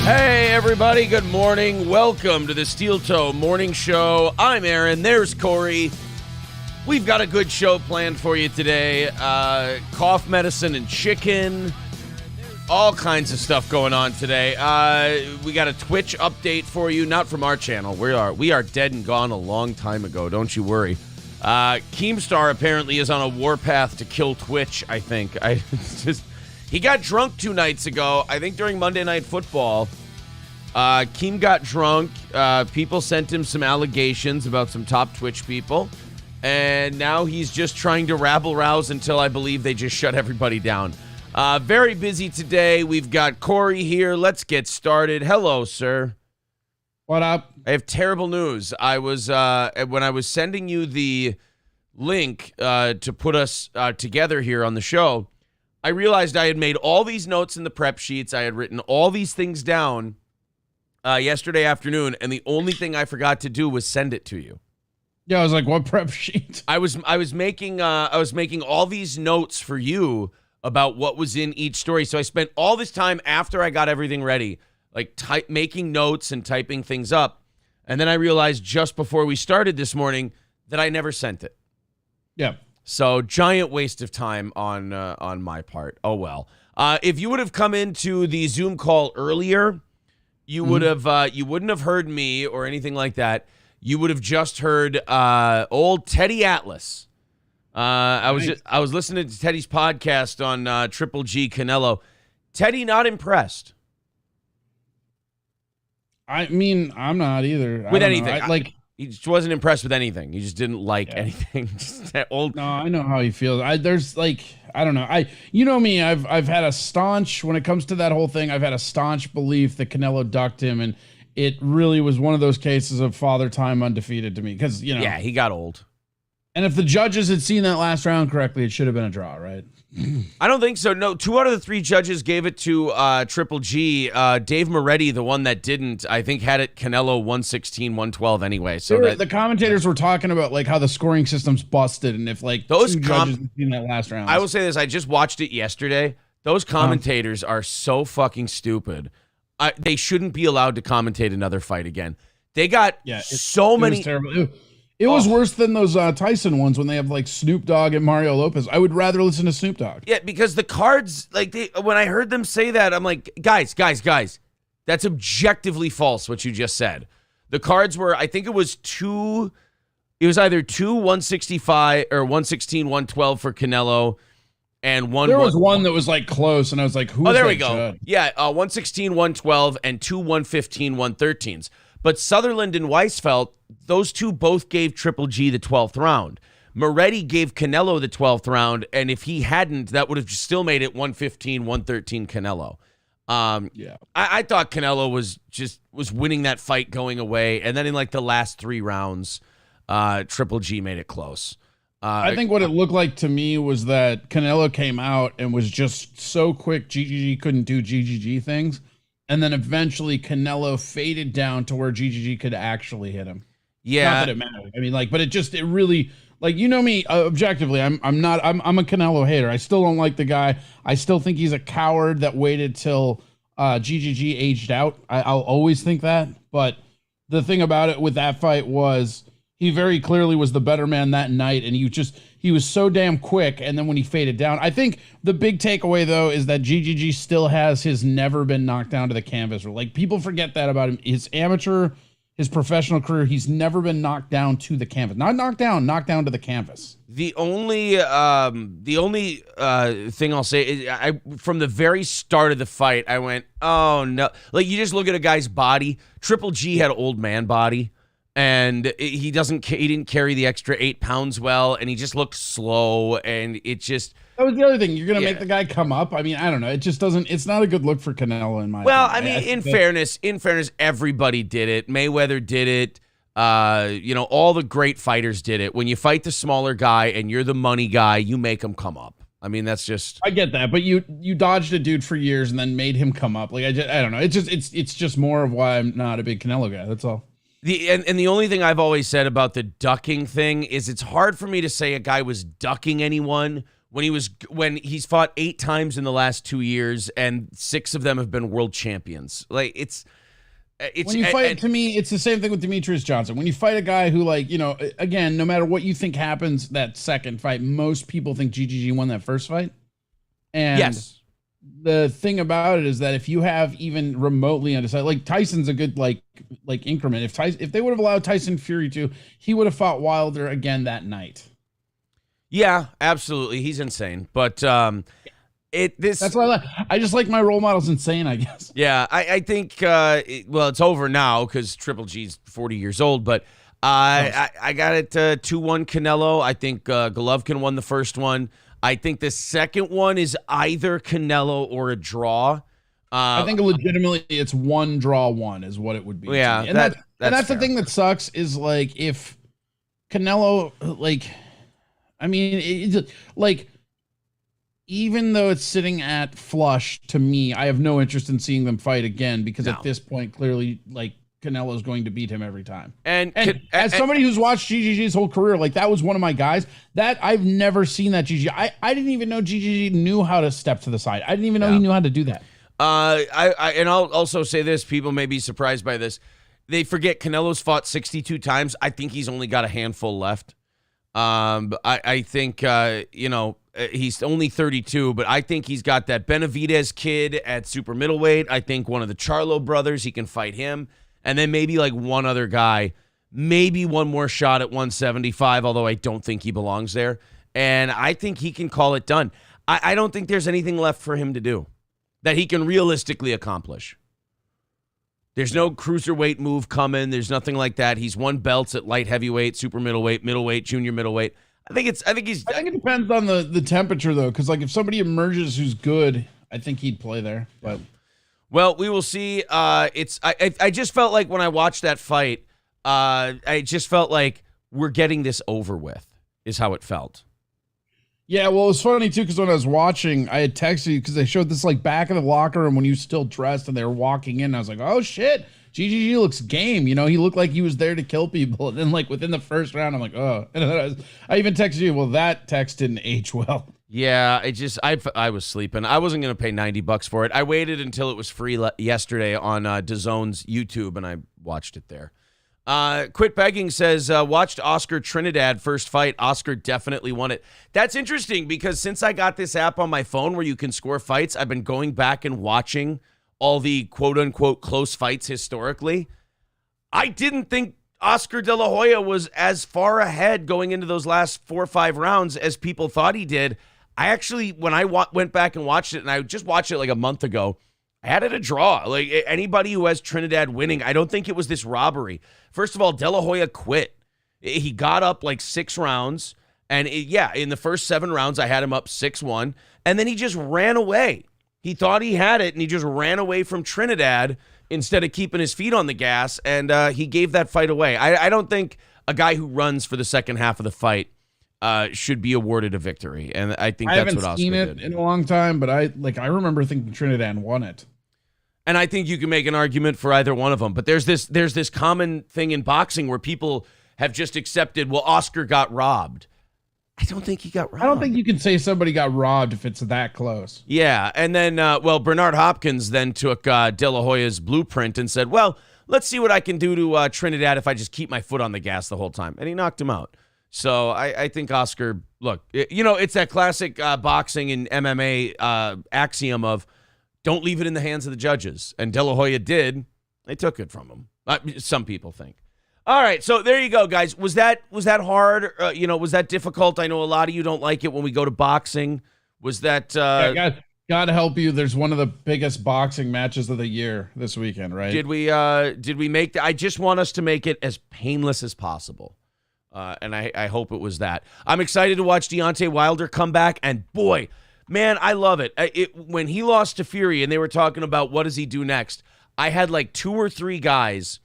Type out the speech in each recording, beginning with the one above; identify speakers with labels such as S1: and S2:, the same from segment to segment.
S1: Hey, everybody. Good morning. Welcome to the Steel Toe Morning Show. I'm Aaron. There's Corey. We've got a good show planned for you today. Cough medicine and chicken. All kinds of stuff going on today. We got a Twitch update for you, not from our channel. We are dead and gone a long time ago. Don't you worry. Keemstar apparently is on a warpath to kill Twitch, I think. He got drunk 2 nights ago, I think during Monday Night Football. Keem got drunk. People sent him some allegations about some top Twitch people. And now he's just trying to rabble-rouse until I believe they just shut everybody down. Very busy today. We've got Corey here. Let's get started. Hello, sir.
S2: What up?
S1: I have terrible news. When I was sending you the link to put us together here on the show, I realized I had made all these notes in the prep sheets. I had written all these things down yesterday afternoon, and the only thing I forgot to do was send it to you.
S2: Yeah, I was like, what prep sheet?
S1: I was making all these notes for you about what was in each story. So I spent all this time after I got everything ready, like making notes and typing things up. And then I realized just before we started this morning that I never sent it.
S2: Yeah.
S1: So giant waste of time on my part. Oh well. If you would have come into the Zoom call earlier, you would have you wouldn't have heard me or anything like that. You would have just heard old Teddy Atlas. I was listening to Teddy's podcast on Triple G Canelo. Teddy not impressed.
S2: I mean, I'm not either.
S1: With anything. He just wasn't impressed with anything. He just didn't like anything. Just that old.
S2: No, I know how he feels. I don't know. You know me. I've had a staunch when it comes to that whole thing. I've had a staunch belief that Canelo ducked him, and it really was one of those cases of father time undefeated to me because
S1: Yeah, he got old.
S2: And if the judges had seen that last round correctly, it should have been a draw, right?
S1: I don't think so. No, 2 out of the 3 judges gave it to Triple G. Dave Moretti, the one that didn't, I think had it Canelo 116-112 anyway. So
S2: the commentators were talking about like how the scoring system's busted, and if like
S1: those
S2: judges had seen that last round.
S1: I will say this: I just watched it yesterday. Those commentators are so fucking stupid. They shouldn't be allowed to commentate another fight again. They got so many.
S2: It was terrible. It was worse than those Tyson ones when they have like Snoop Dogg and Mario Lopez. I would rather listen to Snoop Dogg.
S1: Yeah, because the cards, when I heard them say that, I'm like, guys, that's objectively false what you just said. The cards were, I think it was either 165 or 116-112 for Canelo, and
S2: there was one that was like close, and I was like, who?
S1: Oh, there we go. Judge? Yeah, 116-112 and 2 115-113s. But Sutherland and Weisfeld, those two both gave Triple G the 12th round. Moretti gave Canelo the 12th round, and if he hadn't, that would have still made it 115-113 Canelo. I thought Canelo was winning that fight going away, and then in like the last 3 rounds, Triple G made it close.
S2: I think what it looked like to me was that Canelo came out and was just so quick, GGG couldn't do GGG things. And then eventually Canelo faded down to where GGG could actually hit him.
S1: Yeah.
S2: Not that it mattered. I mean, like, but it really, like, you know me, objectively, I'm a Canelo hater. I still don't like the guy. I still think he's a coward that waited till GGG aged out. I'll always think that. But the thing about it with that fight was he very clearly was the better man that night. And he was so damn quick. And then when he faded down, I think the big takeaway, though, is that GGG still has his never been knocked down to the canvas. Like, people forget that about him. His amateur, his professional career, he's never been knocked down to the canvas. Not knocked down to the canvas.
S1: The only thing I'll say is from the very start of the fight, I went, oh, no. Like, you just look at a guy's body. Triple G had old man body. And he didn't carry the extra 8 pounds well, and he just looked slow, and it just...
S2: That was the other thing. You're going to make the guy come up? I mean, I don't know. It just doesn't... It's not a good look for Canelo in my opinion.
S1: Well, I mean, in fairness, everybody did it. Mayweather did it. All the great fighters did it. When you fight the smaller guy and you're the money guy, you make him come up. I mean, that's just...
S2: I get that, but you dodged a dude for years and then made him come up. Like, I don't know. It's just more of why I'm not a big Canelo guy. That's all.
S1: The only thing I've always said about the ducking thing is it's hard for me to say a guy was ducking anyone when he's fought 8 times in the last 2 years, and 6 of them have been world champions. Like it's
S2: when you fight, to me, it's the same thing with Demetrius Johnson. When you fight a guy who, like, again, no matter what you think happens that second fight, most people think GGG won that first fight. And
S1: yes,
S2: the thing about it is that if you have even remotely undecided, like Tyson's a good like increment. If they would have allowed Tyson Fury to, he would have fought Wilder again that night.
S1: Yeah, absolutely. He's insane. But
S2: that's why I just like my role models insane, I guess.
S1: Yeah, I think it's over now because Triple G's 40 years old, but I got it 2-1 Canelo. I think Golovkin won the first one. I think the second one is either Canelo or a draw.
S2: I think legitimately it's 1 draw 1 is what it would be.
S1: Yeah,
S2: and that's the thing that sucks is, like, if Canelo, like, I mean, it's like, even though it's sitting at flush, to me, I have no interest in seeing them fight again because at this point, clearly, like, Canelo's going to beat him every time. And as somebody who's watched GGG's whole career, like, that was one of my guys that I've never seen that GGG. I didn't even know GGG knew how to step to the side. I didn't even know he knew how to do that.
S1: And I'll also say this, people may be surprised by this. They forget Canelo's fought 62 times. I think he's only got a handful left. I think, he's only 32, but I think he's got that Benavidez kid at super middleweight. I think one of the Charlo brothers, he can fight him. And then maybe like one other guy, maybe one more shot at 175, although I don't think he belongs there. And I think he can call it done. I don't think there's anything left for him to do that he can realistically accomplish. There's no cruiserweight move coming. There's nothing like that. He's won belts at light heavyweight, super middleweight, junior middleweight. I think it depends
S2: on the temperature, though, because, like, if somebody emerges who's good, I think he'd play there. But
S1: well, we will see. I just felt like when I watched that fight, I just felt like we're getting this over with, is how it felt.
S2: Yeah, well, it was funny, too, because when I was watching, I had texted you because they showed this, like, back of the locker room when you still dressed and they were walking in. I was like, oh, shit, GGG looks game. He looked like he was there to kill people. And then, like, within the first round, I'm like, oh. And then I even texted you, well, that text didn't age well.
S1: Yeah, I was sleeping. I wasn't going to pay $90 for it. I waited until it was free yesterday on DAZN's YouTube, and I watched it there. Quit Begging says, watched Oscar Trinidad first fight. Oscar definitely won it. That's interesting because since I got this app on my phone where you can score fights, I've been going back and watching all the quote-unquote close fights historically. I didn't think Oscar De La Hoya was as far ahead going into those last 4 or 5 rounds as people thought he did. I actually, when I went back and watched it, and I just watched it like a month ago, I had it a draw. Like, anybody who has Trinidad winning, I don't think it was this robbery. First of all, De La Hoya quit. He got up like 6 rounds, and in the first 7 rounds, I had him up 6-1, and then he just ran away. He thought he had it, and he just ran away from Trinidad instead of keeping his feet on the gas, and he gave that fight away. I don't think a guy who runs for the second half of the fight should be awarded a victory, and I think that's what Oscar did. I haven't seen it
S2: in a long time, but I remember thinking Trinidad won it.
S1: And I think you can make an argument for either one of them. But there's this common thing in boxing where people have just accepted, well, Oscar got robbed. I don't think he got robbed.
S2: I don't think you can say somebody got robbed if it's that close.
S1: Yeah, and then, Bernard Hopkins then took De La Hoya's blueprint and said, well, let's see what I can do to Trinidad if I just keep my foot on the gas the whole time. And he knocked him out. So I think Oscar, look, it's that classic boxing and MMA axiom of, don't leave it in the hands of the judges. And De La Hoya did. They took it from him. Some people think. All right, so there you go, guys. Was that hard? Was that difficult? I know a lot of you don't like it when we go to boxing. Was that...
S2: God help you. There's one of the biggest boxing matches of the year this weekend, right?
S1: Did we make that? I just want us to make it as painless as possible. And I hope it was that. I'm excited to watch Deontay Wilder come back, and boy... Man, I love it. When he lost to Fury and they were talking about what does he do next, I had like 2 or 3 guys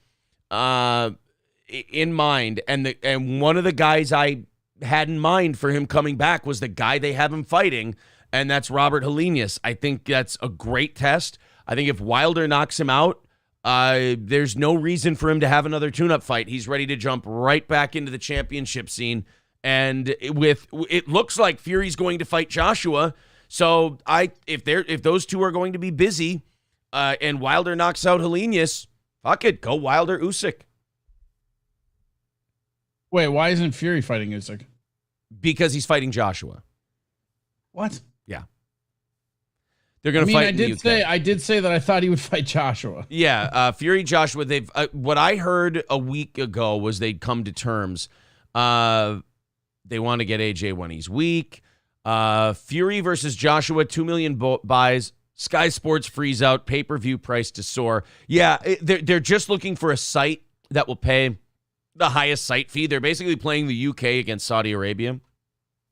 S1: in mind, and one of the guys I had in mind for him coming back was the guy they have him fighting, and that's Robert Helenius. I think that's a great test. I think if Wilder knocks him out, there's no reason for him to have another tune-up fight. He's ready to jump right back into the championship scene. And it looks like Fury's going to fight Joshua. So if those two are going to be busy, and Wilder knocks out Helenius, fuck it, go Wilder Usyk.
S2: Wait, why isn't Fury fighting Usyk?
S1: Because he's fighting Joshua.
S2: What?
S1: Yeah. They're going to fight.
S2: I did say that I thought he would fight Joshua.
S1: Yeah, Fury Joshua. They've what I heard a week ago was they'd come to terms. They want to get AJ when he's weak. Fury versus Joshua, 2 million buys. Sky Sports freeze out. Pay-per-view price to soar. Yeah, they're just looking for a site that will pay the highest site fee. They're basically playing the UK against Saudi Arabia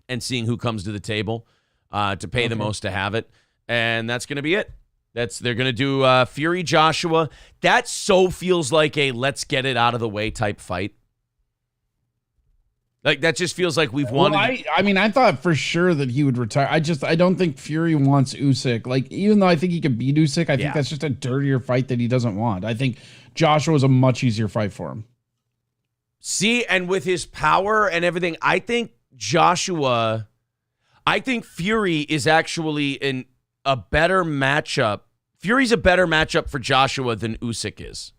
S1: and seeing who comes to the table to pay the most to have it. And that's going to be it. They're going to do Fury Joshua. That so feels like a let's get it out of the way type fight. Like that just feels like we've won.
S2: Well, I thought for sure that he would retire. I don't think Fury wants Usyk. Like, even though I think he could beat Usyk, I think that's just a dirtier fight that he doesn't want. I think Joshua is a much easier fight for him.
S1: See, and with his power and everything, I think Fury is actually a better matchup. Fury's a better matchup for Joshua than Usyk is.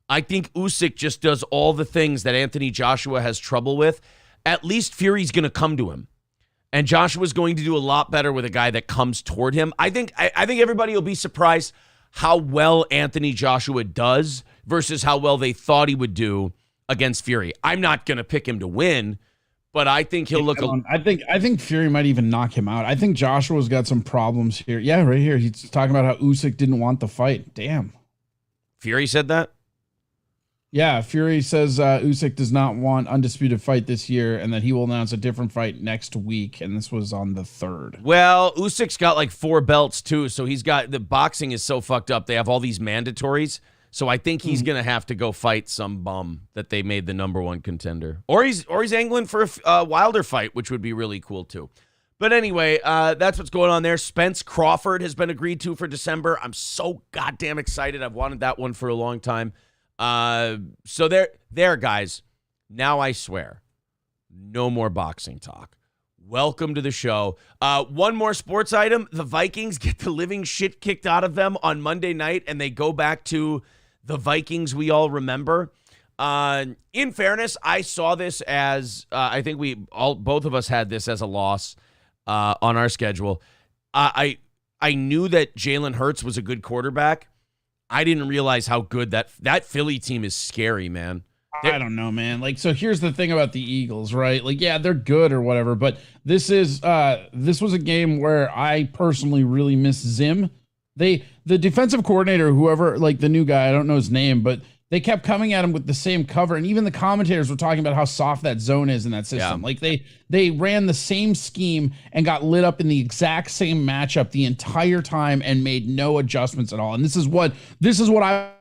S1: I think Usyk just does all the things that Anthony Joshua has trouble with. At least Fury's going to come to him. And Joshua's going to do a lot better with a guy that comes toward him. I think everybody will be surprised how well Anthony Joshua does versus how well they thought he would do against Fury. I'm not going to pick him to win, but I think he'll look.
S2: I think Fury might even knock him out. I think Joshua's got some problems here. Yeah, right here. He's talking about how Usyk didn't want the fight. Damn.
S1: Fury said that?
S2: Yeah, Fury says Usyk does not want undisputed fight this year and that he will announce a different fight next week, and this was on the 3rd.
S1: Well, Usyk's got like 4 belts too, so the boxing is so fucked up. They have all these mandatories, so I think he's going to have to go fight some bum that they made the #1 contender. Or he's angling for a Wilder fight, which would be really cool too. But anyway, that's what's going on there. Spence Crawford has been agreed to for December. I'm so goddamn excited. I've wanted that one for a long time. So there, guys. Now I swear, no more boxing talk. Welcome to the show. One more sports item. The Vikings get the living shit kicked out of them on Monday night, and they go back to the Vikings we all remember. In fairness, I saw this as, I think both of us had this as a loss on our schedule. I knew that Jalen Hurts was a good quarterback. I didn't realize how good that Philly team is scary, man.
S2: I don't know, man. Like, so here's the thing about the Eagles, right? Like, yeah, they're good or whatever, but this was a game where I personally really miss Zim. The defensive coordinator, whoever, like the new guy, I don't know his name, but they kept coming at him with the same cover, and even the commentators were talking about how soft that zone is in that system. Yeah. Like they ran the same scheme and got lit up in the exact same matchup the entire time and made no adjustments at all. And this is what I.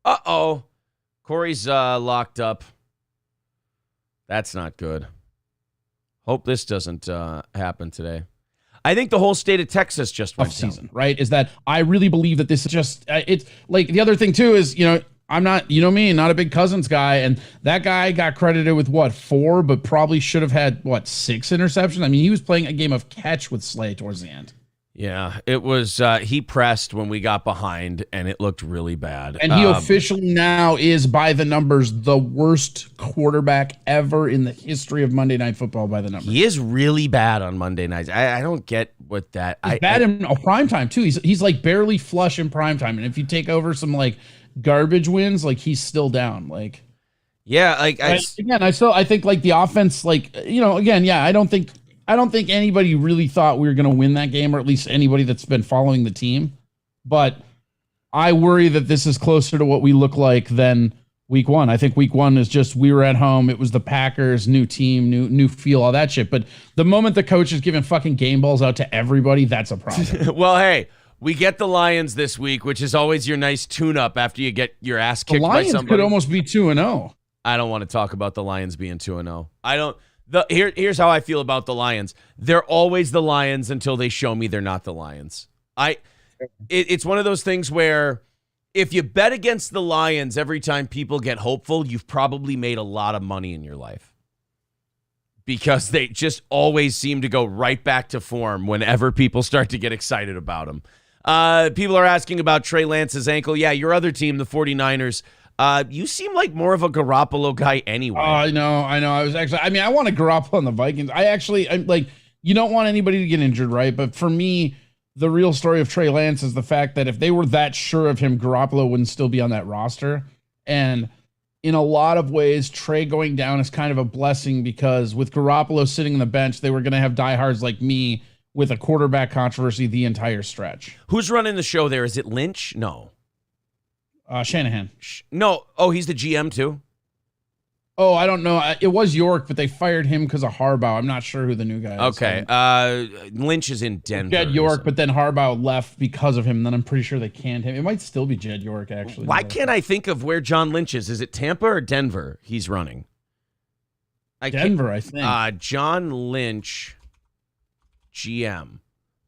S1: Uh-oh. Corey's locked up. That's not good. Hope this doesn't happen today. I think the whole state of Texas just went
S2: season, right? Is that I really believe that this is just it's like the other thing too is, I'm not, me, not a big Cousins guy, and that guy got credited with 4, but probably should have had 6 interceptions. I mean, he was playing a game of catch with Slay towards the end.
S1: Yeah, it was, he pressed when we got behind, and it looked really bad.
S2: And he officially now is, by the numbers, the worst quarterback ever in the history of Monday Night Football by the numbers.
S1: He is really bad on Monday nights. I don't get what that...
S2: He's bad in primetime, too. He's like barely flush in primetime, and if you take over some, garbage wins, he's still down,
S1: Yeah,
S2: I think, the offense, again, yeah, I don't think anybody really thought we were going to win that game, or at least anybody that's been following the team. But I worry that this is closer to what we look like than week 1. I think week 1 is just we were at home. It was the Packers, new team, new feel, all that shit. But the moment the coach is giving fucking game balls out to everybody, that's a problem.
S1: Well, hey, we get the Lions this week, which is always your nice tune-up after you get your ass kicked by somebody.
S2: The Lions could almost be 2-0.
S1: I don't want to talk about the Lions being 2-0. I don't... Here's how I feel about the Lions. They're always the Lions until they show me they're not the Lions. It's one of those things where if you bet against the Lions every time people get hopeful, you've probably made a lot of money in your life. because they just always seem to go right back to form whenever people start to get excited about them. People are asking about Trey Lance's ankle. Yeah, your other team, the 49ers, you seem like more of a Garoppolo guy anyway.
S2: I know. I want a Garoppolo on the Vikings. I'm like, you don't want anybody to get injured, right? But for me, the real story of Trey Lance is the fact that if they were that sure of him, Garoppolo wouldn't still be on that roster. And in a lot of ways, Trey going down is kind of a blessing, because with Garoppolo sitting on the bench, they were going to have diehards like me with a quarterback controversy the entire stretch.
S1: Who's running the show there? Is it Lynch? No.
S2: Shanahan.
S1: No. Oh, he's the GM too?
S2: Oh, I don't know. It was York, but they fired him because of Harbaugh. I'm not sure who the new guy is.
S1: Okay. Lynch is in Denver.
S2: Jed York, but then Harbaugh left because of him. Then I'm pretty sure they canned him. It might still be Jed York, actually.
S1: Why can't I think of where John Lynch is? Is it Tampa or Denver he's running?
S2: Denver, I think.
S1: John Lynch, GM.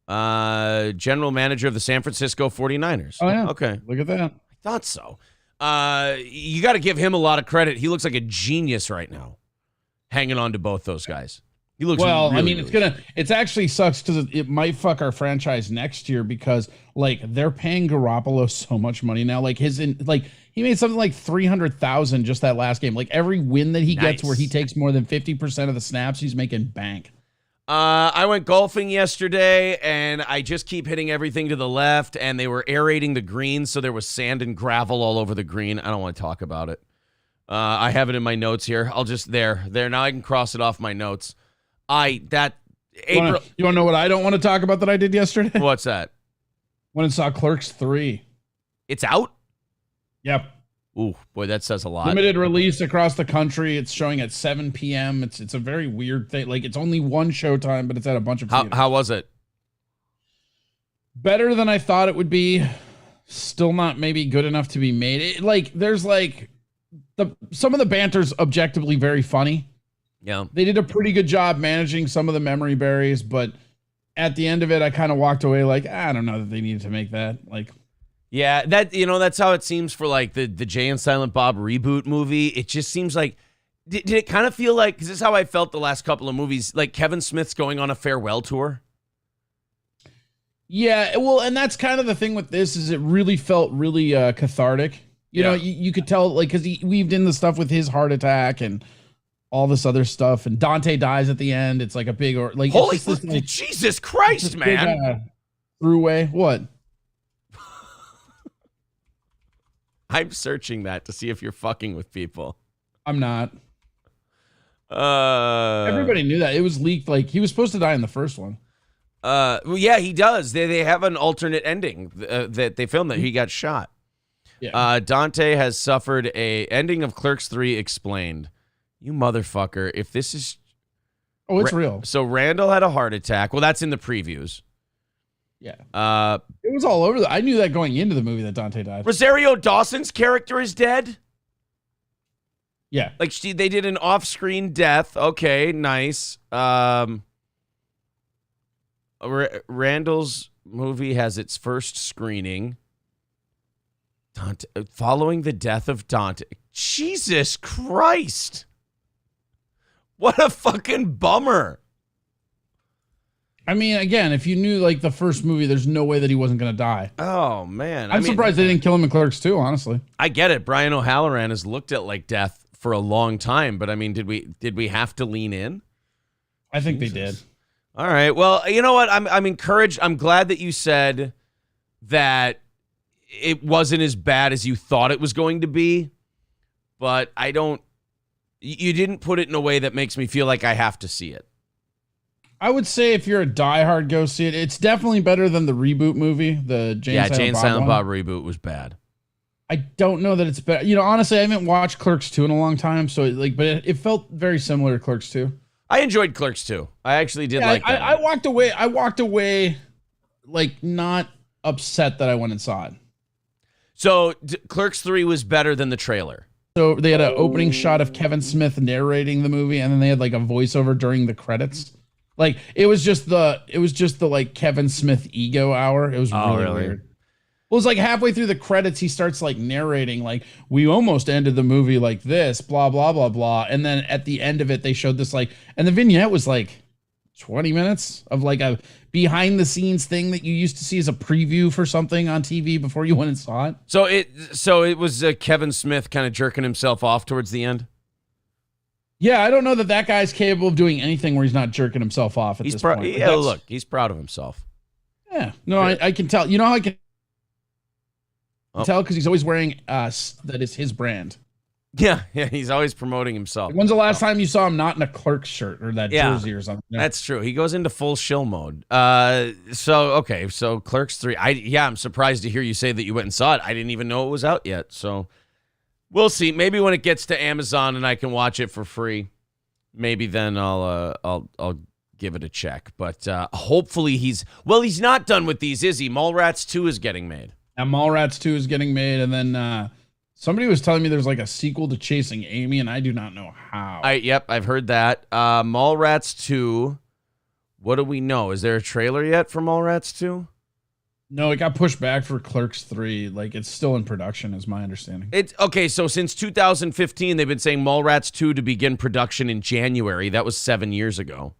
S1: General manager of the San Francisco 49ers.
S2: Oh, yeah.
S1: Okay.
S2: Look at that.
S1: I thought so. You got to give him a lot of credit. He looks like a genius right now, hanging on to both those guys. He looks
S2: it's actually sucks because it might fuck our franchise next year, because like they're paying Garoppolo so much money now. Like he made something like 300,000 just that last game. Like every win that he gets where he takes more than 50% of the snaps, he's making bank.
S1: I went golfing yesterday, and I just keep hitting everything to the left, and they were aerating the greens, so there was sand and gravel all over the green. I don't want to talk about it. I have it in my notes here. I'll just there. Now I can cross it off my notes. You want
S2: to know what I don't want to talk about that I did yesterday?
S1: What's that?
S2: When I saw Clerks 3.
S1: It's out?
S2: Yep.
S1: Ooh, boy, that says a lot.
S2: Limited release across the country. It's showing at 7 p.m. It's a very weird thing. Like, it's only one showtime, but it's at a bunch of theaters.
S1: How was it?
S2: Better than I thought it would be. Still not maybe good enough to be made. Some of the banter's objectively very funny.
S1: Yeah.
S2: They did a pretty good job managing some of the memory berries, but at the end of it, I kind of walked away like, I don't know that they needed to make that. Like,
S1: yeah, that's how it seems for like the Jay and Silent Bob reboot movie. It just seems like, did it kind of feel like, because this is how I felt the last couple of movies, like Kevin Smith's going on a farewell tour?
S2: Yeah, well, and that's kind of the thing with this, is it really felt really cathartic. You know, you could tell, like, because he weaved in the stuff with his heart attack and all this other stuff, and Dante dies at the end. It's like a big,
S1: holy Jesus Christ, man!
S2: Big, throughway. What?
S1: I'm searching that to see if you're fucking with people.
S2: I'm not. Everybody knew that. It was leaked. Like, he was supposed to die in the first one.
S1: Well, yeah, he does. They have an alternate ending that they filmed that he got shot. Yeah. Dante has suffered a ending of Clerks 3 explained. You motherfucker! If this is,
S2: it's real.
S1: So Randall had a heart attack. Well, that's in the previews.
S2: Yeah. It was all over. I knew that going into the movie that Dante died.
S1: Rosario Dawson's character is dead?
S2: Yeah.
S1: Like they did an off-screen death. Okay, nice. Randall's movie has its first screening. Dante, following the death of Dante. Jesus Christ. What a fucking bummer.
S2: I mean, again, if you knew like the first movie, there's no way that he wasn't going to die.
S1: Oh, man.
S2: I'm surprised they didn't kill him in Clerks 2, honestly.
S1: I get it. Brian O'Halloran has looked at like death for a long time, but I mean, did we have to lean in?
S2: I think they did.
S1: All right. Well, you know what? I'm encouraged. I'm glad that you said that it wasn't as bad as you thought it was going to be, but you didn't put it in a way that makes me feel like I have to see it.
S2: I would say if you're a diehard, go see it. It's definitely better than the reboot movie, the Jay and
S1: Silent Bob reboot was bad.
S2: I don't know that it's better. You know, honestly, I haven't watched Clerks 2 in a long time, so but it felt very similar to Clerks 2.
S1: I enjoyed Clerks 2. I actually did like that.
S2: I walked away like not upset that I went and saw it.
S1: So Clerks 3 was better than the trailer.
S2: So they had an opening shot of Kevin Smith narrating the movie, and then they had like a voiceover during the credits. Like it was just the like Kevin Smith ego hour. It was really weird. Well, it's like halfway through the credits, he starts like narrating, like, we almost ended the movie like this, blah, blah, blah, blah. And then at the end of it, they showed this like, and the vignette was like 20 minutes of like a behind the scenes thing that you used to see as a preview for something on TV before you went and saw it.
S1: So it was Kevin Smith kind of jerking himself off towards the end.
S2: Yeah, I don't know that guy's capable of doing anything where he's not jerking himself off at this point.
S1: Yeah, look, he's proud of himself.
S2: Yeah, no, I can tell. You know how I can tell? Because he's always wearing that is his brand.
S1: Yeah, he's always promoting himself.
S2: When's the last time you saw him not in a Clerks shirt or that jersey or something? Yeah.
S1: That's true. He goes into full shill mode. So Clerks 3. I'm surprised to hear you say that you went and saw it. I didn't even know it was out yet. So we'll see. Maybe when it gets to Amazon and I can watch it for free, maybe then I'll give it a check. But hopefully he's not done with these, is he? Mallrats 2 is getting made.
S2: And Mallrats 2 is getting made, and then somebody was telling me there's like a sequel to Chasing Amy, and I do not know how.
S1: I've heard that. Mallrats 2. What do we know? Is there a trailer yet for Mallrats 2?
S2: No, it got pushed back for Clerks 3. Like, it's still in production, is my understanding.
S1: It's okay. So since 2015, they've been saying Mallrats 2 to begin production in January. That was 7 years ago.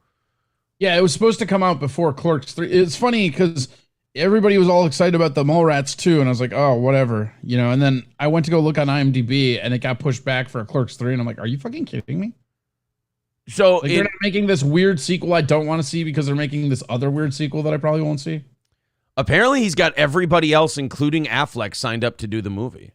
S2: Yeah, it was supposed to come out before Clerks 3. It's funny because everybody was all excited about the Mallrats 2, and I was like, oh, whatever, you know. And then I went to go look on IMDb, and it got pushed back for Clerks 3, and I'm like, are you fucking kidding me?
S1: So
S2: like, they're not making this weird sequel I don't want to see because they're making this other weird sequel that I probably won't see.
S1: Apparently, he's got everybody else, including Affleck, signed up to do the movie.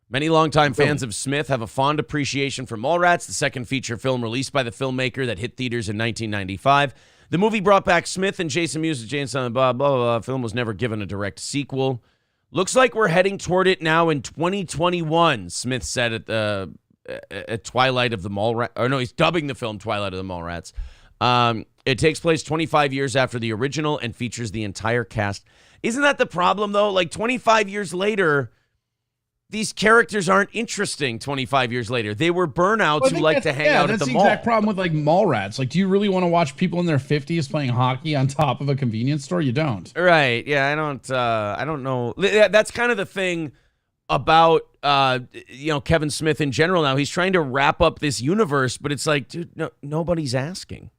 S1: Many longtime fans of Smith have a fond appreciation for Mallrats, the second feature film released by the filmmaker that hit theaters in 1995. The movie brought back Smith and Jason Mewes, Jason, blah, blah, blah. Film was never given a direct sequel. Looks like we're heading toward it now in 2021, Smith said at Twilight of the Mallrats. Or no, he's dubbing the film Twilight of the Mallrats. It takes place 25 years after the original and features the entire cast. Isn't that the problem, though? Like, 25 years later, these characters aren't interesting 25 years later. They were burnouts who like to hang out at the mall.
S2: That's the exact problem with, like, Mallrats. Like, do you really want to watch people in their 50s playing hockey on top of a convenience store? You don't.
S1: Right. Yeah, I don't know. That's kind of the thing about, Kevin Smith in general now. He's trying to wrap up this universe, but it's like, dude, nobody's asking.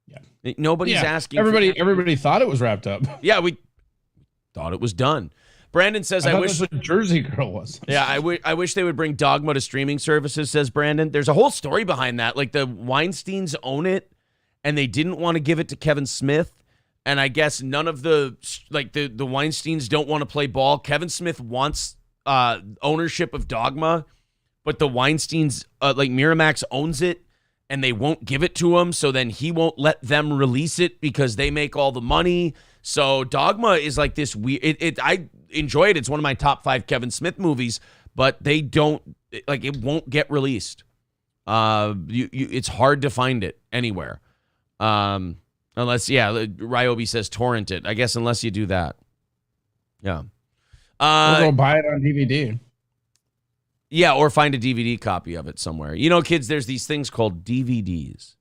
S1: Yeah. Nobody's asking.
S2: Everybody thought it was wrapped up.
S1: Yeah, we thought it was done. Brandon says, I wish
S2: that's what Jersey Girl was.
S1: Yeah, I wish they would bring Dogma to streaming services, says Brandon. There's a whole story behind that. Like, the Weinsteins own it, and they didn't want to give it to Kevin Smith. And I guess none of the Weinsteins don't want to play ball. Kevin Smith wants ownership of Dogma, but the Weinsteins, Miramax owns it, and they won't give it to him. So then he won't let them release it because they make all the money. So Dogma is like this weird. I enjoy it. It's one of my top 5 Kevin Smith movies, but they don't it won't get released. It's hard to find it anywhere, unless Ryobi says torrent it. I guess unless you do that, yeah.
S2: We'll go buy it on DVD.
S1: Yeah, or find a DVD copy of it somewhere. You know, kids, there's these things called DVDs.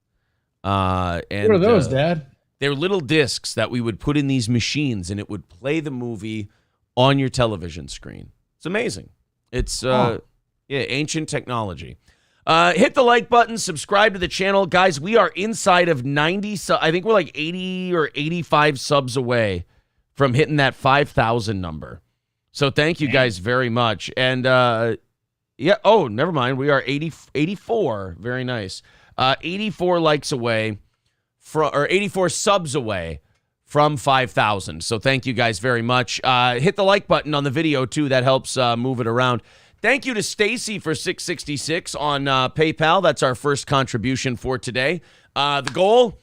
S1: And
S2: what are those, Dad?
S1: They're little discs that we would put in these machines, and it would play the movie on your television screen. It's amazing. It's ancient technology. Hit the like button, subscribe to the channel. Guys, we are inside of 90. I think we're like 80 or 85 subs away from hitting that 5,000 number. So thank you guys very much. And never mind. We are 84. Very nice. 84 likes away. 84 subs away from 5,000. So thank you guys very much. Hit the like button on the video, too. That helps move it around. Thank you to Stacy for $6.66 on PayPal. That's our first contribution for today. The goal,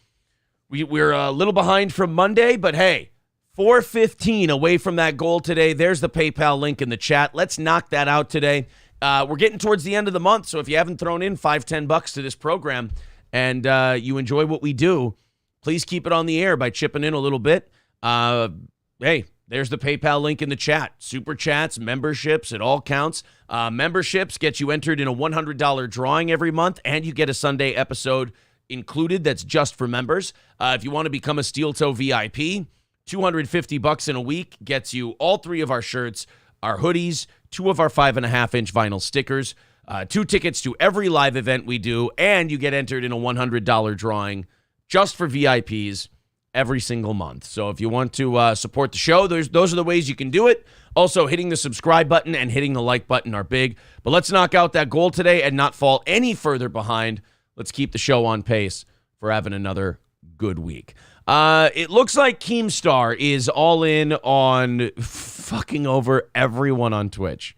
S1: we're a little behind from Monday, but hey, 4:15 away from that goal today. There's the PayPal link in the chat. Let's knock that out today. We're getting towards the end of the month, so if you haven't thrown in $5-10 to this program, and you enjoy what we do, please keep it on the air by chipping in a little bit. Hey, there's the PayPal link in the chat. Super chats, memberships, it all counts. Memberships get you entered in a $100 drawing every month, and you get a Sunday episode included that's just for members. If you want to become a Steel Toe VIP, $250 in a week gets you all 3 of our shirts, our hoodies, 2 of our 5.5-inch vinyl stickers, 2 tickets to every live event we do, and you get entered in a $100 drawing just for VIPs every single month. So if you want to support the show, those are the ways you can do it. Also, hitting the subscribe button and hitting the like button are big. But let's knock out that goal today and not fall any further behind. Let's keep the show on pace for having another good week. It looks like Keemstar is all in on fucking over everyone on Twitch.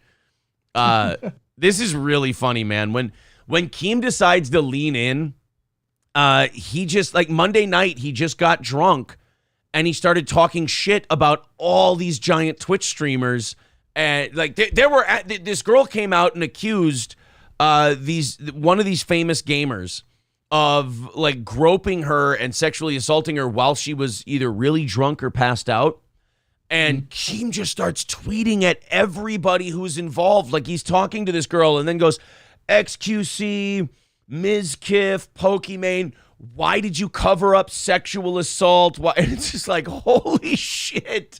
S1: This is really funny, man. When Keem decides to lean in, he just, like, Monday night, he just got drunk and he started talking shit about all these giant Twitch streamers. And like this girl came out and accused one of these famous gamers of like groping her and sexually assaulting her while she was either really drunk or passed out. And Keem just starts tweeting at everybody who's involved. Like, he's talking to this girl and then goes, XQC, Ms. Kiff, Pokimane, why did you cover up sexual assault? Why? And it's just like, holy shit.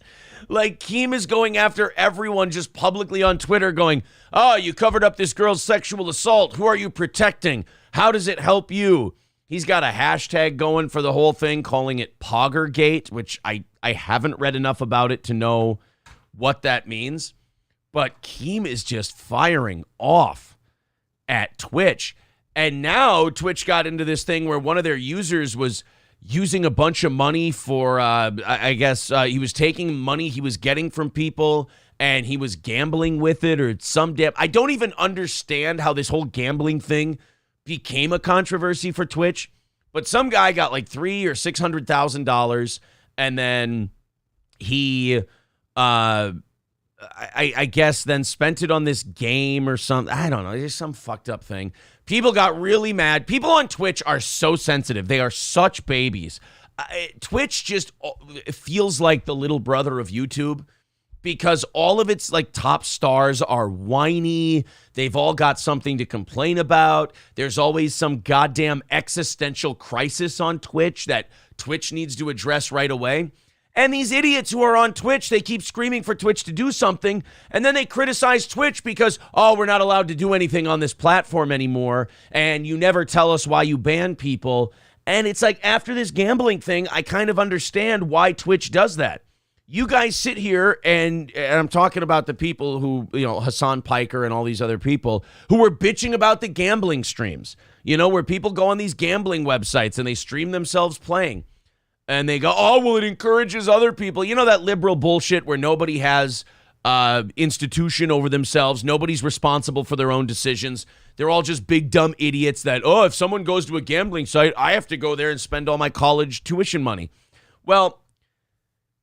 S1: Like, Keem is going after everyone just publicly on Twitter going, oh, you covered up this girl's sexual assault. Who are you protecting? How does it help you? He's got a hashtag going for the whole thing, calling it Poggergate, which I haven't read enough about it to know what that means. But Keem is just firing off at Twitch. And now Twitch got into this thing where one of their users was using a bunch of money for, I guess he was taking money he was getting from people and he was gambling with it or some damn. I don't even understand how this whole gambling thing became a controversy for Twitch. But some guy got like $300,000 or $600,000 and then he, I guess, then spent it on this game or something. I don't know. It's just some fucked up thing. People got really mad. People on Twitch are so sensitive. They are such babies. Twitch just feels like the little brother of YouTube because all of its like top stars are whiny. They've all got something to complain about. There's always some goddamn existential crisis on Twitch that Twitch needs to address right away. And these idiots who are on Twitch, they keep screaming for Twitch to do something, and then they criticize Twitch because, oh, we're not allowed to do anything on this platform anymore, and you never tell us why you ban people. And it's like, after this gambling thing, I kind of understand why Twitch does that. You guys sit here, and I'm talking about the people who, you know, Hassan Piker and all these other people who were bitching about the gambling streams, you know, where people go on these gambling websites and they stream themselves playing. And they go, oh, well, it encourages other people. You know, that liberal bullshit where nobody has institution over themselves. Nobody's responsible for their own decisions. They're all just big, dumb idiots that, oh, if someone goes to a gambling site, I have to go there and spend all my college tuition money. Well,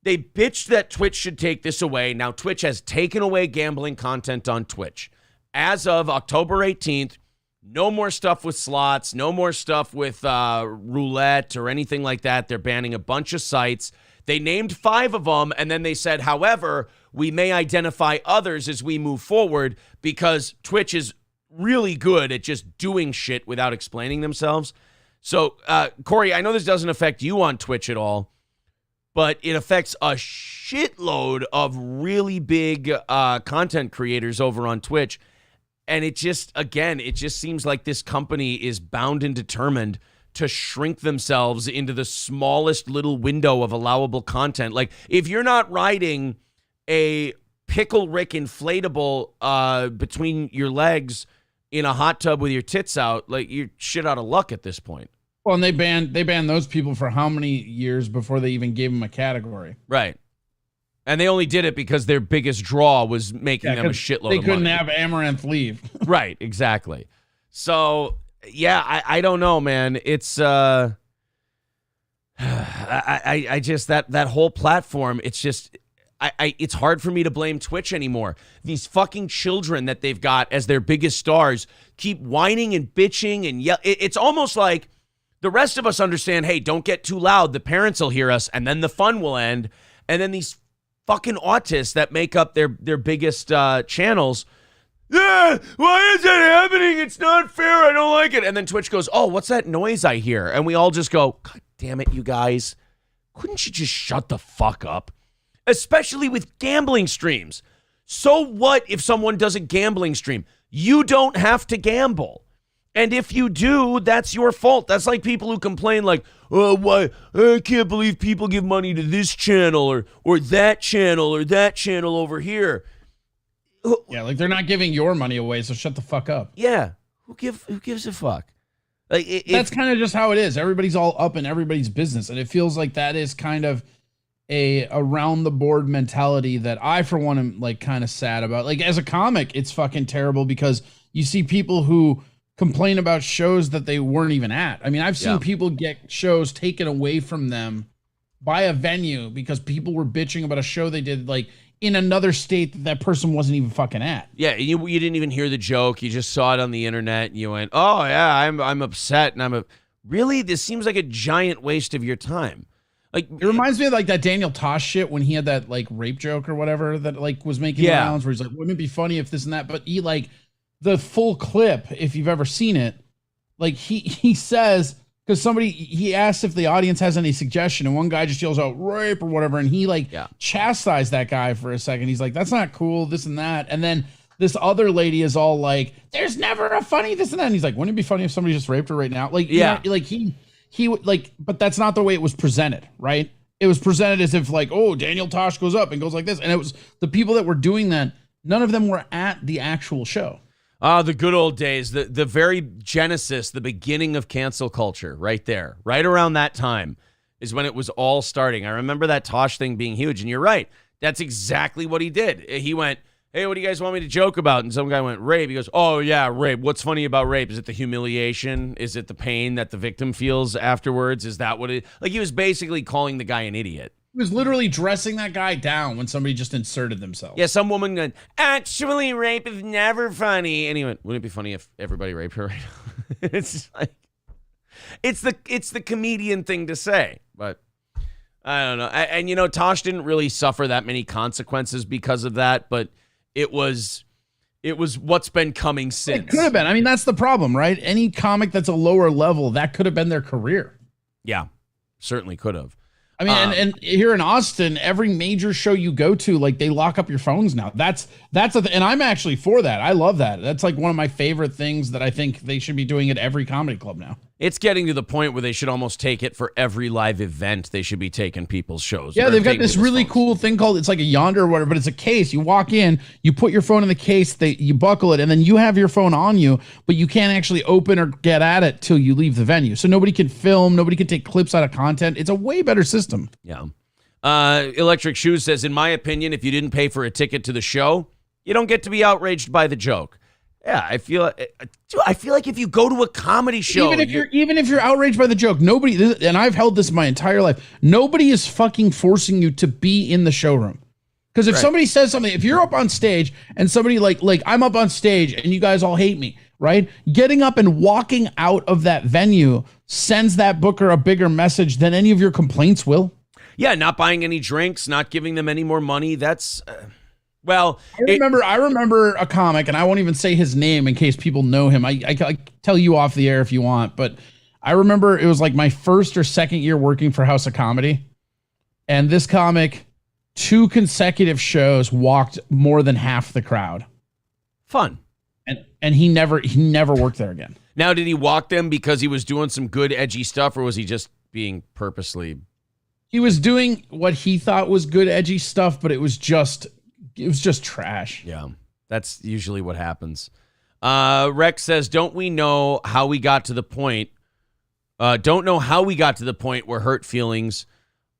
S1: they bitched that Twitch should take this away. Now, Twitch has taken away gambling content on Twitch. As of October 18th, no more stuff with slots, no more stuff with roulette or anything like that. They're banning a bunch of sites. They named 5 of them, and then they said, however, we may identify others as we move forward because Twitch is really good at just doing shit without explaining themselves. So, Corey, I know this doesn't affect you on Twitch at all, but it affects a shitload of really big content creators over on Twitch. And it just, again, it just seems like this company is bound and determined to shrink themselves into the smallest little window of allowable content. Like, if you're not riding a Pickle Rick inflatable between your legs in a hot tub with your tits out, like, you're shit out of luck at this point.
S2: Well, and they banned those people for how many years before they even gave them a category?
S1: Right. And they only did it because their biggest draw was making them a shitload of money.
S2: They couldn't have Amaranth leave.
S1: Right, exactly. So, yeah, I don't know, man. It's I just that whole platform, it's just it's hard for me to blame Twitch anymore. These fucking children that they've got as their biggest stars keep whining and bitching and yell. It's almost like the rest of us understand, hey, don't get too loud. The parents will hear us and then the fun will end. And then these fucking autists that make up their biggest channels. Yeah, why is that happening? It's not fair. I don't like it. And then Twitch goes, oh, what's that noise I hear? And we all just go, God damn it, you guys. couldn't you just shut the fuck up? Especially with gambling streams. So what if someone does a gambling stream? You don't have to gamble. And if you do, that's your fault. That's like people who complain like, oh, why? I can't believe people give money to this channel or that channel over here.
S2: Yeah, like they're not giving your money away, so shut the fuck up.
S1: Yeah. Who gives a fuck? Like
S2: that's kind of just how it is. Everybody's all up in everybody's business, and it feels like that is kind of a around the board mentality that I, for one, am like kind of sad about. Like as a comic, it's fucking terrible because you see people who complain about shows that they weren't even at. I mean, I've seen people get shows taken away from them by a venue because people were bitching about a show they did like in another state that person wasn't even fucking at.
S1: Yeah, you didn't even hear the joke. You just saw it on the internet and you went, "Oh yeah, I'm upset." And really, this seems like a giant waste of your time. Like
S2: it reminds me of like that Daniel Tosh shit when he had that like rape joke or whatever that like was making rounds where he's like, "Wouldn't it be funny if this and that?" But he like the full clip, if you've ever seen it, like he says, because he asks if the audience has any suggestion, and one guy just yells out rape or whatever, and he like chastised that guy for a second. He's like, "That's not cool," this and that, and then this other lady is all like, "There's never a funny this and that," and he's like, "Wouldn't it be funny if somebody just raped her right now?" Like, you know, like he would like, but that's not the way it was presented, right? It was presented as if like, oh, Daniel Tosh goes up and goes like this, and it was the people that were doing that. None of them were at the actual show.
S1: The good old days, the very genesis, the beginning of cancel culture, right there, right around that time is when it was all starting. I remember that Tosh thing being huge, and you're right. That's exactly what he did. He went, "Hey, what do you guys want me to joke about?" And some guy went, "Rape." He goes, "Oh, yeah, rape. What's funny about rape? Is it the humiliation? Is it the pain that the victim feels afterwards? Is that what it..." Like, he was basically calling the guy an idiot.
S2: He was literally dressing that guy down when somebody just inserted themselves.
S1: Yeah, some woman went, "Actually, rape is never funny." And he went, "Wouldn't it be funny if everybody raped her right now?" It's just like, it's the comedian thing to say. But I don't know. And, you know, Tosh didn't really suffer that many consequences because of that, but it was what's been coming since.
S2: It could have been. I mean, that's the problem, right? Any comic that's a lower level, that could have been their career.
S1: Yeah, certainly could have.
S2: I mean, and here in Austin, every major show you go to, like, they lock up your phones now. And I'm actually for that. I love that. That's like one of my favorite things that I think they should be doing at every comedy club now.
S1: It's getting to the point where they should almost take it for every live event. They should be taking people's shows.
S2: Yeah, they've got this really cool thing called, it's like a Yonder or whatever, but it's a case. You walk in, you put your phone in the case, you buckle it, and then you have your phone on you, but you can't actually open or get at it till you leave the venue. So nobody can film, nobody can take clips out of content. It's a way better system.
S1: Yeah. Electric Shoes says, in my opinion, if you didn't pay for a ticket to the show, you don't get to be outraged by the joke. Yeah, I feel like if you go to a comedy show,
S2: even if you're outraged by the joke, nobody, and I've held this my entire life, nobody is fucking forcing you to be in the showroom. Because if somebody says something, if you're up on stage and somebody like I'm up on stage and you guys all hate me, right? Getting up and walking out of that venue sends that booker a bigger message than any of your complaints will.
S1: Yeah, not buying any drinks, not giving them any more money. That's well,
S2: I remember a comic, and I won't even say his name in case people know him. I tell you off the air if you want, but I remember it was like my first or second year working for House of Comedy, and this comic, 2 consecutive shows, walked more than half the crowd.
S1: Fun.
S2: And he never worked there again.
S1: Now, did he walk them because he was doing some good edgy stuff, or was he just being purposely?
S2: He was doing what he thought was good edgy stuff, but it was just trash.
S1: Yeah, that's usually what happens. Rex says, don't know how we got to the point where hurt feelings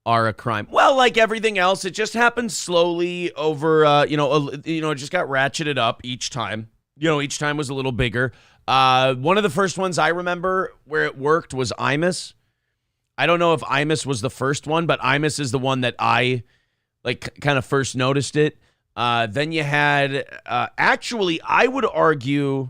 S1: are a crime. Well, like everything else, it just happened slowly over, it just got ratcheted up each time. Each time was a little bigger. One of the first ones I remember where it worked was Imus. I don't know if Imus was the first one, but Imus is the one that I kind of first noticed it. Then you had, actually, I would argue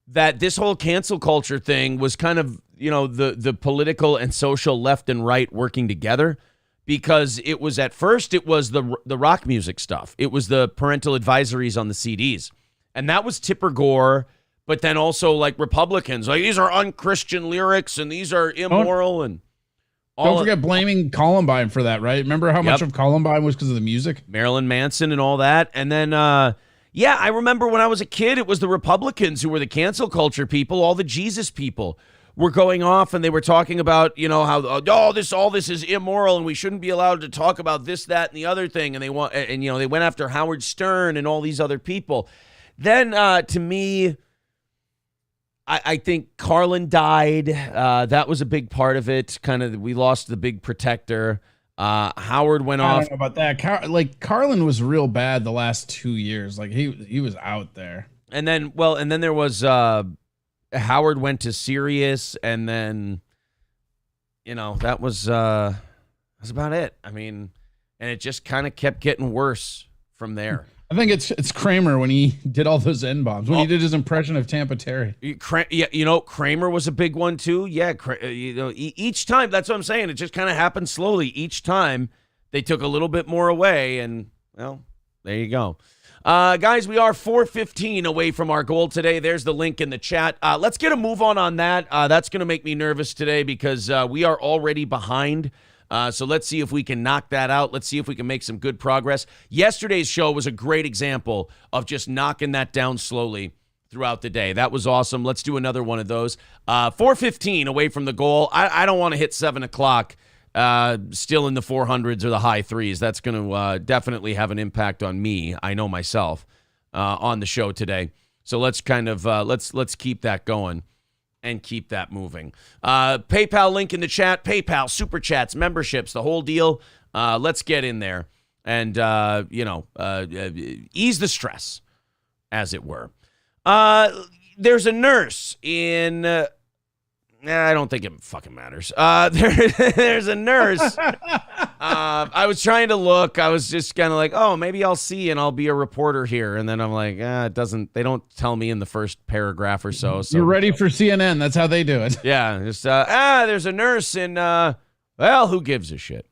S1: that this whole cancel culture thing was kind of, the political and social left and right working together, because it was at first, it was the rock music stuff. It was the parental advisories on the CDs. And that was Tipper Gore, but then also like Republicans, like these are unchristian lyrics and these are immoral. And
S2: Don't forget blaming Columbine for that, right? Remember how much of Columbine was because of the music?
S1: Marilyn Manson and all that. And then, I remember when I was a kid, it was the Republicans who were the cancel culture people. All the Jesus people were going off and they were talking about, how, all this is immoral and we shouldn't be allowed to talk about this, that, and the other thing. And they went after Howard Stern and all these other people. Then, to me, I think Carlin died. That was a big part of it. Kind of, we lost the big protector. Howard went off.
S2: I don't know about that. Carlin was real bad the last 2 years. Like he was out there.
S1: And then there was Howard went to Sirius, and then that was about it. I mean, and it just kind of kept getting worse from there.
S2: I think it's Kramer when he did all those N-bombs, when he did his impression of Tampa Terry.
S1: Kramer was a big one too. Yeah, each time, that's what I'm saying. It just kind of happened slowly. Each time they took a little bit more away, and, well, there you go. Guys, we are 4:15 away from our goal today. There's the link in the chat. Let's get a move on that. That's going to make me nervous today because we are already behind. So let's see if we can knock that out. Let's see if we can make some good progress. Yesterday's show was a great example of just knocking that down slowly throughout the day. That was awesome. Let's do another one of those. 4:15 away from the goal. I don't want to hit 7 o'clock still in the 400s or the high threes. That's going to definitely have an impact on me. I know myself on the show today. So let's kind of let's keep that going and keep that moving. PayPal link in the chat. PayPal, Super Chats, memberships, the whole deal. Let's get in there and, ease the stress, as it were. There's a nurse in... I don't think it fucking matters. There's a nurse. I was trying to look. I was just kind of like, oh, maybe I'll see and I'll be a reporter here. And then I'm like, it doesn't. They don't tell me in the first paragraph or so.
S2: You're ready for CNN. That's how they do it.
S1: Yeah. Just there's a nurse in. Well, who gives a shit?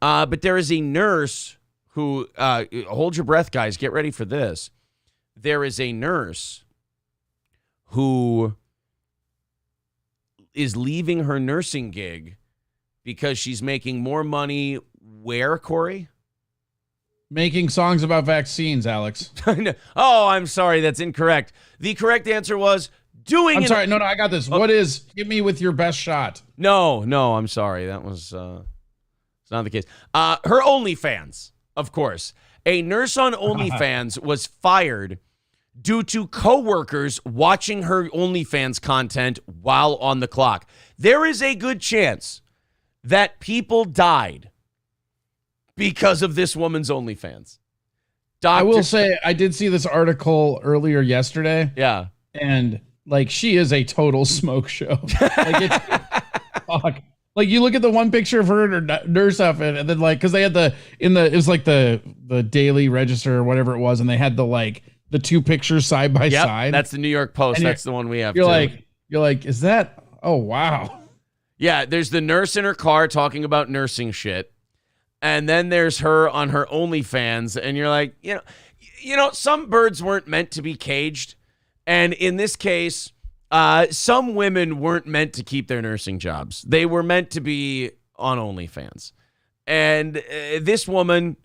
S1: But there is a nurse who. Hold your breath, guys. Get ready for this. There is a nurse who is leaving her nursing gig because she's making more money where, Corey?
S2: Making songs about vaccines, Alex.
S1: Oh, I'm sorry. That's incorrect. The correct answer was doing...
S2: I'm sorry. No, I got this. What is... Hit me with your best shot.
S1: No, I'm sorry. That was... it's not the case. Her OnlyFans, of course. A nurse on OnlyFans was fired due to coworkers watching her OnlyFans content while on the clock. There is a good chance that people died because of this woman's OnlyFans.
S2: I will say, I did see this article earlier yesterday.
S1: Yeah.
S2: And, she is a total smoke show. Fuck. You look at the one picture of her in her nurse outfit, and then, because they had it was the Daily Register or whatever it was, and they had the two pictures side by side.
S1: That's the New York Post. That's the one we have.
S2: You're like, is that? Oh, wow.
S1: Yeah. There's the nurse in her car talking about nursing shit. And then there's her on her OnlyFans. And you're like, some birds weren't meant to be caged. And in this case, some women weren't meant to keep their nursing jobs. They were meant to be on OnlyFans. And this woman,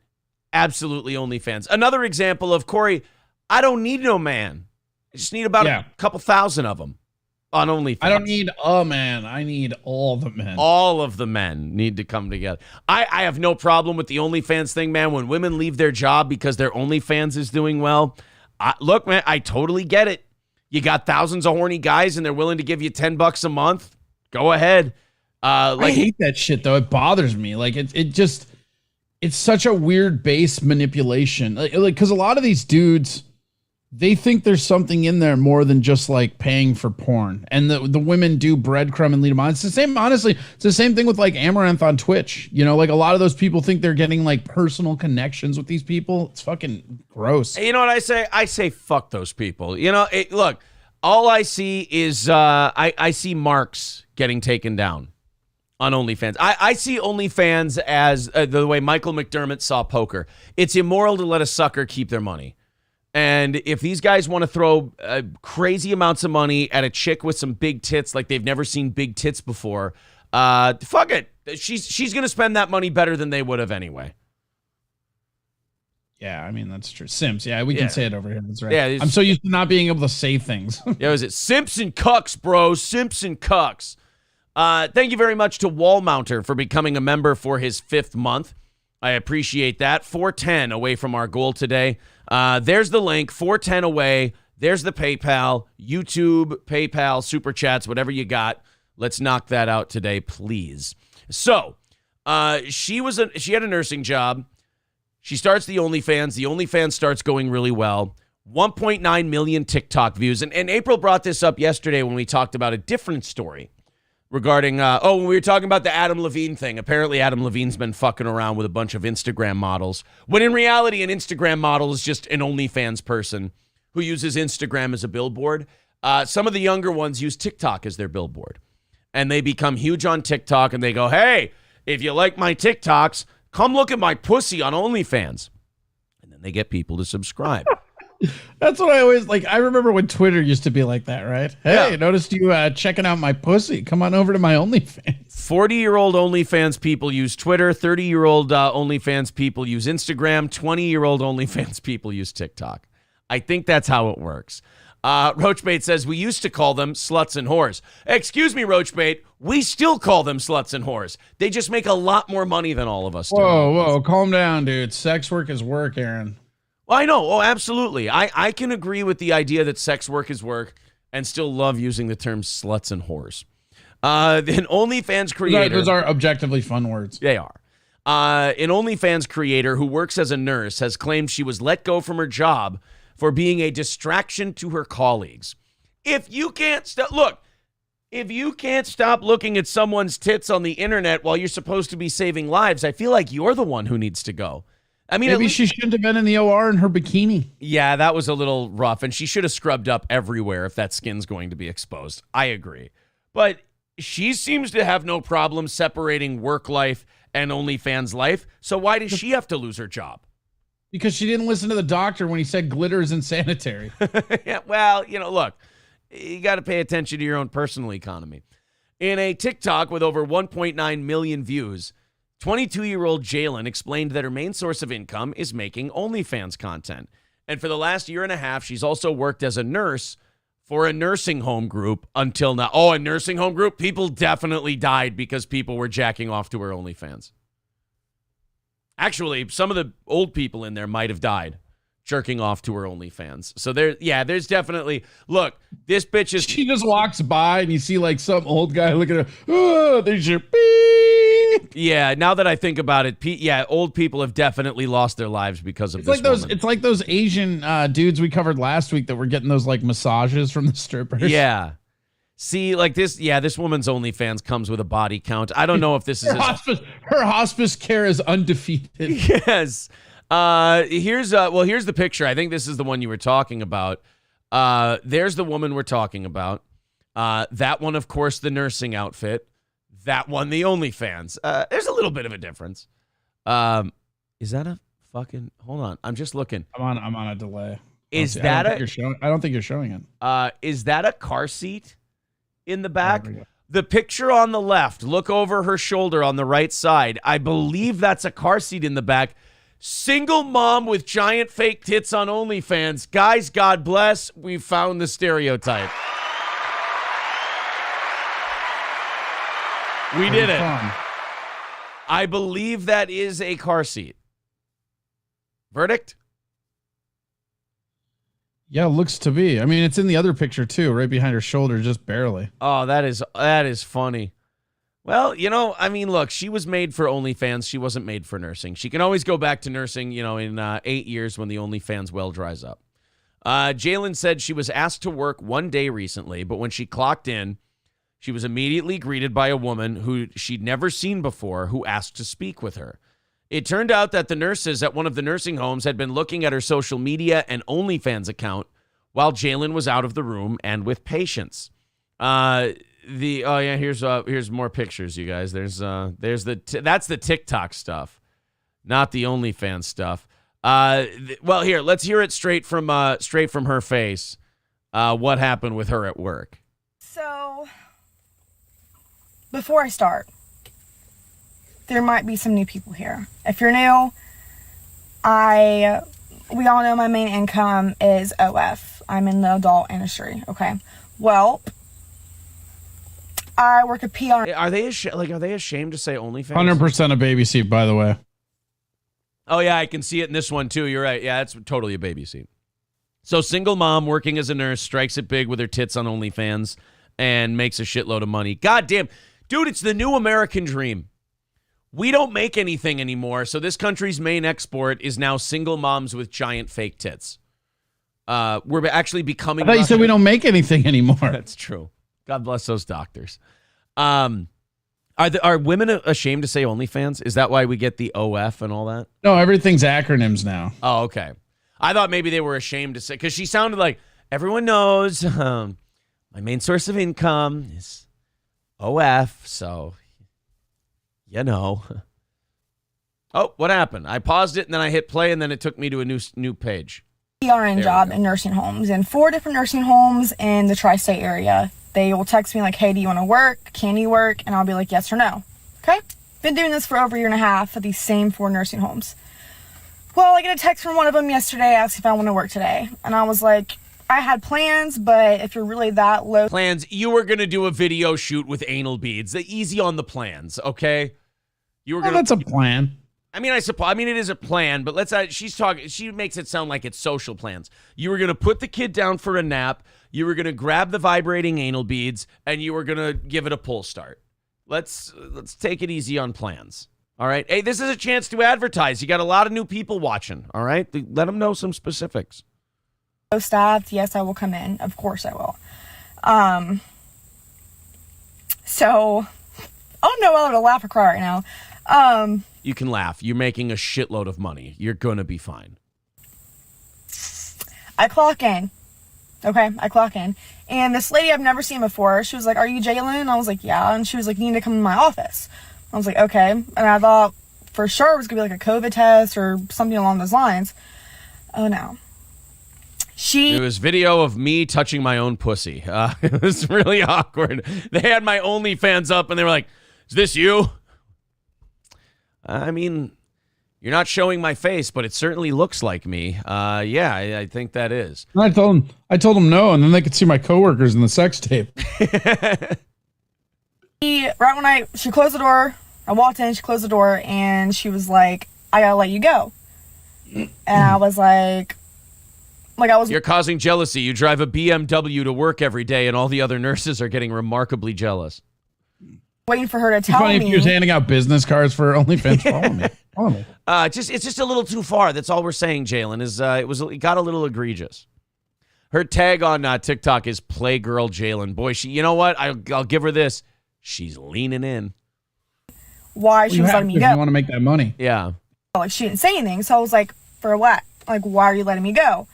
S1: absolutely OnlyFans. Another example of, Corey, I don't need no man. I just need about a couple thousand of them on OnlyFans.
S2: I don't need a man. I need all the men.
S1: All of the men need to come together. I have no problem with the OnlyFans thing, man. When women leave their job because their OnlyFans is doing well, look, man, I totally get it. You got thousands of horny guys and they're willing to give you $10 a month. Go ahead.
S2: I hate that shit, though. It bothers me. It's such a weird base manipulation. Because a lot of these dudes, they think there's something in there more than just paying for porn. And the women do breadcrumb and lead them on. It's the same, honestly, it's the same thing with Amaranth on Twitch. A lot of those people think they're getting personal connections with these people. It's fucking gross.
S1: You know what I say? I say fuck those people. Look, all I see is I see marks getting taken down on OnlyFans. I see OnlyFans as the way Michael McDermott saw poker. It's immoral to let a sucker keep their money. And if these guys want to throw crazy amounts of money at a chick with some big tits like they've never seen big tits before, Fuck it. She's going to spend that money better than they would have anyway.
S2: Yeah, I mean, that's true. Simps. Yeah, we can say it over here. That's right.
S1: Yeah,
S2: I'm so used to not being able to say things.
S1: Yeah, was it Simps and Cucks, bro? Simps and Cucks. Thank you very much to Wall Mounter for becoming a member for his 5th month. I appreciate that. 410 away from our goal today. There's the link, 410 away. There's the PayPal, YouTube, PayPal, Super Chats, whatever you got. Let's knock that out today, please. So, she had a nursing job. She starts the OnlyFans. The OnlyFans starts going really well. 1.9 million TikTok views. And April brought this up yesterday when we talked about a different story regarding, when we were talking about the Adam Levine thing. Apparently, Adam Levine's been fucking around with a bunch of Instagram models, when in reality, an Instagram model is just an OnlyFans person who uses Instagram as a billboard. Some of the younger ones use TikTok as their billboard. And they become huge on TikTok, and they go, hey, if you like my TikToks, come look at my pussy on OnlyFans. And then they get people to subscribe.
S2: That's what I always like. I remember when Twitter used to be like that, right? Hey, noticed you checking out my pussy. Come on over to my OnlyFans.
S1: 40-year-old OnlyFans people use Twitter. 30-year-old OnlyFans people use Instagram. 20-year-old OnlyFans people use TikTok. I think that's how it works. Roachbait says, we used to call them sluts and whores. Excuse me, Roachbait. We still call them sluts and whores. They just make a lot more money than all of us do.
S2: Whoa, calm down, dude. Sex work is work, Aaron.
S1: Well, I know. Oh, absolutely. I can agree with the idea that sex work is work and still love using the term sluts and whores. An OnlyFans creator.
S2: Those are objectively fun words.
S1: They are. An OnlyFans creator who works as a nurse has claimed she was let go from her job for being a distraction to her colleagues. If you can't stop looking at someone's tits on the internet while you're supposed to be saving lives, I feel like you're the one who needs to go. I mean,
S2: maybe she shouldn't have been in the OR in her bikini.
S1: Yeah, that was a little rough, and she should have scrubbed up everywhere if that skin's going to be exposed. I agree. But she seems to have no problem separating work life and OnlyFans life, so why does she have to lose her job?
S2: Because she didn't listen to the doctor when he said glitter is insanitary.
S1: Yeah, well, look, you got to pay attention to your own personal economy. In a TikTok with over 1.9 million views, 22-year-old Jalen explained that her main source of income is making OnlyFans content. And for the last year and a half, she's also worked as a nurse for a nursing home group until now. Oh, a nursing home group? People definitely died because people were jacking off to her OnlyFans. Actually, some of the old people in there might have died jerking off to her OnlyFans. So there's definitely, look, this bitch is.
S2: She just walks by and you see like some old guy looking at her. Oh, there's your beep.
S1: Yeah, now that I think about it, old people have definitely lost their lives because of this woman.
S2: It's like those Asian dudes we covered last week that were getting those like massages from the strippers.
S1: Yeah. See, like this woman's OnlyFans comes with a body count. I don't know if this is
S2: her hospice care is undefeated.
S1: Yes. Here's the picture. I think this is the one you were talking about. There's the woman we're talking about. That one, of course, the nursing outfit. That one, the OnlyFans. There's a little bit of a difference. Is that a fucking? Hold on, I'm just looking.
S2: I'm on a delay.
S1: I
S2: don't think you're showing it.
S1: Is that a car seat in the back? The picture on the left, look over her shoulder on the right side. I believe that's a car seat in the back. Single mom with giant fake tits on OnlyFans. Guys, God bless. We found the stereotype. We did it. I believe that is a car seat. Verdict?
S2: Yeah, looks to be. I mean, it's in the other picture too, right behind her shoulder, just barely.
S1: Oh, that is funny. Well, I mean, look, she was made for OnlyFans. She wasn't made for nursing. She can always go back to nursing, in 8 years when the OnlyFans well dries up. Jalen said she was asked to work one day recently, but when she clocked in, she was immediately greeted by a woman who she'd never seen before who asked to speak with her. It turned out that the nurses at one of the nursing homes had been looking at her social media and OnlyFans account while Jalen was out of the room and with patients. Here's more pictures, you guys. That's the TikTok stuff, not the OnlyFans stuff. Well, here, let's hear it straight from her face. What happened with her at work?
S3: So before I start, there might be some new people here. If you're new, we all know my main income is OF. I'm in the adult industry, okay? Well, I work at PR.
S1: Are they ashamed to say OnlyFans?
S2: 100% a baby seat, by the way.
S1: Oh, yeah, I can see it in this one, too. You're right. Yeah, it's totally a baby seat. So single mom working as a nurse strikes it big with her tits on OnlyFans and makes a shitload of money. God damn. Dude, it's the new American dream. We don't make anything anymore, so this country's main export is now single moms with giant fake tits. We're actually becoming...
S2: I thought you said we don't make anything anymore.
S1: That's true. God bless those doctors. Are women ashamed to say OnlyFans? Is that why we get the OF and all that?
S2: No, everything's acronyms now.
S1: Oh, okay. I thought maybe they were ashamed to say, because she sounded like, everyone knows my main source of income is OF, so, you know. Oh, what happened? I paused it, and then I hit play, and then it took me to a new page.
S3: PRN job in nursing homes, in 4 different nursing homes in the tri-state area. They will text me like, hey, do you want to work? Can you work? And I'll be like, yes or no. Okay? Been doing this for over a year and a half at these same 4 nursing homes. Well, I get a text from one of them yesterday asking if I want to work today. And I was like, I had plans, but if you're really that low...
S1: Plans, you were going to do a video shoot with anal beads. Easy on the plans, okay? You were going
S2: That's a plan.
S1: I mean, it is a plan, but she makes it sound like it's social plans. You were going to put the kid down for a nap, you were going to grab the vibrating anal beads, and you were going to give it a pull start. Let's take it easy on plans. All right? Hey, this is a chance to advertise. You got a lot of new people watching, all right? Let them know some specifics.
S3: Staffed, yes, I will come in. Of course I will. So, I don't know whether to laugh or cry right now.
S1: You can laugh. You're making a shitload of money. You're going to be fine.
S3: I clock in. Okay, I clock in. And this lady I've never seen before, she was like, are you Jalen? I was like, yeah. And she was like, you need to come in my office. I was like, okay. And I thought for sure it was going to be like a COVID test or something along those lines. Oh, no. It
S1: was video of me touching my own pussy. It was really awkward. They had my OnlyFans up, and they were like, is this you? I mean, you're not showing my face, but it certainly looks like me. Yeah, I think that is.
S2: I told them no, and then they could see my coworkers in the sex tape.
S3: Right when she closed the door, I walked in, she closed the door, and she was like, I gotta let you go. And I was like, you're
S1: causing jealousy. You drive a BMW to work every day, and all the other nurses are getting remarkably jealous.
S3: Waiting for her to tell me.
S2: Funny if you was handing out business cards for OnlyFans. Follow me.
S1: It's just a little too far. That's all we're saying, Jalen. It got a little egregious. Her tag on TikTok is Playgirl Jalen. Boy, you know what? I'll give her this. She's leaning in.
S3: Why she was letting me go?
S2: You want to make that money?
S1: Yeah.
S3: Like she didn't say anything, so I was like, for what? Like, why are you letting me go?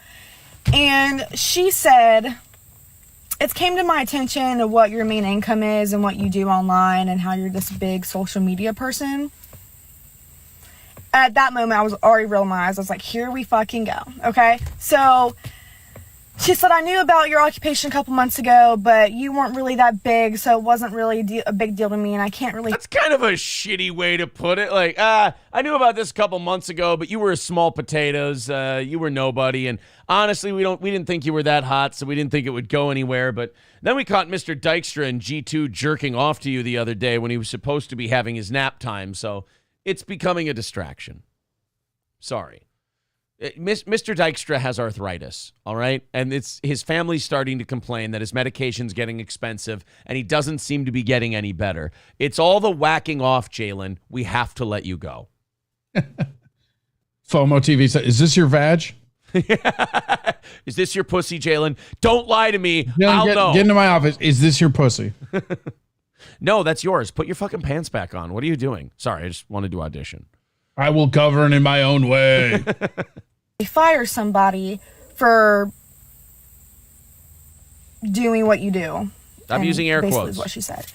S3: And she said, it came to my attention of what your main income is and what you do online and how you're this big social media person. At that moment, I was already realized, I was like, here we fucking go. Okay. So she said, I knew about your occupation a couple months ago, but you weren't really that big, so it wasn't really a big deal to me, and I can't really...
S1: That's kind of a shitty way to put it. Like, I knew about this a couple months ago, but you were small potatoes. You were nobody, and honestly, we didn't think you were that hot, so we didn't think it would go anywhere, but then we caught Mr. Dykstra and G2 jerking off to you the other day when he was supposed to be having his nap time, so it's becoming a distraction. Sorry. Mr. Dykstra has arthritis, all right? And his family's starting to complain that his medication's getting expensive, and he doesn't seem to be getting any better. It's all the whacking off, Jalen. We have to let you go.
S2: FOMO TV said, is this your vag?
S1: Is this your pussy, Jalen? Don't lie to me. I'll know.
S2: Get into my office. Is this your pussy?
S1: No, that's yours. Put your fucking pants back on. What are you doing? Sorry, I just wanted to audition.
S2: I will govern in my own way.
S3: Fire somebody for doing what you do.
S1: Stop using air quotes.
S3: Is what she said.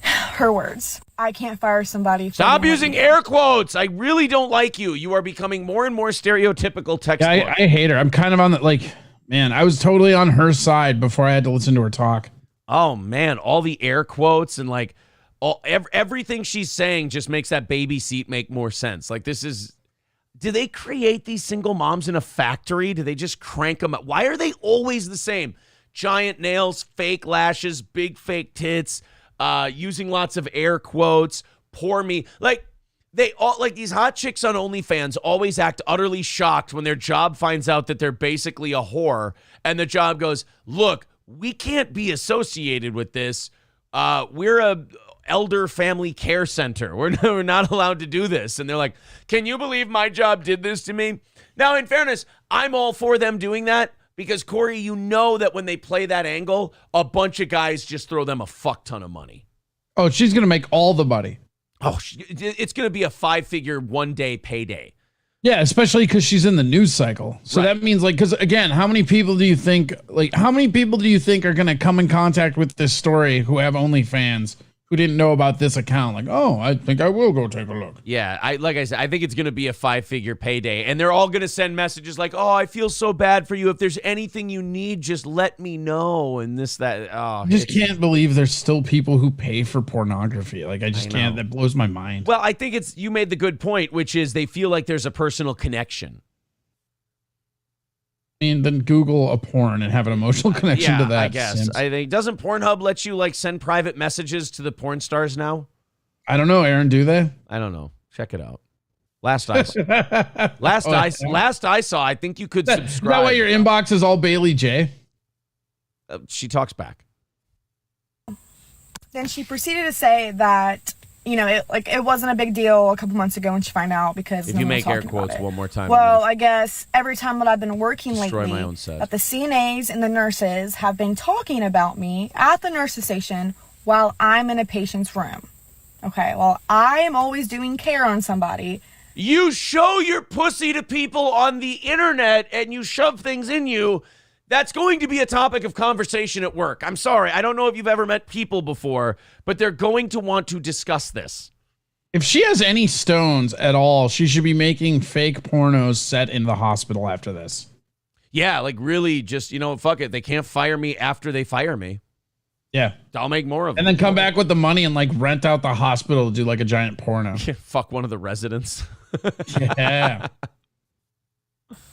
S3: Her words. I can't fire somebody.
S1: Stop using air quotes. I really don't like you. You are becoming more and more stereotypical textbook.
S2: Yeah, I hate her. I'm kind of on the, man, I was totally on her side before I had to listen to her talk.
S1: Oh, man, all the air quotes and Everything she's saying just makes that baby seat make more sense. Like, do they create these single moms in a factory? Do they just crank them up? Why are they always the same? Giant nails, fake lashes, big fake tits, using lots of air quotes, poor me. Like, they all, like, these hot chicks on OnlyFans always act utterly shocked when their job finds out that they're basically a whore, and the job goes, look, we can't be associated with this. We're a elder family care center. We're not allowed to do this. And they're like, can you believe my job did this to me? Now, in fairness, I'm all for them doing that because, Corey, you know that when they play that angle, a bunch of guys just throw them a fuck ton of money.
S2: Oh, she's going to make all the money.
S1: Oh, it's going to be a 5-figure one-day payday.
S2: Yeah, especially because she's in the news cycle. So
S1: Right.
S2: that means, like, because again, how many people do you think are going to come in contact with this story who have OnlyFans who didn't know about this account? Like, oh, I think I will go take a look.
S1: Yeah, like I said, I think it's going to be a 5-figure payday, and they're all going to send messages like, "Oh, I feel so bad for you. If there's anything you need, just let me know." And this, that. Oh,
S2: I just can't believe there's still people who pay for pornography. Like, I just can't. That blows my mind.
S1: Well, I think you made the good point, which is they feel like there's a personal connection.
S2: I mean, then Google a porn and have an emotional connection to that.
S1: I guess. I think, doesn't Pornhub let you like send private messages to the porn stars now?
S2: I don't know, Aaron. Do they?
S1: I don't know. Check it out. Last I saw, I think you could subscribe.
S2: Is that why your inbox is all Bailey J?
S1: She talks back.
S3: Then she proceeded to say that, you know, it wasn't a big deal a couple months ago when she found out because
S1: if you make air quotes one more time.
S3: Well, I guess every time that I've been working
S1: destroy
S3: lately,
S1: my own set.
S3: that the CNAs and the nurses have been talking about me at the nurse's station while I'm in a patient's room. Okay, well, I am always doing care on somebody.
S1: You show your pussy to people on the internet and you shove things in you. That's going to be a topic of conversation at work. I'm sorry. I don't know if you've ever met people before, but they're going to want to discuss this.
S2: If she has any stones at all, she should be making fake pornos set in the hospital after this.
S1: Yeah, like really just, fuck it. They can't fire me after they fire me.
S2: Yeah.
S1: I'll make more of them.
S2: And then come back with the money and like rent out the hospital to do like a giant porno.
S1: Fuck one of the residents.
S2: Yeah.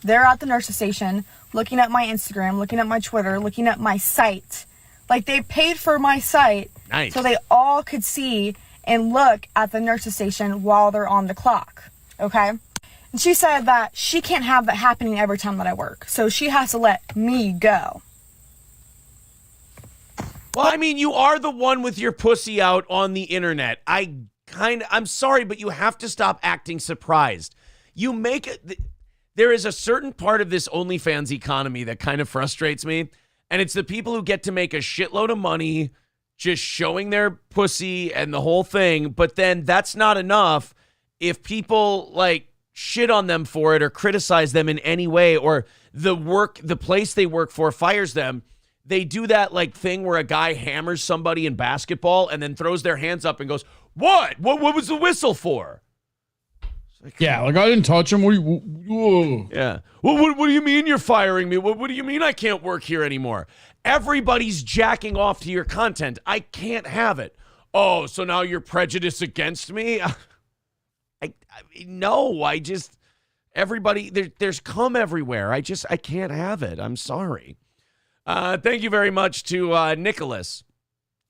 S3: They're at the nurse's station looking at my Instagram, looking at my Twitter, looking at my site. Like, they paid for my site
S1: Nice.
S3: so they all could see and look at the nurse's station while they're on the clock. Okay? And she said that she can't have that happening every time that I work. So she has to let me go.
S1: Well, I mean, you are the one with your pussy out on the internet. I'm sorry, but you have to stop acting surprised. You make it. There is a certain part of this OnlyFans economy that kind of frustrates me, and it's the people who get to make a shitload of money just showing their pussy and the whole thing, but then that's not enough. If people like shit on them for it or criticize them in any way, or the place they work for fires them, they do that like thing where a guy hammers somebody in basketball and then throws their hands up and goes, What was the whistle for?
S2: Yeah, like I didn't touch him. Whoa.
S1: Yeah. Well, what do you mean you're firing me? What do you mean I can't work here anymore? Everybody's jacking off to your content. I can't have it. Oh, so now you're prejudiced against me? Everybody, there's cum everywhere. I can't have it. I'm sorry. Thank you very much to Nicholas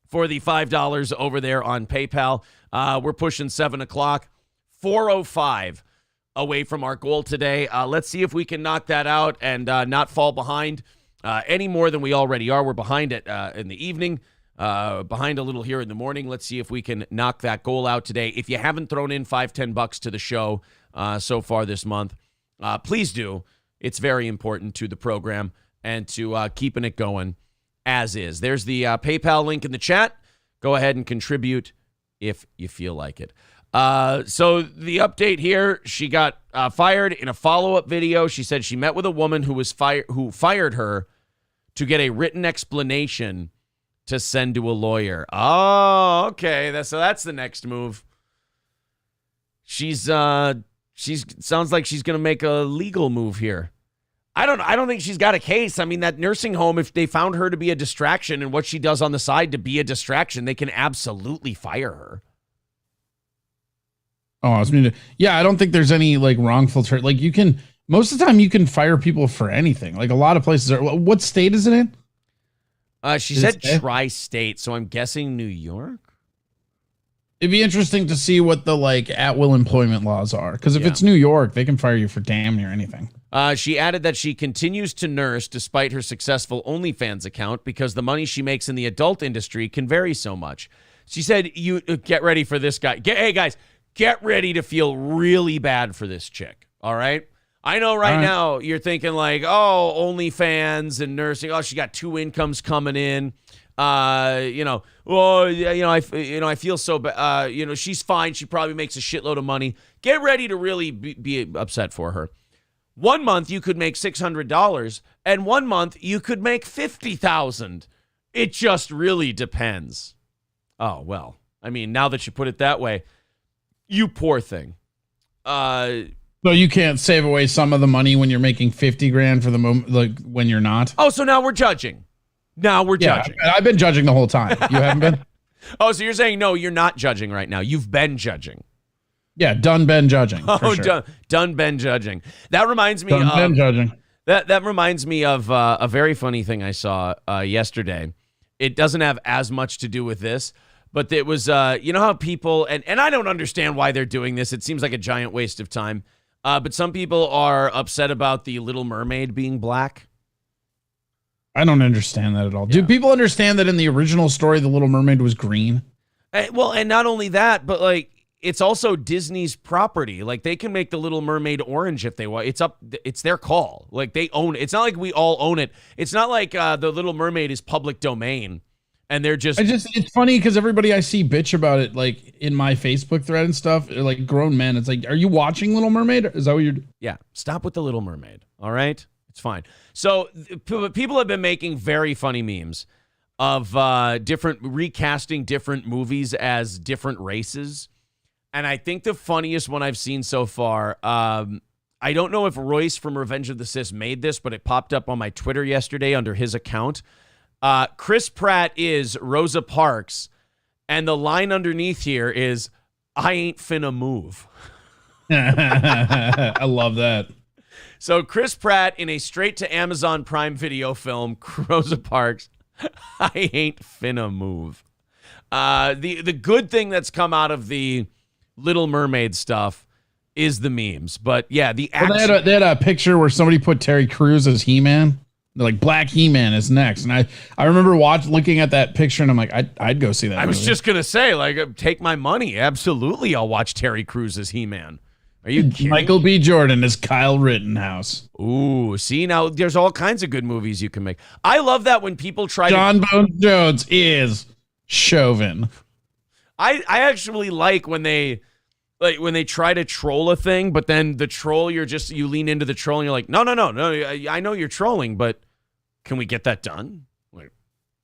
S1: for the $5 over there on PayPal. We're pushing 7 o'clock. 4:05 away from our goal today. Let's see if we can knock that out and not fall behind any more than we already are. We're behind it in the evening, behind a little here in the morning. Let's see if we can knock that goal out today. If you haven't thrown in $5-10 to the show so far this month, please do. It's very important to the program and to keeping it going as is. There's the PayPal link in the chat. Go ahead and contribute if you feel like it. So the update here, she got fired in a follow-up video. She said she met with a woman who fired her to get a written explanation to send to a lawyer. Oh, okay. So that's the next move. She's sounds like she's going to make a legal move here. I don't think she's got a case. I mean, that nursing home, if they found her to be a distraction and what she does on the side to be a distraction, they can absolutely fire her.
S2: Oh, I was meaning to, yeah, I don't think there's any like wrongful like you can most of the time you can fire people for anything. Like a lot of places are. What state is it in?
S1: She said tri-state, so I'm guessing New York.
S2: It'd be interesting to see what the like at-will employment laws are, because if it's New York, they can fire you for damn near anything.
S1: She added that she continues to nurse despite her successful OnlyFans account because the money she makes in the adult industry can vary so much. She said, "You get ready for this guy. Hey guys, get ready to feel really bad for this chick. All right." I know right now you're thinking like, oh, OnlyFans and nursing. Oh, she got 2 incomes coming in. I feel so bad. She's fine. She probably makes a shitload of money. Get ready to really be upset for her. 1 month you could make $600, and 1 month you could make $50,000. It just really depends. Oh well, I mean, now that you put it that way, you poor thing.
S2: So you can't save away some of the money when you're making 50 grand for the moment, like when you're not.
S1: Oh, so now we're judging. Judging.
S2: I've been judging the whole time. You haven't been?
S1: Oh, so you're saying no, you're not judging right now. You've been judging.
S2: Yeah, done been judging.
S1: Oh,
S2: sure.
S1: done been judging. That reminds me
S2: of been judging.
S1: That reminds me of a very funny thing I saw yesterday. It doesn't have as much to do with this, but it was you know how people and I don't understand why they're doing this. It seems like a giant waste of time. But some people are upset about the Little Mermaid being black.
S2: I don't understand that at all.
S1: Yeah.
S2: Do people understand that in the original story, the Little Mermaid was green?
S1: Well, and not only that, but like it's also Disney's property. Like they can make the Little Mermaid orange if they want. It's their call. Like they own it. It's not like we all own it. It's not like the Little Mermaid is public domain. And they're
S2: it's funny because everybody I see bitch about it, like in my Facebook thread and stuff, like grown men. It's like, are you watching Little Mermaid? Is that what you're?
S1: Yeah. Stop with the Little Mermaid. All right. It's fine. So people have been making very funny memes of recasting different movies as different races. And I think the funniest one I've seen so far, I don't know if Royce from Revenge of the Sis made this, but it popped up on my Twitter yesterday under his account. Chris Pratt is Rosa Parks, and the line underneath here is, "I ain't finna move."
S2: I love that.
S1: So Chris Pratt in a straight to Amazon Prime Video film, Rosa Parks, "I ain't finna move." The good thing that's come out of the Little Mermaid stuff is the memes, but yeah, the action.
S2: Well, they had a picture where somebody put Terry Crews as He-Man. They're like, Black He-Man is next, and I remember looking at that picture, and I'm like, I'd go see that.
S1: I was just gonna say, like, take my money. Absolutely, I'll watch Terry Crews as He-Man. Are you kidding?
S2: Michael B. Jordan as Kyle Rittenhouse.
S1: Ooh, see, now there's all kinds of good movies you can make. I love that when people try
S2: John Bones Jones is Chauvin.
S1: I actually like when they try to troll a thing, but then the troll, you lean into the troll and you're like, no, I know you're trolling, but can we get that done? Like,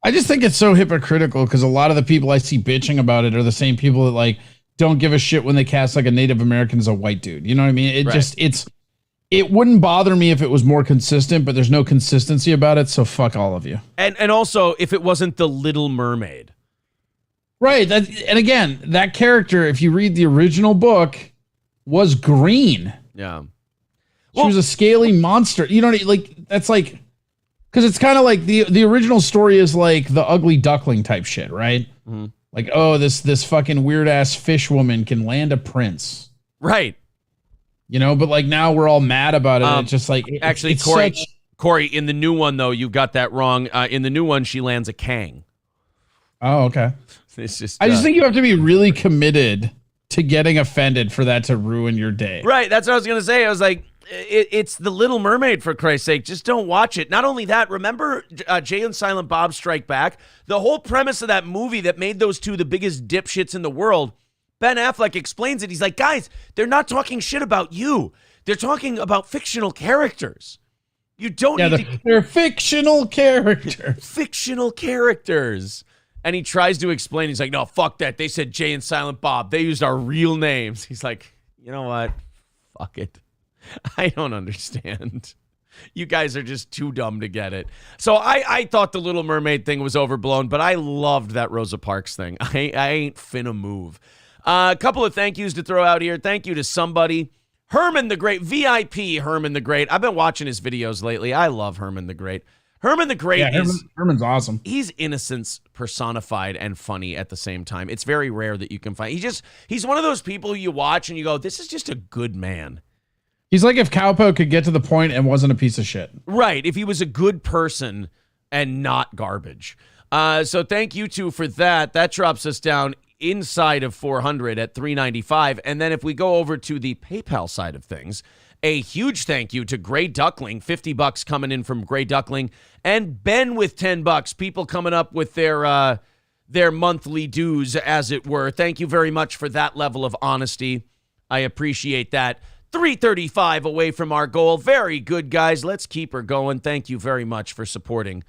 S2: I just think it's so hypocritical because a lot of the people I see bitching about it are the same people that like don't give a shit when they cast like a Native American as a white dude. You know what I mean? It wouldn't bother me if it was more consistent, but there's no consistency about it. So fuck all of you.
S1: And also if it wasn't the Little Mermaid.
S2: Right. And again, that character, if you read the original book, was green.
S1: Yeah.
S2: She was a scaly monster. You know what I mean? Like, that's like, because it's kind of like the original story is like the ugly duckling type shit, right?
S1: Mm-hmm.
S2: Like, oh, this fucking weird ass fish woman can land a prince.
S1: Right.
S2: You know, but like now we're all mad about it. It's just like,
S1: actually, Corey, in the new one, though, you got that wrong. In the new one, she lands a Kang.
S2: Oh, okay.
S1: It's just,
S2: I just think you have to be really committed to getting offended for that to ruin your day.
S1: Right. That's what I was going to say. I was like, it's the Little Mermaid, for Christ's sake. Just don't watch it. Not only that, remember Jay and Silent Bob Strike Back? The whole premise of that movie that made those two the biggest dipshits in the world, Ben Affleck explains it. He's like, guys, they're not talking shit about you. They're talking about fictional characters. You don't need to...
S2: They're fictional characters.
S1: Fictional characters. And he tries to explain. He's like, no, fuck that. They said Jay and Silent Bob. They used our real names. He's like, you know what? Fuck it. I don't understand. You guys are just too dumb to get it. So I thought the Little Mermaid thing was overblown, but I loved that Rosa Parks thing. I ain't finna move. A couple of thank yous to throw out here. Thank you to somebody. Herman the Great, VIP Herman the Great. I've been watching his videos lately. I love Herman the Great. Herman the Great
S2: Herman's awesome.
S1: He's innocence personified and funny at the same time. It's very rare that you can find. He's one of those people you watch and you go, this is just a good man.
S2: He's like if Cowpo could get to the point and wasn't a piece of shit.
S1: Right. If he was a good person and not garbage. So thank you two for that. That drops us down inside of 400 at 395. And then if we go over to the PayPal side of things, a huge thank you to Gray Duckling, $50 coming in from Gray Duckling, and Ben with $10. People coming up with their monthly dues, as it were. Thank you very much for that level of honesty. I appreciate that. 335 away from our goal. Very good, guys. Let's keep her going. Thank you very much for supporting.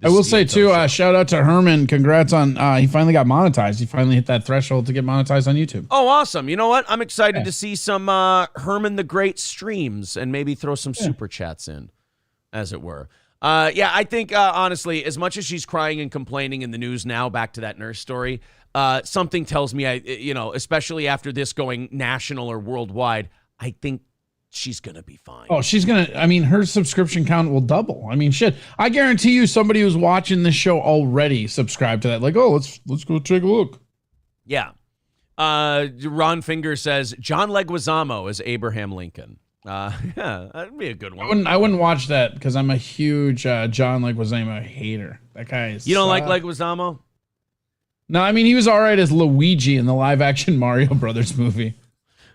S2: I will say too, shout out to Herman. Congrats on he finally got monetized. He finally hit that threshold to get monetized on YouTube.
S1: Oh, awesome. You know what? I'm excited to see some Herman the Great streams and maybe throw some super chats in, as it were. I think, honestly, as much as she's crying and complaining in the news now, back to that nurse story, something tells me, especially after this going national or worldwide, I think she's going to be fine.
S2: Oh, she's going to, her subscription count will double. Shit. I guarantee you somebody who's watching this show already subscribed to that. Like, oh, let's go take a look.
S1: Yeah. Ron Finger says, John Leguizamo as Abraham Lincoln. Yeah, that'd be a good one.
S2: I wouldn't watch that because I'm a huge John Leguizamo hater. That guy is.
S1: You don't like Leguizamo?
S2: No, he was all right as Luigi in the live action Mario Brothers movie.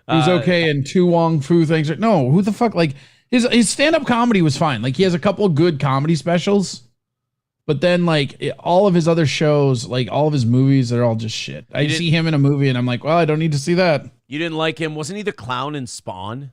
S2: He was okay in two Wong Fu things. No, who the fuck? Like his stand-up comedy was fine. Like he has a couple of good comedy specials, but then all of his other shows, like all of his movies, they're all just shit. I see him in a movie and I'm like, well, I don't need to see that.
S1: You didn't like him? Wasn't he the clown in Spawn?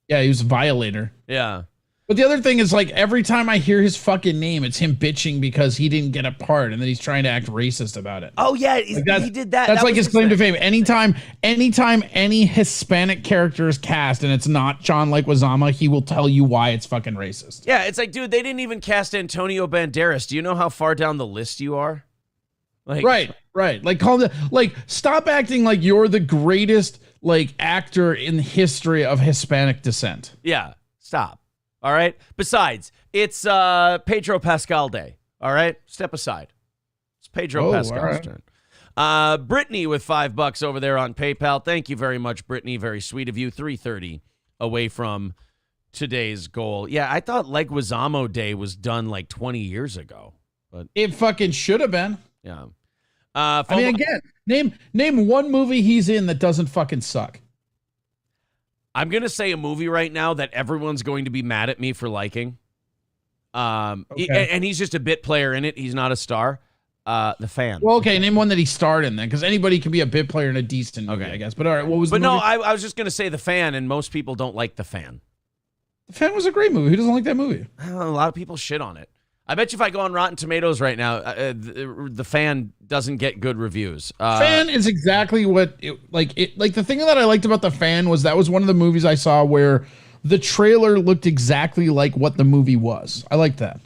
S2: Yeah, he was a Violator.
S1: Yeah.
S2: But the other thing is, every time I hear his fucking name, it's him bitching because he didn't get a part, and then he's trying to act racist about it.
S1: Oh, yeah, he did that.
S2: That's his claim to fame. Anytime any Hispanic character is cast and it's not John Leguizamo, he will tell you why it's fucking racist.
S1: Yeah, it's like, dude, they didn't even cast Antonio Banderas. Do you know how far down the list you are?
S2: Right. Stop acting like you're the greatest, actor in the history of Hispanic descent.
S1: Yeah, stop. All right. Besides, it's Pedro Pascal Day. All right. Step aside. It's Pedro Pascal's turn. Brittany with $5 over there on PayPal. Thank you very much, Brittany. Very sweet of you. 330 away from today's goal. Yeah, I thought Leguizamo Day was done 20 years ago, but
S2: it fucking should have been.
S1: Yeah.
S2: Again, name one movie he's in that doesn't fucking suck.
S1: I'm going to say a movie right now that everyone's going to be mad at me for liking. Okay. And he's just a bit player in it. He's not a star. The Fan.
S2: Well, okay, name one that he starred in then, because anybody can be a bit player in a decent movie, I guess. But all right, what was the movie?
S1: No, I was just going to say The Fan, and most people don't like The Fan.
S2: The Fan was a great movie. Who doesn't like that movie?
S1: A lot of people shit on it. I bet you if I go on Rotten Tomatoes right now, the Fan doesn't get good reviews.
S2: Fan is exactly what the thing that I liked about The Fan was that was one of the movies I saw where the trailer looked exactly like what the movie was. I like that.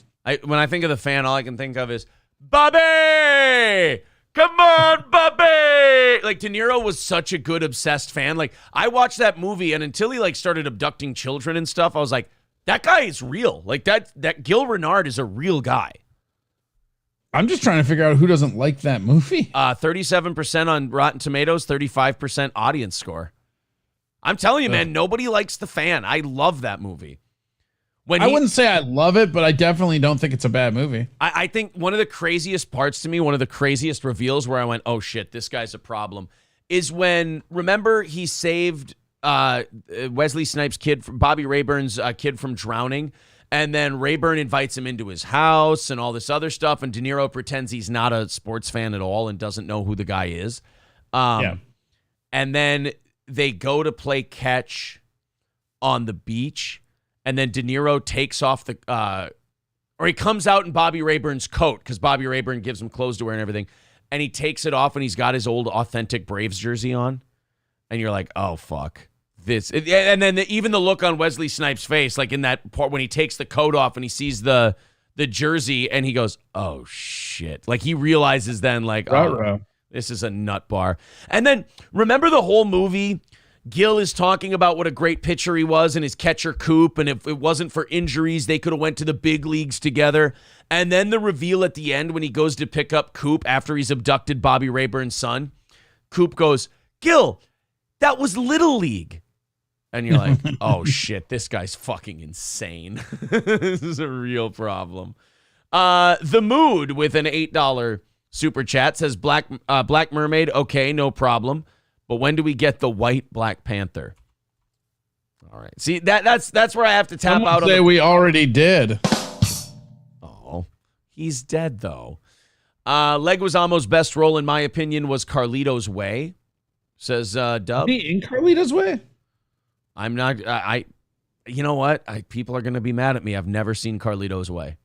S1: When I think of The Fan, all I can think of is Bobby. Come on, Bobby. De Niro was such a good obsessed fan. I watched that movie, and until he started abducting children and stuff, I was like, that guy is real. That Gil Renard is a real guy.
S2: I'm just trying to figure out who doesn't like that movie.
S1: 37% on Rotten Tomatoes, 35% audience score. I'm telling you, man, nobody likes The Fan. I love that movie. I wouldn't say I love it, but I definitely don't think it's a bad movie. I think one of the craziest parts to me, one of the craziest reveals where I went, oh shit, this guy's a problem, is when, remember, he saved Wesley Snipes' kid, Bobby Rayburn's kid from drowning, and then Rayburn invites him into his house and all this other stuff, and De Niro pretends he's not a sports fan at all and doesn't know who the guy is. And then they go to play catch on the beach, and then De Niro takes off or he comes out in Bobby Rayburn's coat, because Bobby Rayburn gives him clothes to wear and everything, and he takes it off, and he's got his old authentic Braves jersey on, and you're like, oh, fuck. this. And then even the look on Wesley Snipes' face, like in that part when he takes the coat off and he sees the jersey and he goes, oh, shit. Like he realizes then, like, oh, this is a nut bar. And then remember the whole movie? Gil is talking about what a great pitcher he was and his catcher Coop, and if it wasn't for injuries, they could have went to the big leagues together. And then the reveal at the end when he goes to pick up Coop after he's abducted Bobby Rayburn's son, Coop goes, Gil, that was Little League. And you're like, oh, shit, this guy's fucking insane. This is a real problem. The Mood with an $8 super chat says, Black Mermaid, okay, no problem. But when do we get the white Black Panther? All right. See, that's where I have to tap out.
S2: Say we already did.
S1: Oh, he's dead, though. Leguizamo's best role, in my opinion, was Carlito's Way, says Dub.
S2: In Carlito's Way?
S1: I'm not, you know what? People are going to be mad at me. I've never seen Carlito's Way.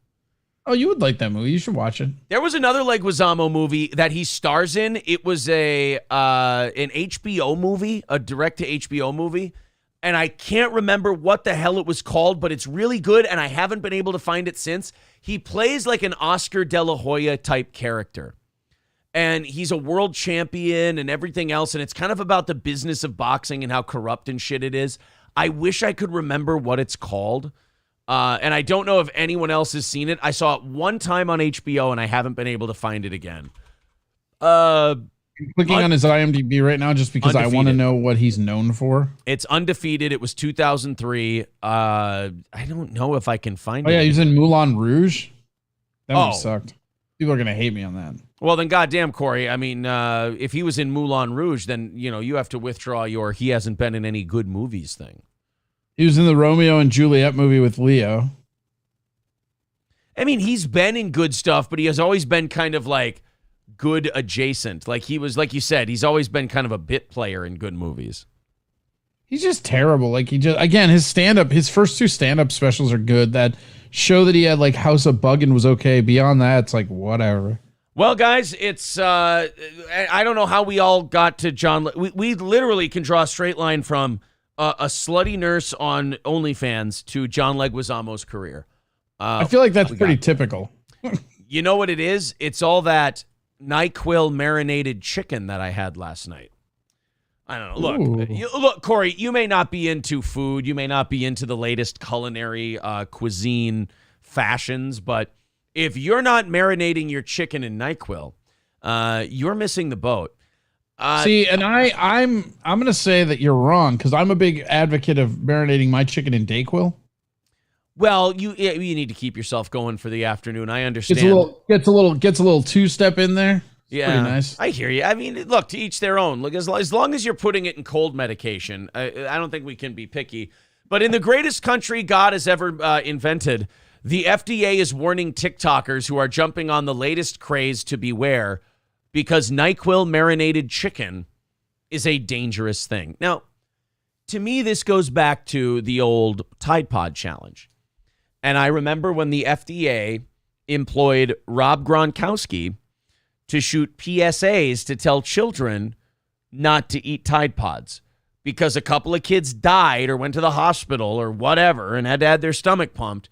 S2: Oh, you would like that movie. You should watch it.
S1: There was another Leguizamo movie that he stars in. It was an HBO movie, a direct-to-HBO movie, and I can't remember what the hell it was called, but it's really good, and I haven't been able to find it since. He plays like an Oscar De La Hoya type character, and he's a world champion and everything else, and it's kind of about the business of boxing and how corrupt and shit it is. I wish I could remember what it's called. And I don't know if anyone else has seen it. I saw it one time on HBO, and I haven't been able to find it again.
S2: I'm clicking on his IMDb right now just because
S1: Undefeated.
S2: I want to know what he's known for.
S1: It's Undefeated. It was 2003. I don't know if I can find it.
S2: Oh, yeah, he was in Moulin Rouge. That movie sucked. People are going to hate me on that.
S1: Well, then, goddamn, Corey. I mean, if he was in Moulin Rouge, then, you have to withdraw your he hasn't been in any good movies thing.
S2: He was in the Romeo and Juliet movie with Leo.
S1: I mean, he's been in good stuff, but he has always been kind of like good adjacent. Like he was, like you said, he's always been kind of a bit player in good movies.
S2: He's just terrible. Like his first two stand-up specials are good. That show that he had, like House of Buggin', was okay. Beyond that, it's like whatever.
S1: Well, guys, it's I don't know how we all got to John. We literally can draw a straight line from a slutty nurse on OnlyFans to John Leguizamo's career.
S2: I feel like that's pretty typical.
S1: You know what it is? It's all that NyQuil marinated chicken that I had last night. I don't know. Look, Corey, you may not be into food. You may not be into the latest culinary cuisine fashions, but if you're not marinating your chicken in NyQuil, you're missing the boat.
S2: See, and I'm going to say that you're wrong because I'm a big advocate of marinating my chicken in Dayquil.
S1: Well, you need to keep yourself going for the afternoon. I understand.
S2: Gets a little two-step in there. It's pretty nice.
S1: I hear you. I mean, look, to each their own. Look, as long as you're putting it in cold medication, I don't think we can be picky. But in the greatest country God has ever invented, the FDA is warning TikTokers who are jumping on the latest craze to beware, because NyQuil marinated chicken is a dangerous thing. Now, to me, this goes back to the old Tide Pod challenge. And I remember when the FDA employed Rob Gronkowski to shoot PSAs to tell children not to eat Tide Pods because a couple of kids died or went to the hospital or whatever and had to have their stomach pumped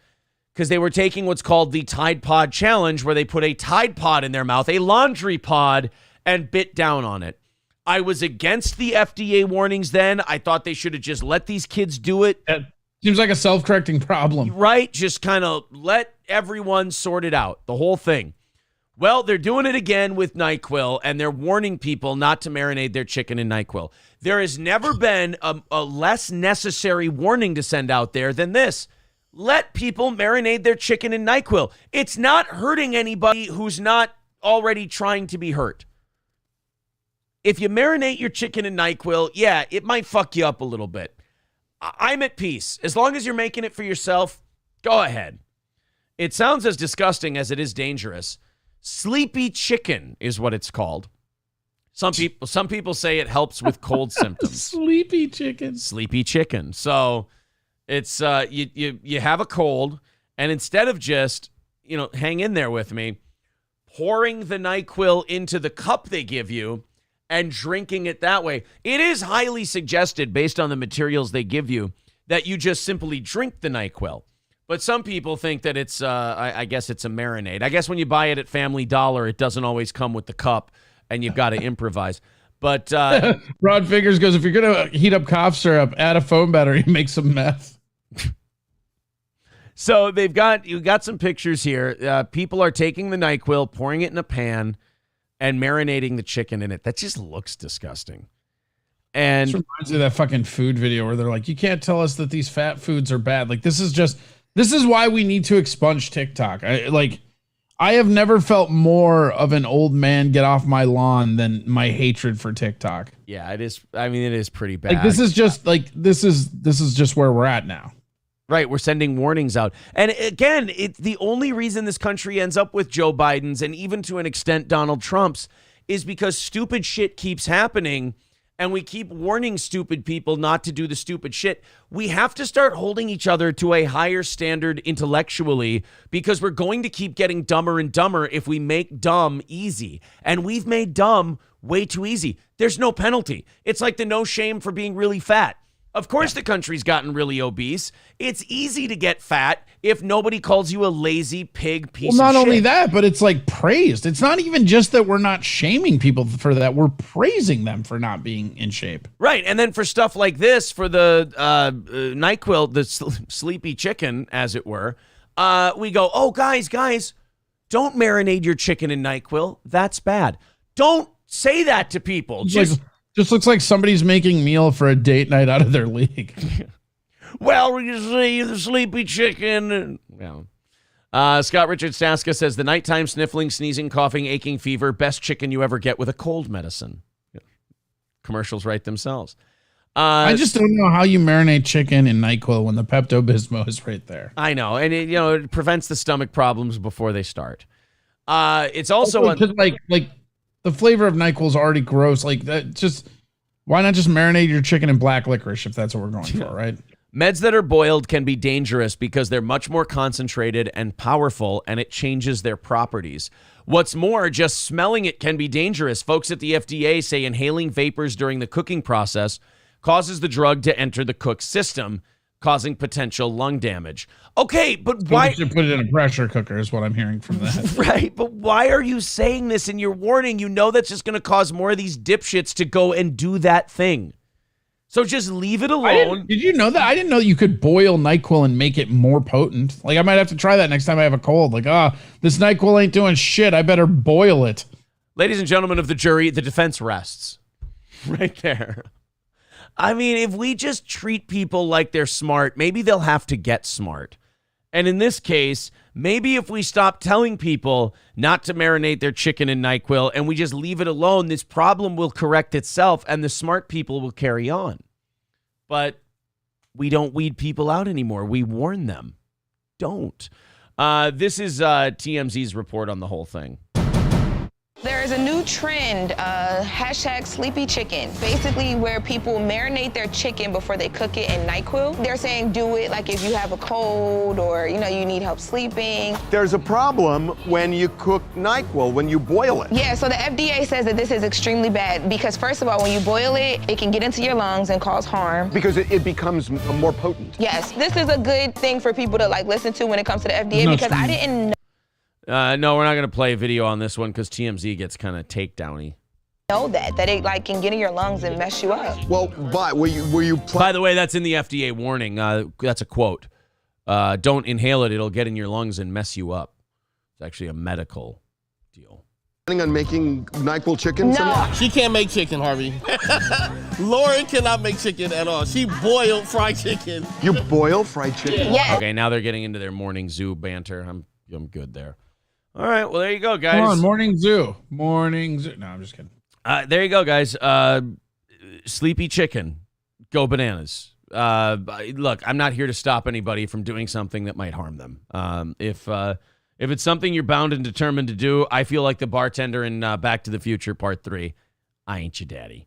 S1: because they were taking what's called the Tide Pod challenge, where they put a Tide Pod in their mouth, a laundry pod, and bit down on it. I was against the FDA warnings then. I thought they should have just let these kids do it.
S2: Seems like a self-correcting problem.
S1: Right? Just kind of let everyone sort it out, the whole thing. Well, they're doing it again with NyQuil, and they're warning people not to marinate their chicken in NyQuil. There has never been a less necessary warning to send out there than this. Let people marinate their chicken in NyQuil. It's not hurting anybody who's not already trying to be hurt. If you marinate your chicken in NyQuil, yeah, it might fuck you up a little bit. I'm at peace. As long as you're making it for yourself, go ahead. It sounds as disgusting as it is dangerous. Sleepy chicken is what it's called. Some people say it helps with cold symptoms.
S2: Sleepy chicken.
S1: Sleepy chicken. So it's you have a cold, and instead of just, hang in there with me, pouring the NyQuil into the cup they give you and drinking it that way. It is highly suggested, based on the materials they give you, that you just simply drink the NyQuil. But some people think that it's, I guess it's a marinade. I guess when you buy it at Family Dollar, it doesn't always come with the cup, and you've got to improvise. But
S2: Rod Figures goes, if you're going to heat up cough syrup, add a foam battery, make some meth.
S1: So you got some pictures here. People are taking the NyQuil, pouring it in a pan, and marinating the chicken in it. That just looks disgusting. And
S2: this reminds me of that fucking food video where they're like, you can't tell us that these fat foods are bad. Like, this is why we need to expunge TikTok. I have never felt more of an old man get off my lawn than my hatred for TikTok.
S1: Yeah, it is. I mean, it is pretty bad.
S2: Like, this is just where we're at now.
S1: Right, we're sending warnings out. And again, it's the only reason this country ends up with Joe Biden's and even to an extent Donald Trump's is because stupid shit keeps happening and we keep warning stupid people not to do the stupid shit. We have to start holding each other to a higher standard intellectually because we're going to keep getting dumber and dumber if we make dumb easy. And we've made dumb way too easy. There's no penalty. It's like the no shame for being really fat. Of course, the country's gotten really obese. It's easy to get fat if nobody calls you a lazy pig piece of shit.
S2: Well, not only that, but it's like praised. It's not even just that we're not shaming people for that. We're praising them for not being in shape.
S1: Right. And then for stuff like this, for the NyQuil, the sleepy chicken, as it were, we go, oh, guys, don't marinate your chicken in NyQuil. That's bad. Don't say that to people.
S2: Just looks like somebody's making meal for a date night out of their league.
S1: Well, you see the sleepy chicken. Scott Richard Staska says the nighttime sniffling, sneezing, coughing, aching, fever, best chicken you ever get with a cold medicine. Commercials write themselves.
S2: I just don't know how you marinate chicken in NyQuil when the Pepto-Bismol is right there.
S1: I know, and it prevents the stomach problems before they start. It's also
S2: like the flavor of NyQuil is already gross. Like that, just why not just marinate your chicken in black licorice if that's what we're going for, right?
S1: Meds that are boiled can be dangerous because they're much more concentrated and powerful, and it changes their properties. What's more, just smelling it can be dangerous. Folks at the FDA say inhaling vapors during the cooking process causes the drug to enter the cook's system, causing potential lung damage. Okay, but why?
S2: You should put it in a pressure cooker is what I'm hearing from that.
S1: Right, but why are you saying this in your warning? You know that's just going to cause more of these dipshits to go and do that thing. So just leave it alone.
S2: Did you know that? I didn't know you could boil NyQuil and make it more potent. Like, I might have to try that next time I have a cold. Like, this NyQuil ain't doing shit. I better boil it.
S1: Ladies and gentlemen of the jury, the defense rests. Right there. I mean, if we just treat people like they're smart, maybe they'll have to get smart. And in this case, maybe if we stop telling people not to marinate their chicken in NyQuil and we just leave it alone, this problem will correct itself and the smart people will carry on. But we don't weed people out anymore. We warn them. Don't. This is TMZ's report on the whole thing.
S4: There is a new trend, hashtag sleepy chicken, basically where people marinate their chicken before they cook it in NyQuil. They're saying do it like if you have a cold or, you need help sleeping.
S5: There's a problem when you cook NyQuil, when you boil it.
S4: Yeah, so the FDA says that this is extremely bad because first of all, when you boil it, it can get into your lungs and cause harm.
S5: Because it becomes more potent.
S4: Yes, this is a good thing for people to listen to when it comes to the FDA because I didn't know.
S1: No, we're not going to play a video on this one because TMZ gets kind of takedowny.
S4: Know that it can get in your lungs and mess you up.
S5: Well, but were you
S1: By the way, that's in the FDA warning. That's a quote. Don't inhale it. It'll get in your lungs and mess you up. It's actually a medical deal.
S5: planning on making NyQuil chicken?
S4: No.
S6: She can't make chicken, Harvey. Lauren cannot make chicken at all. She boiled fried chicken.
S5: You boil fried chicken?
S4: Yeah.
S1: Okay, now they're getting into their morning zoo banter. I'm good there. All right, well, there you go, guys.
S2: Come on, morning zoo. Morning zoo. No, I'm just kidding.
S1: There you go, guys. Sleepy chicken. Go bananas. Look, I'm not here to stop anybody from doing something that might harm them. If it's something you're bound and determined to do, I feel like the bartender in Back to the Future Part 3. I ain't your daddy.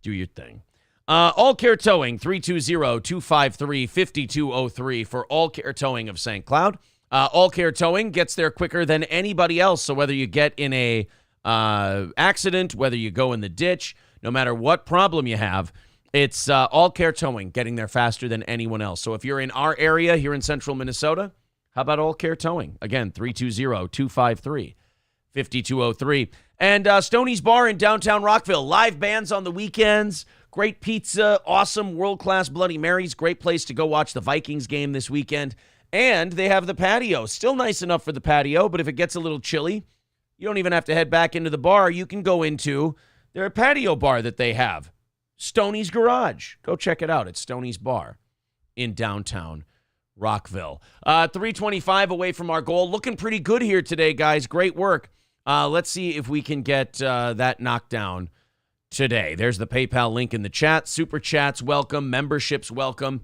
S1: Do your thing. All Care Towing, 320-253-5203 for All Care Towing of St. Cloud. All Care Towing gets there quicker than anybody else. So whether you get in a accident, whether you go in the ditch, no matter what problem you have, it's All Care Towing, getting there faster than anyone else. So if you're in our area here in central Minnesota, how about All Care Towing? Again, 320-253-5203. And Stoney's Bar in downtown Rockville. Live bands on the weekends. Great pizza. Awesome world-class Bloody Marys. Great place to go watch the Vikings game this weekend. And they have the patio. Still nice enough for the patio, but if it gets a little chilly, you don't even have to head back into the bar. You can go into their patio bar that they have. Stoney's Garage. Go check it out. It's Stoney's Bar in downtown Rockville. 325 away from our goal. Looking pretty good here today, guys. Great work. Let's see if we can get that knocked down today. There's the PayPal link in the chat. Super chats, welcome. Memberships, welcome.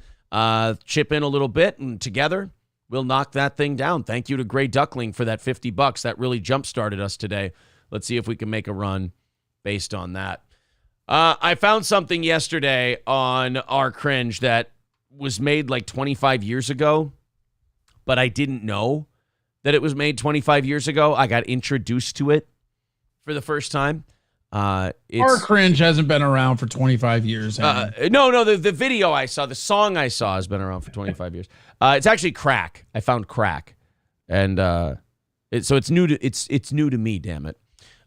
S1: Chip in a little bit, and together we'll knock that thing down. Thank you to Gray Duckling for that $50. That really jump-started us today. Let's see if we can make a run based on that. I found something yesterday on our cringe that was made like 25 years ago, but I didn't know that it was made 25 years ago. I got introduced to it for the first time. Our
S2: cringe hasn't been around for 25 years.
S1: No, the video I saw, the song I saw has been around for 25 years. It's actually crack. I found crack. And so it's new to me, damn it.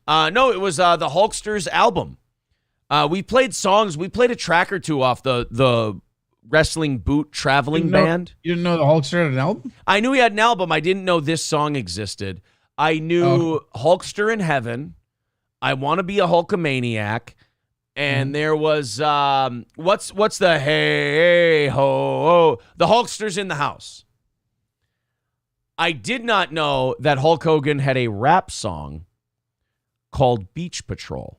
S1: No, it was the Hulkster's album. We played songs. We played a track or two off the Wrestling Boot Traveling Band.
S2: You didn't know the Hulkster had an album?
S1: I knew he had an album. I didn't know this song existed. I knew Hulkster in Heaven. I Want to Be a Hulkamaniac. And there was, what's the hey ho, the Hulkster's in the House. I did not know that Hulk Hogan had a rap song called Beach Patrol.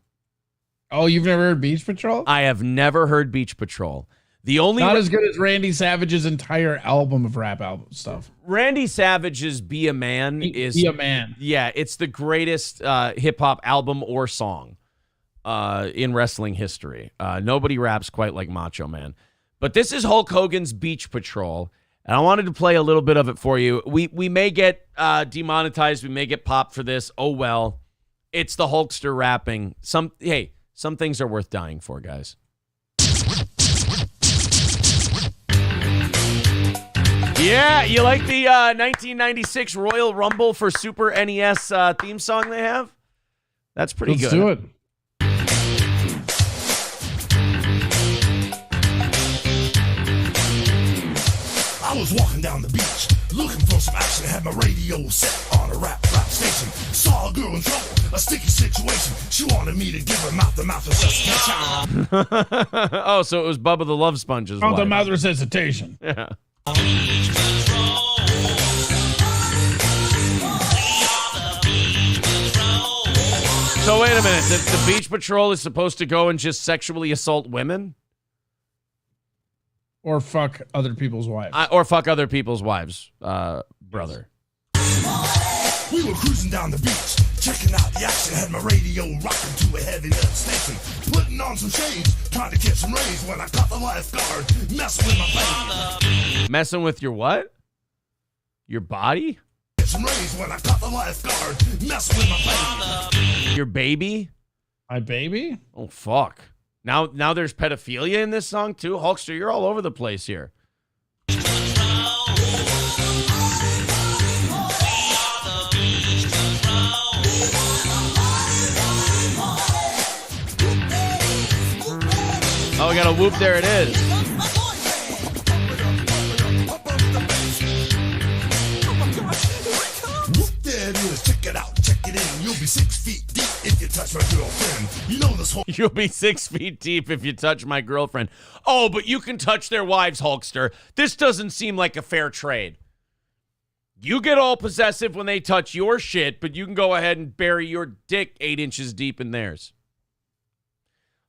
S2: Oh, you've never heard Beach Patrol?
S1: I have never heard Beach Patrol. The only
S2: Not as good as Randy Savage's entire album of rap album stuff.
S1: Randy Savage's Be a Man is
S2: Be a Man.
S1: Yeah, it's the greatest hip hop album or song in wrestling history. Nobody raps quite like Macho Man. But this is Hulk Hogan's Beach Patrol, and I wanted to play a little bit of it for you. We may get demonetized, we may get popped for this. Oh well. It's the Hulkster rapping. Some things are worth dying for, guys. Yeah, you like the 1996 Royal Rumble for Super NES theme song they have? That's pretty good.
S2: Let's do it.
S7: I was walking down the beach, looking for some action, had my radio set on a rap station. Saw a girl in trouble, a sticky situation. She wanted me to give her mouth-to-mouth resuscitation.
S1: Oh, so it was Bubba the Love Sponge's wife.
S2: Mouth-to-mouth resuscitation.
S1: Yeah. So wait a minute, the Beach Patrol is supposed to go and just sexually assault women?
S2: Or fuck other people's wives.
S1: Or fuck other people's wives, brother.
S7: We were cruising down the beach, checking out the action, had my radio rocking to a heavy metal station. Putting on some shades, trying to catch some rays when I caught the lifeguard messing with my baby.
S1: Messing with your what? Your body?
S7: Some rays when I caught the lifeguard messing with my baby.
S1: Your baby?
S2: My baby?
S1: Oh, fuck. Now there's pedophilia in this song, too? Hulkster, you're all over the place here. Oh, we got a whoop. There it is.
S7: Whoop, there it is. Check it out. Check it in. You'll be 6 feet deep if you touch my girlfriend. You know this whole...
S1: You'll be 6 feet deep if you touch my girlfriend. Oh, but you can touch their wives, Hulkster. This doesn't seem like a fair trade. You get all possessive when they touch your shit, but you can go ahead and bury your dick 8 inches deep in theirs.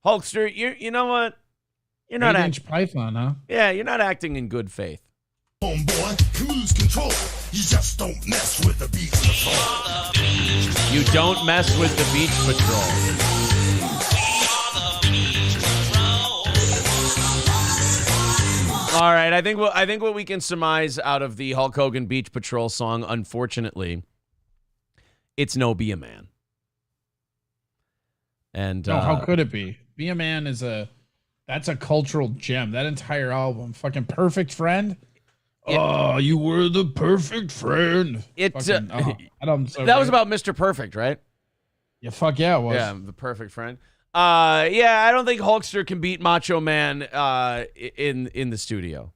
S1: Hulkster, you know what? You're not
S2: 8-inch python, huh?
S1: Yeah, you're not acting in good faith.
S7: Homeboy, can lose control. You just don't mess with the Beach Patrol.
S1: You don't mess with the Beach Patrol. All right, I think what we can surmise out of the Hulk Hogan Beach Patrol song, unfortunately, it's no Be a Man. And
S2: No, how could it be? Be a Man that's a cultural gem. That entire album, fucking Perfect Friend. You were the perfect friend.
S1: That
S2: That
S1: was about Mr. Perfect, right?
S2: Yeah, fuck yeah, it was.
S1: Yeah, the perfect friend. I don't think Hulkster can beat Macho Man in the studio.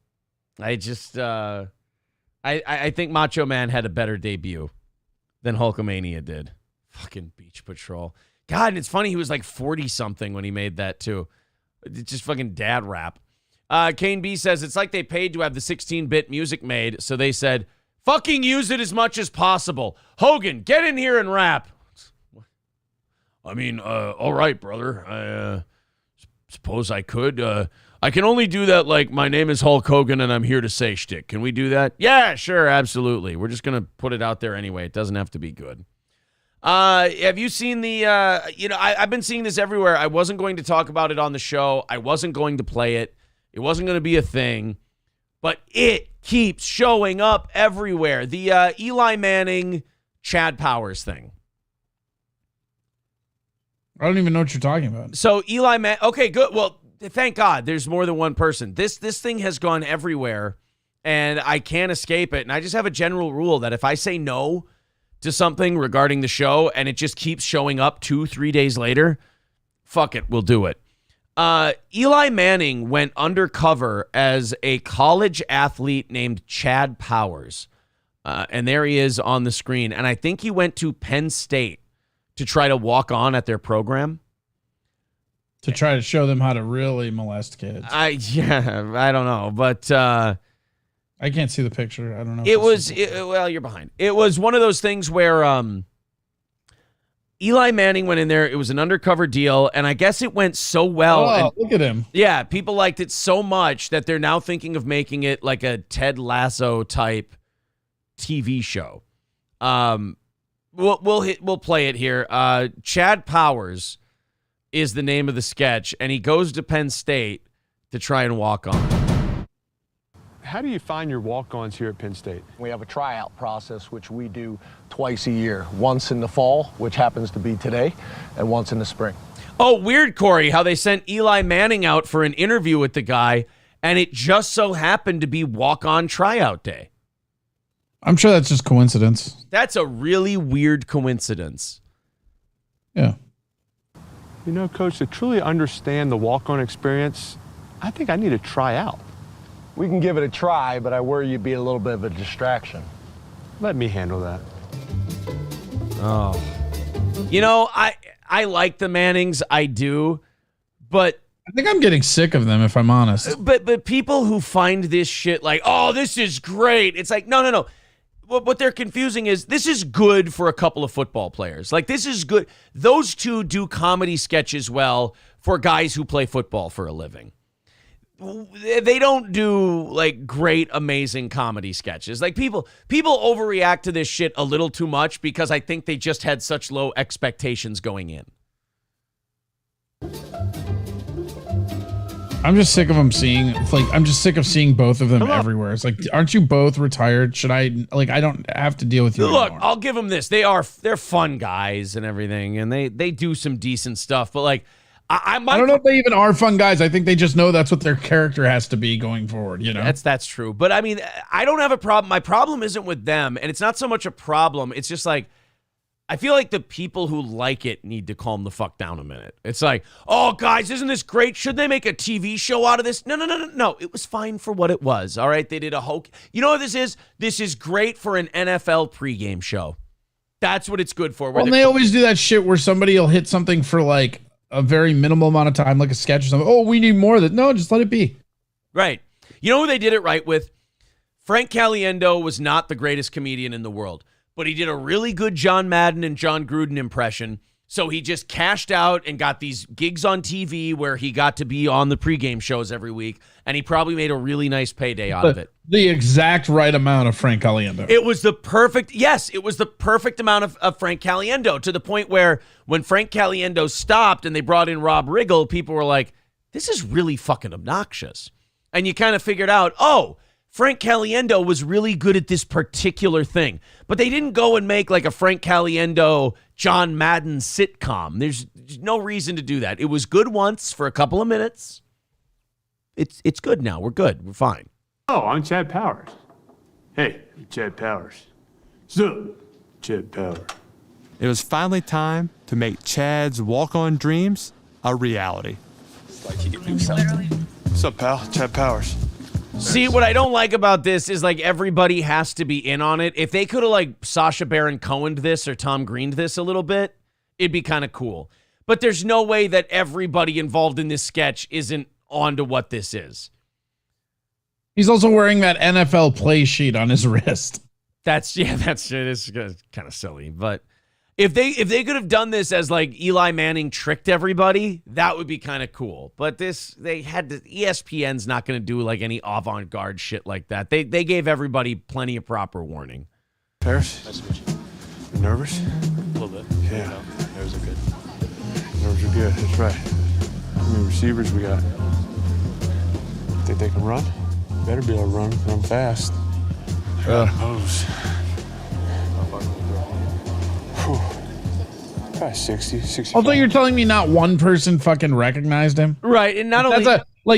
S1: I just I think Macho Man had a better debut than Hulkamania did. Fucking Beach Patrol. God, and it's funny he was like 40-something when he made that too. It's just fucking dad rap. Kane B says, it's like they paid to have the 16-bit music made, so they said, fucking use it as much as possible. Hogan, get in here and rap. I mean, all right, brother. I suppose I could. I can only do that like, my name is Hulk Hogan and I'm here to say shtick. Can we do that? Yeah, sure, absolutely. We're just going to put it out there anyway. It doesn't have to be good. Have you seen the, I've been seeing this everywhere. I wasn't going to talk about it on the show. I wasn't going to play it. It wasn't going to be a thing, but it keeps showing up everywhere. The Eli Manning, Chad Powers thing.
S2: I don't even know what you're talking about.
S1: So Eli Manning, okay, good. Well, thank God there's more than one person. This thing has gone everywhere, and I can't escape it. And I just have a general rule that if I say no to something regarding the show and it just keeps showing up 2-3 days later, fuck it, we'll do it. Eli Manning went undercover as a college athlete named Chad Powers. And there he is on the screen. And I think he went to Penn State to try to walk on at their program.
S2: To try to show them how to really molest kids.
S1: I don't know. But
S2: I can't see the picture. I don't know.
S1: Well, you're behind. It was one of those things where Eli Manning went in there. It was an undercover deal, and I guess it went so well.
S2: Oh, look at him.
S1: Yeah, people liked it so much that they're now thinking of making it like a Ted Lasso type TV show. We'll play it here. Chad Powers is the name of the sketch, and he goes to Penn State to try and walk on.
S8: How do you find your walk-ons here at Penn State?
S9: We have a tryout process, which we do twice a year. Once in the fall, which happens to be today, and once in the spring.
S1: Oh, weird, Corey, how they sent Eli Manning out for an interview with the guy, and it just so happened to be walk-on tryout day.
S2: I'm sure that's just coincidence.
S1: That's a really weird coincidence.
S2: Yeah.
S8: You know, Coach, to truly understand the walk-on experience, I think I need to try out.
S9: We can give it a try, but I worry you'd be a little bit of a distraction.
S8: Let me handle that.
S1: Oh. You know, I like the Mannings, I do, but
S2: I think I'm getting sick of them, if I'm honest.
S1: But people who find this shit like, oh, this is great. It's like, no. What they're confusing is this is good for a couple of football players. Like, this is good. Those two do comedy sketches well for guys who play football for a living. They don't do like great, amazing comedy sketches. Like people overreact to this shit a little too much because I think they just had such low expectations going in.
S2: I'm just sick of them seeing, I'm just sick of seeing both of them everywhere. It's like, aren't you both retired? I don't have to deal with you
S1: Look,
S2: anymore.
S1: I'll give them this. They're fun guys and everything, and they do some decent stuff, but like, I
S2: don't know if they even are fun guys. I think they just know that's what their character has to be going forward, you know?
S1: That's true. But I mean, I don't have a problem. My problem isn't with them, and it's not so much a problem. It's just like, I feel like the people who like it need to calm the fuck down a minute. It's like, oh, guys, isn't this great? Should they make a TV show out of this? No. It was fine for what it was, all right? They did a Hulk. You know what this is? This is great for an NFL pregame show. That's what it's good for.
S2: Well, they always do that shit where somebody will hit something for like a very minimal amount of time, like a sketch or something. Oh, we need more of that. No, just let it be.
S1: Right. You know who they did it right with? Frank Caliendo was not the greatest comedian in the world, but he did a really good John Madden and John Gruden impression. So he just cashed out and got these gigs on TV where he got to be on the pregame shows every week, and he probably made a really nice payday out of it.
S2: The exact right amount of Frank Caliendo.
S1: It was the perfect amount of Frank Caliendo, to the point where when Frank Caliendo stopped and they brought in Rob Riggle, people were like, this is really fucking obnoxious. And you kind of figured out, oh, Frank Caliendo was really good at this particular thing, but they didn't go and make like a Frank Caliendo, John Madden sitcom. There's no reason to do that. It was good once for a couple of minutes. It's good now. We're good. We're fine.
S8: Oh, I'm Chad Powers. Hey, I'm Chad Powers. So, Chad Powers. It was finally time to make Chad's walk-on dreams a reality. It's like he could do something. What's up, pal? Chad Powers.
S1: See, what I don't like about this is like everybody has to be in on it. If they could have like Sacha Baron Cohen'd this or Tom Green'd this a little bit, it'd be kind of cool. But there's no way that everybody involved in this sketch isn't onto what this is.
S2: He's also wearing that NFL play sheet on his wrist.
S1: It is kind of silly. But if they could have done this as like Eli Manning tricked everybody, that would be kind of cool. But ESPN's not going to do like any avant-garde shit like that. They gave everybody plenty of proper warning.
S8: Paris?
S10: Nice to meet you.
S8: You nervous?
S10: A little bit.
S8: Yeah.
S10: Nerves are good.
S8: Nerves are good, that's right. How many receivers we got? Think they can run? Better be able to run, because I'm fast. I got hose. Probably 60, 65.
S2: Although you're telling me not one person fucking recognized him.
S1: Right, and not only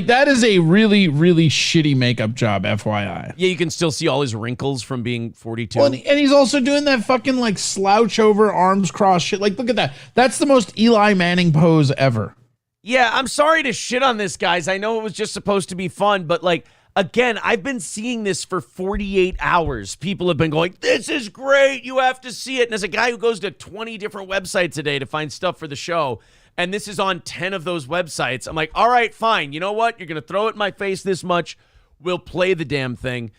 S2: that is a really, really shitty makeup job, FYI.
S1: Yeah, you can still see all his wrinkles from being 42.
S2: Well, and he's also doing that fucking like slouch over, arms crossed shit. Like, look at that. That's the most Eli Manning pose ever.
S1: Yeah, I'm sorry to shit on this, guys. I know it was just supposed to be fun, but like, again, I've been seeing this for 48 hours. People have been going, this is great. You have to see it. And as a guy who goes to 20 different websites a day to find stuff for the show, and this is on 10 of those websites, I'm like, all right, fine. You know what? You're going to throw it in my face this much. We'll play the damn thing.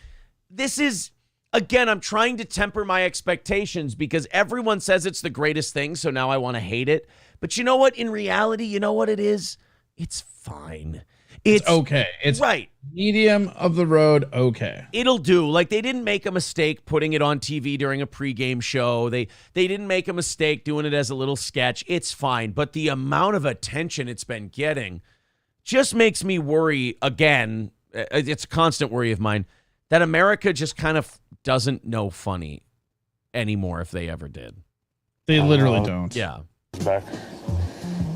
S1: This is, again, I'm trying to temper my expectations because everyone says it's the greatest thing, so now I want to hate it. But you know what? In reality, you know what it is? It's fine. It's
S2: okay. It's
S1: right.
S2: Medium of the road. Okay.
S1: It'll do. Like, they didn't make a mistake putting it on TV during a pregame show. They didn't make a mistake doing it as a little sketch. It's fine. But the amount of attention it's been getting just makes me worry again. It's a constant worry of mine that America just kind of doesn't know funny anymore if they ever did.
S2: They literally don't.
S1: Yeah.
S8: Back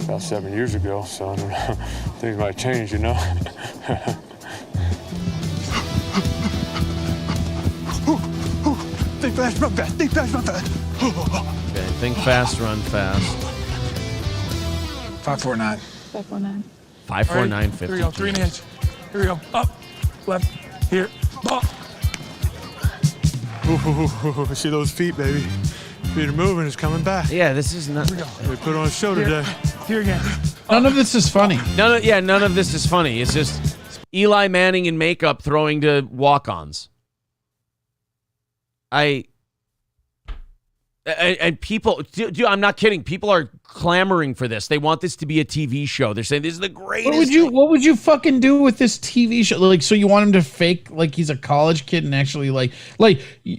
S8: about 7 years ago, so I don't know. Things might change, you know? Think fast, run fast. Think fast, run fast.
S1: Okay, think fast, run fast.
S11: 549.
S4: 549.
S1: 549
S11: Here we go. 3 and a hitch. Here we go. Up, left, here. Ball.
S8: Ooh, see those feet, baby. Feet are moving. It's coming back.
S1: Yeah, this is not.
S8: We put on a show today.
S11: Here again.
S2: None of this is funny.
S1: None of this is funny. It's just Eli Manning in makeup throwing to walk-ons. And people, dude, I'm not kidding. People are clamoring for this. They want this to be a TV show. They're saying this is the greatest.
S2: What would you fucking do with this TV show? Like, so you want him to fake like he's a college kid and actually like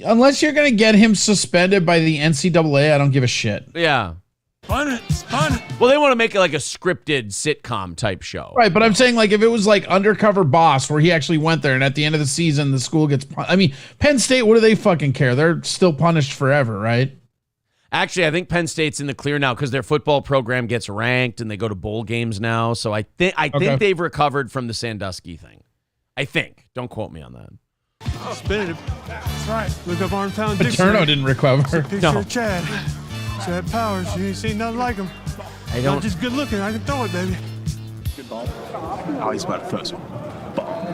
S2: unless you're gonna get him suspended by the NCAA, I don't give a shit.
S1: Yeah.
S11: Fun it.
S1: Well, they want to make it like a scripted sitcom type show.
S2: Right, but I'm saying like if it was like Undercover Boss where he actually went there and at the end of the season the school gets I mean, Penn State, what do they fucking care? They're still punished forever, right?
S1: Actually, I think Penn State's in the clear now because their football program gets ranked and they go to bowl games now. So I think they've recovered from the Sandusky thing. I think. Don't quote me on that.
S8: Spin it. That's right. Look up Armtown Dixon.
S2: Paterno didn't recover.
S8: Picture of Chad. Chad Powers. You ain't seen nothing like him.
S1: I don't.
S8: Not just good looking. I can throw it, baby.
S10: Good ball. Oh, he's about to throw some ball.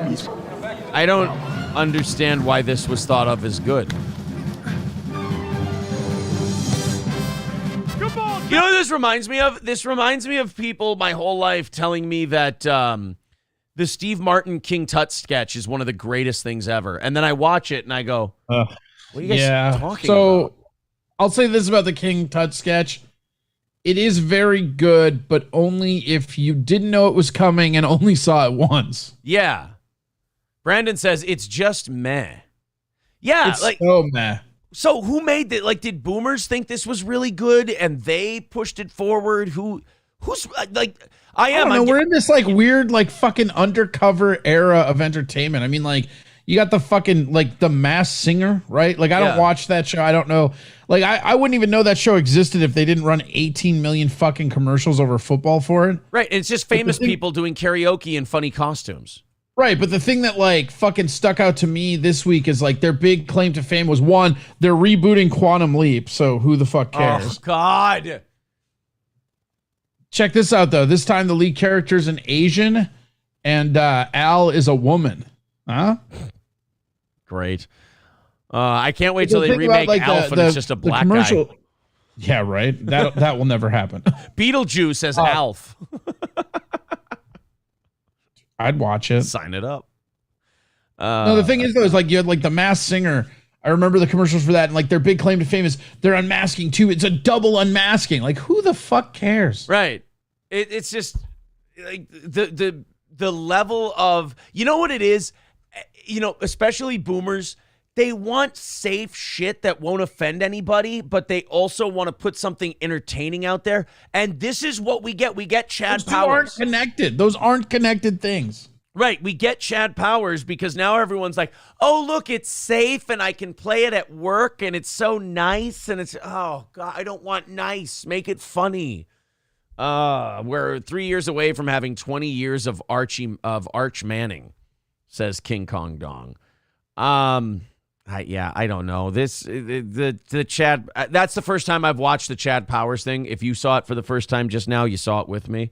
S1: I don't understand why this was thought of as good. You know what this reminds me of? This reminds me of people my whole life telling me that the Steve Martin King Tut sketch is one of the greatest things ever. And then I watch it and I go, what are you guys talking about?
S2: I'll say this about the King Tut sketch. It is very good, but only if you didn't know it was coming and only saw it once.
S1: Yeah. Brandon says it's just meh. Yeah.
S2: It's so meh.
S1: So who made that? Like, did boomers think this was really good and they pushed it forward? Who's like, I don't know.
S2: We're in this like weird, like fucking undercover era of entertainment. I mean, like, You got the fucking like the Masked Singer, right? Like I don't watch that show. I don't know. Like I wouldn't even know that show existed if they didn't run 18 million fucking commercials over football for it.
S1: Right. And it's just famous people doing karaoke in funny costumes.
S2: Right, but the thing that like fucking stuck out to me this week is like their big claim to fame was one, they're rebooting Quantum Leap, so who the fuck cares?
S1: Oh God.
S2: Check this out though. This time the lead character is an Asian and Al is a woman. Huh?
S1: Great. I can't wait till they remake
S2: like,
S1: Alf and it's just a black guy.
S2: Yeah, right. That will never happen.
S1: Beetlejuice as Alf.
S2: I'd watch it.
S1: Sign it up.
S2: No, the thing is though, is like you had like the Masked Singer. I remember the commercials for that, and like their big claim to fame is they're unmasking too. It's a double unmasking. Like who the fuck cares?
S1: Right. It's just like the level of, you know what it is? You know, especially boomers, they want safe shit that won't offend anybody, but they also want to put something entertaining out there. And this is what we get. We get Chad Powers.
S2: Aren't connected. Those aren't connected things.
S1: Right. We get Chad Powers because now everyone's like, oh, look, it's safe and I can play it at work and it's so nice. And it's, oh, God, I don't want nice. Make it funny. We're 3 years away from having 20 years of Arch Manning, says King Kong Dong. I don't know. The Chad, that's the first time I've watched the Chad Powers thing. If you saw it for the first time just now, you saw it with me.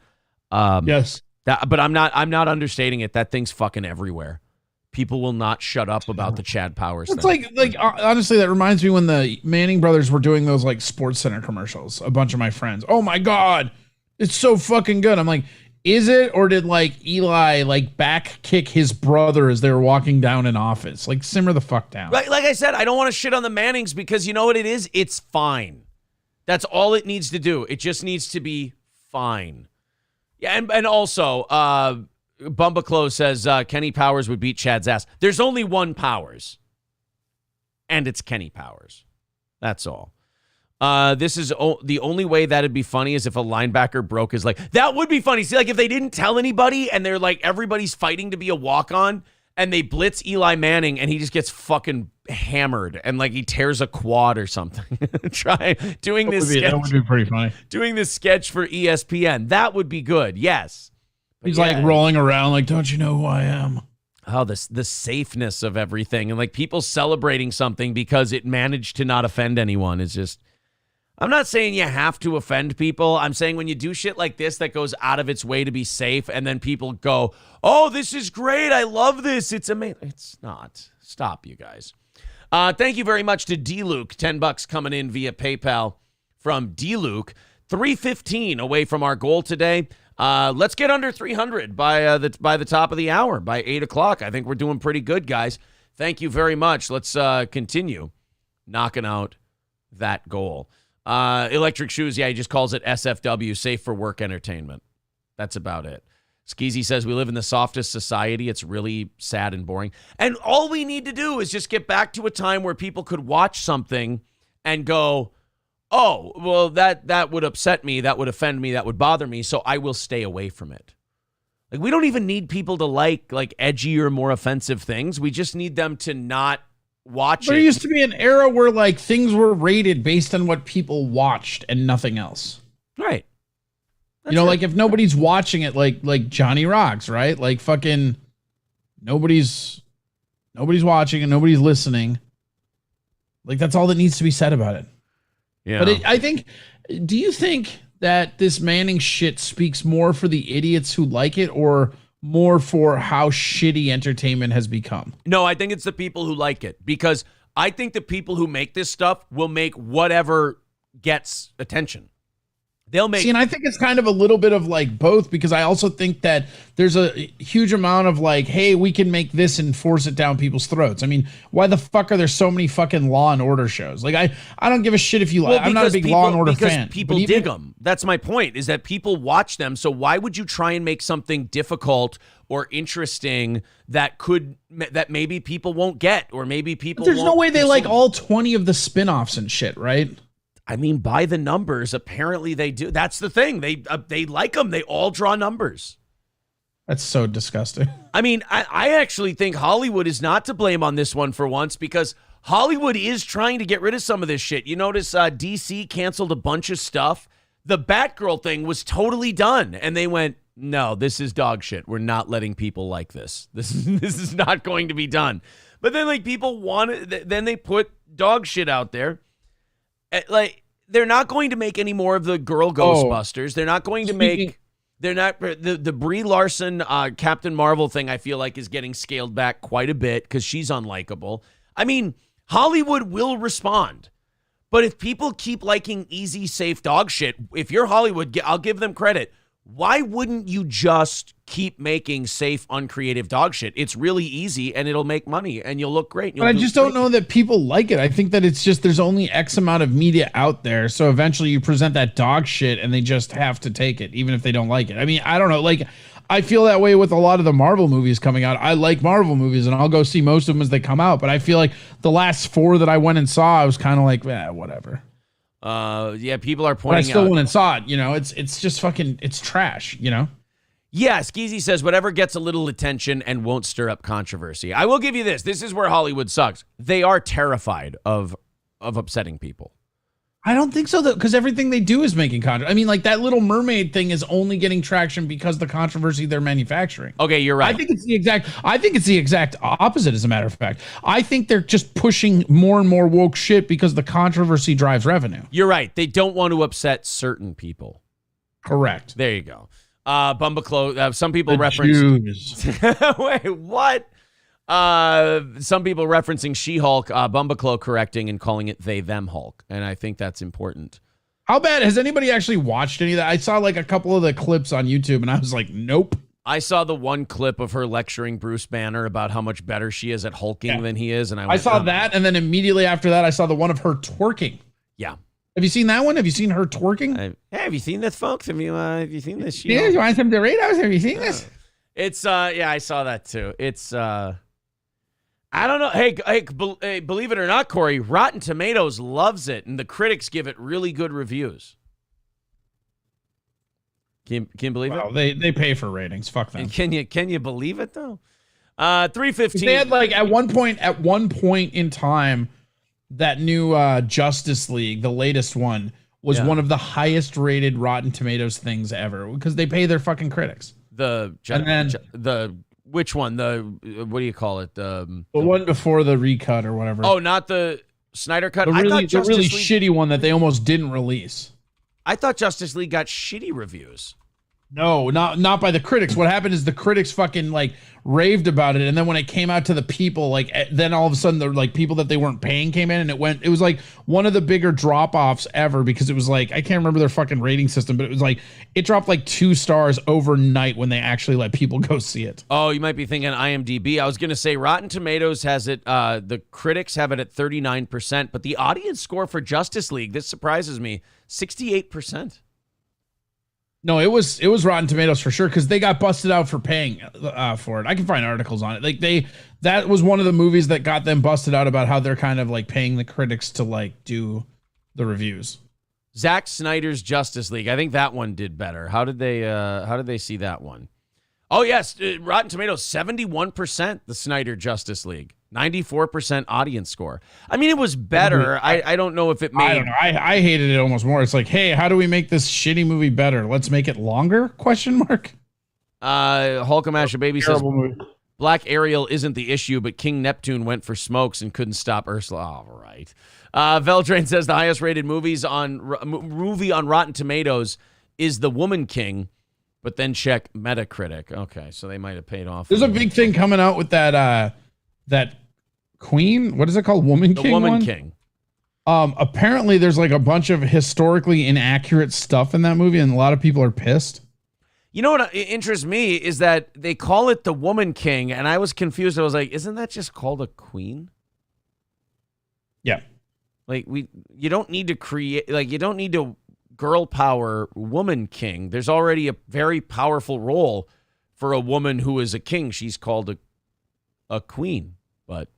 S2: Yes.
S1: But I'm not understating it. That thing's fucking everywhere. People will not shut up about the Chad Powers
S2: It's
S1: thing.
S2: like honestly, that reminds me when the Manning brothers were doing those like Sports Center commercials. A bunch of my friends, oh my God, it's so fucking good. I'm like, is it, or did like Eli like back kick his brother as they were walking down an office? Like simmer the fuck down.
S1: Like I said, I don't want to shit on the Mannings because you know what it is? It's fine. That's all it needs to do. It just needs to be fine. Yeah, and also, Bumba Close says Kenny Powers would beat Chad's ass. There's only one Powers, and it's Kenny Powers. That's all. This is the only way that'd be funny is if a linebacker broke his leg. That would be funny. See, like if they didn't tell anybody and they're like everybody's fighting to be a walk-on and they blitz Eli Manning and he just gets fucking hammered and like he tears a quad or something. Doing this sketch.
S2: That would be pretty funny.
S1: Doing this sketch for ESPN. That would be good. Yes. But
S2: he's like rolling around like, don't you know who I am?
S1: Oh, the safeness of everything and like people celebrating something because it managed to not offend anyone is just. I'm not saying you have to offend people. I'm saying when you do shit like this that goes out of its way to be safe and then people go, oh, this is great. I love this. It's amazing. It's not. Stop, you guys. Thank you very much to D-Luke. $10 coming in via PayPal from D-Luke. 3:15 away from our goal today. Let's get under 300 by the top of the hour, by 8 o'clock. I think we're doing pretty good, guys. Thank you very much. Let's continue knocking out that goal. Electric Shoes, yeah, he just calls it SFW, safe for work entertainment. That's about it. Skeezy says we live in the softest society. It's really sad and boring. And all we need to do is just get back to a time where people could watch something and go, oh, well, that would upset me, that would offend me, that would bother me, so I will stay away from it. Like, we don't even need people to like edgy or more offensive things. We just need them to not watch it.
S2: There used to be an era where like things were rated based on what people watched and nothing else.
S1: Right.
S2: That's like if nobody's watching it, like Johnny Rocks, right? Like fucking nobody's watching and nobody's listening. Like that's all that needs to be said about it.
S1: Yeah.
S2: But I think, do you think that this Manning shit speaks more for the idiots who like it or more for how shitty entertainment has become?
S1: No, I think it's the people who like it because I think the people who make this stuff will make whatever gets attention. They'll make.
S2: See, and I think it's kind of a little bit of like both because I also think that there's a huge amount of like, hey, we can make this and force it down people's throats. I mean, why the fuck are there so many fucking Law and Order shows? Like, I don't give a shit if you like. I'm not a big Law and Order fan.
S1: Because people dig them. That's my point. Is that people watch them. So why would you try and make something difficult or interesting that maybe people won't get or maybe people?
S2: There's no way they like all 20 of the spinoffs and shit, right?
S1: I mean, by the numbers, apparently they do. That's the thing. They like them. They all draw numbers.
S2: That's so disgusting.
S1: I mean, I actually think Hollywood is not to blame on this one for once, because Hollywood is trying to get rid of some of this shit. You notice DC canceled a bunch of stuff. The Batgirl thing was totally done, and they went, no, this is dog shit. We're not letting people like this. This is not going to be done. But then, like, people want it. Then they put dog shit out there. Like, they're not going to make any more of the girl Ghostbusters. They're not going to make. They're not the Brie Larson Captain Marvel thing. I feel like is getting scaled back quite a bit because she's unlikable. I mean, Hollywood will respond, but if people keep liking easy, safe dog shit, if you're Hollywood, I'll give them credit. Why wouldn't you just keep making safe, uncreative dog shit? It's really easy, and it'll make money, and you'll look great.
S2: But I just don't know that people like it. I think that it's just there's only X amount of media out there, so eventually you present that dog shit, and they just have to take it, even if they don't like it. I mean, I don't know. Like, I feel that way with a lot of the Marvel movies coming out. I like Marvel movies, and I'll go see most of them as they come out, but I feel like the last 4 that I went and saw, I was kind of like, whatever.
S1: Yeah, people are pointing out.
S2: But I still went and saw it. You know, it's just fucking, it's trash, you know?
S1: Yeah, Skeezy says whatever gets a little attention and won't stir up controversy. I will give you this. This is where Hollywood sucks. They are terrified of upsetting people.
S2: I don't think so, though, because everything they do is making controversy. I mean, like, that Little Mermaid thing is only getting traction because the controversy they're manufacturing.
S1: Okay, you're right.
S2: I think it's the exact opposite, as a matter of fact. I think they're just pushing more and more woke shit because the controversy drives revenue.
S1: You're right. They don't want to upset certain people.
S2: Correct.
S1: There you go. Bumbaclo. Some people reference. Wait, what? Some people referencing She-Hulk, Bumbaclo correcting and calling it they them Hulk, and I think that's important.
S2: How bad has anybody actually watched any of that? I saw like a couple of the clips on YouTube, and I was like, nope.
S1: I saw the one clip of her lecturing Bruce Banner about how much better she is at hulking than he is, and I
S2: saw that, and then immediately after that, I saw the one of her twerking.
S1: Yeah.
S2: Have you seen that one? Have you seen her twerking?
S1: Have you seen this, folks? Have you seen this?
S2: Yeah, you want some Doritos? Have you seen this?
S1: It's yeah, I saw that too. It's I don't know. Hey, believe it or not, Corey, Rotten Tomatoes loves it, and the critics give it really good reviews. Can you believe it?
S2: They pay for ratings. Fuck them.
S1: And can you believe it though? 315.
S2: They had like at one point in time, that new Justice League, the latest one, was one of the highest rated Rotten Tomatoes things ever because they pay their fucking critics.
S1: Which one? What do you call it? The
S2: one before the recut or whatever.
S1: Oh, not the Snyder cut.
S2: The really shitty one that they almost didn't release.
S1: I thought Justice League got shitty reviews.
S2: No, not by the critics. What happened is the critics fucking like raved about it, and then when it came out to the people, like then all of a sudden the like people that they weren't paying came in, and it was like one of the bigger drop-offs ever because it was like I can't remember their fucking rating system, but it was like it dropped like 2 stars overnight when they actually let people go see it.
S1: Oh, you might be thinking IMDb. I was gonna say Rotten Tomatoes has it. The critics have it at 39%, but the audience score for Justice League, this surprises me, 68%.
S2: No, it was Rotten Tomatoes for sure because they got busted out for paying for it. I can find articles on it. Like that was one of the movies that got them busted out about how they're kind of like paying the critics to like do the reviews.
S1: Zack Snyder's Justice League. I think that one did better. How did they see that one? Oh yes, Rotten Tomatoes 71%. The Snyder Justice League. 94% audience score. I mean, it was better. I don't know if it made.
S2: I don't know. I hated it almost more. It's like, hey, how do we make this shitty movie better? Let's make it longer? ?
S1: Hulkamash Baby says
S2: movie.
S1: Black Ariel isn't the issue, but King Neptune went for smokes and couldn't stop Ursula. All right. Veldrain says the highest rated movie on Rotten Tomatoes is The Woman King, but then check Metacritic. Okay, so they might have paid off.
S2: There's a big thing coming out with that Queen, what is it called? Woman King?
S1: The Woman
S2: one?
S1: King.
S2: Apparently there's like a bunch of historically inaccurate stuff in that movie, and a lot of people are pissed.
S1: You know what interests me is that they call it The Woman King, and I was confused. I was like, isn't that just called a queen?
S2: Yeah.
S1: Like you don't need to create, like you don't need to girl power Woman King. There's already a very powerful role for a woman who is a king. She's called a queen. But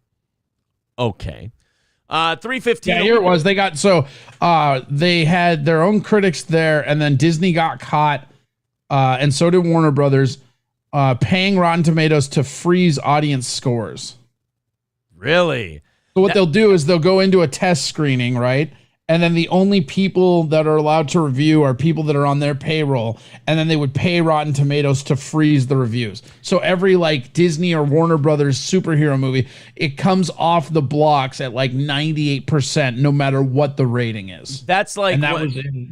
S1: okay. 315.
S2: Yeah, here it was. They had their own critics there, and then Disney got caught, and so did Warner Brothers, paying Rotten Tomatoes to freeze audience scores.
S1: Really?
S2: So what they'll do is they'll go into a test screening, right? And then the only people that are allowed to review are people that are on their payroll. And then they would pay Rotten Tomatoes to freeze the reviews. So every like Disney or Warner Brothers superhero movie, it comes off the blocks at like 98%, no matter what the rating is.
S1: That's like,
S2: and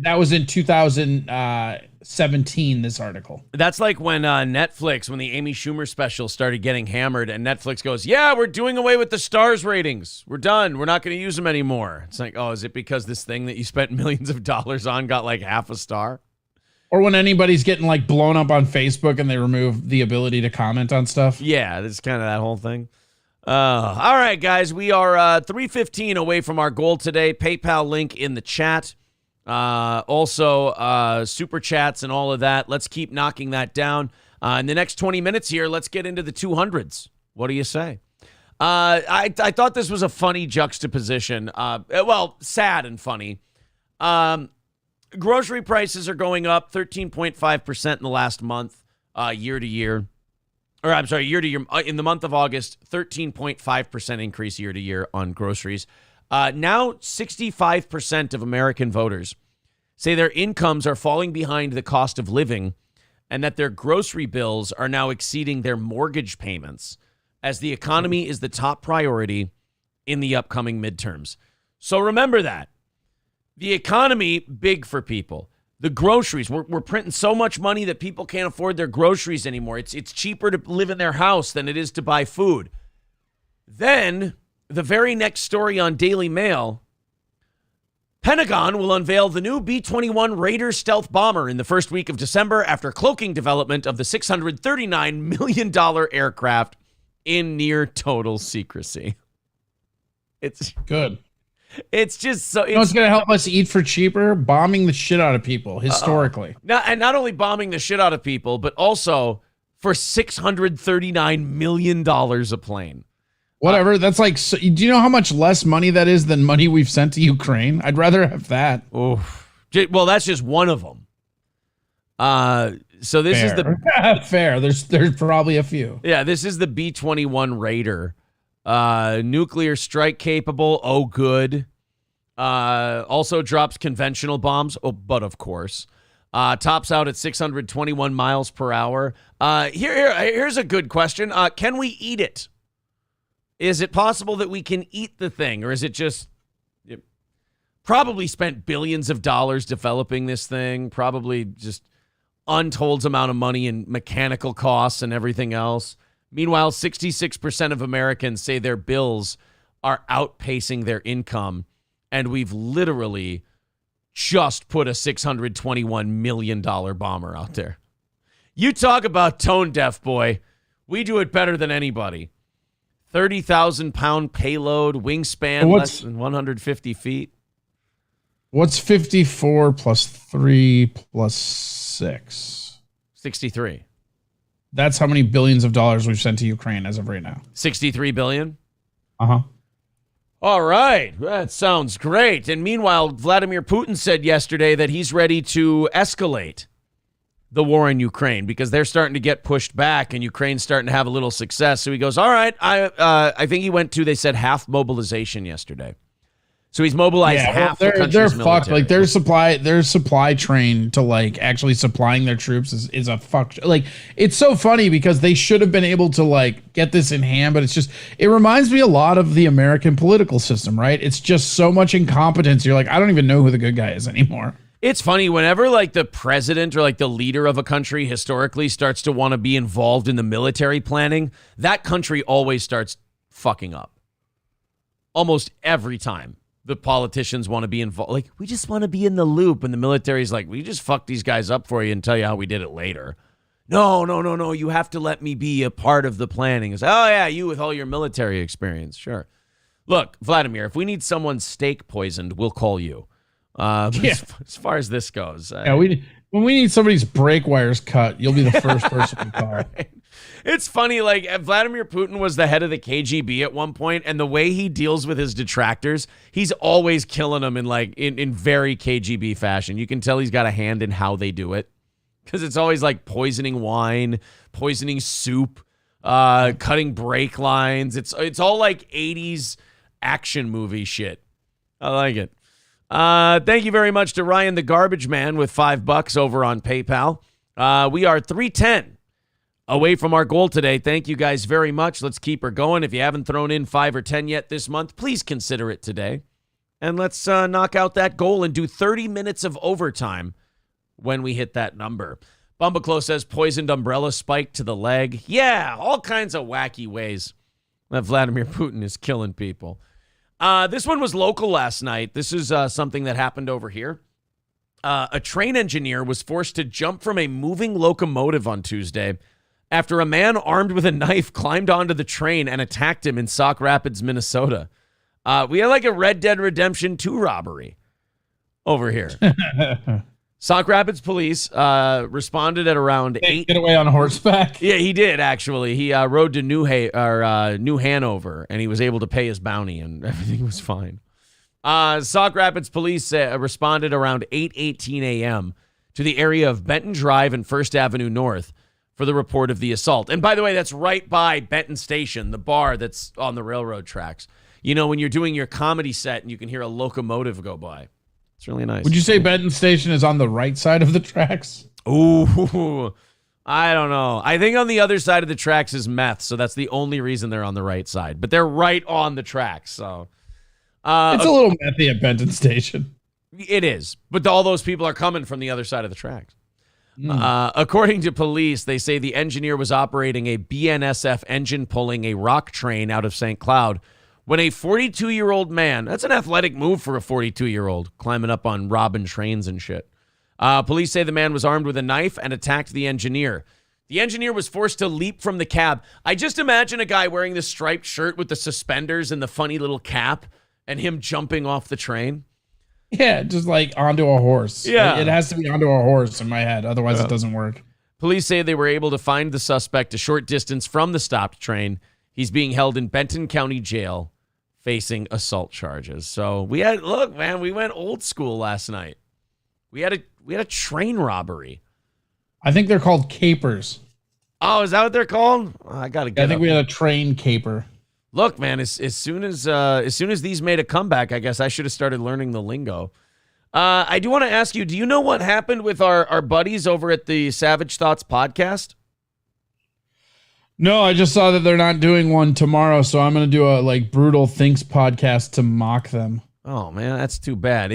S2: that was in 2017, this article.
S1: That's like when Netflix, when the Amy Schumer special started getting hammered, and Netflix goes, yeah, we're doing away with the stars ratings. We're done. We're not going to use them anymore. It's like, oh, is it because this thing that you spent millions of dollars on got like half a star?
S2: Or when anybody's getting like blown up on Facebook and they remove the ability to comment on stuff.
S1: Yeah, that's kind of that whole thing. All right, guys, we are 3:15 away from our goal today. PayPal link in the chat. Also, super chats and all of that. Let's keep knocking that down. In the next 20 minutes here, let's get into the 200s. What do you say? I thought this was a funny juxtaposition. Well, sad and funny. Grocery prices are going up 13.5% in the last month, year to year. Or I'm sorry, year to year. In the month of August, 13.5% increase year to year on groceries. Now 65% of American voters say their incomes are falling behind the cost of living and that their grocery bills are now exceeding their mortgage payments as the economy is the top priority in the upcoming midterms. So remember that. The economy, big for people. The groceries, we're printing so much money that people can't afford their groceries anymore. It's cheaper to live in their house than it is to buy food. Then, the very next story on Daily Mail, Pentagon will unveil the new B-21 Raider stealth bomber in the first week of December after cloaking development of the $639 million aircraft in near total secrecy. It's
S2: good.
S1: It's just so...
S2: You know what's going to help us eat for cheaper? Bombing the shit out of people, historically.
S1: And not only bombing the shit out of people, but also for $639 million a plane.
S2: Whatever. That's like... So, do you know how much less money that is than money we've sent to Ukraine? I'd rather have that.
S1: Oof. Well, that's just one of them. So this is the...
S2: Fair. There's probably a few.
S1: Yeah, this is the B-21 Raider. Nuclear strike capable. Oh, good. Also drops conventional bombs. Oh, but of course. Tops out at 621 miles per hour. Here's a good question. Can we eat it? Is it possible that we can eat the thing, or is it just probably spent billions of dollars developing this thing? Probably just untold amount of money in mechanical costs and everything else. Meanwhile, 66% of Americans say their bills are outpacing their income, and we've literally just put a $621 million bomber out there. You talk about tone deaf, boy. We do it better than anybody. 30,000-pound payload, wingspan less than 150 feet.
S2: What's 54 plus 3 plus 6?
S1: 63.
S2: That's how many billions of dollars we've sent to Ukraine as of right now.
S1: 63 billion?
S2: Uh-huh.
S1: All right. That sounds great. And meanwhile, Vladimir Putin said yesterday that he's ready to escalate the war in Ukraine because they're starting to get pushed back and Ukraine's starting to have a little success. So he goes, all right, I think he went to, they said, half mobilization yesterday. So he's mobilized half the country's
S2: they're
S1: military.
S2: fucked. Like their supply train to like actually supplying their troops is a fuck. Like it's so funny because they should have been able to like get this in hand, but it reminds me a lot of the American political system, right? It's just so much incompetence. You're like, I don't even know who the good guy is anymore.
S1: It's funny whenever like the president or like the leader of a country historically starts to want to be involved in the military planning, that country always starts fucking up. Almost every time. The politicians want to be involved. Like, we just want to be in the loop. And the military's like, we just fuck these guys up for you and tell you how we did it later. No. You have to let me be a part of the planning. It's, oh, yeah, you with all your military experience. Sure. Look, Vladimir, if we need someone's steak poisoned, we'll call you. As far as this goes.
S2: When we need somebody's brake wires cut, you'll be the first person we call.
S1: Right. It's funny, like Vladimir Putin was the head of the KGB at one point, and the way he deals with his detractors, he's always killing them in very KGB fashion. You can tell he's got a hand in how they do it. because it's always like poisoning wine, poisoning soup, cutting brake lines. It's all like 80s action movie shit. I like it. Thank you very much to Ryan the Garbage Man with $5 over on PayPal. We are 310 away from our goal today. Thank you guys very much. Let's keep her going. If you haven't thrown in 5 or 10 yet this month, please consider it today. And let's knock out that goal and do 30 minutes of overtime when we hit that number. Bumbaclo says poisoned umbrella spike to the leg. Yeah, all kinds of wacky ways that Vladimir Putin is killing people. This one was local last night. This is something that happened over here. A train engineer was forced to jump from a moving locomotive on Tuesday after a man armed with a knife climbed onto the train and attacked him in Sauk Rapids, Minnesota. We had like a Red Dead Redemption 2 robbery over here. Sauk Rapids police responded at around 8.
S2: Get away on horseback?
S1: Yeah, he did, actually. He rode to New Hanover, and he was able to pay his bounty, and everything was fine. Sauk Rapids police responded around 8:18 a.m. to the area of Benton Drive and First Avenue North for the report of the assault. And by the way, that's right by Benton Station, the bar that's on the railroad tracks. You know, when you're doing your comedy set and you can hear a locomotive go by. It's really nice.
S2: Would you say Benton Station is on the right side of the tracks?
S1: Ooh, I don't know. I think on the other side of the tracks is meth, so that's the only reason they're on the right side. But they're right on the tracks, so...
S2: it's a little methy at Benton Station.
S1: It is, but all those people are coming from the other side of the tracks. According to police, they say the engineer was operating a BNSF engine pulling a rock train out of St. Cloud when a 42-year-old man, that's an athletic move for a 42-year-old, climbing up on robbing trains and shit. Police say the man was armed with a knife and attacked the engineer. The engineer was forced to leap from the cab. I just imagine a guy wearing the striped shirt with the suspenders and the funny little cap and him jumping off the train.
S2: Yeah, just like onto a horse.
S1: Yeah.
S2: It has to be onto a horse in my head. Otherwise, it doesn't work.
S1: Police say they were able to find the suspect a short distance from the stopped train. He's being held in Benton County Jail facing assault charges. So we went old school last night. We had a train robbery.
S2: I think they're called capers.
S1: Oh, is that what they're called? I gotta get.
S2: I think we had a train caper.
S1: Look, man, as soon as these made a comeback, I guess I should have started learning the lingo. I do want to ask you, do you know what happened with our buddies over at the Savage Thoughts podcast?
S2: No, I just saw that they're not doing one tomorrow, so I'm going to do a Brutal Thinks podcast to mock them.
S1: Oh man, that's too bad.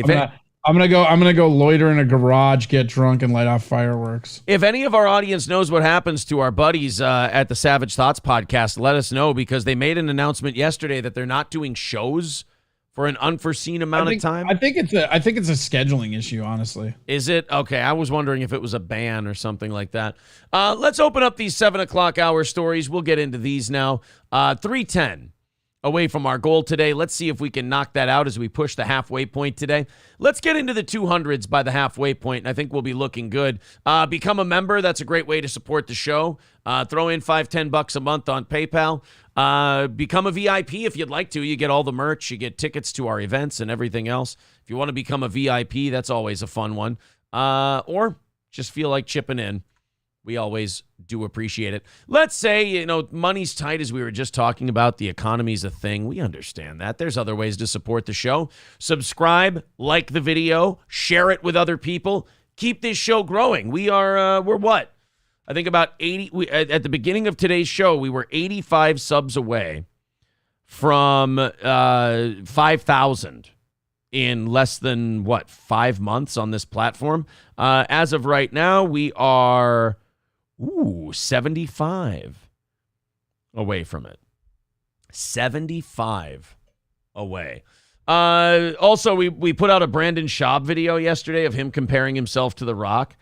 S2: I'm gonna go loiter in a garage, get drunk, and light off fireworks.
S1: If any of our audience knows what happens to our buddies at the Savage Thoughts podcast, let us know, because they made an announcement yesterday that they're not doing shows for an unforeseen amount of time.
S2: I think it's a scheduling issue, honestly.
S1: Is it? Okay, I was wondering if it was a ban or something like that. Let's open up these 7 o'clock hour stories. We'll get into these now. 3:10 away from our goal today. Let's see if we can knock that out as we push the halfway point today. Let's get into the 200s by the halfway point, and I think we'll be looking good. Become a member. That's a great way to support the show. Throw in $5-10 a month on PayPal. Become a VIP if you'd like to. You get all the merch. You get tickets to our events and everything else. If you want to become a VIP, that's always a fun one. Or just feel like chipping in. We always do appreciate it. Let's say, money's tight, as we were just talking about. The economy's a thing. We understand that. There's other ways to support the show. Subscribe, like the video, share it with other people. Keep this show growing. We're what? I think about 80. At the beginning of today's show, we were 85 subs away from 5,000 in less than, 5 months on this platform. As of right now, we are... 75 away from it. 75 away. Also, we put out a Brandon Schaub video yesterday of him comparing himself to The Rock.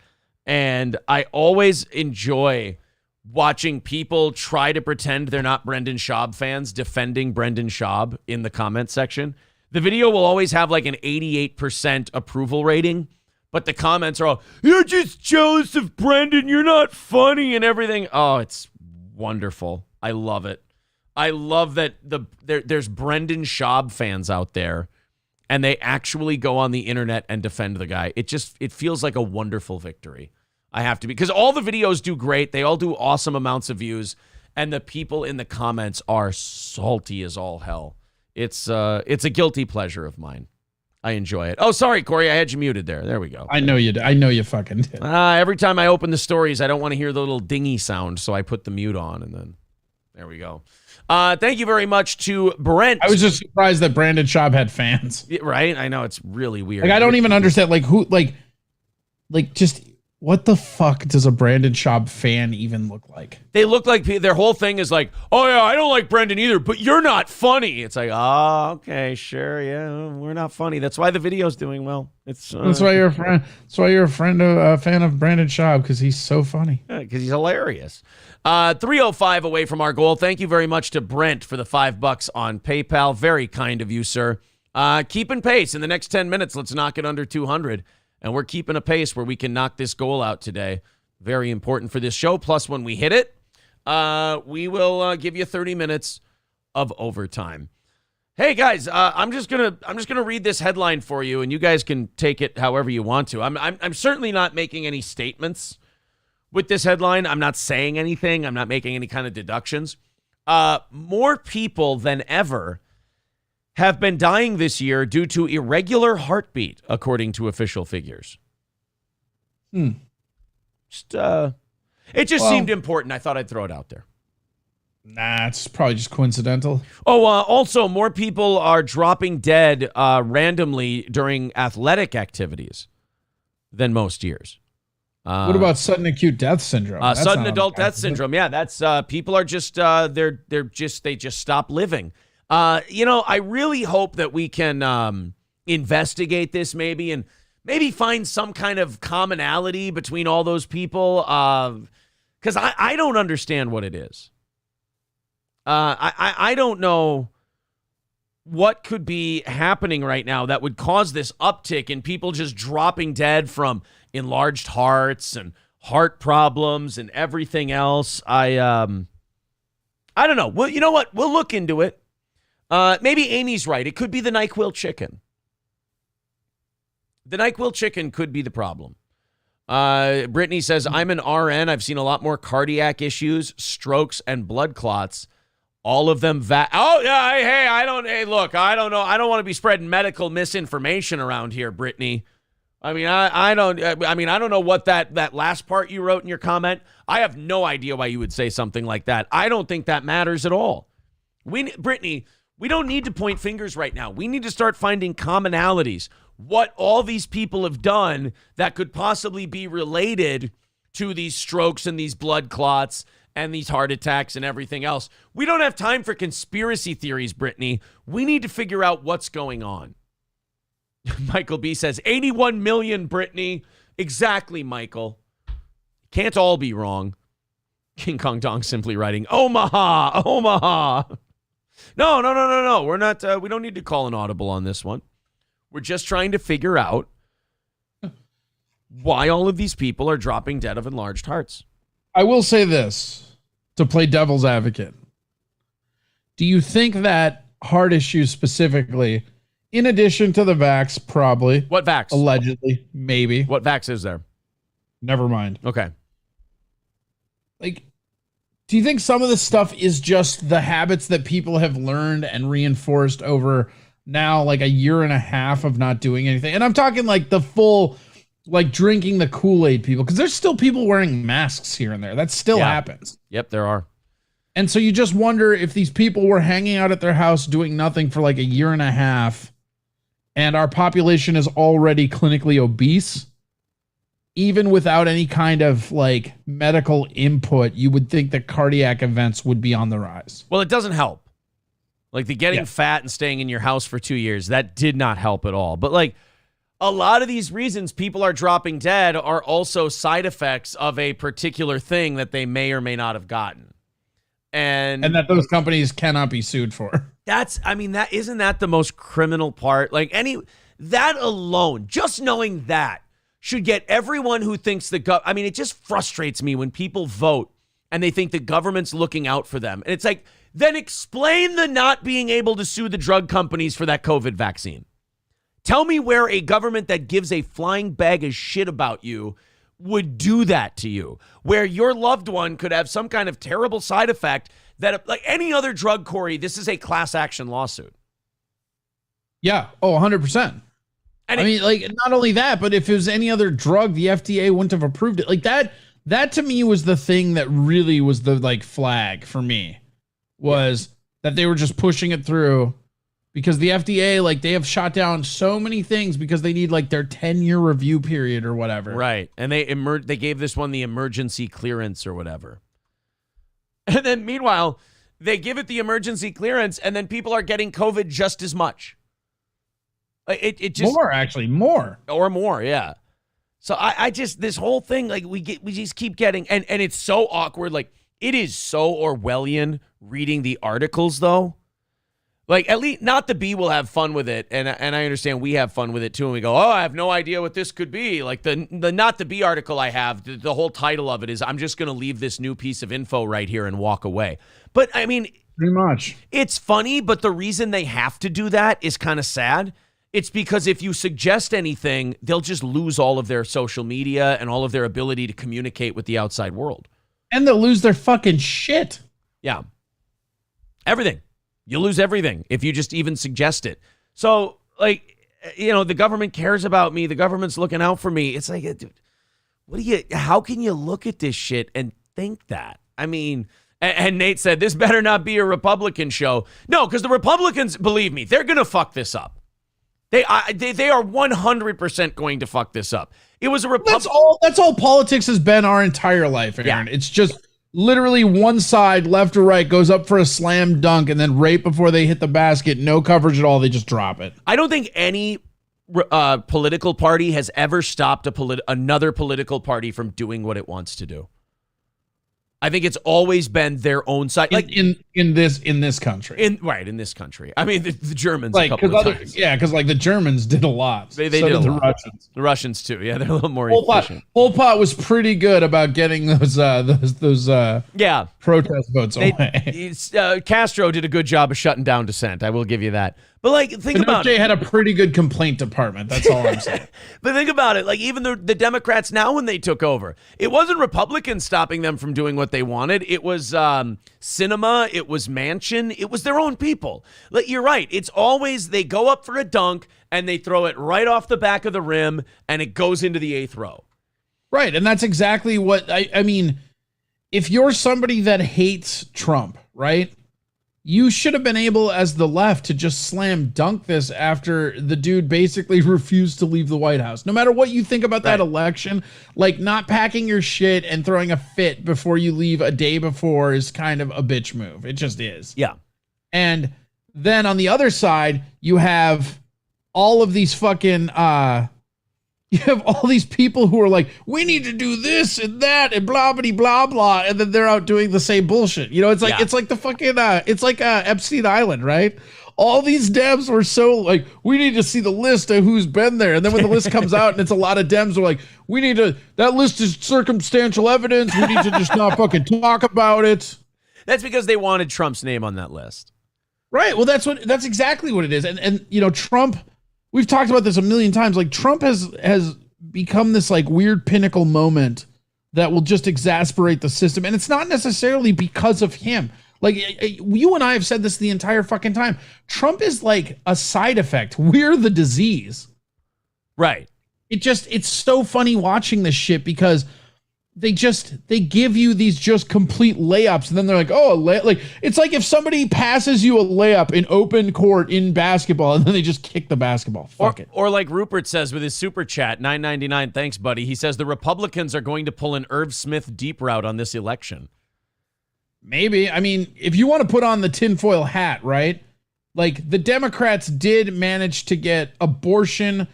S1: And I always enjoy watching people try to pretend they're not Brendan Schaub fans defending Brendan Schaub in the comment section. The video will always have like an 88% approval rating. But the comments are all, "You're just jealous of Brendan. You're not funny," and everything. Oh, it's wonderful. I love it. I love that there's Brendan Schaub fans out there, and they actually go on the internet and defend the guy. It feels like a wonderful victory. I have to be, because all the videos do great. They all do awesome amounts of views, and the people in the comments are salty as all hell. It's a guilty pleasure of mine. I enjoy it. Oh, sorry, Corey. I had you muted there. There we go.
S2: I know you did. I know you fucking did.
S1: Every time I open the stories, I don't want to hear the little dingy sound, so I put the mute on, and then there we go. Thank you very much to Brent.
S2: I was just surprised that Brandon Schaub had fans.
S1: Right? I know, it's really weird.
S2: Like, I don't even understand, like, who, like just what the fuck does a Brandon Schaub fan even look like?
S1: They look like their whole thing is like, oh yeah, I don't like Brendan either, but you're not funny. It's like, oh, okay, sure, yeah, we're not funny. That's why the video's doing well.
S2: That's why you're a friend. That's why you're a fan of Brandon Schaub, because he's so funny.
S1: Because he's hilarious. 305 away from our goal. Thank you very much to Brent for the $5 on PayPal. Very kind of you, sir. Keeping pace in the next 10 minutes. Let's knock it under 200. And we're keeping a pace where we can knock this goal out today. Very important for this show. Plus, when we hit it, we will give you 30 minutes of overtime. Hey guys, I'm just gonna read this headline for you, and you guys can take it however you want to. I'm certainly not making any statements with this headline. I'm not saying anything. I'm not making any kind of deductions. More people than ever have been dying this year due to irregular heartbeat, according to official figures. It just seemed important. I thought I'd throw it out there.
S2: Nah, it's probably just coincidental.
S1: Oh, also, more people are dropping dead randomly during athletic activities than most years.
S2: What about sudden acute death syndrome?
S1: Sudden adult death syndrome. Yeah, that's people are just they just stop living. I really hope that we can investigate this maybe find some kind of commonality between all those people, because I don't understand what it is. I don't know what could be happening right now that would cause this uptick in people just dropping dead from enlarged hearts and heart problems and everything else. I don't know. Well, you know what? We'll look into it. Maybe Amy's right. It could be the Nyquil chicken. The Nyquil chicken could be the problem. Brittany says, I'm an RN. I've seen a lot more cardiac issues, strokes, and blood clots. All of them look, I don't know. I don't want to be spreading medical misinformation around here, Brittany. I mean, I don't know what that last part you wrote in your comment. I have no idea why you would say something like that. I don't think that matters at all. Brittany, we don't need to point fingers right now. We need to start finding commonalities. What all these people have done that could possibly be related to these strokes and these blood clots and these heart attacks and everything else. We don't have time for conspiracy theories, Brittany. We need to figure out what's going on. Michael B says, 81 million, Brittany. Exactly, Michael. Can't all be wrong. King Kong Dong simply writing, Omaha. No. We're not, we don't need to call an audible on this one. We're just trying to figure out why all of these people are dropping dead of enlarged hearts.
S2: I will say this, to play devil's advocate. Do you think that heart issues specifically, in addition to the vax, probably.
S1: What vax?
S2: Allegedly, maybe.
S1: What vax is there?
S2: Never mind.
S1: Okay.
S2: Like, do you think some of this stuff is just the habits that people have learned and reinforced over now, like a year and a half of not doing anything? And I'm talking like the full, like drinking the Kool-Aid people, because there's still people wearing masks here and there. That still happens.
S1: Yep, there are.
S2: And so you just wonder if these people were hanging out at their house doing nothing for like a year and a half, and our population is already clinically obese. Even without any kind of like medical input, you would think that cardiac events would be on the rise.
S1: Well, it doesn't help. Like the getting fat and staying in your house for 2 years, that did not help at all. But like a lot of these reasons people are dropping dead are also side effects of a particular thing that they may or may not have gotten. And
S2: that those companies cannot be sued for.
S1: That isn't that the most criminal part? Like that alone, just knowing that should get everyone who thinks it just frustrates me when people vote and they think the government's looking out for them. And it's like, then explain the not being able to sue the drug companies for that COVID vaccine. Tell me where a government that gives a flying bag of shit about you would do that to you, where your loved one could have some kind of terrible side effect that, like any other drug, Corey, this is a class action lawsuit.
S2: Yeah. Oh, 100%.
S1: And
S2: I mean, like, not only that, but if it was any other drug, the FDA wouldn't have approved it. Like that to me was the thing that really was the like flag for me, was that they were just pushing it through because the FDA, like, they have shot down so many things because they need like their 10-year review period or whatever.
S1: Right. And they gave this one the emergency clearance or whatever. And then meanwhile, they give it the emergency clearance and then people are getting COVID just as much. It just
S2: more
S1: or more. Yeah. So I just, this whole thing, like we just keep getting, and it's so awkward. Like it is so Orwellian reading the articles though. Like at least not the B will have fun with it. And I understand we have fun with it too. And we go, oh, I have no idea what this could be. Like the not the B article I have, the whole title of it is, I'm just going to leave this new piece of info right here and walk away. But I mean,
S2: pretty much
S1: it's funny, but the reason they have to do that is kind of sad. It's because if you suggest anything, they'll just lose all of their social media and all of their ability to communicate with the outside world.
S2: And they'll lose their fucking shit.
S1: Yeah. Everything. You'll lose everything if you just even suggest it. So, like, you know, the government cares about me. The government's looking out for me. It's like, dude, how can you look at this shit and think that? I mean, and Nate said, this better not be a Republican show. No, because the Republicans, believe me, they're going to fuck this up. They are 100% going to fuck this up. It was a Republican.
S2: That's all politics has been our entire life, Aaron.
S1: Yeah.
S2: It's just literally one side, left or right, goes up for a slam dunk, and then right before they hit the basket, no coverage at all, they just drop it.
S1: I don't think any political party has ever stopped another political party from doing what it wants to do. I think it's always been their own side, like
S2: in this country.
S1: In this country. I mean, the Germans,
S2: like,
S1: a couple of times.
S2: Yeah, because like the Germans did a lot.
S1: They
S2: so
S1: did
S2: the
S1: a lot.
S2: Russians.
S1: The Russians too. Yeah, they're a little more efficient.
S2: Pol Pot was pretty good about getting those protest votes away.
S1: Castro did a good job of shutting down dissent. I will give you that. But like, think about it.
S2: Pinochet had a pretty good complaint department. That's all I'm saying.
S1: But think about it. Like, even the Democrats now, when they took over, it wasn't Republicans stopping them from doing what they wanted. It was Cinema. It was Manchin. It was their own people. Like, you're right. It's always they go up for a dunk and they throw it right off the back of the rim and it goes into the 8th row.
S2: Right. And that's exactly what I mean. If you're somebody that hates Trump, right? You should have been able, as the left, to just slam dunk this after the dude basically refused to leave the White House. No matter what you think about that election, like not packing your shit and throwing a fit before you leave a day before is kind of a bitch move. It just is.
S1: Yeah.
S2: And then on the other side, you have all of these fucking you have all these people who are like, we need to do this and that and blah, blah, blah, blah. And then they're out doing the same bullshit. You know, it's like, it's like the fucking, it's like Epstein Island, right? All these Dems were so like, we need to see the list of who's been there. And then when the list comes out and it's a lot of Dems are like, that list is circumstantial evidence. We need to just not fucking talk about it.
S1: That's because they wanted Trump's name on that list.
S2: Right. Well, that's exactly what it is. And you know, Trump, we've talked about this a million times. Like Trump has become this like weird pinnacle moment that will just exasperate the system. And it's not necessarily because of him. Like you and I have said this the entire fucking time. Trump is like a side effect. We're the disease.
S1: Right.
S2: It's so funny watching this shit because they give you these just complete layups and then they're like, oh, like it's like if somebody passes you a layup in open court in basketball and then they just kick the basketball. Fuck it.
S1: Or like Rupert says with his super chat, $9.99, thanks, buddy. He says the Republicans are going to pull an Irv Smith deep route on this election.
S2: Maybe. I mean, if you want to put on the tinfoil hat, right? Like the Democrats did manage to get abortion,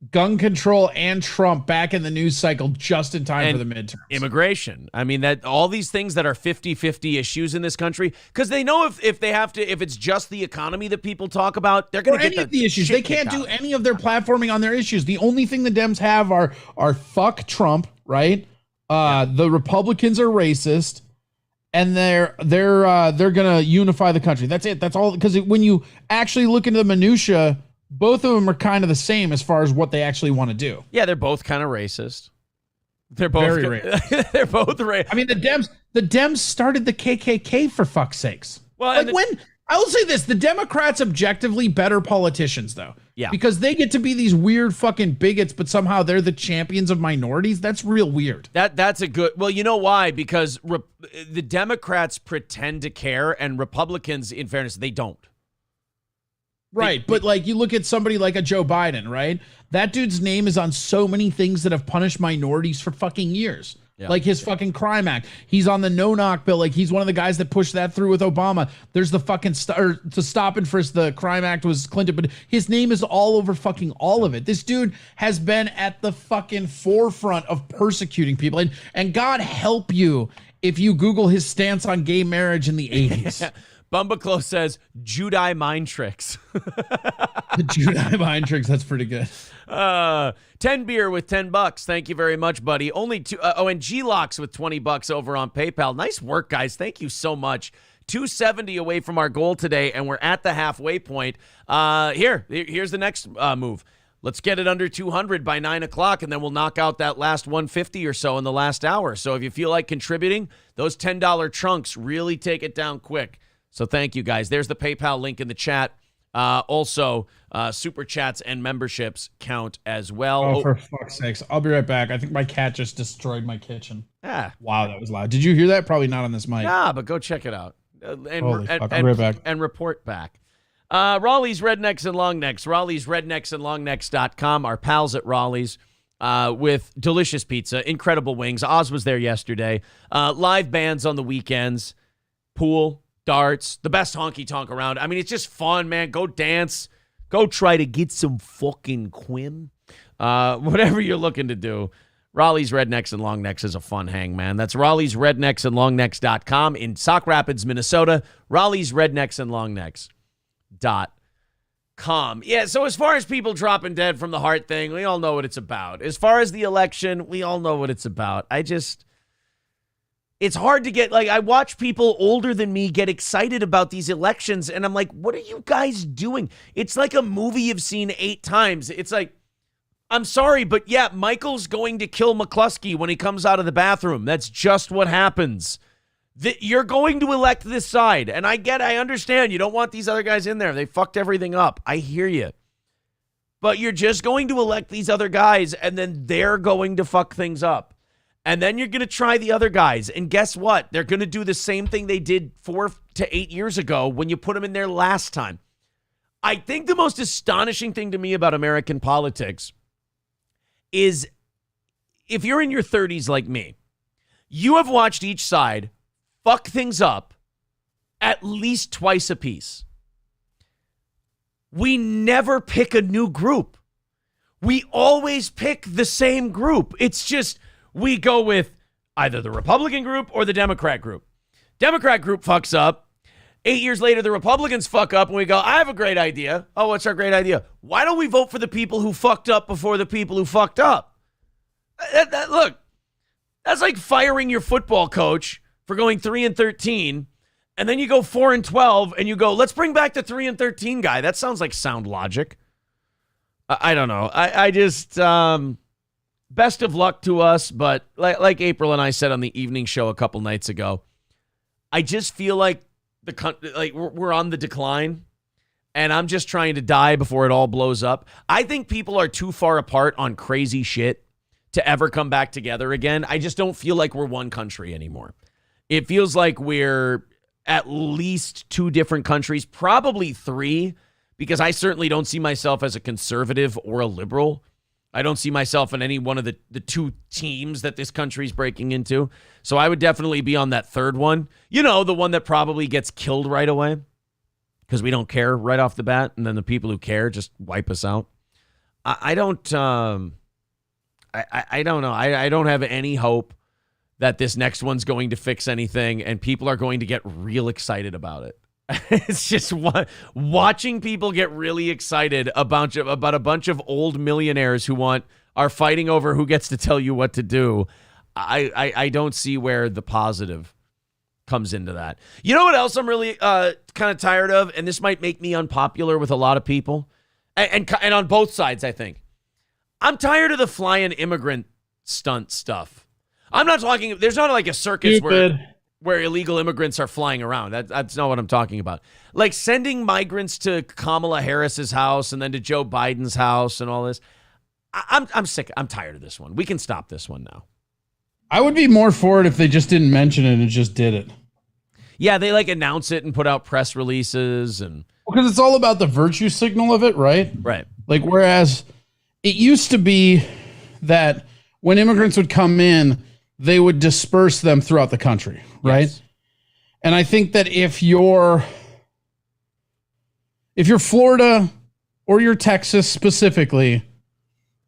S2: gun control, and Trump back in the news cycle just in time for the midterms.
S1: Immigration. I mean, that all these things that are 50-50 issues in this country, because they know if it's just the economy that people talk about, they're going to get
S2: the issues. They can't do any of their platforming on their issues. The only thing the Dems have are fuck Trump, right? The Republicans are racist. And they're gonna unify the country. That's it. That's all. Because when you actually look into the minutia, both of them are kind of the same as far as what they actually want to do.
S1: Yeah, they're both kind of racist. They're both
S2: Very racist.
S1: they're both racist.
S2: I mean, the Dems started the KKK for fuck's sakes.
S1: Well,
S2: when I will say this, the Democrats objectively better politicians though.
S1: Yeah.
S2: Because they get to be these weird fucking bigots, but somehow they're the champions of minorities. That's real weird.
S1: That's a good. Well, you know why? Because the Democrats pretend to care, and Republicans, in fairness, they don't.
S2: Right, but like you look at somebody like a Joe Biden, right? That dude's name is on so many things that have punished minorities for fucking years.
S1: Yeah.
S2: Like his fucking crime act. He's on the no-knock bill. Like he's one of the guys that pushed that through with Obama. There's the fucking to stop and frisk. The crime act was Clinton, but his name is all over fucking all of it. This dude has been at the fucking forefront of persecuting people. And God help you if you Google his stance on gay marriage in the 80s.
S1: Bumbaclo says Judai mind tricks.
S2: The Judai mind tricks. That's pretty good.
S1: 10 beer with $10. Thank you very much, buddy. Only two. And G-Locks with $20 over on PayPal. Nice work, guys. Thank you so much. 270 away from our goal today, and we're at the halfway point. Here's the next move. Let's get it under 200 by 9 o'clock, and then we'll knock out that last 150 or so in the last hour. So if you feel like contributing, those $10 chunks really take it down quick. So thank you, guys. There's the PayPal link in the chat. Also, super chats and memberships count as well.
S2: Oh, for fuck's sakes. I'll be right back. I think my cat just destroyed my kitchen.
S1: Ah.
S2: Wow, that was loud. Did you hear that? Probably not on this mic.
S1: Nah, but go check it out.
S2: Holy fuck. I'll be right back.
S1: And report back. Raleigh's Rednecks and Longnecks. Raleigh's Rednecks and Longnecks.com. Our pals at Raleigh's with delicious pizza, incredible wings. Oz was there yesterday. Live bands on the weekends. Pool. Darts, the best honky tonk around. I mean, it's just fun, man. Go dance. Go try to get some fucking quim. Whatever you're looking to do. Raleigh's Rednecks and Longnecks is a fun hang, man. That's Raleigh's Rednecks and Longnecks.com in Sauk Rapids, Minnesota. Raleigh's Rednecks and Longnecks.com. Yeah, so as far as people dropping dead from the heart thing, we all know what it's about. As far as the election, we all know what it's about. It's hard to get, like, I watch people older than me get excited about these elections, and I'm like, what are you guys doing? It's like a movie you've seen 8 times. It's like, I'm sorry, but yeah, Michael's going to kill McCluskey when he comes out of the bathroom. That's just what happens. You're going to elect this side, and I understand. You don't want these other guys in there. They fucked everything up. I hear you. But you're just going to elect these other guys, and then they're going to fuck things up. And then you're going to try the other guys. And guess what? They're going to do the same thing they did 4 to 8 years ago when you put them in there last time. I think the most astonishing thing to me about American politics is if you're in your 30s like me, you have watched each side fuck things up at least twice apiece. We never pick a new group. We always pick the same group. It's just... we go with either the Republican group or the Democrat group. Democrat group fucks up. 8 years later, the Republicans fuck up, and we go, I have a great idea. Oh, what's our great idea? Why don't we vote for the people who fucked up before the people who fucked up? Look, that's like firing your football coach for going 3-13, and then you go 4-12, and you go, let's bring back the 3-13 guy. That sounds like sound logic. I don't know. I just... best of luck to us, but like April and I said on the evening show a couple nights ago, I just feel like we're on the decline, and I'm just trying to die before it all blows up. I think people are too far apart on crazy shit to ever come back together again. I just don't feel like we're one country anymore. It feels like we're at least 2 different countries, probably 3, because I certainly don't see myself as a conservative or a liberal. I don't see myself in any one of the 2 teams that this country's breaking into. So I would definitely be on that third one. You know, the one that probably gets killed right away because we don't care right off the bat. And then the people who care just wipe us out. I don't know. I don't have any hope that this next one's going to fix anything and people are going to get real excited about it. It's just watching people get really excited about a bunch of old millionaires who are fighting over who gets to tell you what to do. I don't see where the positive comes into that. You know what else I'm really kind of tired of, and this might make me unpopular with a lot of people, and on both sides. I think I'm tired of the flying immigrant stunt stuff. I'm not talking. There's not like a circus where illegal immigrants are flying around. That's not what I'm talking about. Like sending migrants to Kamala Harris's house and then to Joe Biden's house and all this. I'm sick. I'm tired of this one. We can stop this one now.
S2: I would be more for it if they just didn't mention it and just did it.
S1: Yeah, they like announce it and put out press releases and
S2: because it's all about the virtue signal of it, right?
S1: Right.
S2: Like whereas it used to be that when immigrants would come in, they would disperse them throughout the country, right? Yes. And I think that if you're Florida or you're Texas specifically,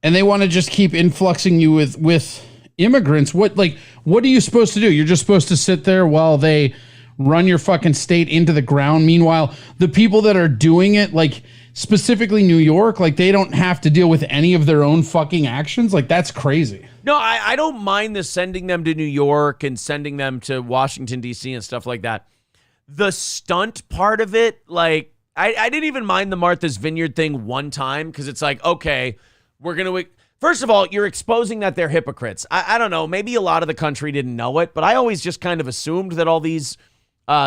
S2: and they want to just keep influxing you with immigrants, what are you supposed to do? You're just supposed to sit there while they run your fucking state into the ground. Meanwhile, the people that are doing it, like specifically New York, like they don't have to deal with any of their own fucking actions. Like that's crazy.
S1: No, I don't mind the sending them to New York and sending them to Washington, D.C. and stuff like that. The stunt part of it, like I didn't even mind the Martha's Vineyard thing one time because it's like, okay, we're going to... First of all, you're exposing that they're hypocrites. I don't know. Maybe a lot of the country didn't know it, but I always just kind of assumed that all these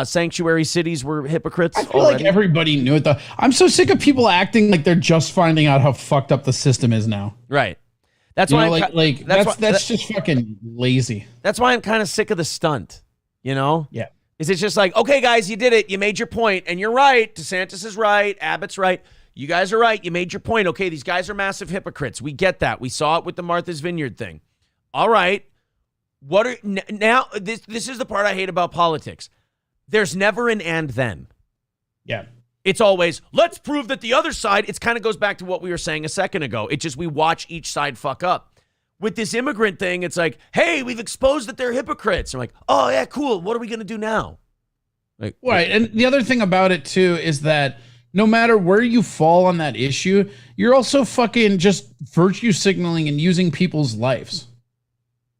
S1: sanctuary cities were hypocrites.
S2: I feel like everybody knew it, though. I'm so sick of people acting like they're just finding out how fucked up the system is now.
S1: Right. That's why
S2: that's just fucking lazy.
S1: That's why I'm kind of sick of the stunt, you know?
S2: Yeah.
S1: Is it's just like, okay, guys, you did it. You made your point, and you're right. DeSantis is right. Abbott's right. You guys are right. You made your point. Okay, these guys are massive hypocrites. We get that. We saw it with the Martha's Vineyard thing. All right. Now, this is the part I hate about politics. There's never an and then.
S2: Yeah.
S1: It's always, let's prove that the other side, it kind of goes back to what we were saying a second ago. It's just we watch each side fuck up. With this immigrant thing, it's like, hey, we've exposed that they're hypocrites. I'm like, oh, yeah, cool. What are we going to do now? Like,
S2: right. And the other thing about it, too, is that no matter where you fall on that issue, you're also fucking just virtue signaling and using people's lives.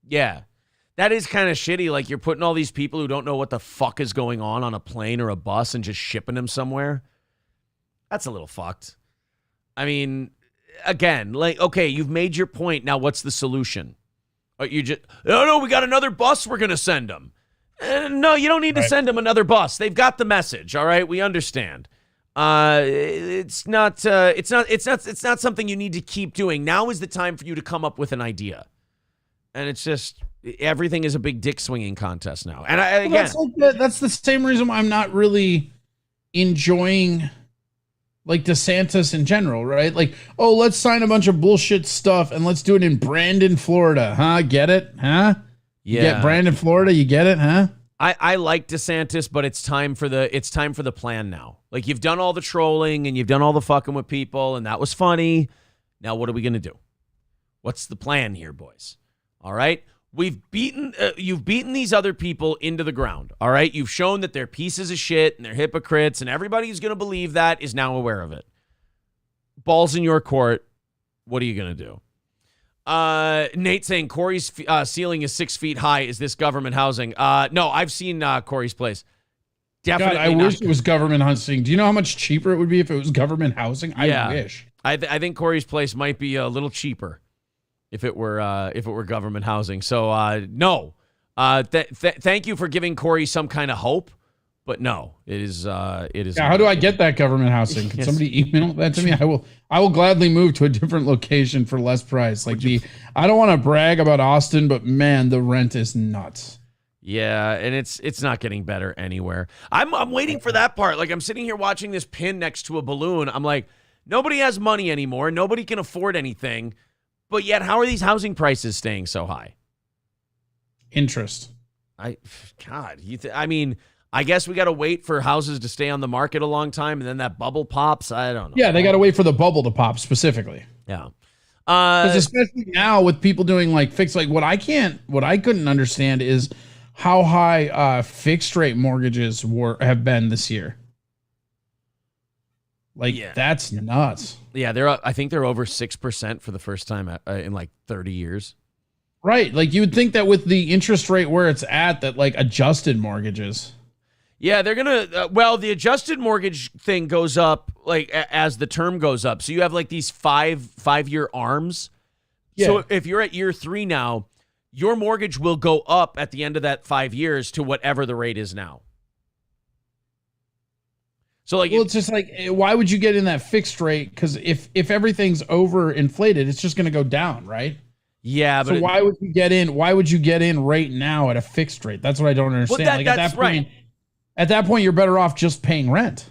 S1: Yeah. That is kind of shitty. Like you're putting all these people who don't know what the fuck is going on a plane or a bus and just shipping them somewhere. That's a little fucked. I mean, again, like, okay, you've made your point. Now what's the solution? You just, no, we got another bus we're going to send them. No, you don't need to send them another bus. They've got the message. All right. We understand. It's not something you need to keep doing. Now is the time for you to come up with an idea. And it's just, everything is a big dick swinging contest now. And
S2: that's the same reason why I'm not really enjoying like DeSantis in general, right? Like, oh, let's sign a bunch of bullshit stuff and let's do it in Brandon, Florida. Huh? Get it? Huh?
S1: Yeah.
S2: Get Brandon, Florida. You get it? Huh?
S1: I like DeSantis, but it's time for the plan now. Like you've done all the trolling and you've done all the fucking with people and that was funny. Now what are we going to do? What's the plan here, boys? All right. You've beaten these other people into the ground. All right. You've shown that they're pieces of shit and they're hypocrites and everybody who's going to believe that is now aware of it. Ball's in your court. What are you going to do? Nate saying Corey's ceiling is 6 feet high. Is this government housing? No, I've seen Corey's place. Definitely.
S2: God, I wish it was government housing. Do you know how much cheaper it would be if it was government housing? I wish.
S1: I think Corey's place might be a little cheaper if it were government housing. So no. Thank you for giving Corey some kind of hope. But no, it is. Yeah,
S2: how do I get that government housing? Can somebody email that to me? I will gladly move to a different location for less price. Like I don't want to brag about Austin, but man, the rent is nuts.
S1: Yeah, and it's not getting better anywhere. I'm waiting for that part. Like I'm sitting here watching this pin next to a balloon. I'm like, nobody has money anymore. Nobody can afford anything. But yet, how are these housing prices staying so high?
S2: Interest.
S1: I mean. I guess we got to wait for houses to stay on the market a long time, and then that bubble pops. I don't know.
S2: Yeah, they got to wait for the bubble to pop specifically.
S1: Yeah,
S2: because especially now with people doing like fixed, like what I couldn't understand is how high fixed rate mortgages have been this year. Like that's nuts.
S1: Yeah, I think they're over 6% for the first time in like 30 years.
S2: Right, like you would think that with the interest rate where it's at, that like adjusted mortgages.
S1: Yeah, they're going to, the adjusted mortgage thing goes up like as the term goes up. So you have like these five-year arms
S2: Yeah.
S1: So if you're at year 3 now, your mortgage will go up at the end of that 5 years to whatever the rate is now. So like,
S2: Well, it's just like, why would you get in that fixed rate? Because if everything's over inflated, it's just going to go down, right?
S1: yeah, but
S2: So why would you get in? Why would you get in right now at a fixed rate? That's what I don't understand.
S1: Well,
S2: like at
S1: that's
S2: that point, at that point, you're better off just paying rent.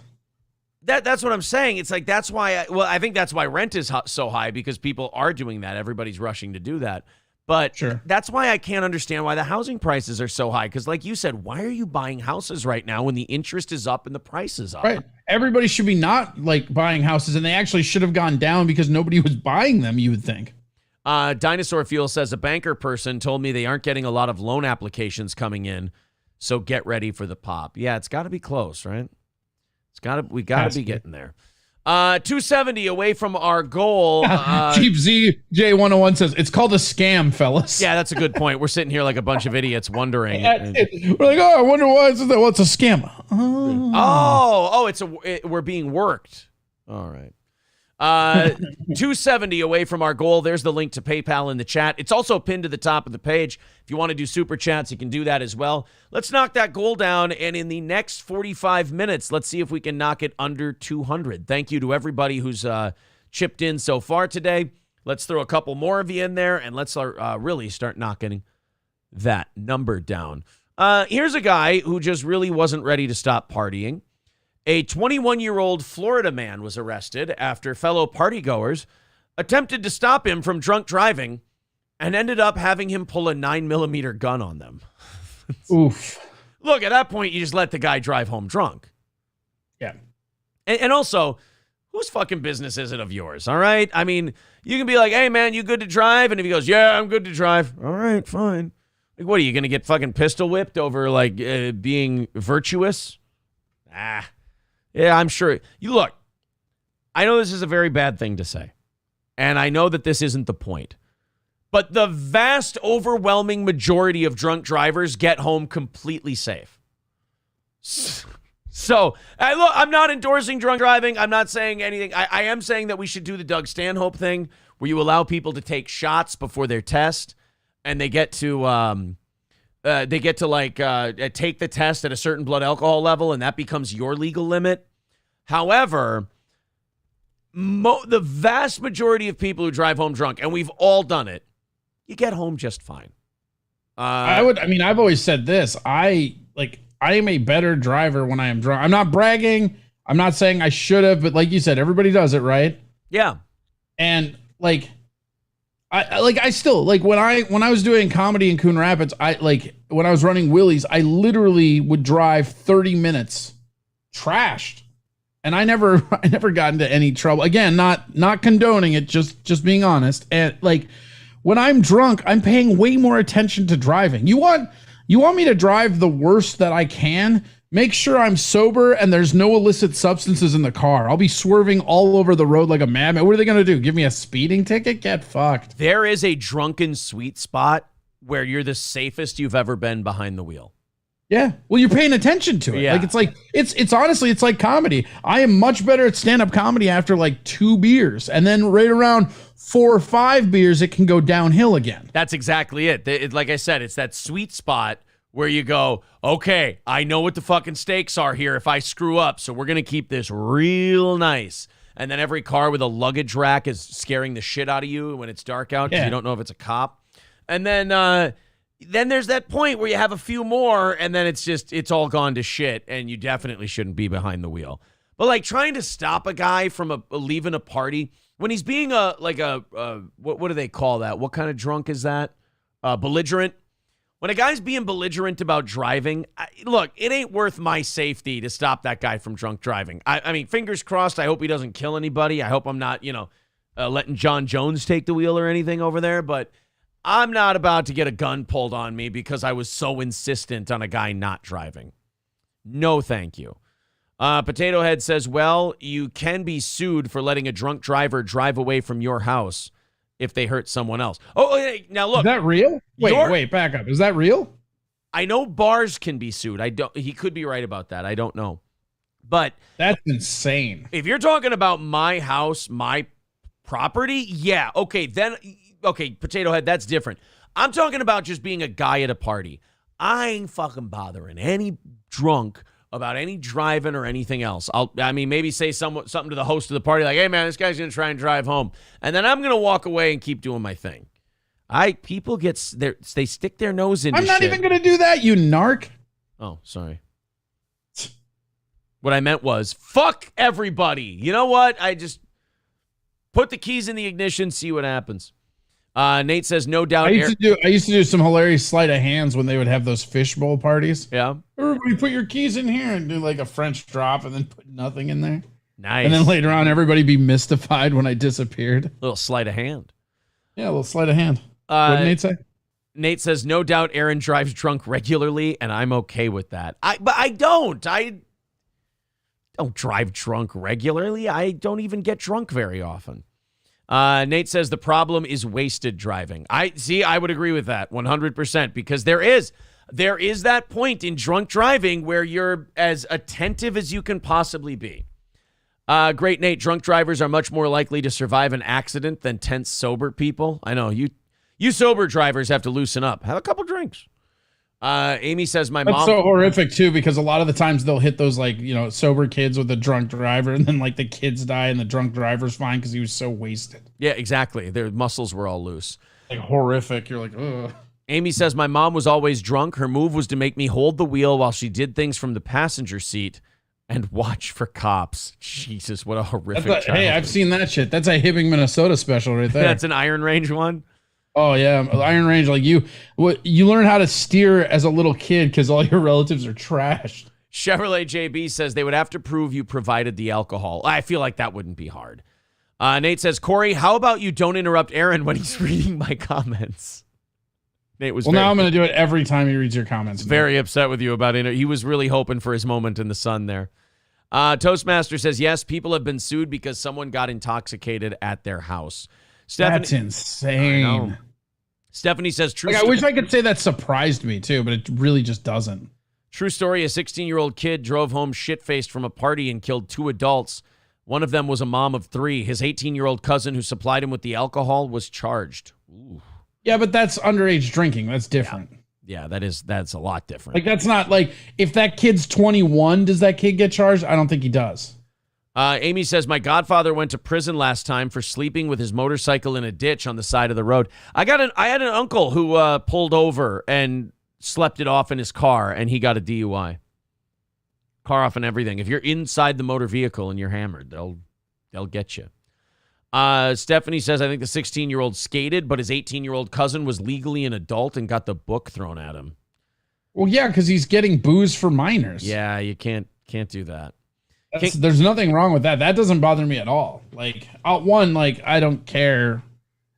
S1: that's what I'm saying. It's like, that's why, I think that's why rent is so high, because people are doing that. Everybody's rushing to do that. But
S2: Sure.
S1: that's why I can't understand why the housing prices are so high. Because like you said, why are you buying houses right now when the interest is up and the price is up?
S2: Right. Everybody should be not like buying houses, and they actually should have gone down because nobody was buying them, you would think.
S1: Dinosaur Fuel says a banker person told me they aren't getting a lot of loan applications coming in, so get ready for the pop. Yeah, it's got to be close, right? We got to be getting there. 270 away from our goal.
S2: Cheap ZJ101 says it's called a scam, fellas.
S1: Yeah, that's a good point. We're sitting here like a bunch of idiots wondering.
S2: We're like, oh, I wonder why it's that. What's a scam?
S1: We're being worked. All right. 270 away from our goal. There's the link to PayPal in the chat. It's also pinned to the top of the page. If you want to do super chats, you can do that as well. Let's knock that goal down, and in the next 45 minutes, let's see if we can knock it under 200. Thank you to everybody who's chipped in so far today. Let's throw a couple more of you in there, and let's really start knocking that number down. Here's a guy who just really wasn't ready to stop partying. A 21-year-old Florida man was arrested after fellow partygoers attempted to stop him from drunk driving and ended up having him pull a 9mm gun on them.
S2: Oof.
S1: Look, at that point, you just let the guy drive home drunk.
S2: Yeah.
S1: And also, whose fucking business is it of yours, all right? I mean, you can be like, hey, man, you good to drive? And if he goes, yeah, I'm good to drive. All right, fine. Like, what, are you going to get fucking pistol whipped over, like, being virtuous? Yeah, I'm sure. You look, I know this is a very bad thing to say, and I know that this isn't the point, but the vast, overwhelming majority of drunk drivers get home completely safe. So, look, I'm not endorsing drunk driving. I'm not saying anything. I am saying that we should do the Doug Stanhope thing, where you allow people to take shots before their test, and they get to take the test at a certain blood alcohol level, and that becomes your legal limit. However, the vast majority of people who drive home drunk, and we've all done it, you get home just fine.
S2: I've always said this. I am a better driver when I am drunk. I'm not bragging. I'm not saying I should have, but like you said, everybody does it, right?
S1: Yeah.
S2: And I still when I was doing comedy in Coon Rapids, when I was running Willie's, I literally would drive 30 minutes trashed. And I never got into any trouble. Again, not condoning it, just being honest. And when I'm drunk, I'm paying way more attention to driving. You want me to drive the worst that I can? Make sure I'm sober and there's no illicit substances in the car. I'll be swerving all over the road like a madman. What are they going to do? Give me a speeding ticket? Get fucked.
S1: There is a drunken sweet spot where you're the safest you've ever been behind the wheel.
S2: Yeah. Well, you're paying attention to it.
S1: Yeah.
S2: It's honestly, it's like comedy. I am much better at stand-up comedy after 2 beers. And then right around 4 or 5 beers, it can go downhill again.
S1: That's exactly it. Like I said, it's that sweet spot where you go, okay, I know what the fucking stakes are here if I screw up, so we're going to keep this real nice. And then every car with a luggage rack is scaring the shit out of you when it's dark out because you don't know if it's a cop. And then there's that point where you have a few more, and then it's all gone to shit, and you definitely shouldn't be behind the wheel. But trying to stop a guy from leaving a party when he's being what do they call that? What kind of drunk is that? Belligerent. When a guy's being belligerent about driving, look, it ain't worth my safety to stop that guy from drunk driving. I mean, fingers crossed, I hope he doesn't kill anybody. I hope I'm not, letting John Jones take the wheel or anything over there. But I'm not about to get a gun pulled on me because I was so insistent on a guy not driving. No, thank you. Potato Head says, well, you can be sued for letting a drunk driver drive away from your house if they hurt someone else. Oh, hey, now look.
S2: Is that real? Wait, back up. Is that real?
S1: I know bars can be sued. He could be right about that. I don't know. But
S2: that's insane.
S1: If you're talking about my house, my property, yeah, okay, then okay, Potato Head, that's different. I'm talking about just being a guy at a party. I ain't fucking bothering any drunk about any driving or anything else. Maybe say something to the host of the party, like, hey, man, this guy's going to try and drive home. And then I'm going to walk away and keep doing my thing. People they stick their nose into
S2: I'm not
S1: shit.
S2: even going to do that, you narc.
S1: Oh, sorry. What I meant was, fuck everybody. You know what? I just put the keys in the ignition, see what happens. Nate says, no doubt.
S2: I used to do some hilarious sleight of hands when they would have those fishbowl parties.
S1: Yeah.
S2: Everybody put your keys in here and do like a French drop and then put nothing in there.
S1: Nice.
S2: And then later on, everybody be mystified when I disappeared.
S1: Little sleight of hand.
S2: Yeah, a little sleight of hand. What did Nate say?
S1: Nate says, no doubt Aaron drives drunk regularly, and I'm okay with that. But I don't. I don't drive drunk regularly. I don't even get drunk very often. Nate says the problem is wasted driving. I would agree with that 100% because there is that point in drunk driving where you're as attentive as you can possibly be. Great, Nate. Drunk drivers are much more likely to survive an accident than tense sober people. I know you sober drivers have to loosen up. Have a couple drinks. Amy says my mom.
S2: That's so horrific too, because a lot of the times they'll hit those sober kids with a drunk driver, and then the kids die, and the drunk driver's fine because he was so wasted.
S1: Yeah, exactly. Their muscles were all loose.
S2: Horrific. You're like, ugh.
S1: Amy says my mom was always drunk. Her move was to make me hold the wheel while she did things from the passenger seat and watch for cops. Jesus, what a horrific.
S2: Hey, I've seen that shit. That's a Hibbing, Minnesota special right there.
S1: That's an Iron Range one.
S2: Oh yeah, Iron Range. You learn how to steer as a little kid because all your relatives are trashed.
S1: Chevrolet JB says they would have to prove you provided the alcohol. I feel like that wouldn't be hard. Nate says, Corey, how about you don't interrupt Aaron when he's reading my comments? Nate was
S2: now I'm going to do it every time he reads your comments.
S1: Very upset with you about it. He was really hoping for his moment in the sun there. Toastmaster says, yes, people have been sued because someone got intoxicated at their house.
S2: That's insane.
S1: Stephanie says, true
S2: I wish I could say that surprised me too, but it really just doesn't.
S1: True story, a 16-year-old kid drove home shit-faced from a party and killed 2 adults. One of them was a mom of 3. His 18-year-old cousin who supplied him with the alcohol was charged. Ooh.
S2: Yeah, but that's underage drinking. That's different.
S1: Yeah, that's a lot different.
S2: That's not if that kid's 21, does that kid get charged? I don't think he does.
S1: Amy says, my godfather went to prison last time for sleeping with his motorcycle in a ditch on the side of the road. I had an uncle who pulled over and slept it off in his car, and he got a DUI. Car off and everything. If you're inside the motor vehicle and you're hammered, they'll get you. Stephanie says, I think the 16-year-old skated, but his 18-year-old cousin was legally an adult and got the book thrown at him.
S2: Well, yeah, because he's getting booze for minors.
S1: Yeah, you can't do that.
S2: There's nothing wrong with that. That doesn't bother me at all. I don't care.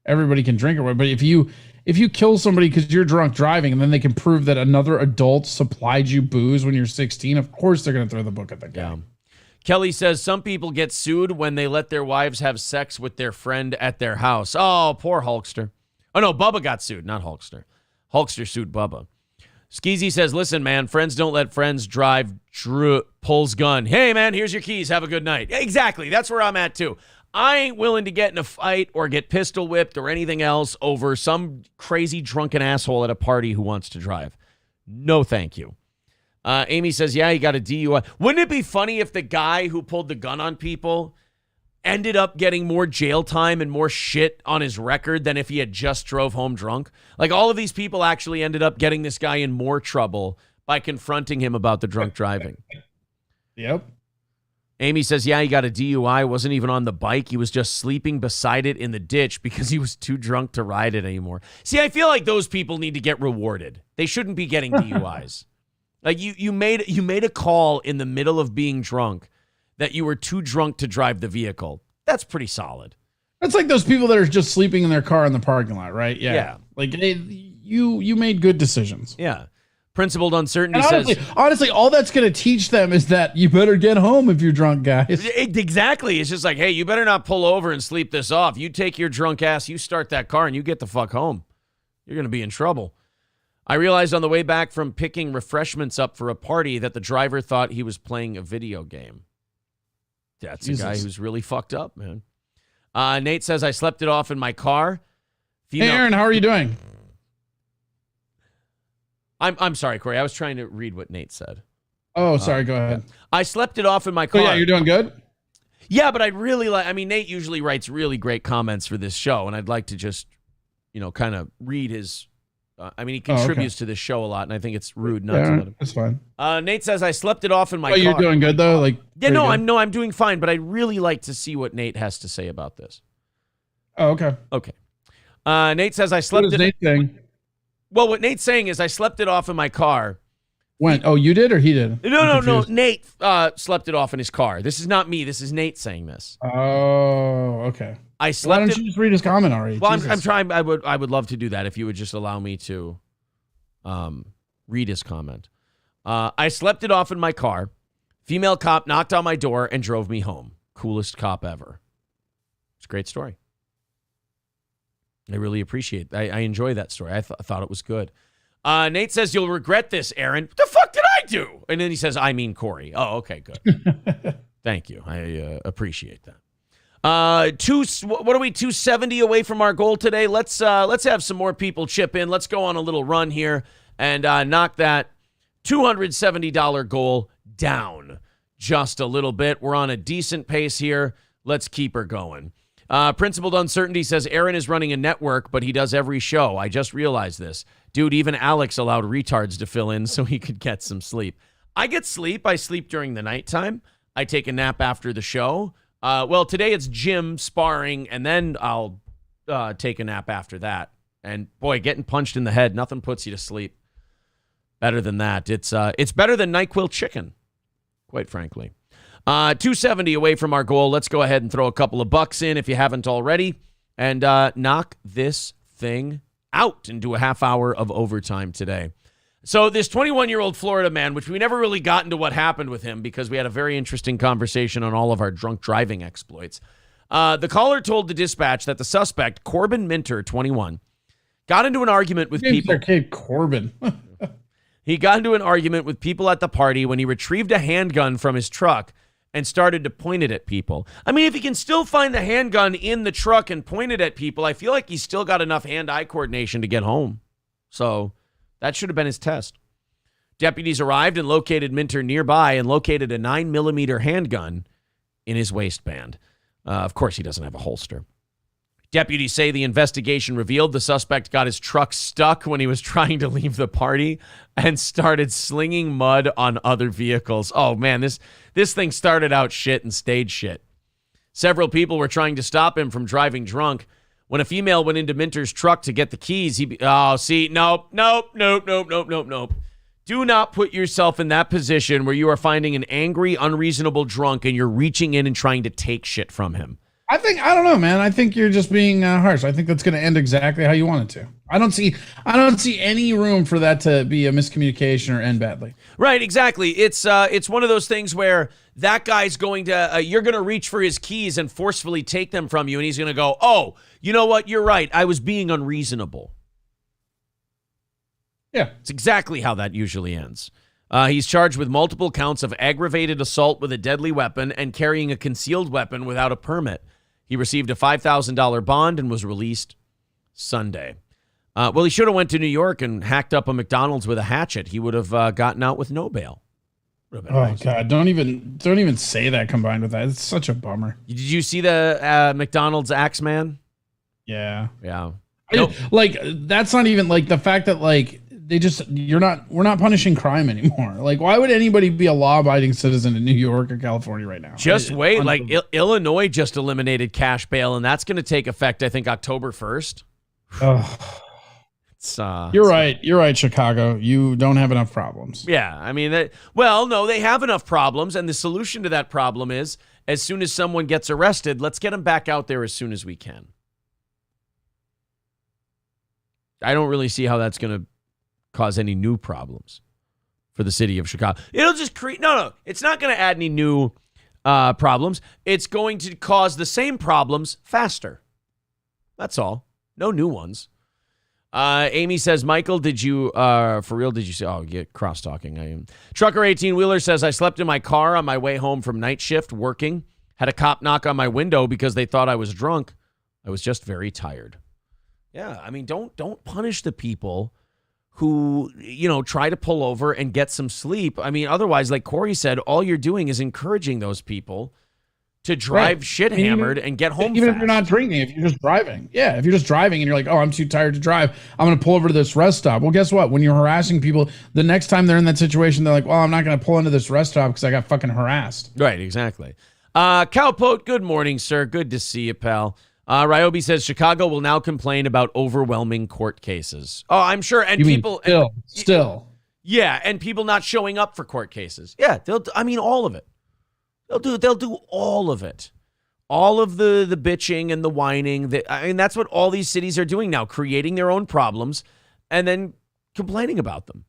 S2: Everybody can drink it, but if you kill somebody because you're drunk driving and then they can prove that another adult supplied you booze when you're 16, of course they're going to throw the book at the guy. Yeah.
S1: Kelly says some people get sued when they let their wives have sex with their friend at their house. Oh, poor Hulkster. Oh, no, Bubba got sued, not Hulkster. Hulkster sued Bubba. Skeezy says, listen, man, friends don't let friends drive. Pulls gun. Hey, man, here's your keys. Have a good night. Exactly. That's where I'm at, too. I ain't willing to get in a fight or get pistol whipped or anything else over some crazy drunken asshole at a party who wants to drive. No, thank you. Amy says, yeah, he got a DUI. Wouldn't it be funny if the guy who pulled the gun on people ended up getting more jail time and more shit on his record than if he had just drove home drunk? All of these people actually ended up getting this guy in more trouble by confronting him about the drunk driving.
S2: Yep.
S1: Amy says, yeah, he got a DUI. Wasn't even on the bike. He was just sleeping beside it in the ditch because he was too drunk to ride it anymore. See, I feel like those people need to get rewarded. They shouldn't be getting DUIs. You made a call in the middle of being drunk that you were too drunk to drive the vehicle. That's pretty solid.
S2: That's like those people that are just sleeping in their car in the parking lot, right? Yeah. You made good decisions.
S1: Yeah. Principled uncertainty says...
S2: Honestly, all that's going to teach them is that you better get home if you're drunk, guys.
S1: Exactly. It's just like, hey, you better not pull over and sleep this off. You take your drunk ass, you start that car, and you get the fuck home. You're going to be in trouble. I realized on the way back from picking refreshments up for a party that the driver thought he was playing a video game. That's a guy who's really fucked up, man. Nate says, I slept it off in my car. Female.
S2: Hey, Aaron, how are you doing?
S1: I'm sorry, Corey. I was trying to read what Nate said.
S2: Oh, sorry. Go ahead.
S1: I slept it off in my car.
S2: Oh, yeah, you're doing good?
S1: Yeah, but I'd really like, I mean, Nate usually writes really great comments for this show, and I'd like to just, kind of read his, he contributes to this show a lot, and I think it's rude not to let him.
S2: That's fine.
S1: Nate says, I slept it off in my car.
S2: You're doing good, though?
S1: I'm doing fine, but I'd really like to see what Nate has to say about this.
S2: Oh, okay.
S1: Okay. Nate says, I slept
S2: What is Nate saying?
S1: Well, what Nate's saying is I slept it off in my car.
S2: When? Oh, you did or he did?
S1: No. Nate slept it off in his car. This is not me. This is Nate saying this.
S2: Oh, okay.
S1: I slept.
S2: Why don't you just read his comment already?
S1: Well, I'm trying. I would love to do that if you would just allow me to read his comment. I slept it off in my car. Female cop knocked on my door and drove me home. Coolest cop ever. It's a great story. I really appreciate it. I enjoy that story. I thought it was good. Nate says, you'll regret this, Aaron. What the fuck did I do? And then he says, I mean Corey. Oh, okay, good. Thank you. I appreciate that. What are we, 270 away from our goal today? Let's have some more people chip in. Let's go on a little run here and knock that $270 goal down just a little bit. We're on a decent pace here. Let's keep her going. Principled Uncertainty says, Aaron is running a network, but he does every show. I just realized this. Dude, even Alex allowed retards to fill in so he could get some sleep. I get sleep. I sleep during the nighttime. I take a nap after the show. Today it's gym, sparring, and then I'll take a nap after that. And, boy, getting punched in the head, nothing puts you to sleep better than that. It's better than Nyquil Chicken, quite frankly. 270 away from our goal. Let's go ahead and throw a couple of bucks in if you haven't already and knock this thing out and do a half hour of overtime today. So this 21-year-old Florida man, which we never really got into what happened with him because we had a very interesting conversation on all of our drunk driving exploits. The caller told the dispatch that the suspect, Corbin Minter, 21, got into an argument with people.
S2: Kid Corbin.
S1: He got into an argument with people at the party when he retrieved a handgun from his truck and started to point it at people. I mean, if he can still find the handgun in the truck and point it at people, I feel like he's still got enough hand-eye coordination to get home. So that should have been his test. Deputies arrived and located Minter nearby and located a 9mm handgun in his waistband. Of course, he doesn't have a holster. Deputies say the investigation revealed the suspect got his truck stuck when he was trying to leave the party and started slinging mud on other vehicles. Oh, man, this thing started out shit and stayed shit. Several people were trying to stop him from driving drunk. When a female went into Minter's truck to get the keys, nope. Do not put yourself in that position where you are finding an angry, unreasonable drunk and you're reaching in and trying to take shit from him.
S2: I don't know, man. I think you're just being harsh. I think that's going to end exactly how you want it to. I don't see any room for that to be a miscommunication or end badly.
S1: Right, exactly. It's one of those things where that guy's going to, you're going to reach for his keys and forcefully take them from you, and he's going to go, oh, you know what? You're right. I was being unreasonable.
S2: Yeah.
S1: It's exactly how that usually ends. He's charged with multiple counts of aggravated assault with a deadly weapon and carrying a concealed weapon without a permit. He received a $5,000 bond and was released Sunday. He should have went to New York and hacked up a McDonald's with a hatchet. He would have gotten out with no bail.
S2: Oh, nice. God, don't even say that combined with that. It's such a bummer.
S1: Did you see the McDonald's Axeman?
S2: Yeah.
S1: Nope.
S2: Like, that's not even like the fact that like we're not punishing crime anymore. Like, why would anybody be a law-abiding citizen in New York or California right now?
S1: Just wait. Like, Illinois just eliminated cash bail, and that's going to take effect, I think, October 1st.
S2: Oh. You're right, Chicago. You don't have enough problems.
S1: Yeah, I mean, they have enough problems, and the solution to that problem is, as soon as someone gets arrested, let's get them back out there as soon as we can. I don't really see how that's going to cause any new problems for the city of Chicago. It'll just create... No, it's not going to add any new problems. It's going to cause the same problems faster. That's all. No new ones. Amy says, Michael, did you say, oh, yeah, cross-talking. Trucker 18-wheeler says, I slept in my car on my way home from night shift working. Had a cop knock on my window because they thought I was drunk. I was just very tired. Yeah, I mean, don't punish the people who, try to pull over and get some sleep. I mean, otherwise, like Corey said, all you're doing is encouraging those people to drive shit hammered and get home
S2: even
S1: fast.
S2: if you're not drinking, if you're just driving. Yeah, if you're just driving and you're like, oh, I'm too tired to drive, I'm going to pull over to this rest stop. Well, guess what? When you're harassing people, the next time they're in that situation, they're like, well, I'm not going to pull into this rest stop because I got fucking harassed.
S1: Right, exactly. Cowpote, good morning, sir. Good to see you, pal. Ryobi says Chicago will now complain about overwhelming court cases. Oh, I'm sure. And people
S2: still.
S1: Yeah, and people not showing up for court cases. Yeah, all of it. They'll do all of it. All of the bitching and the whining. That's what all these cities are doing now, creating their own problems and then complaining about them.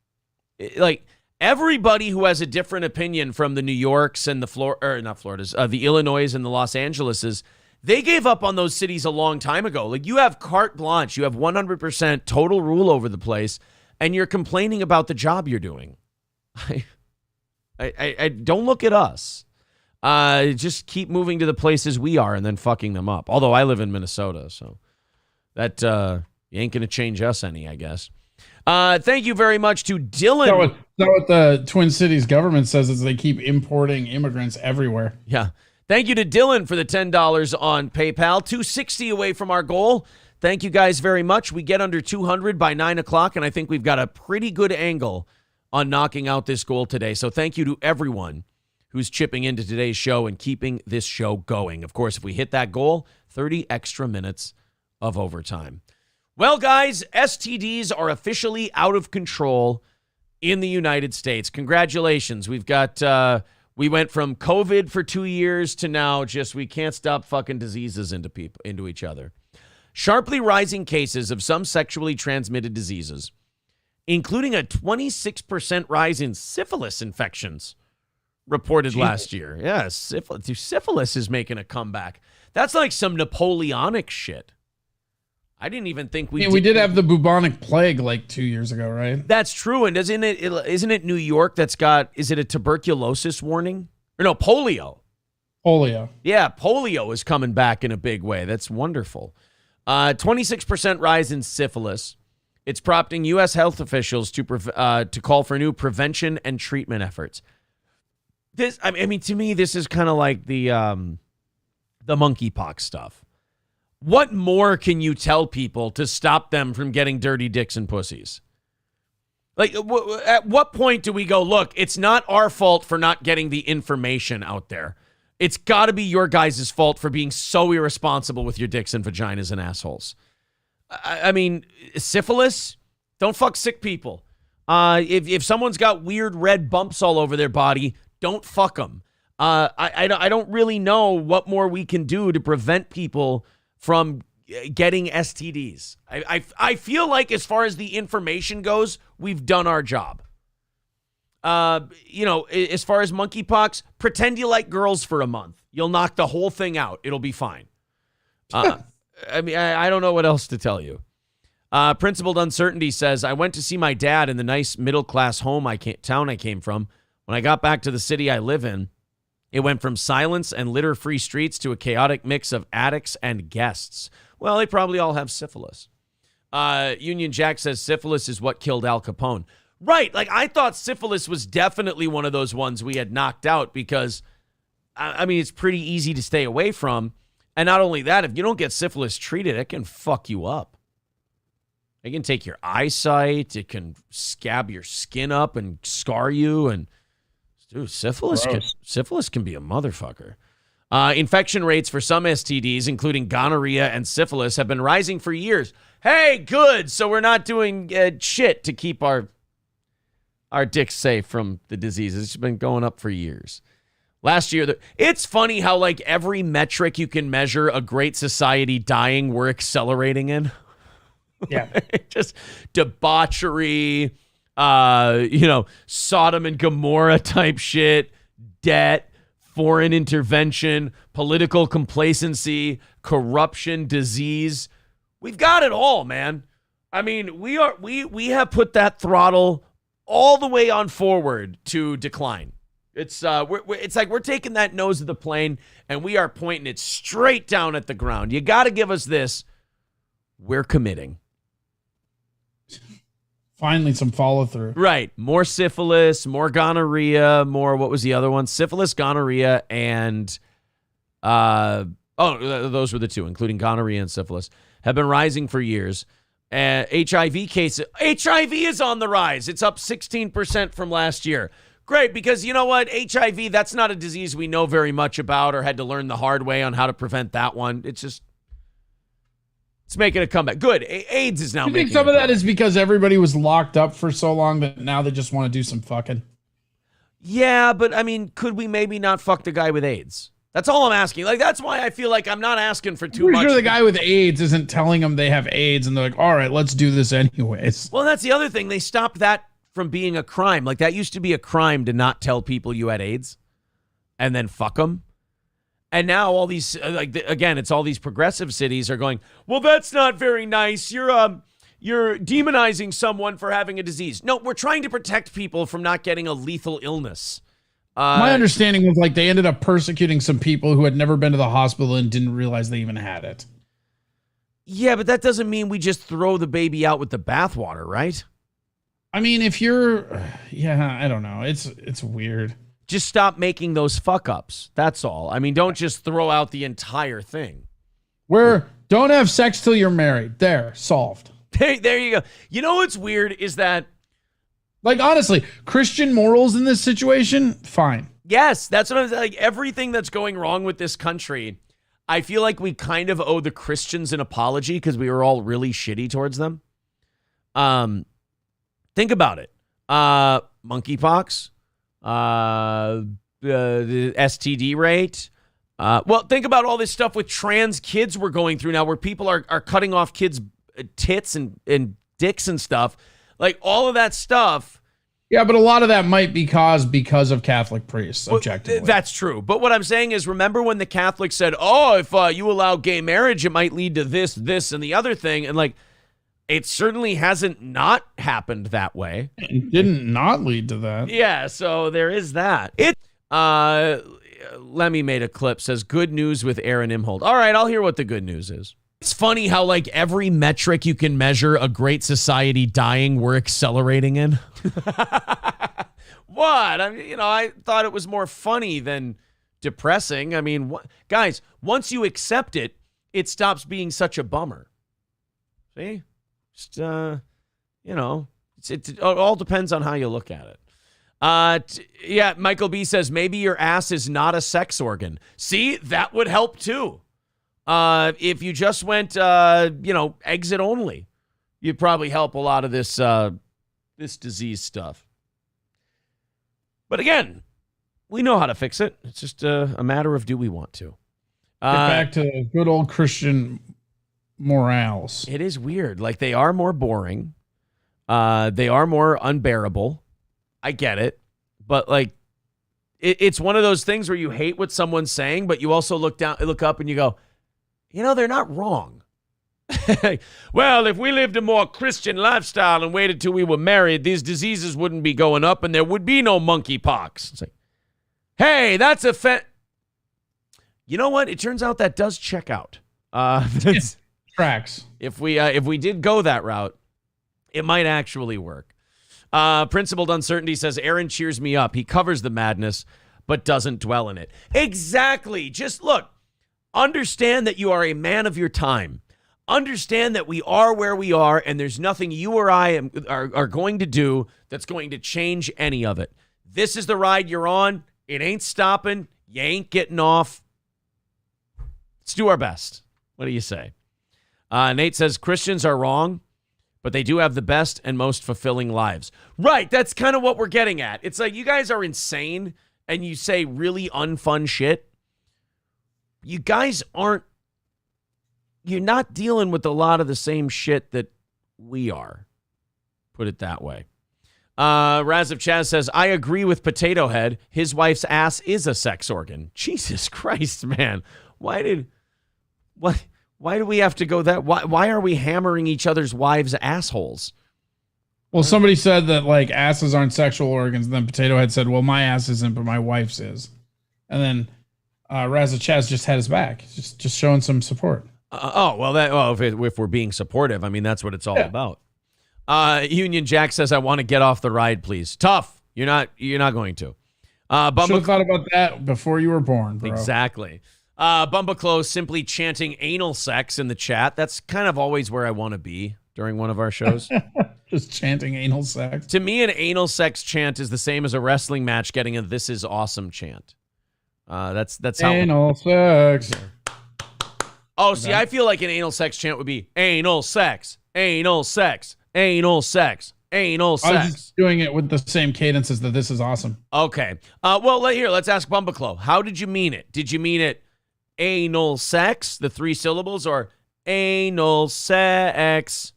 S1: Like, everybody who has a different opinion from the New Yorks and the Illinois and the Los Angeleses, they gave up on those cities a long time ago. Like, you have carte blanche, you have 100% total rule over the place, and you're complaining about the job you're doing. I don't look at us. Just keep moving to the places we are and then fucking them up. Although I live in Minnesota, so that you ain't gonna change us any, I guess. Thank you very much to Dylan.
S2: Is that what the Twin Cities government says, is they keep importing immigrants everywhere.
S1: Yeah. Thank you to Dylan for the $10 on PayPal. $260 away from our goal. Thank you guys very much. We get under 200 by 9 o'clock, and I think we've got a pretty good angle on knocking out this goal today. So thank you to everyone who's chipping into today's show and keeping this show going. Of course, if we hit that goal, 30 extra minutes of overtime. Well, guys, STDs are officially out of control in the United States. Congratulations. We've got... we went from COVID for 2 years to now just we can't stop fucking diseases into each other. Sharply rising cases of some sexually transmitted diseases, including a 26% rise in syphilis infections reported last year. Yeah, syphilis is making a comeback. That's like some Napoleonic shit. I didn't even think
S2: we did have the bubonic plague like 2 years ago, right?
S1: That's true. And isn't it New York that's got, is it a tuberculosis warning? Or no, polio.
S2: Polio.
S1: Yeah, polio is coming back in a big way. That's wonderful. 26% rise in syphilis. It's prompting U.S. health officials to call for new prevention and treatment efforts. To me, this is kind of like the monkeypox stuff. What more can you tell people to stop them from getting dirty dicks and pussies? Like, at what point do we go, look, it's not our fault for not getting the information out there. It's got to be your guys' fault for being so irresponsible with your dicks and vaginas and assholes. I mean, syphilis, don't fuck sick people. If someone's got weird red bumps all over their body, don't fuck them. I don't really know what more we can do to prevent people from getting STDs. I feel like as far as the information goes, we've done our job. As far as monkeypox, pretend you like girls for a month. You'll knock the whole thing out. It'll be fine. I don't know what else to tell you. Principled Uncertainty says, I went to see my dad in the nice middle-class town I came from. When I got back to the city I live in, it went from silence and litter-free streets to a chaotic mix of addicts and guests. Well, they probably all have syphilis. Union Jack says syphilis is what killed Al Capone. Right, like I thought syphilis was definitely one of those ones we had knocked out because, it's pretty easy to stay away from. And not only that, if you don't get syphilis treated, it can fuck you up. It can take your eyesight. It can scab your skin up and scar you. And dude, syphilis can be a motherfucker. Infection rates for some STDs, including gonorrhea and syphilis, have been rising for years. Hey, good. So we're not doing shit to keep our dicks safe from the diseases. It's been going up for years. Last year, it's funny how like every metric you can measure a great society dying, we're accelerating in.
S2: Yeah.
S1: Just debauchery, Sodom and Gomorrah type shit, debt, foreign intervention, political complacency, corruption, disease. We've got it all, man. I mean, we have put that throttle all the way on forward to decline. It's like we're taking that nose of the plane and we are pointing it straight down at the ground. You got to give us this we're committing.
S2: Finally, some follow through.
S1: Right. More syphilis, more gonorrhea, more, what was the other one? Syphilis, gonorrhea, and, those were the two, including gonorrhea and syphilis, have been rising for years. HIV cases, HIV is on the rise. It's up 16% from last year. Great, because you know what? HIV, that's not a disease we know very much about or had to learn the hard way on how to prevent that one. It's making a comeback. Good. AIDS is now making.
S2: I think some of that is because everybody was locked up for so long that now they just want to do some fucking.
S1: Yeah, but I mean, could we maybe not fuck the guy with AIDS? That's all I'm asking. Like, that's why I feel like I'm not asking for too much.
S2: Sure the guy with AIDS isn't telling them they have AIDS and they're like, all right, let's do this anyways.
S1: Well, that's the other thing. They stopped that from being a crime. Like, that used to be a crime to not tell people you had AIDS and then fuck them. And now all these, again, it's all these progressive cities are going, well, that's not very nice. You're demonizing someone for having a disease. No, we're trying to protect people from not getting a lethal illness.
S2: My understanding was like they ended up persecuting some people who had never been to the hospital and didn't realize they even had it.
S1: Yeah, but that doesn't mean we just throw the baby out with the bathwater, right?
S2: I mean, if you're, I don't know. It's weird.
S1: Just stop making those fuck ups. That's all. I mean, don't just throw out the entire thing.
S2: Don't have sex till you're married. There, solved.
S1: There you go. You know what's weird is that,
S2: like, honestly, Christian morals in this situation, fine.
S1: Yes, that's what I'm saying. Like, everything that's going wrong with this country, I feel like we kind of owe the Christians an apology because we were all really shitty towards them. Think about it. Monkeypox. The STD rate. Well, think about all this stuff with trans kids we're going through now where people are cutting off kids' tits and dicks and stuff. Like, all of that stuff.
S2: Yeah, but a lot of that might be caused because of Catholic priests, objectively.
S1: That's true. But what I'm saying is, remember when the Catholics said, oh, if you allow gay marriage, it might lead to this, and the other thing. And, like, it certainly hasn't not happened that way.
S2: It didn't not lead to that.
S1: Yeah, so there is that. Lemmy made a clip, says, good news with Aaron Imhold. All right, I'll hear what the good news is. It's funny how, like, every metric you can measure a great society dying, we're accelerating in. What? I mean, I thought it was more funny than depressing. I mean, guys, once you accept it, it stops being such a bummer. See? Just, it all depends on how you look at it. Yeah, Michael B says, maybe your ass is not a sex organ. See, that would help too. If you just went, exit only, you'd probably help a lot of this disease stuff. But again, we know how to fix it. It's just a matter of do we want to.
S2: Get back to good old Christian morals.
S1: It is weird. Like, they are more boring. They are more unbearable. I get it. But, like, it's one of those things where you hate what someone's saying, but you also look up and you go, they're not wrong. Well, if we lived a more Christian lifestyle and waited till we were married, these diseases wouldn't be going up and there would be no monkeypox. It's like, hey, that's you know what? It turns out that does check out.
S2: Tracks.
S1: If we did go that route, it might actually work. Principled Uncertainty says, Aaron cheers me up. He covers the madness, but doesn't dwell in it. Exactly. Just look, understand that you are a man of your time. Understand that we are where we are, and there's nothing you or I are going to do that's going to change any of it. This is the ride you're on. It ain't stopping. You ain't getting off. Let's do our best. What do you say? Nate says, Christians are wrong, but they do have the best and most fulfilling lives. Right, that's kind of what we're getting at. It's like, you guys are insane, and you say really unfun shit. You guys you're not dealing with a lot of the same shit that we are. Put it that way. Raz of Chaz says, I agree with Potato Head. His wife's ass is a sex organ. Jesus Christ, man. Why do we have to go that? Why are we hammering each other's wives' assholes?
S2: Well, somebody said that, like, asses aren't sexual organs. And then Potato Head said, well, my ass isn't, but my wife's is. And then Raz of Chaz just had his back. Just showing some support.
S1: If we're being supportive, I mean, that's what it's all about. Union Jack says, I want to get off the ride, please. Tough. You're not going to.
S2: Should have thought about that before you were born, bro.
S1: Exactly. Bumbaclo simply chanting anal sex in the chat. That's kind of always where I want to be during one of our shows.
S2: Just chanting anal sex.
S1: To me, an anal sex chant is the same as a wrestling match getting a "This is awesome" chant. That's how
S2: anal sex.
S1: Oh, see, I feel like an anal sex chant would be anal sex, anal sex, anal sex, anal sex.
S2: I was just doing it with the same cadence as the "This is awesome."
S1: Okay. Let's ask Bumbaclo. How did you mean it? Did you mean it anal sex, the 3 syllables, or anal sex,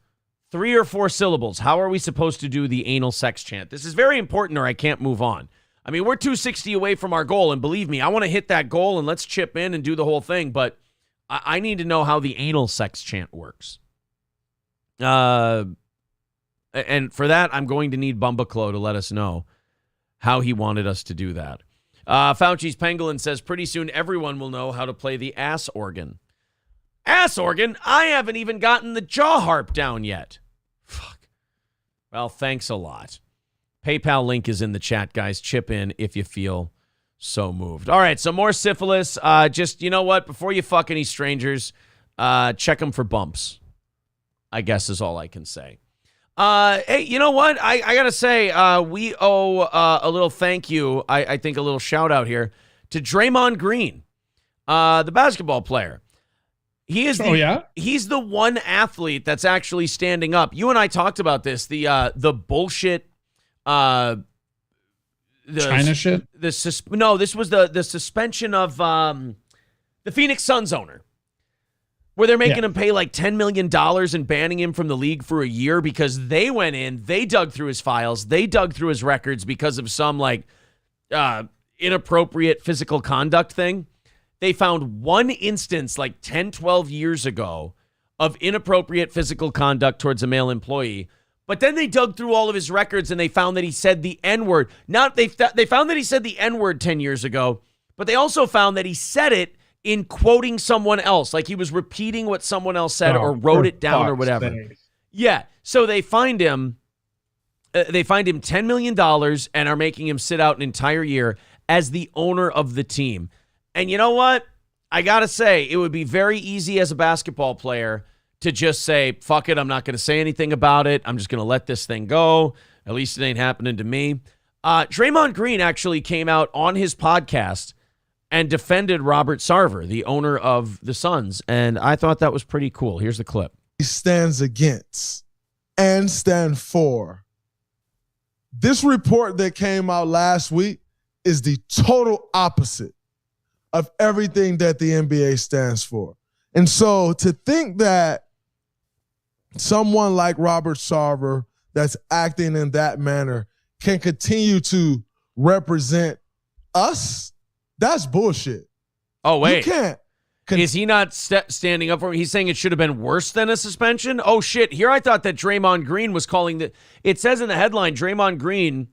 S1: 3 or 4 syllables? How are we supposed to do the anal sex chant? This is very important or I can't move on. I mean, we're 260 away from our goal, and believe me, I want to hit that goal, and let's chip in and do the whole thing, but I need to know how the anal sex chant works. And for that, I'm going to need Bumbaclo to let us know how he wanted us to do that. Fauci's Pangolin says, pretty soon everyone will know how to play the ass organ. Ass organ? I haven't even gotten the jaw harp down yet. Fuck. Well, thanks a lot. PayPal link is in the chat, guys. Chip in if you feel so moved. All right, so more syphilis. Just, you know what? Before you fuck any strangers, check them for bumps, I guess is all I can say. Hey, you know what? I got to say, we owe a little thank you, I think a little shout out here, to Draymond Green, the basketball player. He is he's the one athlete that's actually standing up. You and I talked about this, the bullshit
S2: China shit?
S1: This was the suspension of the Phoenix Suns owner, where they're making him pay like $10 million and banning him from the league for a year because they went in, they dug through his files, they dug through his records because of some inappropriate physical conduct thing. They found one instance like 10, 12 years ago of inappropriate physical conduct towards a male employee. But then they dug through all of his records and they found that he said the N-word. They found that he said the N-word 10 years ago, but they also found that he said it in quoting someone else, like he was repeating what someone else said or wrote it down or whatever. Yeah. So they find him $10 million and are making him sit out an entire year as the owner of the team. And you know what? I got to say, it would be very easy as a basketball player to just say, fuck it, I'm not going to say anything about it. I'm just going to let this thing go. At least it ain't happening to me. Draymond Green actually came out on his podcast and defended Robert Sarver, the owner of the Suns. And I thought that was pretty cool. Here's the clip.
S12: He stands against and stand for. This report that came out last week is the total opposite of everything that the NBA stands for. And so to think that someone like Robert Sarver that's acting in that manner can continue to represent us, that's bullshit.
S1: Oh, wait.
S12: You can't.
S1: Is he not standing up for him? He's saying it should have been worse than a suspension? Oh, shit. Here I thought that Draymond Green was calling the... It says in the headline, Draymond Green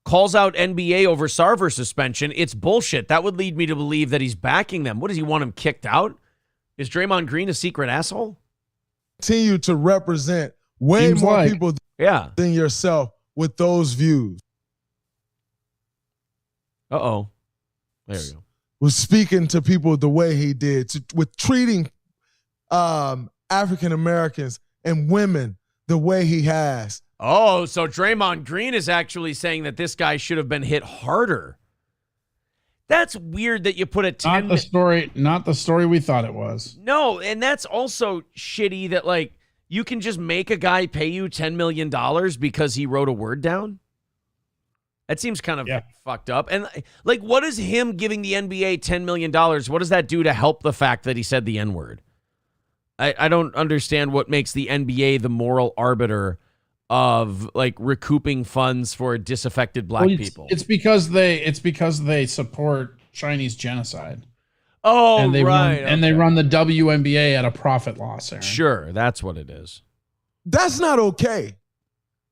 S1: calls out NBA over Sarver suspension. It's bullshit. That would lead me to believe that he's backing them. What, does he want him kicked out? Is Draymond Green a secret asshole?
S12: Continue to represent way more people than yourself with those views.
S1: Uh-oh. There you go.
S12: Was speaking to people the way he did, with treating African Americans and women the way he has.
S1: Oh, so Draymond Green is actually saying that this guy should have been hit harder. That's weird that you put a 10...
S2: Not the story we thought it was.
S1: No, and that's also shitty that, like, you can just make a guy pay you $10 million because he wrote a word down. That seems kind of fucked up. And, like, what is him giving the NBA $10 million? What does that do to help the fact that he said the N-word? I don't understand what makes the NBA the moral arbiter of, like, recouping funds for disaffected black people.
S2: It's because they support Chinese genocide.
S1: Oh,
S2: and they
S1: right.
S2: And they run the WNBA at a profit loss, Aaron.
S1: Sure, that's what it is.
S12: That's not okay.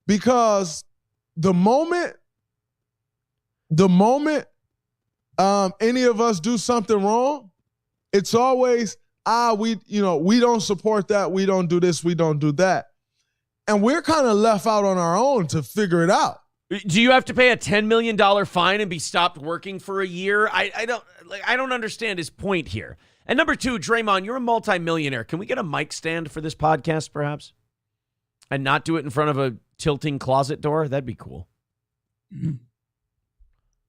S12: Because the moment any of us do something wrong, it's always we don't support that. We don't do this. We don't do that. And we're kind of left out on our own to figure it out.
S1: Do you have to pay a $10 million fine and be stopped working for a year? I don't understand his point here. And number two, Draymond, you're a multimillionaire. Can we get a mic stand for this podcast, perhaps? And not do it in front of a tilting closet door? That'd be cool.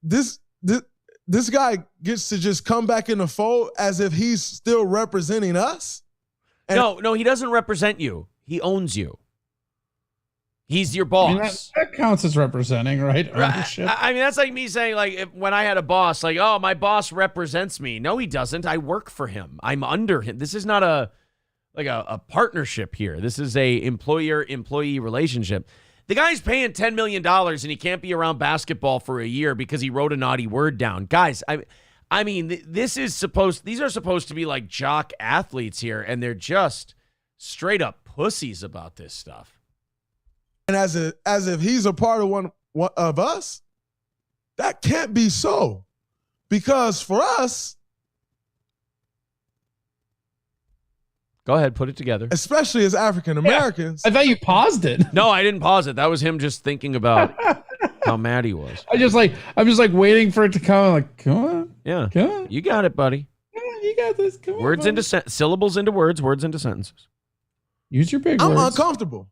S12: This guy gets to just come back in the fold as if he's still representing us?
S1: No, he doesn't represent you. He owns you. He's your boss.
S2: I mean, that counts as representing, right? Ownership.
S1: I mean, that's like me saying, like, when I had a boss, like, oh, my boss represents me. No, he doesn't. I work for him. I'm under him. This is not a partnership here. This is a employer-employee relationship. The guy's paying $10 million and he can't be around basketball for a year because he wrote a naughty word down. Guys, I mean, these are supposed to be like jock athletes here, and they're just straight up pussies about this stuff.
S12: And as if he's a part of one of us, that can't be so. Because for us,
S1: go ahead, put it together.
S12: Especially as African Americans.
S2: I thought you paused it.
S1: No, I didn't pause it. That was him just thinking about how mad he was.
S2: I'm just like waiting for it to come. I'm like, come on.
S1: Yeah.
S2: Come on.
S1: You got it, buddy.
S2: You got this. Come on.
S1: Words into syllables into words, words into sentences.
S2: Use your big
S12: I'm
S2: words.
S12: uncomfortable.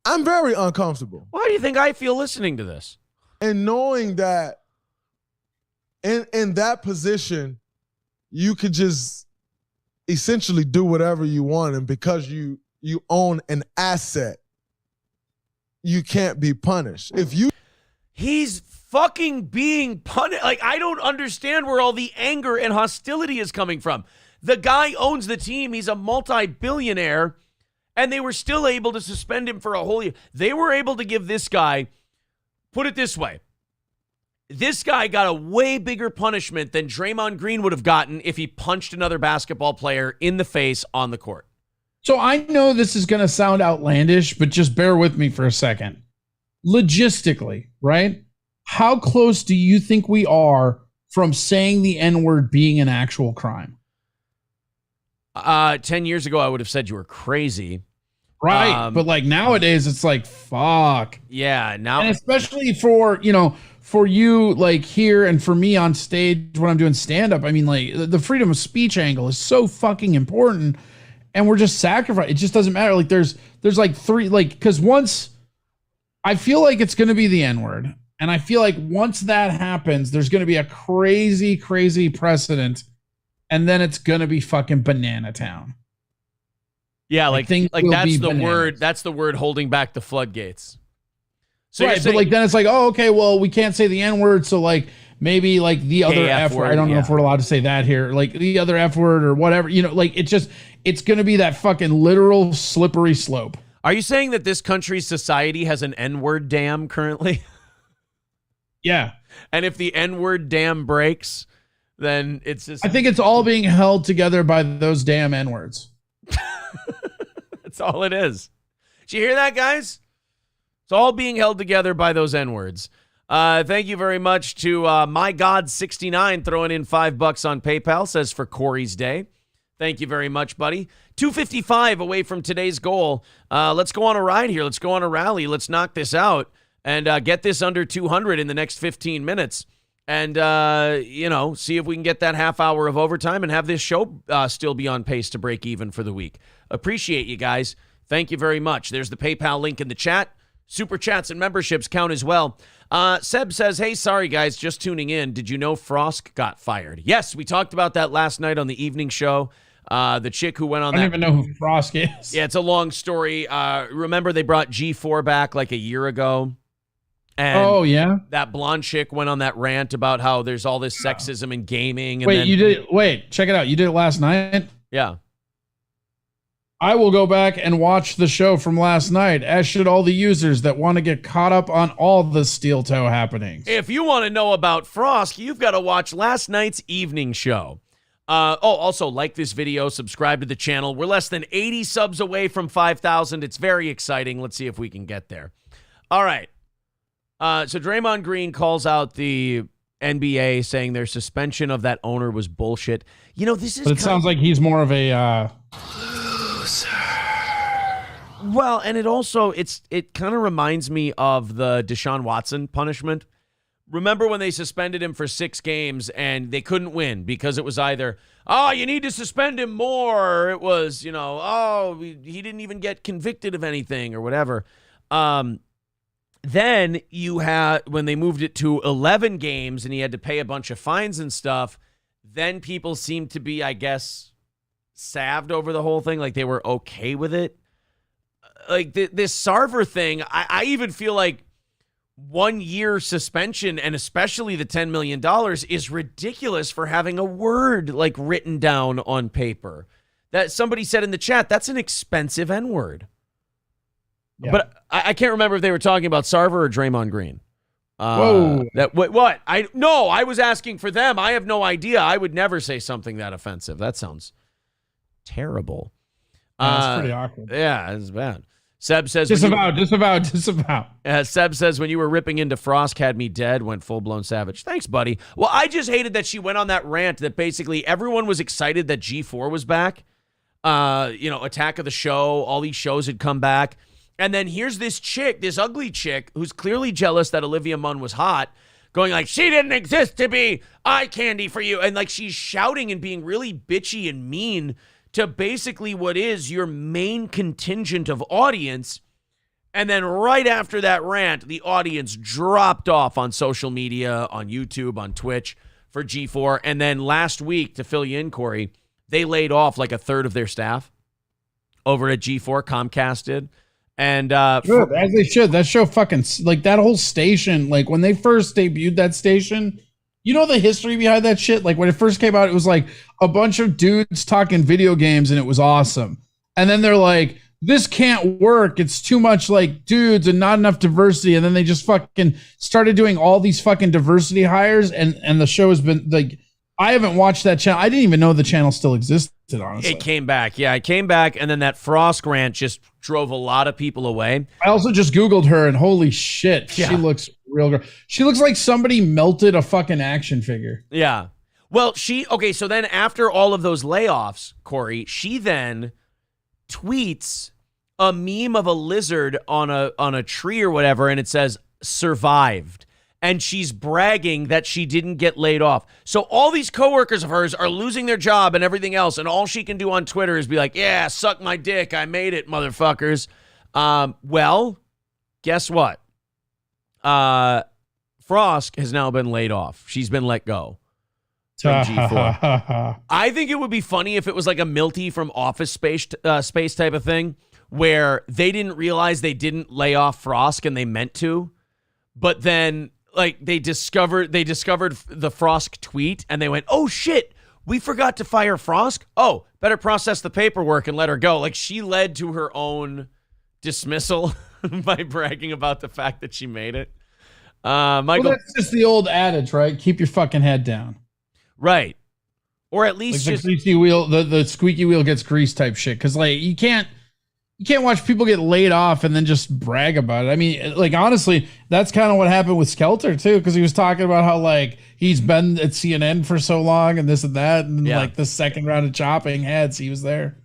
S12: I'm very uncomfortable.
S1: Why do you think I feel listening to this?
S12: And knowing that in that position, you could just essentially do whatever you want. And because you own an asset, you can't be punished.
S1: He's fucking being punished. Like, I don't understand where all the anger and hostility is coming from. The guy owns the team. He's a multi-billionaire. And they were still able to suspend him for a whole year. They were able to give this guy, put it this way, this guy got a way bigger punishment than Draymond Green would have gotten if he punched another basketball player in the face on the court.
S2: So I know this is going to sound outlandish, but just bear with me for a second. Logistically, right? How close do you think we are from saying the N-word being an actual crime?
S1: 10 years ago, I would have said you were crazy.
S2: Right. But like nowadays, it's like, fuck.
S1: Yeah. Now,
S2: and especially for you, like here and for me on stage when I'm doing stand up, I mean, like the freedom of speech angle is so fucking important. And we're just sacrificing. It just doesn't matter. Like there's like three, like, because once I feel like it's going to be the N-word. And I feel like once that happens, there's going to be a crazy, crazy precedent. And then it's going to be fucking banana town.
S1: Yeah, like that's the
S2: bananas.
S1: word. That's the word holding back the floodgates. So
S2: right, but like then it's like, oh, okay, well, we can't say the N-word, so like maybe like the other F word. I don't know if we're allowed to say that here. Like the other F word or whatever. Like it's going to be that fucking literal slippery slope.
S1: Are you saying that this country's society has an N-word dam currently?
S2: Yeah.
S1: And if the N-word dam breaks, then it's just...
S2: I think it's all being held together by those damn N-words.
S1: That's all it is. Did you hear that, guys? It's all being held together by those N-words. Thank you very much to MyGod69 throwing in $5 on PayPal, says for Corey's Day. Thank you very much, buddy. 255 away from today's goal. Let's go on a ride here. Let's go on a rally. Let's knock this out and get this under 200 in the next 15 minutes. And, see if we can get that half hour of overtime and have this show still be on pace to break even for the week. Appreciate you guys. Thank you very much. There's the PayPal link in the chat. Super chats and memberships count as well. Seb says, hey, sorry, guys, just tuning in. Did you know Frosk got fired? Yes, we talked about that last night on the evening show. The chick who went on
S2: I don't even know who Frosk is.
S1: Yeah, it's a long story. Remember they brought G4 back like a year ago? And that blonde chick went on that rant about how there's all this sexism in gaming. And
S2: check it out. You did it last night?
S1: Yeah.
S2: I will go back and watch the show from last night, as should all the users that want to get caught up on all the steel toe happenings.
S1: If you want to know about Frosk, you've got to watch last night's evening show. Also, like this video, subscribe to the channel. We're less than 80 subs away from 5,000. It's very exciting. Let's see if we can get there. All right. So Draymond Green calls out the NBA saying their suspension of that owner was bullshit. You know, this is.
S2: But it sounds like he's more of a.
S1: Well, and it kind of reminds me of the Deshaun Watson punishment. Remember when they suspended him for 6 games and they couldn't win because it was either, oh, you need to suspend him more, or it was, you know, oh, he didn't even get convicted of anything or whatever. Then you had, when they moved it to 11 games and he had to pay a bunch of fines and stuff, then people seemed to be, I guess, salved over the whole thing. Like they were okay with it. Like this Sarver thing, I even feel like 1 year suspension, and especially the $10 million, is ridiculous for having a word like written down on paper. That somebody said in the chat, that's an expensive N-word. Yeah. But I can't remember if they were talking about Sarver or Draymond Green.
S2: Whoa.
S1: What? I was asking for them. I have no idea. I would never say something that offensive. That sounds terrible.
S2: That's pretty awkward.
S1: Yeah, it's bad. Seb says...
S2: Disavow.
S1: Seb says, when you were ripping into Frosk, had me dead, went full-blown savage. Thanks, buddy. Well, I just hated that she went on that rant that basically everyone was excited that G4 was back. Attack of the Show, all these shows had come back. And then here's this chick, this ugly chick, who's clearly jealous that Olivia Munn was hot, going like, she didn't exist to be eye candy for you. And like she's shouting and being really bitchy and mean to basically what is your main contingent of audience. And then right after that rant, the audience dropped off on social media, on YouTube, on Twitch for G4. And then last week, to fill you in, Corey, they laid off like a third of their staff over at G4. Comcast did. And
S2: good, as they should. That show fucking, like, that whole station, like when they first debuted that station, you know the history behind that shit? Like when it first came out, it was like a bunch of dudes talking video games and it was awesome. And then they're like, this can't work. It's too much like dudes and not enough diversity. And then they just fucking started doing all these fucking diversity hires. And the show has been like, I haven't watched that channel. I didn't even know the channel still existed, honestly.
S1: It came back. Yeah, it came back. And then that Frost rant just drove a lot of people away.
S2: I also just Googled her and holy shit, yeah. She looks real girl. She looks like somebody melted a fucking action figure.
S1: Yeah. Well, so then after all of those layoffs, Corey, she then tweets a meme of a lizard on a tree or whatever, and it says, survived. And she's bragging that she didn't get laid off. So all these coworkers of hers are losing their job and everything else, and all she can do on Twitter is be like, yeah, suck my dick. I made it, motherfuckers. Well, guess what? Frosk has now been laid off. She's been let go from G4. I think it would be funny if it was like a Milty from Office Space type of thing, where they didn't realize they didn't lay off Frosk and they meant to, but then... like they discovered the Frosk tweet and they went, oh shit, we forgot to fire Frosk. Oh, better process the paperwork and let her go. Like she led to her own dismissal by bragging about the fact that she made it. Michael,
S2: well, that's just the old adage, right? Keep your fucking head down.
S1: Right. Or at least
S2: like
S1: just
S2: the squeaky wheel, the squeaky wheel gets greased type shit. Cause like you can't watch people get laid off and then just brag about it. I mean, like, honestly, that's kind of what happened with Skelter, too, because he was talking about how, like, he's been at CNN for so long and this and that. And, like, the second round of chopping heads, he was there.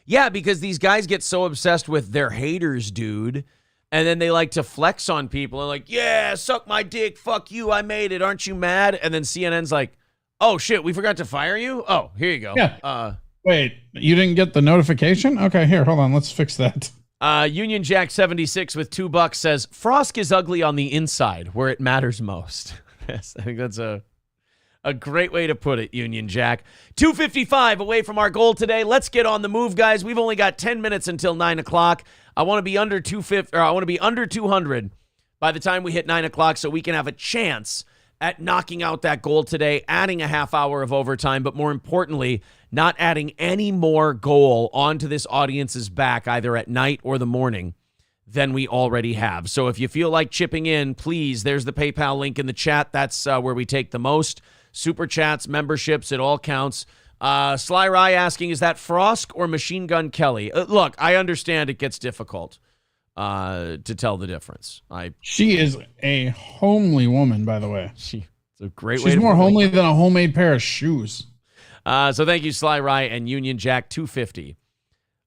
S1: Yeah, because these guys get so obsessed with their haters, dude. And then they like to flex on people and, like, yeah, suck my dick. Fuck you. I made it. Aren't you mad? And then CNN's like, oh, shit, we forgot to fire you? Oh, here you go.
S2: Yeah. Wait, you didn't get the notification? Okay, here, hold on. Let's fix that.
S1: Union Jack 76 with $2 says, Frosk is ugly on the inside where it matters most. Yes, I think that's a great way to put it, Union Jack. 2:55 away from our goal today. Let's get on the move, guys. We've only got 10 minutes until 9 o'clock. I want to be under 250, or I want to be under 200 by the time we hit 9 o'clock so we can have a chance at knocking out that goal today, adding a half hour of overtime, but more importantly, not adding any more goal onto this audience's back either at night or the morning than we already have. So if you feel like chipping in, please, there's the PayPal link in the chat. That's where we take the most. Super chats, memberships, it all counts. Sly Rye asking, is that Frosk or Machine Gun Kelly? Look, I understand it gets difficult to tell the difference.
S2: She is a homely woman, by the way.
S1: It's a great way.
S2: She's more homely than a homemade pair of shoes.
S1: So thank you, Sly Rye and Union Jack. 250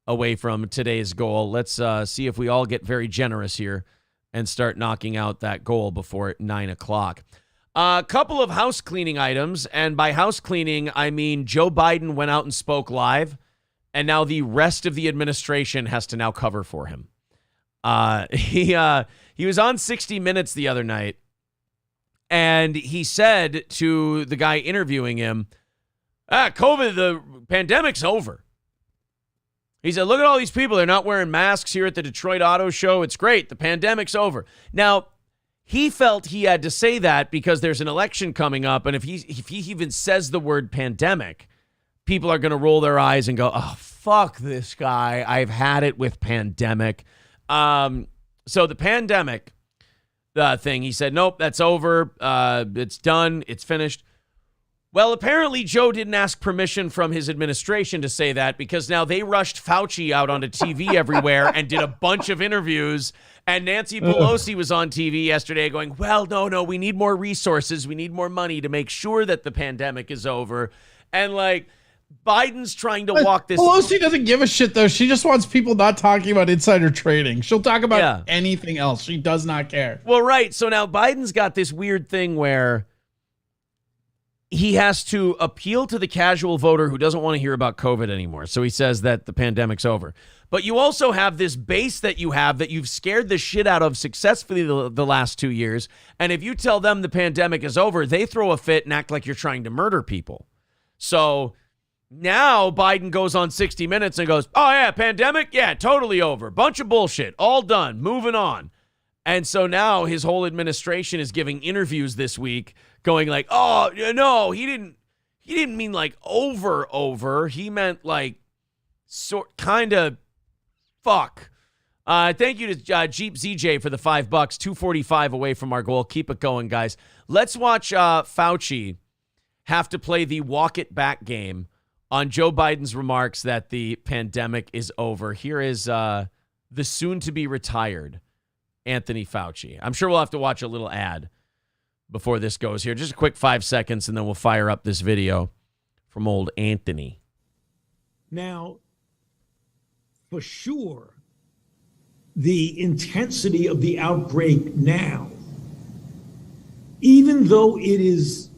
S1: away from today's goal. Let's see if we all get very generous here and start knocking out that goal before 9 o'clock. A couple of house cleaning items, and by house cleaning, I mean Joe Biden went out and spoke live, and now the rest of the administration has to now cover for him. He was on 60 Minutes the other night, and he said to the guy interviewing him, COVID, the pandemic's over. He said, look at all these people. They're not wearing masks here at the Detroit Auto Show. It's great. The pandemic's over. Now, he felt he had to say that because there's an election coming up, and if he even says the word pandemic, people are going to roll their eyes and go, oh, fuck this guy. I've had it with pandemic. So the pandemic thing, he said, nope, that's over. It's done. It's finished. Well, apparently Joe didn't ask permission from his administration to say that because now they rushed Fauci out onto TV everywhere and did a bunch of interviews. And Nancy Pelosi was on TV yesterday going, well, no, we need more resources. We need more money to make sure that the pandemic is over. And like Biden's trying to walk this.
S2: Pelosi doesn't give a shit, though. She just wants people not talking about insider trading. She'll talk about anything else. She does not care.
S1: Well, right. So now Biden's got this weird thing where he has to appeal to the casual voter who doesn't want to hear about COVID anymore. So he says that the pandemic's over. But you also have this base that you have that you've scared the shit out of successfully the last 2 years. And if you tell them the pandemic is over, they throw a fit and act like you're trying to murder people. So now Biden goes on 60 Minutes and goes, oh, yeah, pandemic? Yeah, totally over. Bunch of bullshit. All done. Moving on. And so now his whole administration is giving interviews this week going like, oh, no, he didn't mean like over. He meant like kind of fuck. Thank you to Jeep ZJ for the $5, 245 away from our goal. Keep it going, guys. Let's watch Fauci have to play the walk it back game on Joe Biden's remarks that the pandemic is over. Here is the soon to be retired Anthony Fauci. I'm sure we'll have to watch a little ad before this goes here. Just a quick 5 seconds, and then we'll fire up this video from old Anthony.
S13: Now, for sure, the intensity of the outbreak now, even though it is,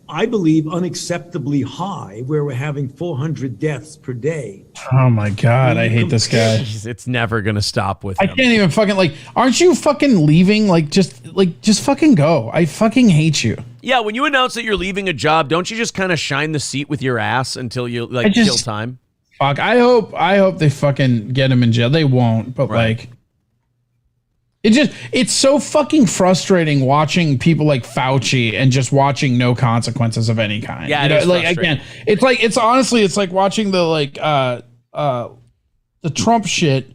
S13: I believe, unacceptably high, where we're having 400 deaths per day.
S2: Oh my God, I hate this guy.
S1: It's never going to stop with him.
S2: I can't even fucking aren't you fucking leaving? Just fucking go. I fucking hate you.
S1: Yeah, when you announce that you're leaving a job, don't you just kind of shine the seat with your ass until you kill time?
S2: Fuck, I hope they fucking get him in jail. They won't, but right. It's so fucking frustrating watching people like Fauci and just watching no consequences of any kind.
S1: Yeah,
S2: again, it's honestly like watching the the Trump shit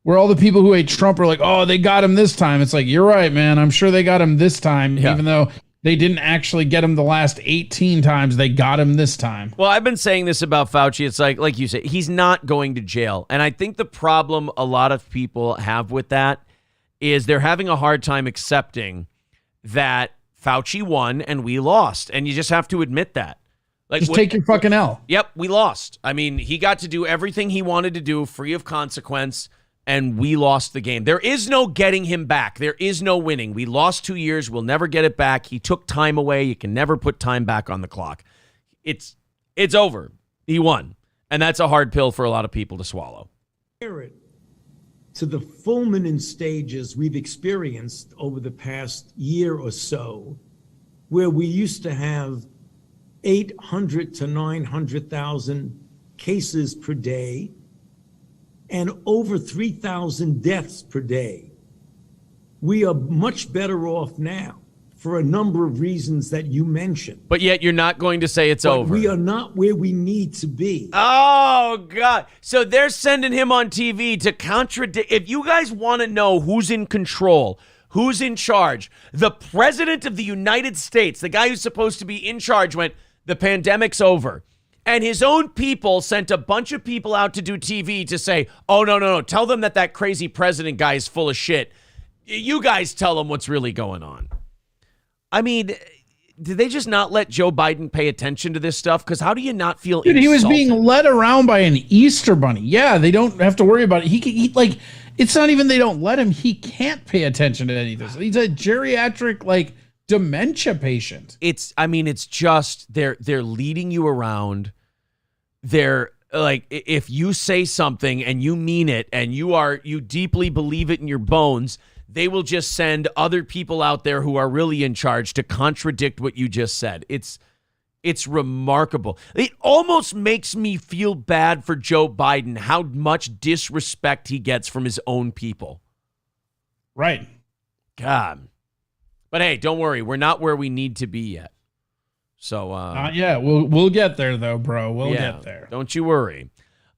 S2: where all the people who hate Trump are like, oh, they got him this time. It's like, you're right, man. I'm sure they got him this time, even though they didn't actually get him the last 18 times. They got him this time.
S1: Well, I've been saying this about Fauci. It's like you say, he's not going to jail. And I think the problem a lot of people have with that is they're having a hard time accepting that Fauci won and we lost. And you just have to admit that.
S2: Just take your fucking L.
S1: Yep, we lost. I mean, he got to do everything he wanted to do free of consequence, and we lost the game. There is no getting him back. There is no winning. We lost 2 years. We'll never get it back. He took time away. You can never put time back on the clock. It's over. He won. And that's a hard pill for a lot of people to swallow.
S13: To the fulminant stages we've experienced over the past year or so, where we used to have 800 to 900,000 cases per day and over 3,000 deaths per day. We are much better off now for a number of reasons that you mentioned.
S1: But yet you're not going to say it's over.
S13: We are not where we need to be.
S1: Oh, God. So they're sending him on TV to contradict. If you guys want to know who's in control, who's in charge, the president of the United States, the guy who's supposed to be in charge, went, the pandemic's over. And his own people sent a bunch of people out to do TV to say, oh, no. Tell them that crazy president guy is full of shit. You guys tell them what's really going on. I mean, did they just not let Joe Biden pay attention to this stuff? Because how do you not feel
S2: Dude,
S1: insulted?
S2: he was being led around by an Easter bunny. Yeah, they don't have to worry about it. He can eat, like, it's not even they don't let him. He can't pay attention to any of this. He's a geriatric, like, dementia patient.
S1: It's just they're leading you around. They're like, if you say something and you mean it and you deeply believe it in your bones, they will just send other people out there who are really in charge to contradict what you just said. It's remarkable. It almost makes me feel bad for Joe Biden, how much disrespect he gets from his own people.
S2: Right.
S1: God. But hey, don't worry. We're not where we need to be yet. So,
S2: yeah, we'll get there though, bro. We'll get there.
S1: Don't you worry.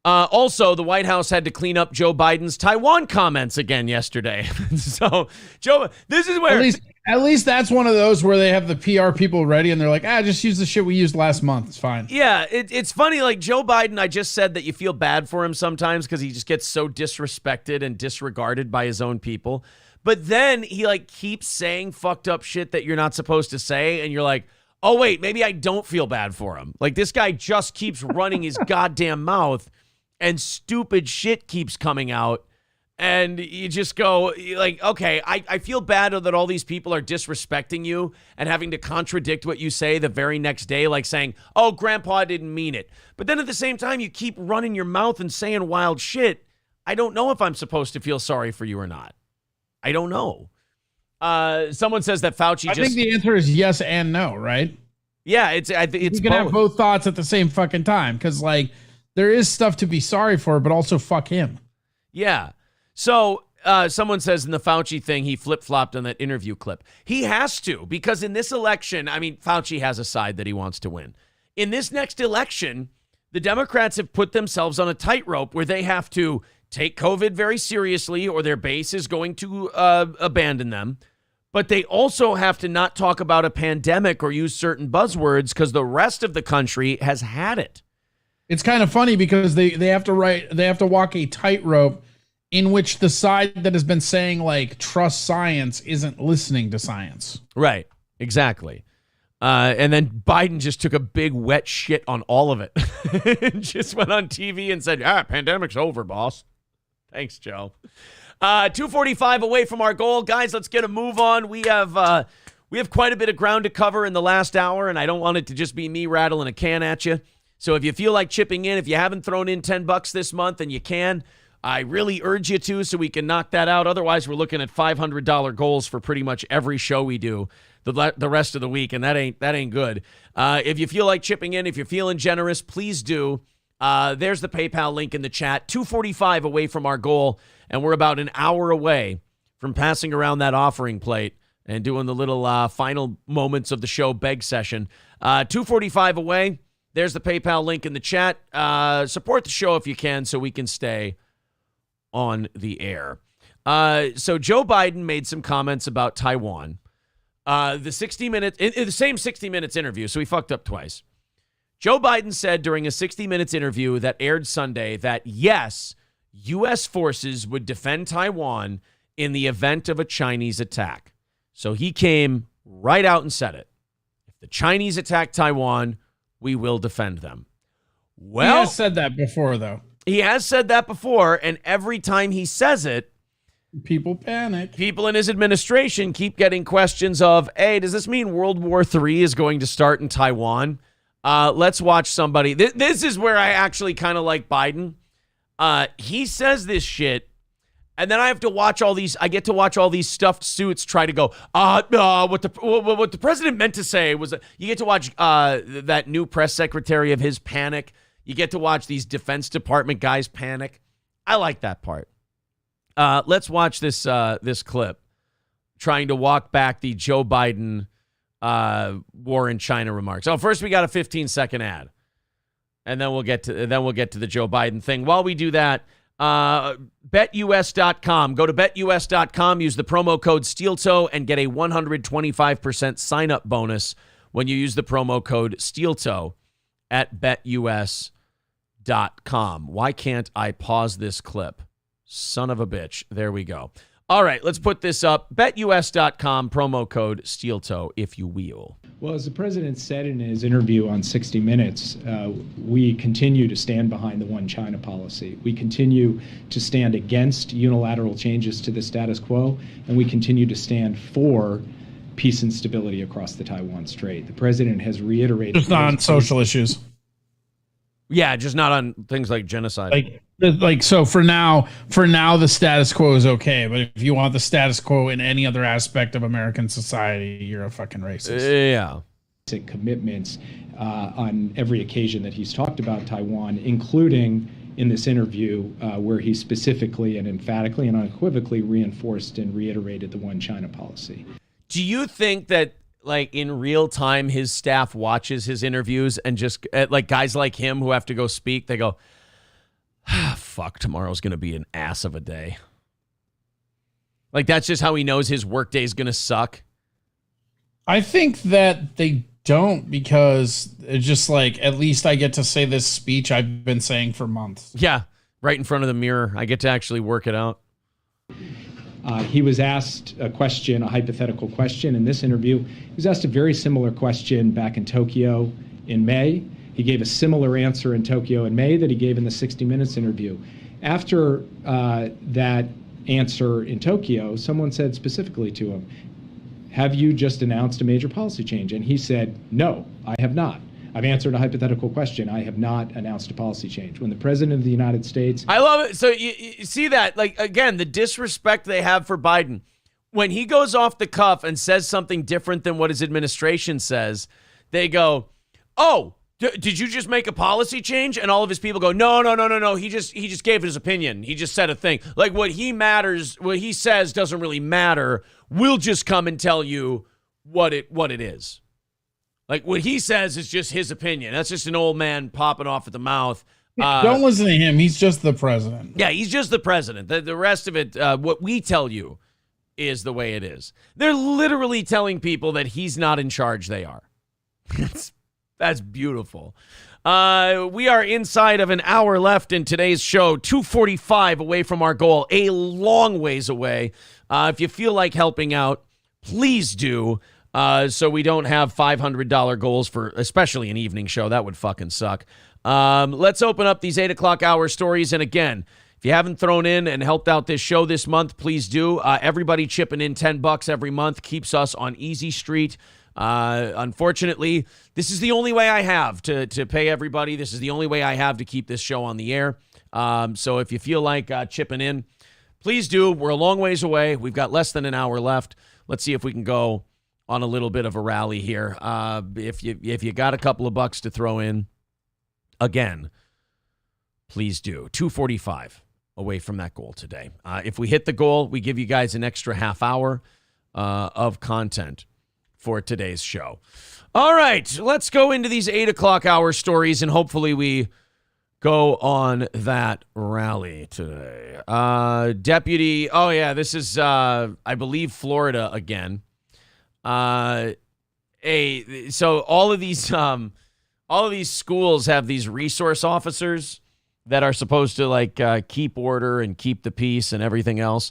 S1: Also, the White House had to clean up Joe Biden's Taiwan comments again yesterday. So, Joe, this is where
S2: at least that's one of those where they have the PR people ready and they're like, just use the shit we used last month. It's fine.
S1: Yeah, it's funny. Like Joe Biden, I just said that you feel bad for him sometimes because he just gets so disrespected and disregarded by his own people. But then he like keeps saying fucked up shit that you're not supposed to say, and you're like, oh wait, maybe I don't feel bad for him. Like this guy just keeps running his goddamn mouth. And stupid shit keeps coming out, and you just go like, okay, I feel bad that all these people are disrespecting you and having to contradict what you say the very next day, like saying, oh, grandpa didn't mean it. But then at the same time, you keep running your mouth and saying wild shit. I don't know if I'm supposed to feel sorry for you or not. I don't know. Someone says that Fauci
S2: I think the answer is yes and no, right?
S1: Yeah, it's
S2: you can have both thoughts at the same fucking time, because like, there is stuff to be sorry for, but also fuck him.
S1: Yeah. So someone says in the Fauci thing, he flip-flopped on that interview clip. He has to, because in this election, I mean, Fauci has a side that he wants to win. In this next election, the Democrats have put themselves on a tightrope where they have to take COVID very seriously or their base is going to abandon them. But they also have to not talk about a pandemic or use certain buzzwords because the rest of the country has had it.
S2: It's kind of funny because they have to walk a tightrope in which the side that has been saying like trust science isn't listening to science.
S1: Right. Exactly. And then Biden just took a big wet shit on all of it. And just went on TV and said, pandemic's over, boss. Thanks, Joe. 2:45 away from our goal. Guys, let's get a move on. We have quite a bit of ground to cover in the last hour, and I don't want it to just be me rattling a can at you. So if you feel like chipping in, if you haven't thrown in $10 this month and you can, I really urge you to so we can knock that out. Otherwise, we're looking at $500 goals for pretty much every show we do the rest of the week, and that ain't good. If you feel like chipping in, if you're feeling generous, please do. There's the PayPal link in the chat. 2:45 away from our goal, and we're about an hour away from passing around that offering plate and doing the little final moments of the show beg session. 2:45 away. There's the PayPal link in the chat. Support the show if you can so we can stay on the air. So Joe Biden made some comments about Taiwan. The 60 Minutes, in the same 60 Minutes interview, so he fucked up twice. Joe Biden said during a 60 Minutes interview that aired Sunday that, yes, U.S. forces would defend Taiwan in the event of a Chinese attack. So he came right out and said it. If the Chinese attack Taiwan, we will defend them. Well,
S2: he has said that before, though.
S1: He has said that before, and every time he says it,
S2: people panic.
S1: People in his administration keep getting questions of, hey, does this mean World War III is going to start in Taiwan? Let's watch somebody. This is where I actually kind of like Biden. He says this shit, and then I have to watch all these. I get to watch all these stuffed suits try to go. What the president meant to say was. You get to watch that new press secretary of his panic. You get to watch these Defense Department guys panic. I like that part. Let's watch this clip, trying to walk back the Joe Biden war in China remarks. Oh, first we got a 15-second ad, and then we'll get to the Joe Biden thing. While we do that. BetUS.com. Go to BetUS.com, use the promo code SteelToe, and get a 125% sign-up bonus when you use the promo code SteelToe at BetUS.com. Why can't I pause this clip? Son of a bitch. There we go. All right, let's put this up. BetUS.com, promo code SteelToe, if you will.
S14: Well, as the president said in his interview on 60 Minutes, we continue to stand behind the one China policy. We continue to stand against unilateral changes to the status quo, and we continue to stand for peace and stability across the Taiwan Strait. The president has reiterated...
S2: Just not on social issues.
S1: Yeah, just not on things like genocide.
S2: So for now, the status quo is okay. But if you want the status quo in any other aspect of American society, you're a fucking racist.
S1: Yeah.
S14: Commitments on every occasion that he's talked about Taiwan, including in this interview where he specifically and emphatically and unequivocally reinforced and reiterated the one China policy.
S1: Do you think that, like, in real time, his staff watches his interviews and just, like, guys like him who have to go speak, they go, fuck, tomorrow's going to be an ass of a day. Like, that's just how he knows his workday is going to suck?
S2: I think that they don't, because it's just like, at least I get to say this speech I've been saying for months.
S1: Yeah, right in front of the mirror. I get to actually work it out.
S14: He was asked a question, a hypothetical question in this interview. He was asked a very similar question back in Tokyo in May. He gave a similar answer in Tokyo in May that he gave in the 60 Minutes interview. After that answer in Tokyo, someone said specifically to him, have you just announced a major policy change? And he said, no, I have not. I've answered a hypothetical question. I have not announced a policy change. When the president of the United States...
S1: I love it. So you see that, like, again, the disrespect they have for Biden. When he goes off the cuff and says something different than what his administration says, they go, oh, did you just make a policy change? And all of his people go, no. He just gave his opinion. He just said a thing. Like, what he says doesn't really matter. We'll just come and tell you what it is. Like, what he says is just his opinion. That's just an old man popping off at the mouth.
S2: Don't listen to him. He's just the president.
S1: Yeah, he's just the president. The rest of it, what we tell you is the way it is. They're literally telling people that he's not in charge. They are. That's beautiful. We are inside of an hour left in today's show, 2:45 away from our goal, a long ways away. If you feel like helping out, please do. So we don't have $500 goals for especially an evening show. That would fucking suck. Let's open up these 8 o'clock hour stories. And again, if you haven't thrown in and helped out this show this month, please do. Everybody chipping in $10 every month keeps us on easy street. Unfortunately, this is the only way I have to pay everybody. This is the only way I have to keep this show on the air. So if you feel like chipping in, please do. We're a long ways away. We've got less than an hour left. Let's see if we can go on a little bit of a rally here. If you got a couple of bucks to throw in, again, please do. 2:45 away from that goal today. If we hit the goal, we give you guys an extra half hour of content for today's show. All right, let's go into these 8 o'clock hour stories, and hopefully we go on that rally today. Deputy, this is, I believe, Florida again. So all of these schools have these resource officers that are supposed to, like, keep order and keep the peace and everything else.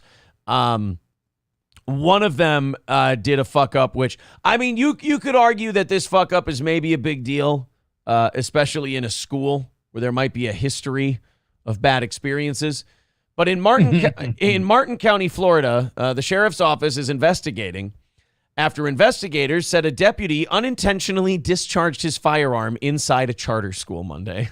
S1: One of them did a fuck up, which, I mean, you could argue that this fuck up is maybe a big deal, especially in a school where there might be a history of bad experiences. But in Martin County, Florida, the sheriff's office is investigating after investigators said a deputy unintentionally discharged his firearm inside a charter school Monday.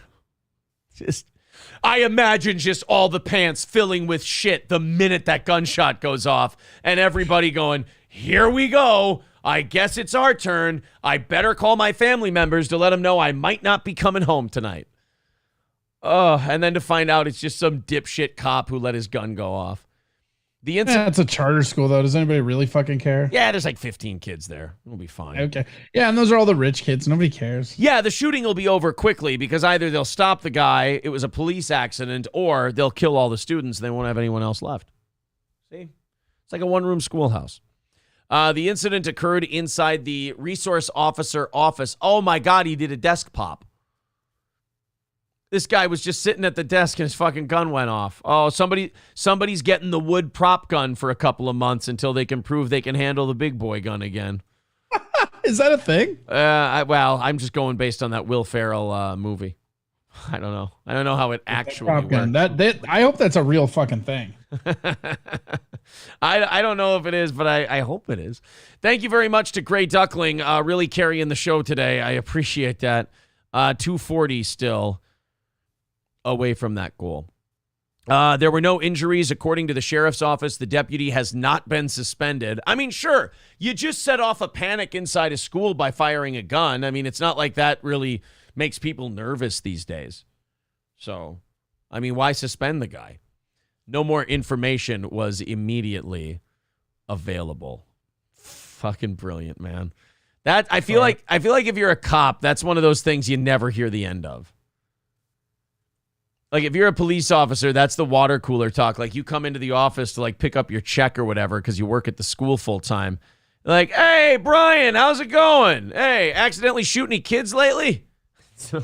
S1: I imagine just all the pants filling with shit the minute that gunshot goes off and everybody going, here we go. I guess it's our turn. I better call my family members to let them know I might not be coming home tonight. And then to find out it's just some dipshit cop who let his gun go off.
S2: It's a charter school, though. Does anybody really fucking care?
S1: Yeah, there's like 15 kids there. We'll be fine.
S2: Okay. Yeah, and those are all the rich kids. Nobody cares.
S1: Yeah, the shooting will be over quickly because either they'll stop the guy, it was a police accident, or they'll kill all the students and they won't have anyone else left. See? It's like a one-room schoolhouse. The incident occurred inside the resource officer office. Oh, my God, he did a desk pop. This guy was just sitting at the desk and his fucking gun went off. Oh, somebody's getting the wood prop gun for a couple of months until they can prove they can handle the big boy gun again.
S2: Is that a thing?
S1: I'm just going based on that Will Ferrell movie. I don't know. I don't know how it actually works.
S2: I hope that's a real fucking thing.
S1: I don't know if it is, but I hope it is. Thank you very much to Gray Duckling, really carrying the show today. I appreciate that. 240 still away from that goal. There were no injuries. According to the sheriff's office, the deputy has not been suspended. I mean, sure, you just set off a panic inside a school by firing a gun. I mean, it's not like that really makes people nervous these days. So, I mean, why suspend the guy? No more information was immediately available. Fucking brilliant, man. That I feel like if you're a cop, that's one of those things you never hear the end of. Like if you're a police officer, that's the water cooler talk. Like you come into the office to like pick up your check or whatever because you work at the school full time. Like, hey, Brian, how's it going? Hey, accidentally shoot any kids lately? Sorry,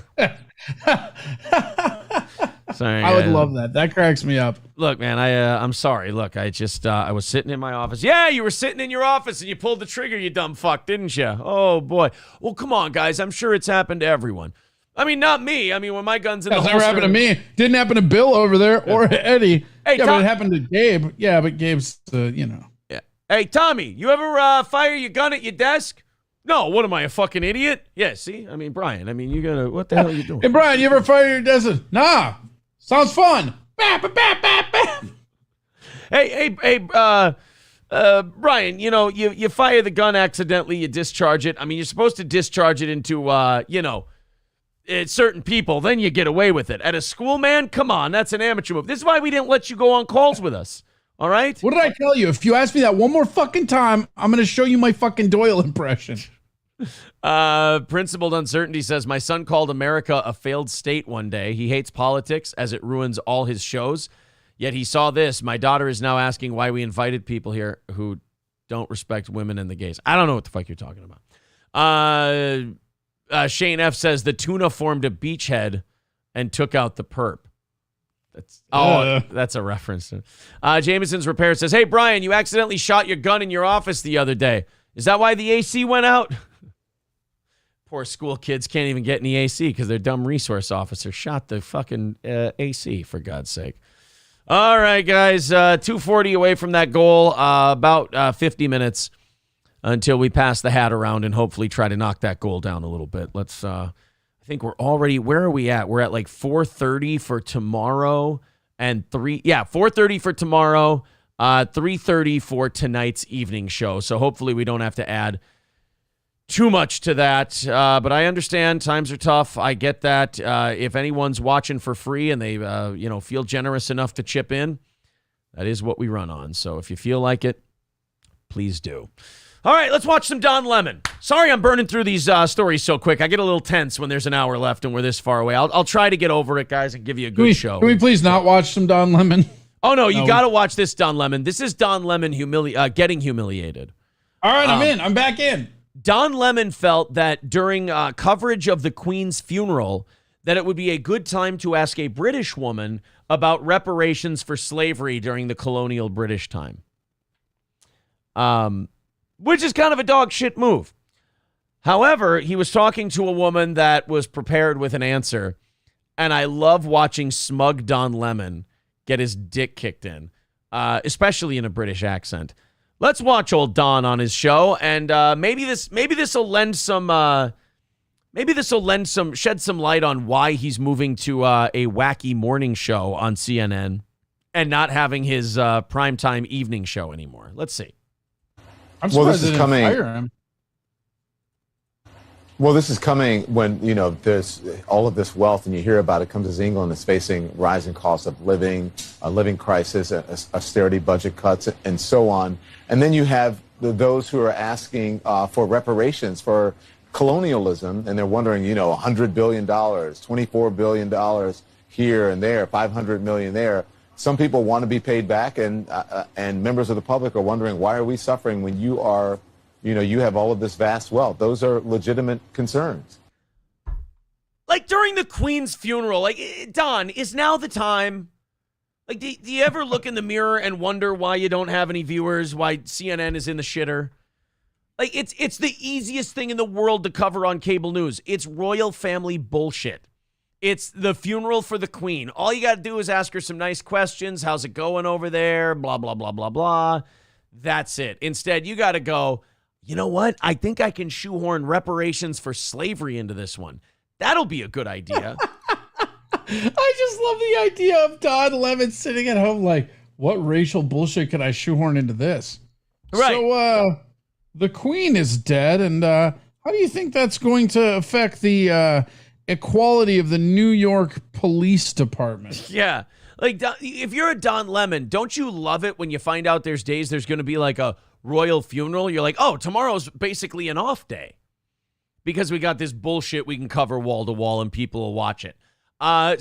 S2: I would love that. That cracks me up.
S1: Look, man, I'm sorry. Look, I just I was sitting in my office. Yeah, you were sitting in your office and you pulled the trigger, you dumb fuck, didn't you? Oh boy. Well, come on, guys. I'm sure it's happened to everyone. I mean, not me. I mean, when my gun's in the holster.
S2: That's never happened to me. Didn't happen to Bill over there or Eddie.
S1: Hey,
S2: yeah, but it happened to Gabe. Yeah, but Gabe's,
S1: Yeah. Hey, Tommy, you ever fire your gun at your desk? No, what am I, a fucking idiot? Yeah, see? I mean, Brian, what the hell are you doing?
S2: Hey, Brian, you ever fire your desk? Nah. Sounds fun.
S1: Hey, Brian, you fire the gun accidentally, you discharge it. I mean, you're supposed to discharge it into, certain people, then you get away with it. At a school, man, come on, that's an amateur move. This is why we didn't let you go on calls with us. All right?
S2: What did I tell you? If you ask me that one more fucking time, I'm going to show you my fucking Doyle impression.
S1: Principled Uncertainty says, my son called America a failed state one day. He hates politics as it ruins all his shows. Yet he saw this. My daughter is now asking why we invited people here who don't respect women and the gays. I don't know what the fuck you're talking about. Shane F says the tuna formed a beachhead and took out the perp. That's a reference. Jameson's Repair says, hey, Brian, you accidentally shot your gun in your office the other day. Is that why the AC went out? Poor school kids can't even get any AC because their dumb resource officer shot the fucking AC, for God's sake. All right, guys, 240 away from that goal, about 50 minutes until we pass the hat around and hopefully try to knock that goal down a little bit. Let's, I think we're already, where are we at? We're at like 4:30 for tomorrow and 4:30 for tomorrow, 3:30 for tonight's evening show. So hopefully we don't have to add too much to that, but I understand times are tough. I get that. If anyone's watching for free and they, feel generous enough to chip in, that is what we run on. So if you feel like it, please do. All right, let's watch some Don Lemon. Sorry I'm burning through these stories so quick. I get a little tense when there's an hour left and we're this far away. I'll try to get over it, guys, and give you a good show.
S2: Can we please not watch some Don Lemon?
S1: Oh, no, you got to watch this Don Lemon. This is Don Lemon getting humiliated.
S2: All right, I'm in. I'm back in.
S1: Don Lemon felt that during coverage of the Queen's funeral, that it would be a good time to ask a British woman about reparations for slavery during the colonial British time. Which is kind of a dog shit move. However, he was talking to a woman that was prepared with an answer, and I love watching smug Don Lemon get his dick kicked in, especially in a British accent. Let's watch old Don on his show, and maybe this will shed some light on why he's moving to a wacky morning show on CNN and not having his primetime evening show anymore. Let's see.
S2: I'm surprised they didn't fire him.
S15: Well, this is coming when, there's all of this wealth and you hear about it comes as England is facing rising costs of living, a living crisis, austerity budget cuts, and so on. And then you have those who are asking for reparations for colonialism, and they're wondering, $100 billion, $24 billion here and there, $500 million there. Some people want to be paid back, and members of the public are wondering, why are we suffering when you are, you have all of this vast wealth? Those are legitimate concerns.
S1: Like during the Queen's funeral, like, Don, is now the time? Like, do you ever look in the mirror and wonder why you don't have any viewers, why CNN is in the shitter? Like, it's the easiest thing in the world to cover on cable news. It's royal family bullshit. It's the funeral for the Queen. All you got to do is ask her some nice questions. How's it going over there? Blah, blah, blah, blah, blah. That's it. Instead, you got to go, you know what? I think I can shoehorn reparations for slavery into this one. That'll be a good idea.
S2: I just love the idea of Don Lemon sitting at home like, what racial bullshit can I shoehorn into this?
S1: Right.
S2: So, the Queen is dead, and how do you think that's going to affect the equality of the New York Police Department?
S1: Yeah. Like, if you're a Don Lemon, don't you love it when you find out there's going to be like a royal funeral? You're like, oh, tomorrow's basically an off day because we got this bullshit we can cover wall to wall and people will watch it.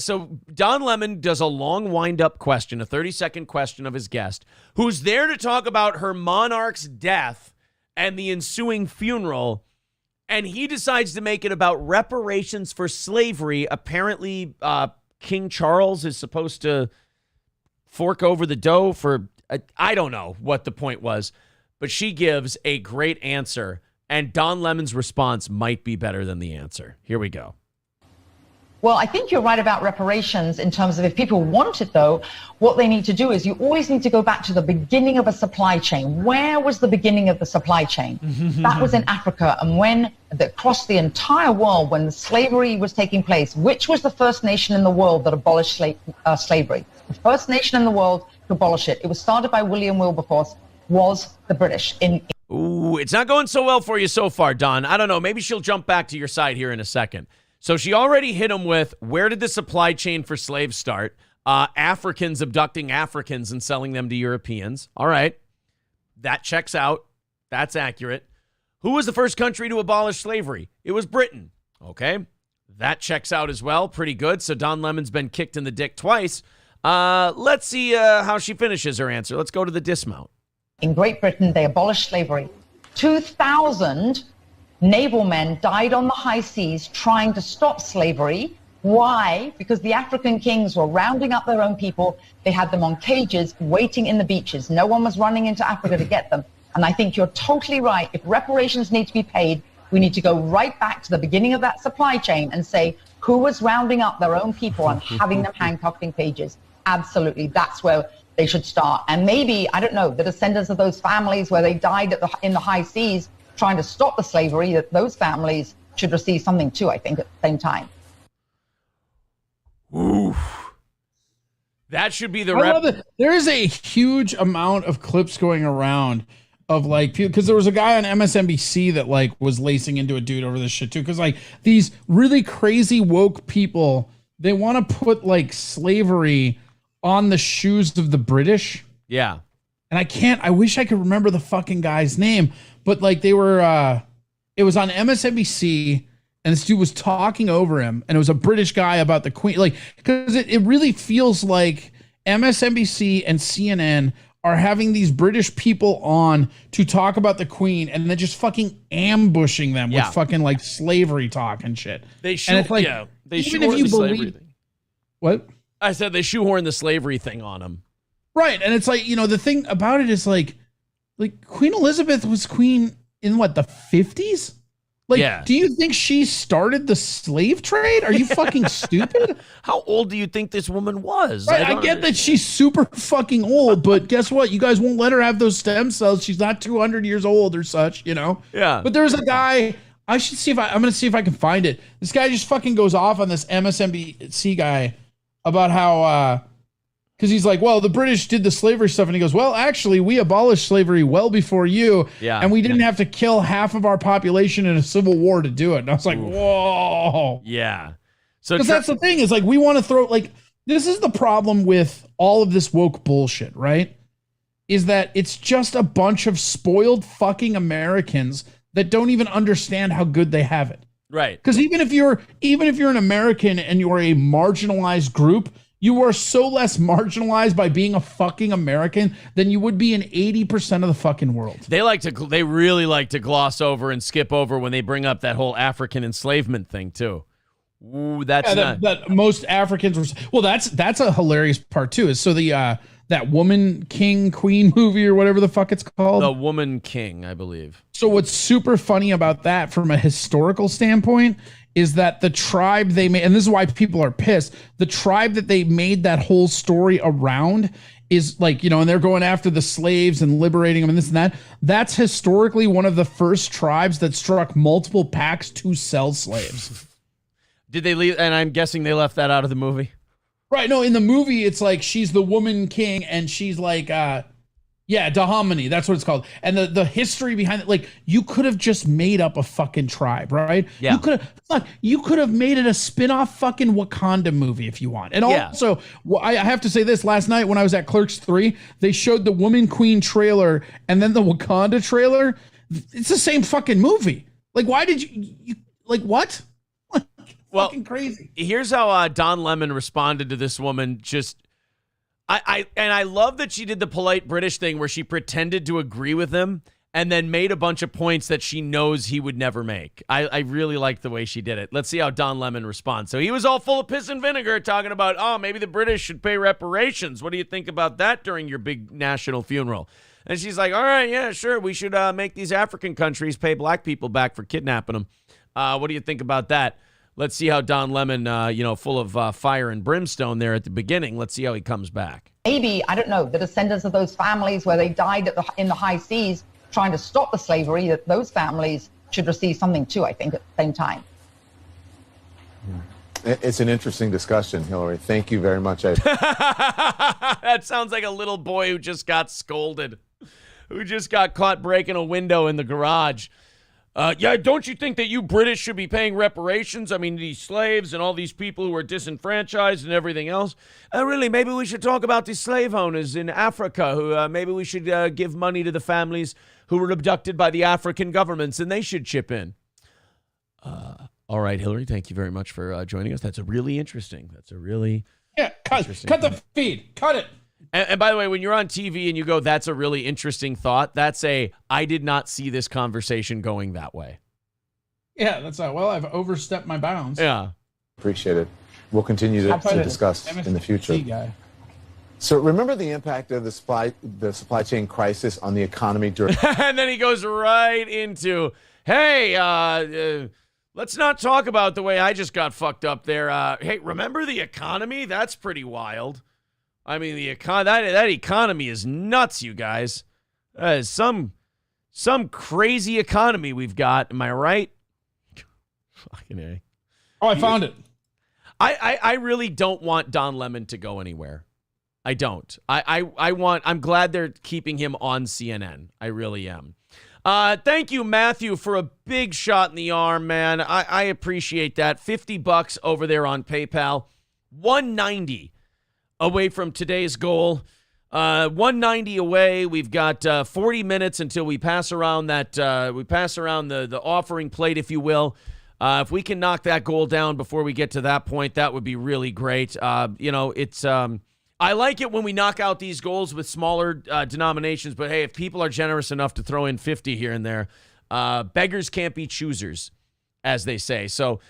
S1: So Don Lemon does a long wind-up question, a 30-second question of his guest, who's there to talk about her monarch's death and the ensuing funeral, and he decides to make it about reparations for slavery. Apparently, King Charles is supposed to fork over the dough for, I don't know what the point was, but she gives a great answer, and Don Lemon's response might be better than the answer. Here we go.
S16: Well, I think you're right about reparations in terms of if people want it, though, what they need to do is you always need to go back to the beginning of a supply chain. Where was the beginning of the supply chain? That was in Africa. And across the entire world, when the slavery was taking place, which was the first nation in the world that abolished slavery? The first nation in the world to abolish it. It was started by William Wilberforce, was the British.
S1: Ooh, it's not going so well for you so far, Don. I don't know. Maybe she'll jump back to your side here in a second. So she already hit him with, where did the supply chain for slaves start? Africans abducting Africans and selling them to Europeans. All right. That checks out. That's accurate. Who was the first country to abolish slavery? It was Britain. Okay. That checks out as well. Pretty good. So Don Lemon's been kicked in the dick twice. Let's see how she finishes her answer. Let's go to the dismount.
S16: In Great Britain, they abolished slavery. 2,000 naval men died on the high seas trying to stop slavery. Why? Because the African kings were rounding up their own people. They had them on cages waiting in the beaches. No one was running into Africa to get them. And I think you're totally right. If reparations need to be paid, we need to go right back to the beginning of that supply chain and say who was rounding up their own people and having them handcuffed in cages. Absolutely. That's where they should start. And maybe, I don't know, the descendants of those families where they died in the high seas trying to stop the slavery, that those families should receive something too, I think, at the same time.
S1: Oof. That should be the
S2: There is a huge amount of clips going around of like, because there was a guy on MSNBC that like was lacing into a dude over this shit too. Because like these really crazy woke people, they want to put like slavery on the shoes of the British.
S1: Yeah.
S2: And I wish I could remember the fucking guy's name, but like they were, it was on MSNBC and this dude was talking over him and it was a British guy about the Queen. Like, cause it really feels like MSNBC and CNN are having these British people on to talk about the Queen and then just fucking ambushing them with fucking like slavery talk and shit.
S1: They should,
S2: like,
S1: they shoehorn the slavery thing.
S2: What?
S1: I said they shoehorn the slavery thing on him.
S2: Right. And it's like, you know, the thing about it is like Queen Elizabeth was queen in what, the 50s? Like, do you think she started the slave trade? Are you fucking stupid?
S1: How old do you think this woman was?
S2: Right, I get that she's super fucking old, but guess what? You guys won't let her have those stem cells. She's not 200 years old or such, you know?
S1: Yeah.
S2: But there's a guy, I'm going to see if I can find it. This guy just fucking goes off on this MSNBC guy about how, because he's like, well, the British did the slavery stuff. And he goes, well, actually, we abolished slavery well before you.
S1: Yeah.
S2: And we didn't have to kill half of our population in a civil war to do it. And I was like, whoa.
S1: Yeah. So
S2: because that's the thing is like, we want to throw, like, this is the problem with all of this woke bullshit, right? Is that it's just a bunch of spoiled fucking Americans that don't even understand how good they have it.
S1: Right.
S2: Because even if you're an American and you're a marginalized group, you are so less marginalized by being a fucking American than you would be in 80% of the fucking world.
S1: They really like to gloss over and skip over when they bring up that whole African enslavement thing too. Ooh, that's
S2: that most Africans were. Well, that's a hilarious part too. Is so the that Woman King Queen movie or whatever the fuck it's called.
S1: The Woman King, I believe.
S2: So what's super funny about that from a historical standpoint is that the tribe they made, and this is why people are pissed, the tribe that they made that whole story around is like, you know, and they're going after the slaves and liberating them and this and that. That's historically one of the first tribes that struck multiple pacts to sell slaves.
S1: Did they leave? And I'm guessing they left that out of the movie.
S2: Right. No, in the movie, it's like she's the woman king and she's like, Dahomey. That's what it's called. And the history behind it, like you could have just made up a fucking tribe, right?
S1: Yeah.
S2: You could have made it a spin-off fucking Wakanda movie if you want. And also, I have to say this, last night when I was at Clerks 3, they showed the Woman Queen trailer and then the Wakanda trailer. It's the same fucking movie. Like, why did you like what?
S1: Well,
S2: fucking crazy.
S1: Here's how Don Lemon responded to this woman. I love that she did the polite British thing where she pretended to agree with him and then made a bunch of points that she knows he would never make. I really like the way she did it. Let's see how Don Lemon responds. So he was all full of piss and vinegar talking about, oh, maybe the British should pay reparations. What do you think about that during your big national funeral? And she's like, all right, yeah, sure. We should make these African countries pay black people back for kidnapping them. What do you think about that? Let's see how Don Lemon, full of fire and brimstone there at the beginning. Let's see how he comes back.
S16: Maybe, I don't know, the descendants of those families where they died in the high seas trying to stop the slavery, that those families should receive something too, I think, at the same time.
S15: It's an interesting discussion, Hillary. Thank you very much.
S1: That sounds like a little boy who just got scolded, who just got caught breaking a window in the garage. Don't you think that you British should be paying reparations? I mean, these slaves and all these people who are disenfranchised and everything else. Really, maybe we should talk about these slave owners in Africa who maybe we should give money to the families who were abducted by the African governments and they should chip in. All right, Hillary, thank you very much for joining us. That's a really interesting.
S2: Cut the feed. Cut it.
S1: And by the way, when you're on TV and you go, that's a really interesting thought, that's I did not see this conversation going that way.
S2: Yeah, that's I've overstepped my bounds.
S1: Yeah.
S15: Appreciate it. We'll continue to discuss in the future.
S2: Guy.
S15: So remember the impact of the supply chain crisis on the economy during...
S1: And then he goes right into, hey, let's not talk about the way I just got fucked up there. Hey, remember the economy? That's pretty wild. I mean, that economy is nuts, you guys. Some crazy economy we've got. Am I right? Fucking A.
S2: Oh, I found it.
S1: I really don't want Don Lemon to go anywhere. I don't. I'm glad they're keeping him on CNN. I really am. Thank you, Matthew, for a big shot in the arm, man. I appreciate that. $50 over there on PayPal. $190 away from today's goal. 190 away. We've got 40 minutes until we pass around the offering plate, if you will. If we can knock that goal down before we get to that point, that would be really great. It's I like it when we knock out these goals with smaller denominations, but hey, if people are generous enough to throw in 50 here and there, beggars can't be choosers, as they say. So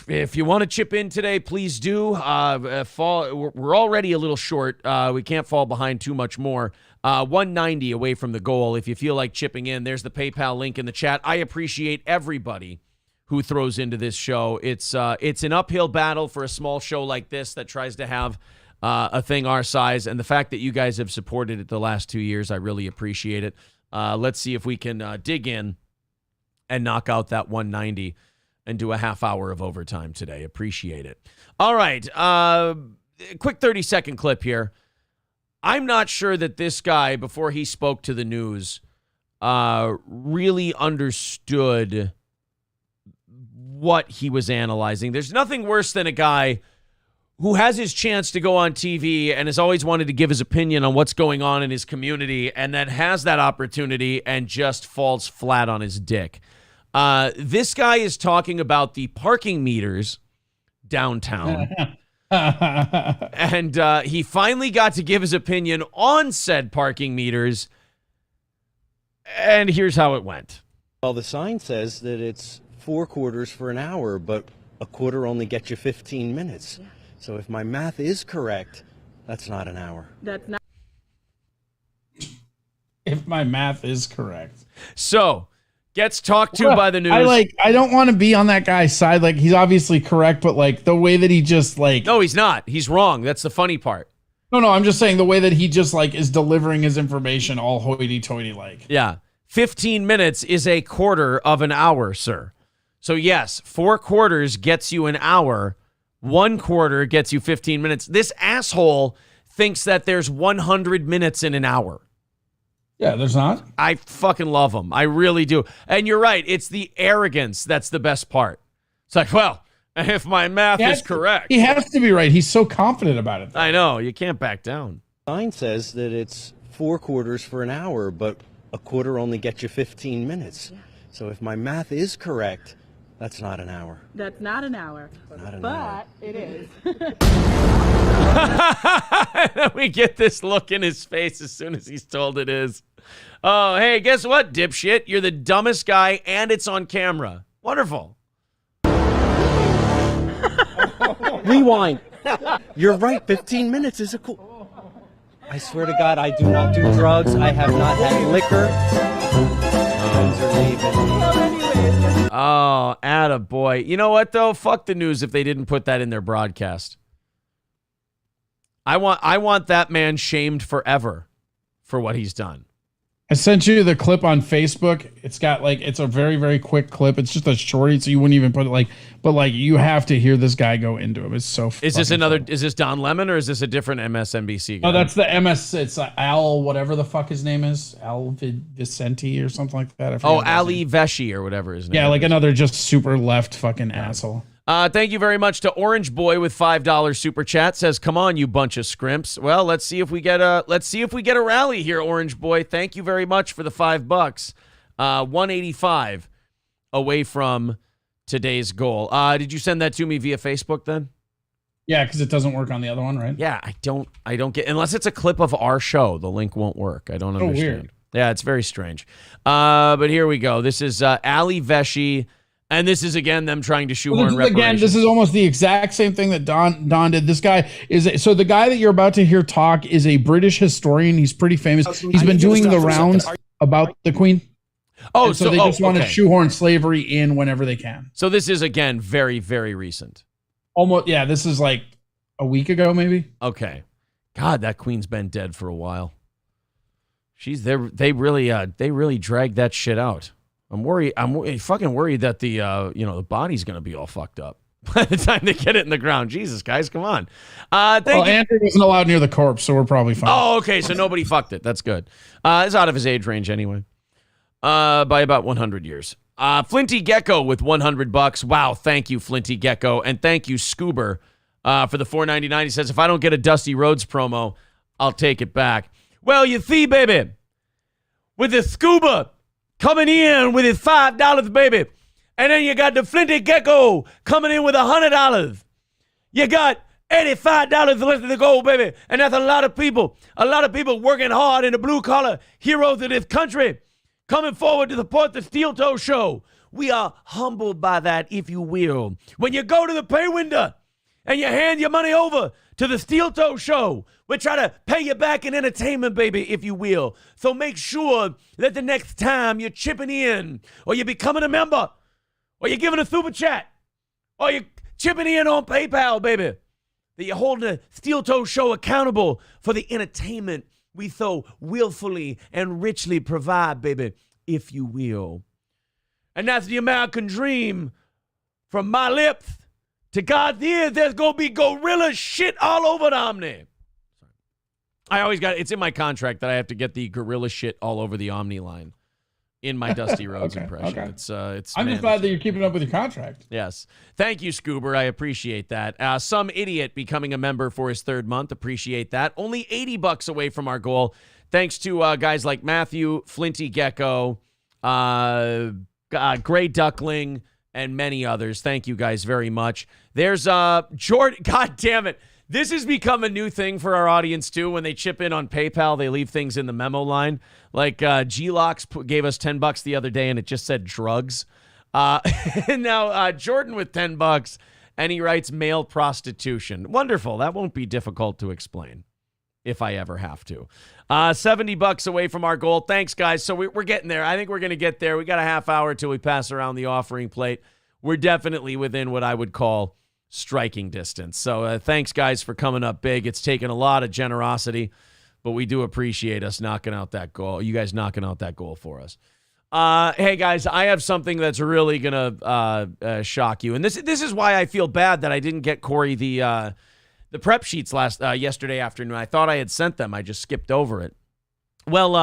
S1: if you want to chip in today, please do. We're already a little short. We can't fall behind too much more. 190 away from the goal. If you feel like chipping in, there's the PayPal link in the chat. I appreciate everybody who throws into this show. It's an uphill battle for a small show like this that tries to have a thing our size. And the fact that you guys have supported it the last 2 years, I really appreciate it. Let's see if we can dig in and knock out that 190 and do a half hour of overtime today. Appreciate it. All right. Quick 30-second clip here. I'm not sure that this guy, before he spoke to the news, really understood what he was analyzing. There's nothing worse than a guy who has his chance to go on TV and has always wanted to give his opinion on what's going on in his community and then has that opportunity and just falls flat on his dick. This guy is talking about the parking meters downtown. And he finally got to give his opinion on said parking meters. And here's how it went.
S17: Well, the sign says that it's 4 quarters for an hour, but a quarter only gets you 15 minutes. So if my math is correct, that's not an hour.
S18: That's not.
S2: If my math is correct.
S1: So, gets talked to by the news.
S2: I don't want to be on that guy's side. Like, he's obviously correct, but like the way that he just like.
S1: No, he's not. He's wrong. That's the funny part.
S2: No, I'm just saying the way that he just like is delivering his information all hoity-toity like.
S1: Yeah. 15 minutes is a quarter of an hour, sir. So yes, 4 quarters gets you an hour. 1 quarter gets you 15 minutes. This asshole thinks that there's 100 minutes in an hour.
S2: Yeah, there's not.
S1: I fucking love him. I really do. And you're right. It's the arrogance that's the best part. It's like, well, if my math is correct.
S2: He has to be right. He's so confident about it.
S1: I know. You can't back down.
S17: Mine says that it's 4 quarters for an hour, but a quarter only gets you 15 minutes. So if my math is correct, that's not an hour.
S18: That's not an hour. But it is.
S1: We get this look in his face as soon as he's told it is. Oh, hey, guess what, dipshit? You're the dumbest guy, and it's on camera. Wonderful.
S17: Rewind. You're right. 15 minutes is a cool. I swear to God, I do not do drugs. I have not had liquor. Friends are leaving.
S1: Oh, attaboy. You know what, though? Fuck the news if they didn't put that in their broadcast. I want that man shamed forever for what he's done.
S2: I sent you the clip on Facebook. It's got like, it's a very, very quick clip. It's just a shorty, so you wouldn't even put it like, but like you have to hear this guy go into him. It's so
S1: Is this Don Lemon or is this a different MSNBC guy?
S2: Oh, that's the MS. It's Al, whatever the fuck his name is. Al Vicente or something like that.
S1: Ali Vesci or whatever his name is.
S2: Yeah, like another just super left fucking asshole.
S1: Thank you very much to Orange Boy with $5 super chat. Says, "Come on, you bunch of scrimps." Well, let's see if we get a rally here, Orange Boy. Thank you very much for the $5. 185 away from today's goal. Did you send that to me via Facebook then?
S2: Yeah, because it doesn't work on the other one, right?
S1: Yeah, I don't get, unless it's a clip of our show, the link won't work. I don't understand.
S2: Weird.
S1: Yeah, it's very strange. But here we go. This is Ali Vesci. And this is, again, them trying to shoehorn reparations.
S2: Again, this is almost the exact same thing that Don did. This guy is... So the guy that you're about to hear talk is a British historian. He's pretty famous. He's been doing the rounds about the Queen.
S1: Oh,
S2: and so they just want to shoehorn slavery in whenever they can.
S1: So this is, again, very, very recent.
S2: Almost, yeah, this is like a week ago, maybe.
S1: Okay. God, that Queen's been dead for a while. They really dragged that shit out. I'm fucking worried that the body's gonna be all fucked up by the time they get it in the ground. Jesus, guys, come on.
S2: Andrew wasn't allowed near the corpse, so we're probably fine.
S1: Oh, okay, so nobody fucked it. That's good. It's out of his age range anyway. By about 100 years. Flinty Gecko with $100. Wow, thank you, Flinty Gecko, and thank you, Scoober, for the $4.99. He says, if I don't get a Dusty Rhodes promo, I'll take it back. Well, you see, baby, with the Scuba coming in with his $5, baby. And then you got the Flinty Gecko coming in with $100. You got $85 left to go, baby. And that's a lot of people working hard in the blue-collar heroes of this country coming forward to support the Steel Toe Show. We are humbled by that, if you will. When you go to the pay window and you hand your money over to the Steel Toe Show, we try to pay you back in entertainment, baby, if you will. So make sure that the next time you're chipping in, or you're becoming a member, or you're giving a super chat, or you're chipping in on PayPal, baby, that you're holding the Steel Toe Show accountable for the entertainment we so willfully and richly provide, baby, if you will. And that's the American dream. From my lips to God's ears, there's going to be gorilla shit all over the Omni. I always it's in my contract that I have to get the gorilla shit all over the Omni line in my Dusty Rhodes impression.
S2: Okay.
S1: It's
S2: I'm just glad that you're keeping up with your contract.
S1: Yes. Thank you, Scoober. I appreciate that. Some idiot becoming a member for his 3rd month. Appreciate that. Only $80 away from our goal. Thanks to guys like Matthew, Flinty Gecko, Gray Duckling, and many others. Thank you guys very much. There's Jordan. God damn it. This has become a new thing for our audience, too. When they chip in on PayPal, they leave things in the memo line. Like G-Locks gave us $10 the other day, and it just said drugs. Now, Jordan with $10, and he writes male prostitution. Wonderful. That won't be difficult to explain if I ever have to. $70 away from our goal. Thanks, guys. So we're getting there. I think we're going to get there. We got a half hour till we pass around the offering plate. We're definitely within what I would call striking distance. So thanks, guys, for coming up big. It's taken a lot of generosity, but we do appreciate us knocking out that goal. You guys knocking out that goal for us. Hey, guys, I have something that's really going to shock you. And this is why I feel bad that I didn't get Corey the prep sheets yesterday afternoon. I thought I had sent them. I just skipped over it. Well,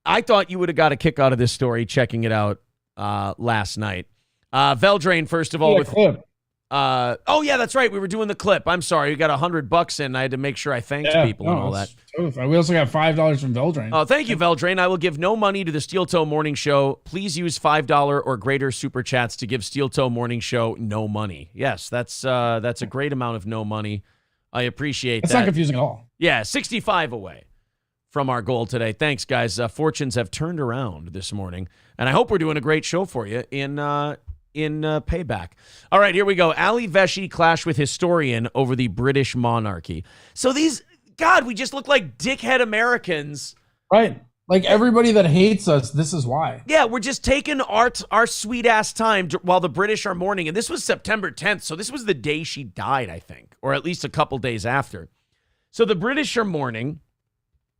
S1: I thought you would have got a kick out of this story checking it out last night. Veldrain, first of all, with
S2: clip.
S1: Oh yeah, that's right. We were doing the clip. I'm sorry. We got $100 in. I had to make sure I thanked people and all that.
S2: We also got $5 from Veldrain.
S1: Oh, thank you, Veldrain. I will give no money to the Steel Toe Morning Show. Please use $5 or greater super chats to give Steel Toe Morning Show no money. Yes, that's a great amount of no money. I appreciate that.
S2: It's not confusing at all.
S1: Yeah, 65 away from our goal today. Thanks, guys. Fortunes have turned around this morning, and I hope we're doing a great show for you in payback. All right, here we go. Ali Veshy clash with historian over the British monarchy. So we just look like dickhead Americans.
S2: Right. Like everybody that hates us, this is why.
S1: Yeah, we're just taking our sweet-ass time while the British are mourning. And this was September 10th, so this was the day she died, I think, or at least a couple days after. So the British are mourning.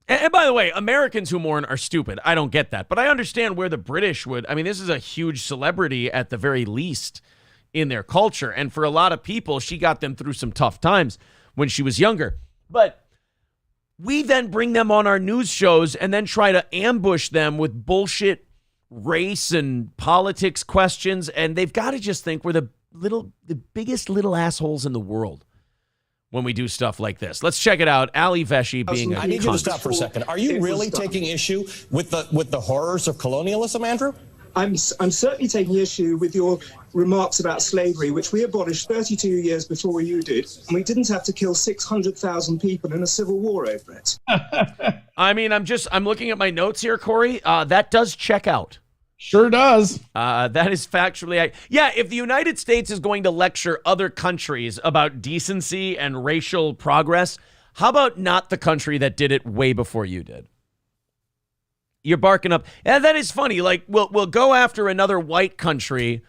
S1: And by the way, Americans who mourn are stupid. I don't get that. But I understand where the British would. I mean, this is a huge celebrity at the very least in their culture. And for a lot of people, she got them through some tough times when she was younger. But we then bring them on our news shows and then try to ambush them with bullshit race and politics questions. And they've got to just think we're the biggest little assholes in the world when we do stuff like this. Let's check it out. Ali Veshy being a
S19: I need you to stop for a second. Are you really taking issue with the horrors of colonialism, Andrew?
S20: I'm certainly taking issue with your remarks about slavery, which we abolished 32 years before you did, and we didn't have to kill 600,000 people in a civil war over it.
S1: I mean, I'm looking at my notes here, Corey. That does check out.
S2: Sure does.
S1: That is factually... Yeah, if the United States is going to lecture other countries about decency and racial progress, how about not the country that did it way before you did? You're barking up... Yeah, that is funny. Like, we'll go after another white country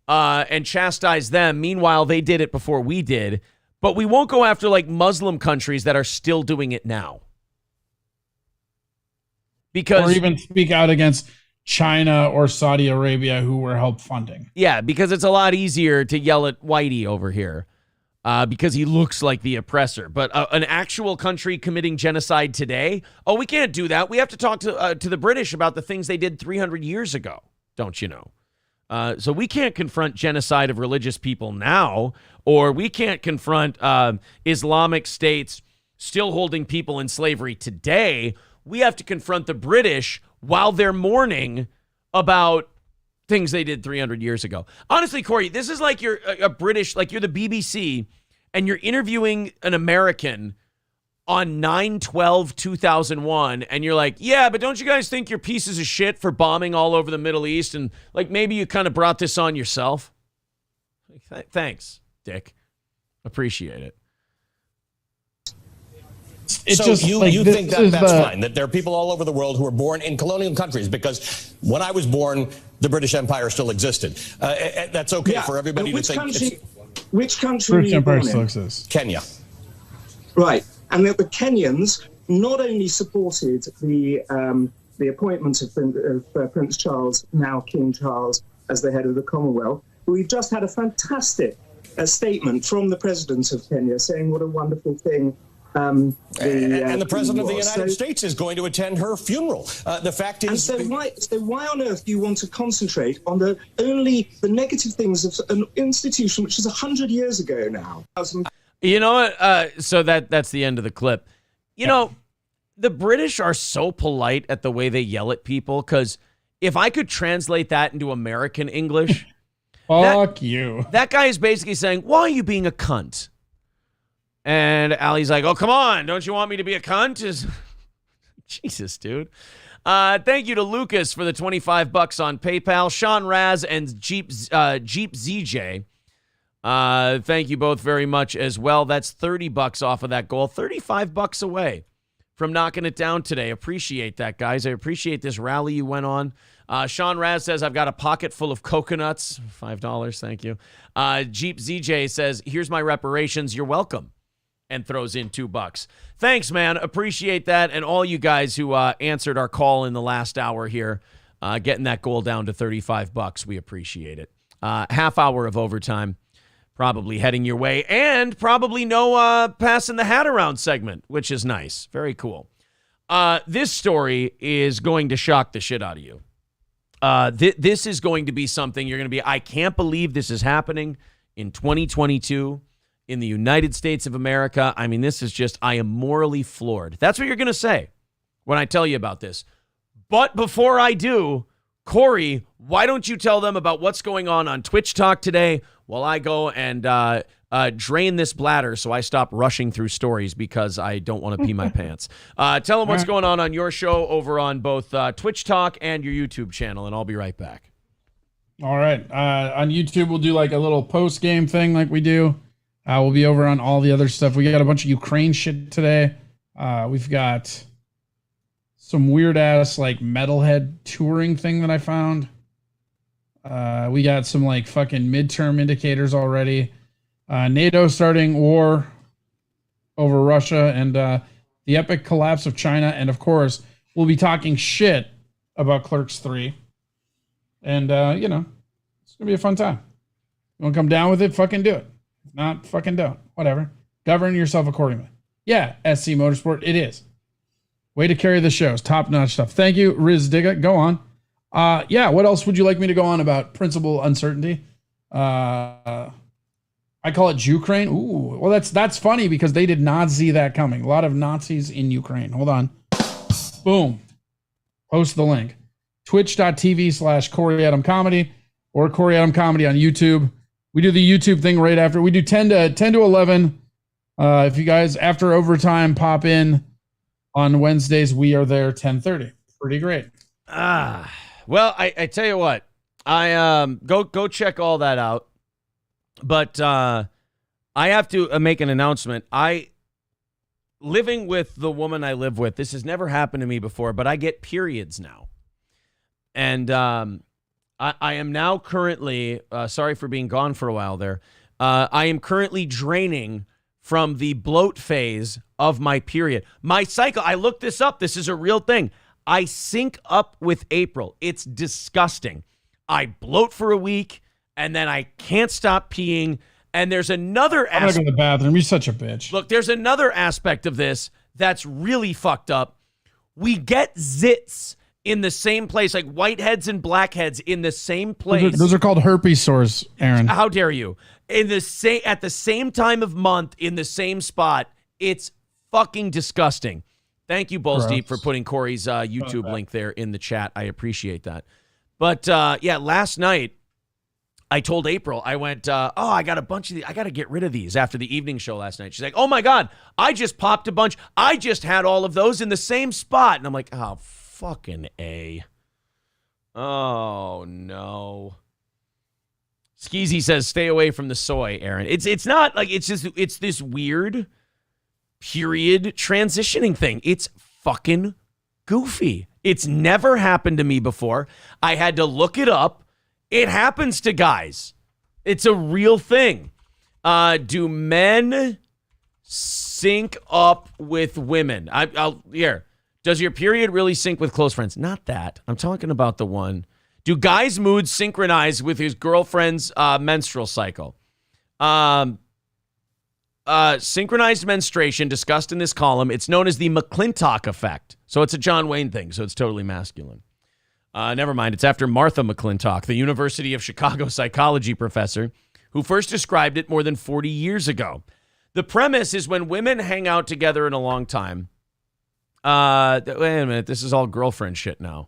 S1: and chastise them. Meanwhile, they did it before we did. But we won't go after, like, Muslim countries that are still doing it now. Because...
S2: Or even speak out against China or Saudi Arabia, who were help funding.
S1: Yeah, because it's a lot easier to yell at Whitey over here because he looks like the oppressor. But an actual country committing genocide today, we can't do that. We have to talk to the British about the things they did 300 years ago, don't you know? So we can't confront genocide of religious people now, or we can't confront Islamic states still holding people in slavery today. We have to confront the British while they're mourning about things they did 300 years ago. Honestly, Corey, this is like you're a British, like you're the BBC, and you're interviewing an American on 9/12/2001, and you're like, yeah, but don't you guys think you're pieces of shit for bombing all over the Middle East? And like maybe you kind of brought this on yourself? Thanks, Dick. Appreciate it.
S19: So you think that's fine, that there are people all over the world who were born in colonial countries, because when I was born, the British Empire still existed. That's okay for everybody to think.
S20: Which country
S2: British Empire still exists.
S19: Kenya.
S20: Right. And the Kenyans not only supported the appointment of Prince Charles, now King Charles, as the head of the Commonwealth, but we've just had a fantastic statement from the president of Kenya saying what a wonderful thing.
S19: And the president of the United States is going to attend her funeral. The fact is,
S20: so why on earth do you want to concentrate on the negative things of an institution which is 100 years ago now?
S1: You know what? So that's the end of the clip. You know, the British are so polite at the way they yell at people, because if I could translate that into American English,
S2: fuck you.
S1: That guy is basically saying, "Why are you being a cunt?" And Ali's like, "Oh, come on. Don't you want me to be a cunt?" Jesus, dude. Thank you to Lucas for the $25 on PayPal. Sean Raz and Jeep ZJ. Thank you both very much as well. That's $30 off of that goal. $35 away from knocking it down today. Appreciate that, guys. I appreciate this rally you went on. Sean Raz says, I've got a pocket full of coconuts. $5. Thank you. Jeep ZJ says, here's my reparations. You're welcome. And throws in $2. Thanks, man. Appreciate that. And all you guys who answered our call in the last hour here, getting that goal down to $35. We appreciate it. Half hour of overtime probably heading your way, and probably no passing the hat around segment, which is nice. Very cool. This story is going to shock the shit out of you. This is going to be something you're going to be, I can't believe this is happening in 2022 in the United States of America. I mean, this is just, I am morally floored. That's what you're going to say when I tell you about this. But before I do, Corey, why don't you tell them about what's going on Twitch Talk today while I go and drain this bladder so I stop rushing through stories because I don't want to pee my pants. Tell them what's going on your show over on both Twitch Talk and your YouTube channel, and I'll be right back.
S2: All right. On YouTube, we'll do like a little post-game thing like we do. We'll be over on all the other stuff. We got a bunch of Ukraine shit today. We've got some weird-ass like metalhead touring thing that I found. We got some like fucking midterm indicators already. NATO starting war over Russia and the epic collapse of China. And of course, we'll be talking shit about Clerks 3. And, it's going to be a fun time. You want to come down with it? Fucking do it. If not, fucking don't. Whatever. Govern yourself accordingly. Yeah, SC Motorsport, it is. Way to carry the shows. Top-notch stuff. Thank you, Riz Digga. Go on. What else would you like me to go on about principal uncertainty? I call it Ukraine. Ooh, well, that's funny because they did not see that coming. A lot of Nazis in Ukraine. Hold on. Boom. Post the link. Twitch.tv/Corey Adam Comedy or Corey Adam Comedy on YouTube. We do the YouTube thing right after. We do 10 to 11. If you guys, after overtime, pop in on Wednesdays, we are there 10:30. Pretty great.
S1: Well, I tell you what. I go check all that out. But I have to make an announcement. Living with the woman I live with, this has never happened to me before, but I get periods now. And I am now currently, sorry for being gone for a while there, I am currently draining from the bloat phase of my period. My cycle, I looked this up. This is a real thing. I sync up with April. It's disgusting. I bloat for a week. And then I can't stop peeing. And there's another
S2: I'm gonna go to the bathroom. You're such a bitch.
S1: Look, there's another aspect of this that's really fucked up. We get zits in the same place, like whiteheads and blackheads in the same place.
S2: Those are called herpes sores, Aaron.
S1: How dare you? At the same time of month, in the same spot. It's fucking disgusting. Thank you, Balls Deep, for putting Corey's YouTube link there in the chat. I appreciate that. But last night, I told April, I went, I got a bunch of these. I got to get rid of these after the evening show last night. She's like, oh, my God, I just popped a bunch. I just had all of those in the same spot. And I'm like, oh, fucking A. Oh, no. Skeezy says, stay away from the soy, Aaron. It's not like it's this weird period transitioning thing. It's fucking goofy. It's never happened to me before. I had to look it up. It happens to guys. It's a real thing. Do men sync up with women? Here. Does your period really sync with close friends? Not that. I'm talking about the one. Do guys' moods synchronize with his girlfriend's menstrual cycle? Synchronized menstruation, discussed in this column. It's known as the McClintock effect. So it's a John Wayne thing. So it's totally masculine. Never mind. It's after Martha McClintock, the University of Chicago psychology professor, who first described it more than 40 years ago. The premise is when women hang out together in a long time. Wait a minute. This is all girlfriend shit now.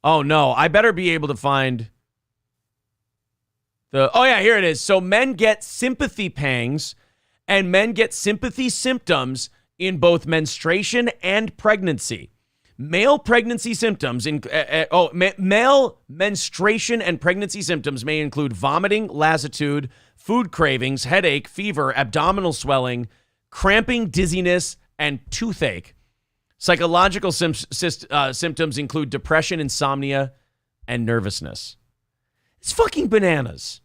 S1: Oh, no. I better be able to find here it is. So men get sympathy pangs and men get sympathy symptoms in both menstruation and pregnancy. Male pregnancy symptoms, male menstruation and pregnancy symptoms may include vomiting, lassitude, food cravings, headache, fever, abdominal swelling, cramping, dizziness, and toothache. Psychological symptoms include depression, insomnia, and nervousness. It's fucking bananas.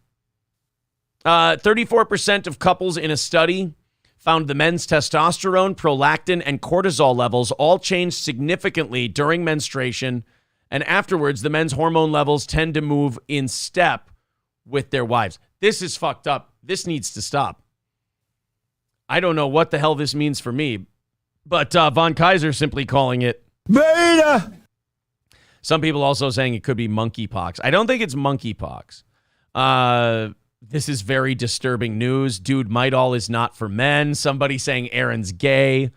S1: 34% of couples in a study found the men's testosterone, prolactin, and cortisol levels all changed significantly during menstruation, and afterwards, the men's hormone levels tend to move in step with their wives. This is fucked up. This needs to stop. I don't know what the hell this means for me, but Von Kaiser simply calling it beta. Some people also saying it could be monkeypox. I don't think it's monkeypox. This is very disturbing news. Dude, Midol is not for men. Somebody saying Aaron's gay.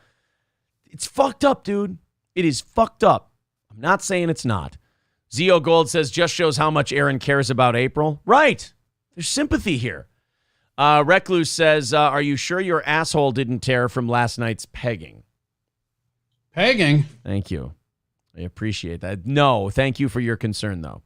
S1: It's fucked up, dude. It is fucked up. I'm not saying it's not. Zio Gold says, just shows how much Aaron cares about April. Right. There's sympathy here. Recluse says, are you sure your asshole didn't tear from last night's pegging?
S2: Pegging?
S1: Thank you. I appreciate that. No, thank you for your concern, though.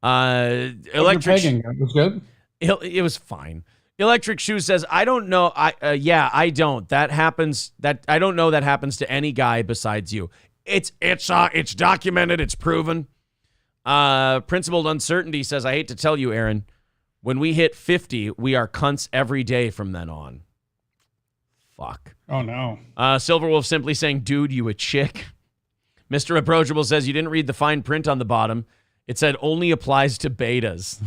S1: Electric
S2: pegging. That was good.
S1: It was fine. Electric Shoe says, I don't know. I don't. That happens. I don't know that happens to any guy besides you. It's documented. It's proven. Principled Uncertainty says, I hate to tell you, Aaron, when we hit 50, we are cunts every day from then on. Fuck.
S2: Oh, no.
S1: Silverwolf simply saying, dude, you a chick. Mr. Approachable says, you didn't read the fine print on the bottom. It said only applies to betas.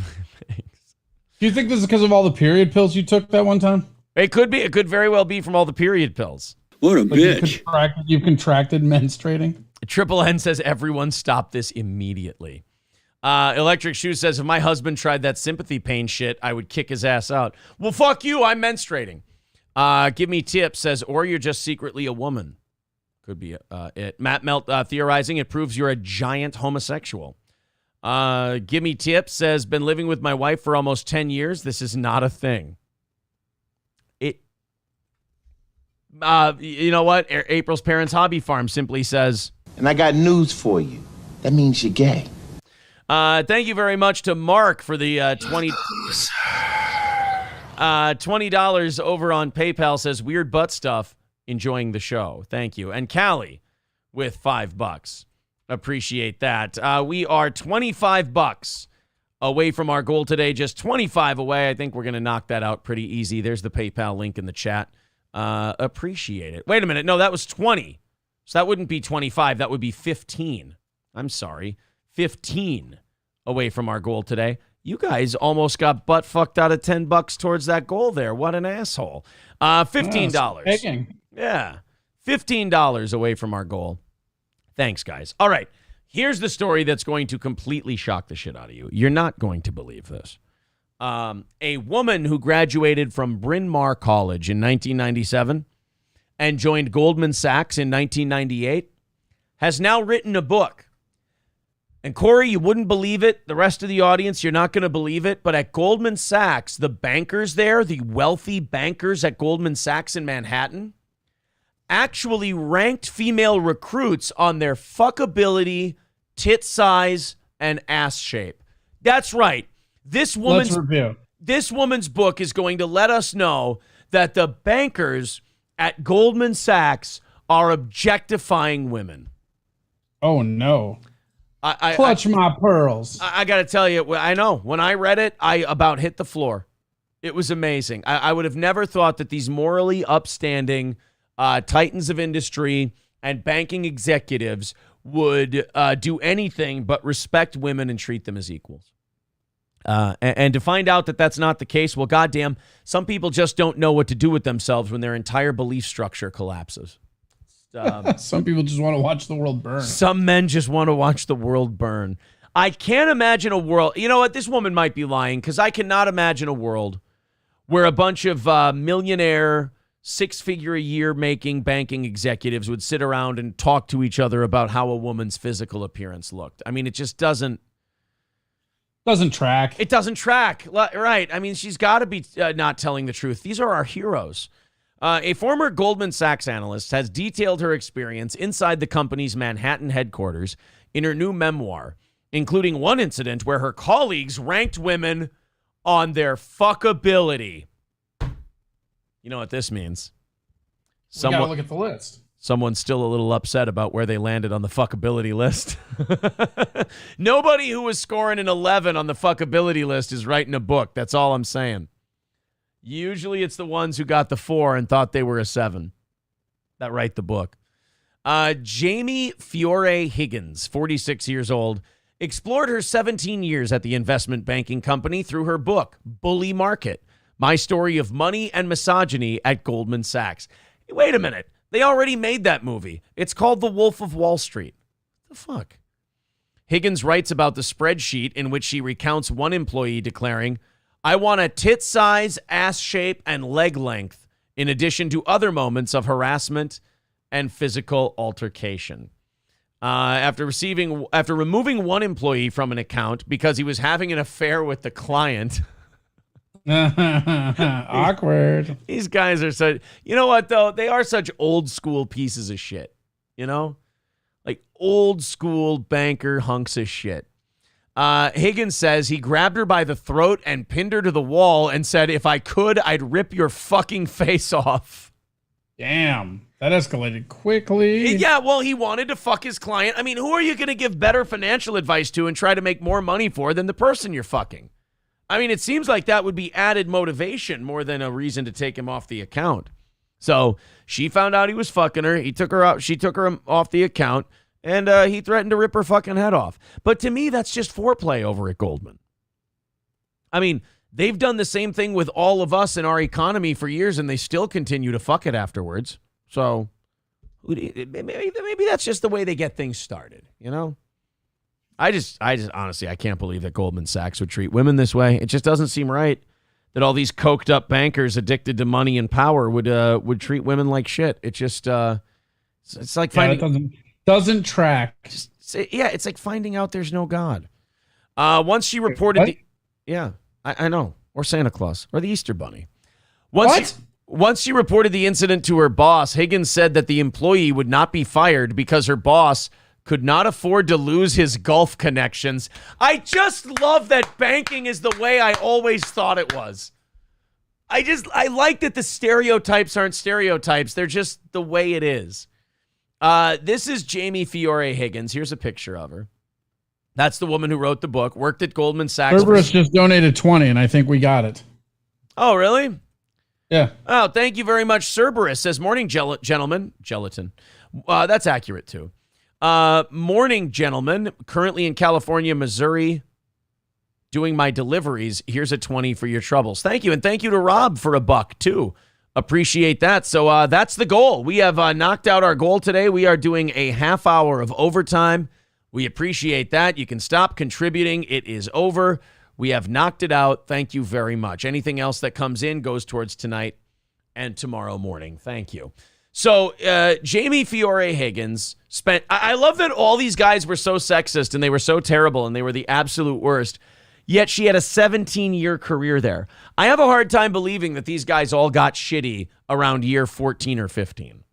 S2: Do you think this is because of all the period pills you took that one time?
S1: It could be. It could very well be from all the period pills.
S21: What a bitch.
S2: You've contracted menstruating?
S1: Triple N says, everyone stop this immediately. Electric Shoe says, if my husband tried that sympathy pain shit, I would kick his ass out. Well, fuck you. I'm menstruating. Give me tips says, or you're just secretly a woman. Could be it. Matt Melt theorizing, it proves you're a giant homosexual. Give me tips says, been living with my wife for almost 10 years. This is not a thing. You know what? April's Parents Hobby Farm simply says,
S22: and I got news for you. That means you're gay.
S1: Thank you very much to Mark for the $20 over on PayPal says, weird butt stuff. Enjoying the show. Thank you. And Callie with $5. Appreciate that. We are $25 away from our goal today. Just 25 away. I think we're going to knock that out pretty easy. There's the PayPal link in the chat. Appreciate it. Wait a minute. No, that was 20. So that wouldn't be 25. That would be 15. I'm sorry. 15 away from our goal today. You guys almost got butt fucked out of $10 towards that goal there. What an asshole. $15. Yeah. $15 away from our goal. Thanks, guys. All right. Here's the story that's going to completely shock the shit out of you. You're not going to believe this. A woman who graduated from Bryn Mawr College in 1997 and joined Goldman Sachs in 1998 has now written a book. And Corey, you wouldn't believe it. The rest of the audience, you're not going to believe it. But at Goldman Sachs, the bankers there, the wealthy bankers at Goldman Sachs in Manhattan, actually ranked female recruits on their fuckability, tit size, and ass shape. That's right. This woman's book is going to let us know that the bankers at Goldman Sachs are objectifying women.
S2: Oh, no. Clutch my pearls.
S1: I got to tell you, I know. When I read it, I about hit the floor. It was amazing. I would have never thought that these morally upstanding titans of industry and banking executives would do anything but respect women and treat them as equals. And to find out that that's not the case, well, goddamn, some people just don't know what to do with themselves when their entire belief structure collapses.
S2: Some people just want to watch the world burn.
S1: Some men just want to watch the world burn. I can't imagine a world. You know what? This woman might be lying because I cannot imagine a world where a bunch of millionaire, six-figure-a-year making banking executives would sit around and talk to each other about how a woman's physical appearance looked. I mean, it just doesn't
S2: track.
S1: It doesn't track. Right. I mean, she's got to be not telling the truth. These are our heroes. A former Goldman Sachs analyst has detailed her experience inside the company's Manhattan headquarters in her new memoir, including one incident where her colleagues ranked women on their fuckability. You know what this means?
S2: We gotta look at the list.
S1: Someone's still a little upset about where they landed on the fuckability list. Nobody who was scoring an 11 on the fuckability list is writing a book. That's all I'm saying. Usually it's the ones who got the 4 and thought they were a 7 that write the book. Jamie Fiore Higgins, 46 years old, explored her 17 years at the investment banking company through her book, Bully Market, My Story of Money and Misogyny at Goldman Sachs. Hey, wait a minute. They already made that movie. It's called The Wolf of Wall Street. What the fuck? Higgins writes about the spreadsheet in which she recounts one employee declaring, I want a tit size, ass shape, and leg length, in addition to other moments of harassment and physical altercation. After removing one employee from an account because he was having an affair with the client.
S2: Awkward.
S1: These guys are such, you know what, though? They are such old school pieces of shit, you know? Like old school banker hunks of shit. Higgins says he grabbed her by the throat and pinned her to the wall and said, if I could, I'd rip your fucking face off.
S2: Damn. That escalated quickly.
S1: Yeah, well, he wanted to fuck his client. I mean, who are you going to give better financial advice to and try to make more money for than the person you're fucking? I mean, it seems like that would be added motivation more than a reason to take him off the account. So she found out he was fucking her. He took her out. She took her off the account, and he threatened to rip her fucking head off. But to me, that's just foreplay over at Goldman. I mean, they've done the same thing with all of us in our economy for years, and they still continue to fuck it afterwards. So maybe that's just the way they get things started, you know? I just honestly, I can't believe that Goldman Sachs would treat women this way. It just doesn't seem right that all these coked up bankers addicted to money and power would treat women like shit. It just it's like finding
S2: doesn't track.
S1: It's like finding out there's no God. Once she reported I know, or Santa Claus or the Easter Bunny. Once she reported the incident to her boss, Higgins said that the employee would not be fired because her boss could not afford to lose his golf connections. I just love that banking is the way I always thought it was. I like that the stereotypes aren't stereotypes. They're just the way it is. This is Jamie Fiore Higgins. Here's a picture of her. That's the woman who wrote the book, worked at Goldman Sachs.
S2: Cerberus just donated 20, and I think we got it.
S1: Oh, really?
S2: Yeah.
S1: Oh, thank you very much, Cerberus. Says, morning, gentlemen. Gelatin. That's accurate, too. Morning, gentlemen. Currently in California, Missouri, doing my deliveries. Here's a 20 for your troubles. Thank you. And thank you to Rob for $1, too. Appreciate that. So that's the goal. We have knocked out our goal today. We are doing a half hour of overtime. We appreciate that. You can stop contributing. It is over. We have knocked it out. Thank you very much. Anything else that comes in goes towards tonight and tomorrow morning. Thank you. So Jamie Fiore Higgins spent... I love that all these guys were so sexist and they were so terrible and they were the absolute worst, yet she had a 17-year career there. I have a hard time believing that these guys all got shitty around year 14 or 15.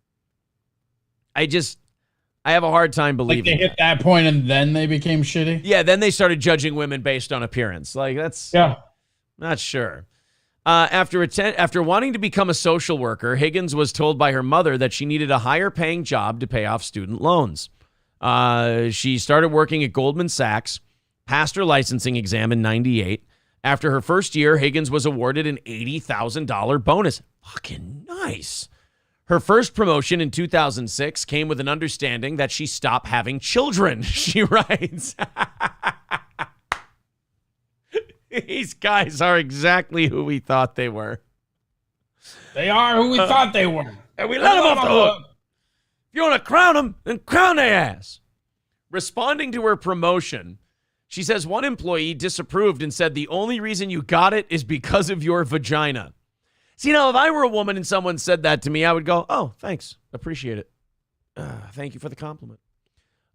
S1: I have a hard time believing
S2: like they hit that point and then they became shitty?
S1: Yeah, then they started judging women based on appearance. Like, that's...
S2: Yeah.
S1: Not sure. After wanting to become a social worker, Higgins was told by her mother that she needed a higher-paying job to pay off student loans. She started working at Goldman Sachs, passed her licensing exam in 98. After her first year, Higgins was awarded an $80,000 bonus. Fucking nice. Her first promotion in 2006 came with an understanding that she stopped having children, she writes. These guys are exactly who we thought they were.
S2: They are who we thought they were.
S1: And we let them off the hook. If you want to crown them, then crown their ass. Responding to her promotion, she says one employee disapproved and said the only reason you got it is because of your vagina. See, now, if I were a woman and someone said that to me, I would go, oh, thanks. Appreciate it. Thank you for the compliment.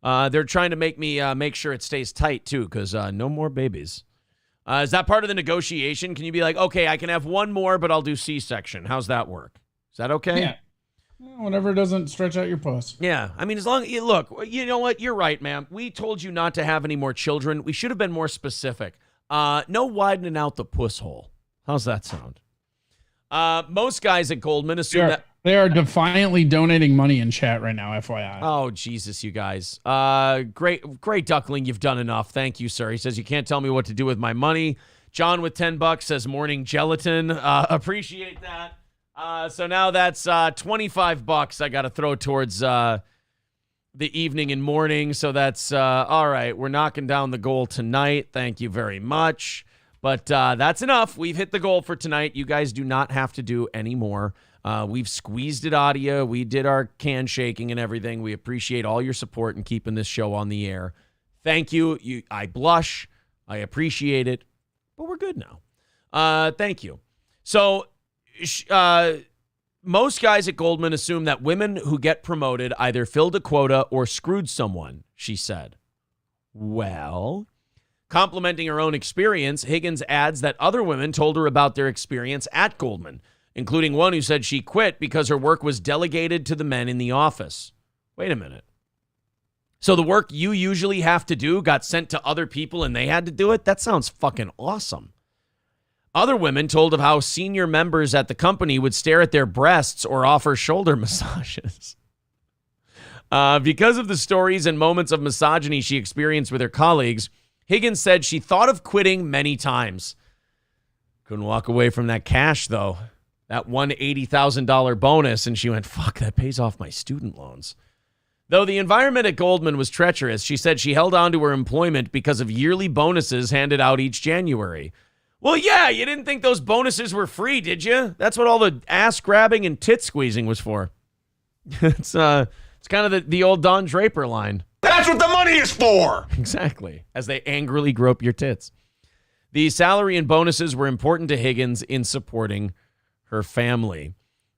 S1: They're trying to make me make sure it stays tight, too, because no more babies. Is that part of the negotiation? Can you be like, okay, I can have one more, but I'll do C-section. How's that work? Is that okay?
S2: Yeah. Whatever doesn't stretch out your puss.
S1: Yeah. I mean, as long as look, you know what? You're right, ma'am. We told you not to have any more children. We should have been more specific. No widening out the puss hole. How's that sound? Most guys at Goldman assume that
S2: they are defiantly donating money in chat right now, FYI.
S1: Oh, Jesus, you guys. Great duckling. You've done enough. Thank you, sir. He says, you can't tell me what to do with my money. John with $10 says morning gelatin. Appreciate that. So now that's $25 I got to throw towards the evening and morning. So that's all right. We're knocking down the goal tonight. Thank you very much. But that's enough. We've hit the goal for tonight. You guys do not have to do any more. We've squeezed it out of you. We did our can shaking and everything. We appreciate all your support in keeping this show on the air. Thank you. I blush. I appreciate it. But we're good now. Thank you. So most guys at Goldman assume that women who get promoted either filled a quota or screwed someone, she said. Well, complimenting her own experience, Higgins adds that other women told her about their experience at Goldman, including one who said she quit because her work was delegated to the men in the office. Wait a minute. So the work you usually have to do got sent to other people and they had to do it? That sounds fucking awesome. Other women told of how senior members at the company would stare at their breasts or offer shoulder massages. Because of the stories and moments of misogyny she experienced with her colleagues, Higgins said she thought of quitting many times. Couldn't walk away from that cash, though. That $180,000 bonus, and she went, fuck, that pays off my student loans. Though the environment at Goldman was treacherous, she said she held on to her employment because of yearly bonuses handed out each January. Well, yeah, you didn't think those bonuses were free, did you? That's what all the ass grabbing and tit squeezing was for. It's kind of the old Don Draper line.
S7: That's what the money is for!
S1: Exactly, as they angrily grope your tits. The salary and bonuses were important to Higgins in supporting her family.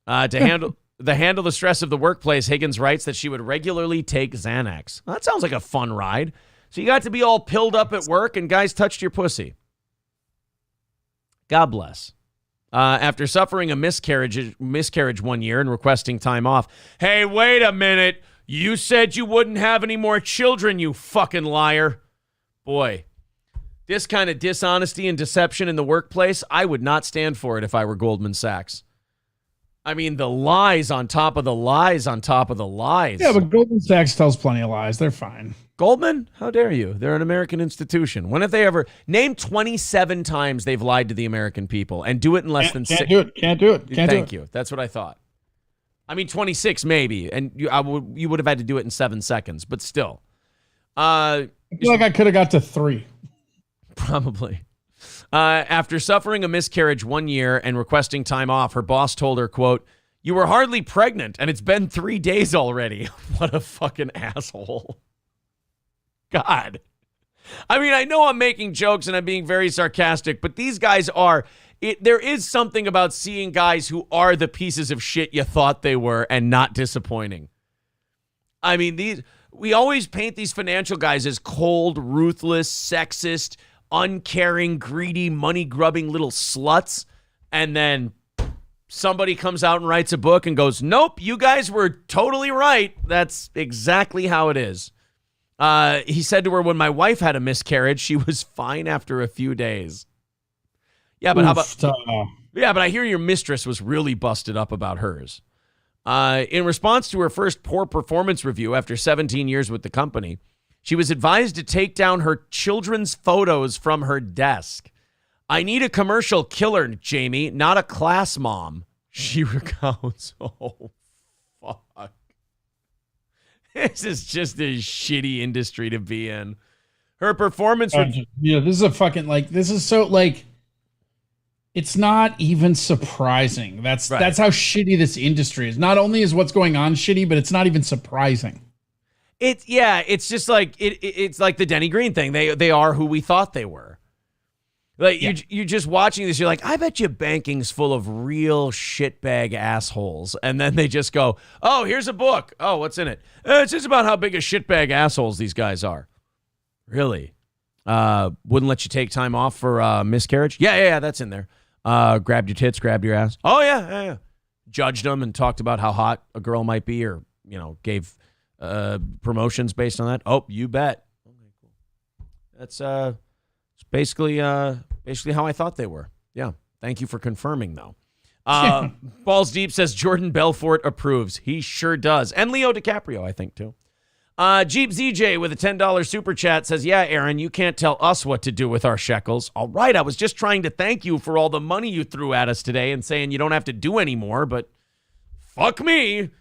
S1: To handle the stress of the workplace, Higgins writes that she would regularly take Xanax. Well, that sounds like a fun ride. So you got to be all pilled up at work and guys touched your pussy. God bless. After suffering a miscarriage one year and requesting time off. Hey, wait a minute. You said you wouldn't have any more children, you fucking liar. Boy, this kind of dishonesty and deception in the workplace, I would not stand for it if I were Goldman Sachs. I mean, the lies on top of the lies on top of the lies.
S2: Yeah, but Goldman Sachs tells plenty of lies. They're fine.
S1: Goldman? How dare you? They're an American institution. When have they ever... Name 27 times they've lied to the American people and do it in less than six...
S2: Can't do it.
S1: Thank you. That's what I thought. I mean, 26 maybe, and you would have had to do it in 7 seconds, but still.
S2: I feel like I could have got to 3.
S1: Probably. After suffering a miscarriage one year and requesting time off, her boss told her, quote, "You were hardly pregnant, and it's been 3 days already." What a fucking asshole. God. I mean, I know I'm making jokes and I'm being very sarcastic, but these guys are... there is something about seeing guys who are the pieces of shit you thought they were and not disappointing. I mean, we always paint these financial guys as cold, ruthless, sexist, uncaring, greedy, money-grubbing little sluts. And then somebody comes out and writes a book and goes, nope, you guys were totally right. That's exactly how it is. He said to her, when my wife had a miscarriage, she was fine after a few days. Yeah, but how about... Yeah, but I hear your mistress was really busted up about hers. In response to her first poor performance review after 17 years with the company, she was advised to take down her children's photos from her desk. I need a commercial killer, Jamie, not a class mom. She recounts. Oh, fuck. This is just a shitty industry to be in. Her performance...
S2: Yeah, this is a fucking, this is so, it's not even surprising. That's how shitty this industry is. Not only is what's going on shitty, but it's not even surprising.
S1: It's just like it's like the Denny Green thing. They are who we thought they were. You're just watching this. You're like, I bet you banking's full of real shitbag assholes. And then they just go, oh, here's a book. Oh, what's in it? It's just about how big a shitbag assholes these guys are. Really? Wouldn't let you take time off for miscarriage? Yeah, that's in there. Grabbed your tits, grabbed your ass. Oh, yeah. judged them and talked about how hot a girl might be, or gave promotions based on that? Oh, you bet. Okay, cool. That's basically how I thought they were. Yeah. Thank you for confirming, though. Balls Deep says Jordan Belfort approves. He sure does. And Leo DiCaprio, I think, too. Jeep ZJ with a $10 super chat says, yeah, Aaron, you can't tell us what to do with our shekels. All right, I was just trying to thank you for all the money you threw at us today and saying you don't have to do anymore, but fuck me.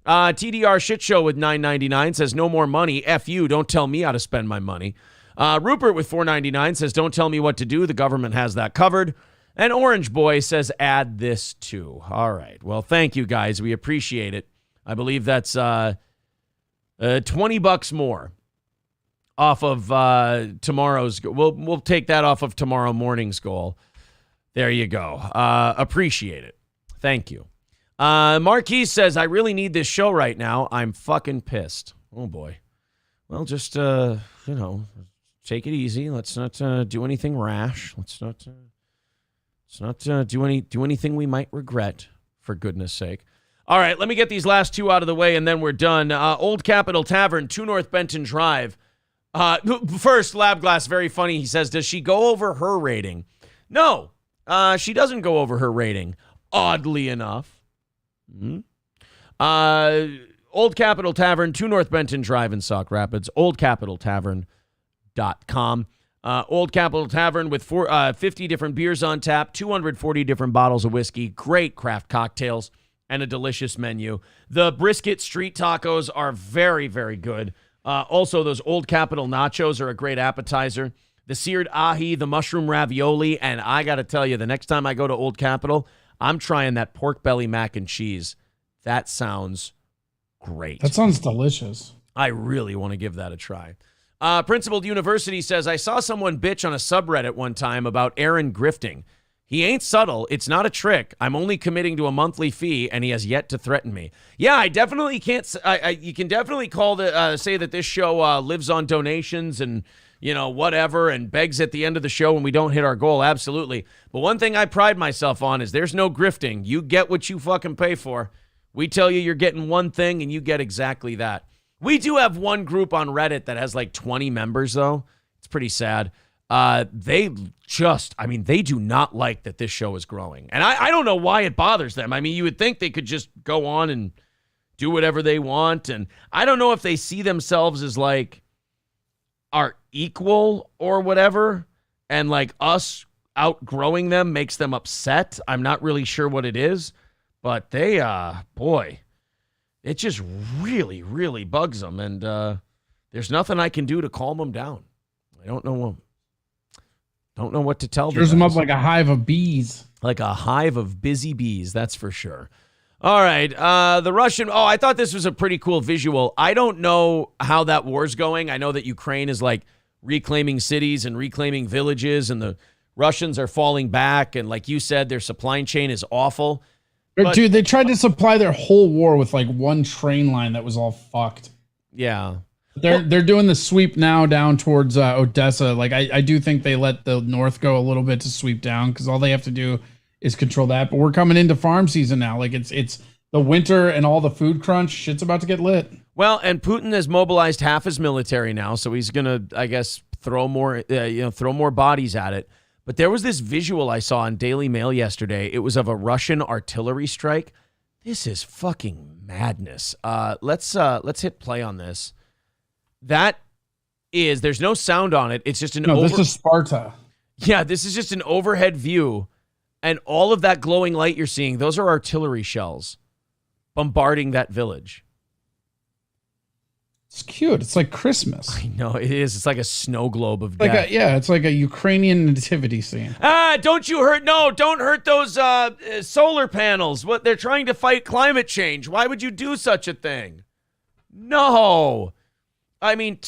S1: TDR Shit Show with $9.99 says, no more money. F you, don't tell me how to spend my money. Rupert with $4.99 says, don't tell me what to do. The government has that covered. And Orange Boy says, add this too. All right. Well, thank you, guys. We appreciate it. I believe that's $20 more off of tomorrow's. We'll take that off of tomorrow morning's goal. There you go. Appreciate it. Thank you. Marquis says, I really need this show right now. I'm fucking pissed. Oh, boy. Well, just, take it easy. Let's not do anything rash. Let's not do anything we might regret, for goodness sake. All right, let me get these last two out of the way, and then we're done. Old Capitol Tavern, 2 North Benton Drive. First, Lab Glass, very funny. He says, does she go over her rating? No, she doesn't go over her rating, oddly enough. Old Capitol Tavern, 2 North Benton Drive in Sauk Rapids, oldcapitoltavern.com. Old Capitol Tavern with 50 different beers on tap, 240 different bottles of whiskey, great craft cocktails, and a delicious menu. The brisket street tacos are very, very good. Also, those Old Capitol nachos are a great appetizer. The seared ahi, the mushroom ravioli, and I got to tell you, the next time I go to Old Capitol, I'm trying that pork belly mac and cheese. That sounds great.
S2: That sounds delicious.
S1: I really want to give that a try. Principled University says, I saw someone bitch on a subreddit one time about Aaron grifting. He ain't subtle. It's not a trick. I'm only committing to a monthly fee, and he has yet to threaten me. Yeah, I definitely can't. You can definitely say that this show lives on donations and whatever, and begs at the end of the show when we don't hit our goal. Absolutely. But one thing I pride myself on is there's no grifting. You get what you fucking pay for. We tell you you're getting one thing, and you get exactly that. We do have one group on Reddit that has like 20 members, though. It's pretty sad. They do not like that this show is growing. And I don't know why it bothers them. I mean, you would think they could just go on and do whatever they want. And I don't know if they see themselves as like our equal or whatever. And like us outgrowing them makes them upset. I'm not really sure what it is. But they, it just really, really bugs them. And there's nothing I can do to calm them down. I don't know what to tell them.
S2: Stirs them up like a hive of bees.
S1: Like a hive of busy bees, that's for sure. All right, the Russian... Oh, I thought this was a pretty cool visual. I don't know how that war's going. I know that Ukraine is like reclaiming cities and reclaiming villages, and the Russians are falling back. And like you said, their supply chain is awful. But,
S2: dude, they tried to supply their whole war with like one train line that was all fucked.
S1: Yeah.
S2: They're doing the sweep now down towards Odessa. Like I do think they let the North go a little bit to sweep down because all they have to do is control that. But we're coming into farm season now. Like it's the winter and all the food crunch. Shit's about to get lit.
S1: Well, and Putin has mobilized half his military now, so he's gonna, I guess, throw more bodies at it. But there was this visual I saw on Daily Mail yesterday. It was of a Russian artillery strike. This is fucking madness. Let's hit play on this. There's no sound on it. It's just
S2: this is Sparta.
S1: Yeah, this is just an overhead view. And all of that glowing light you're seeing, those are artillery shells bombarding that village.
S2: It's cute. It's like Christmas.
S1: I know, it is. It's like a snow globe of death.
S2: It's like a Ukrainian nativity scene.
S1: Don't hurt those solar panels. What, they're trying to fight climate change. Why would you do such a thing? No. I mean,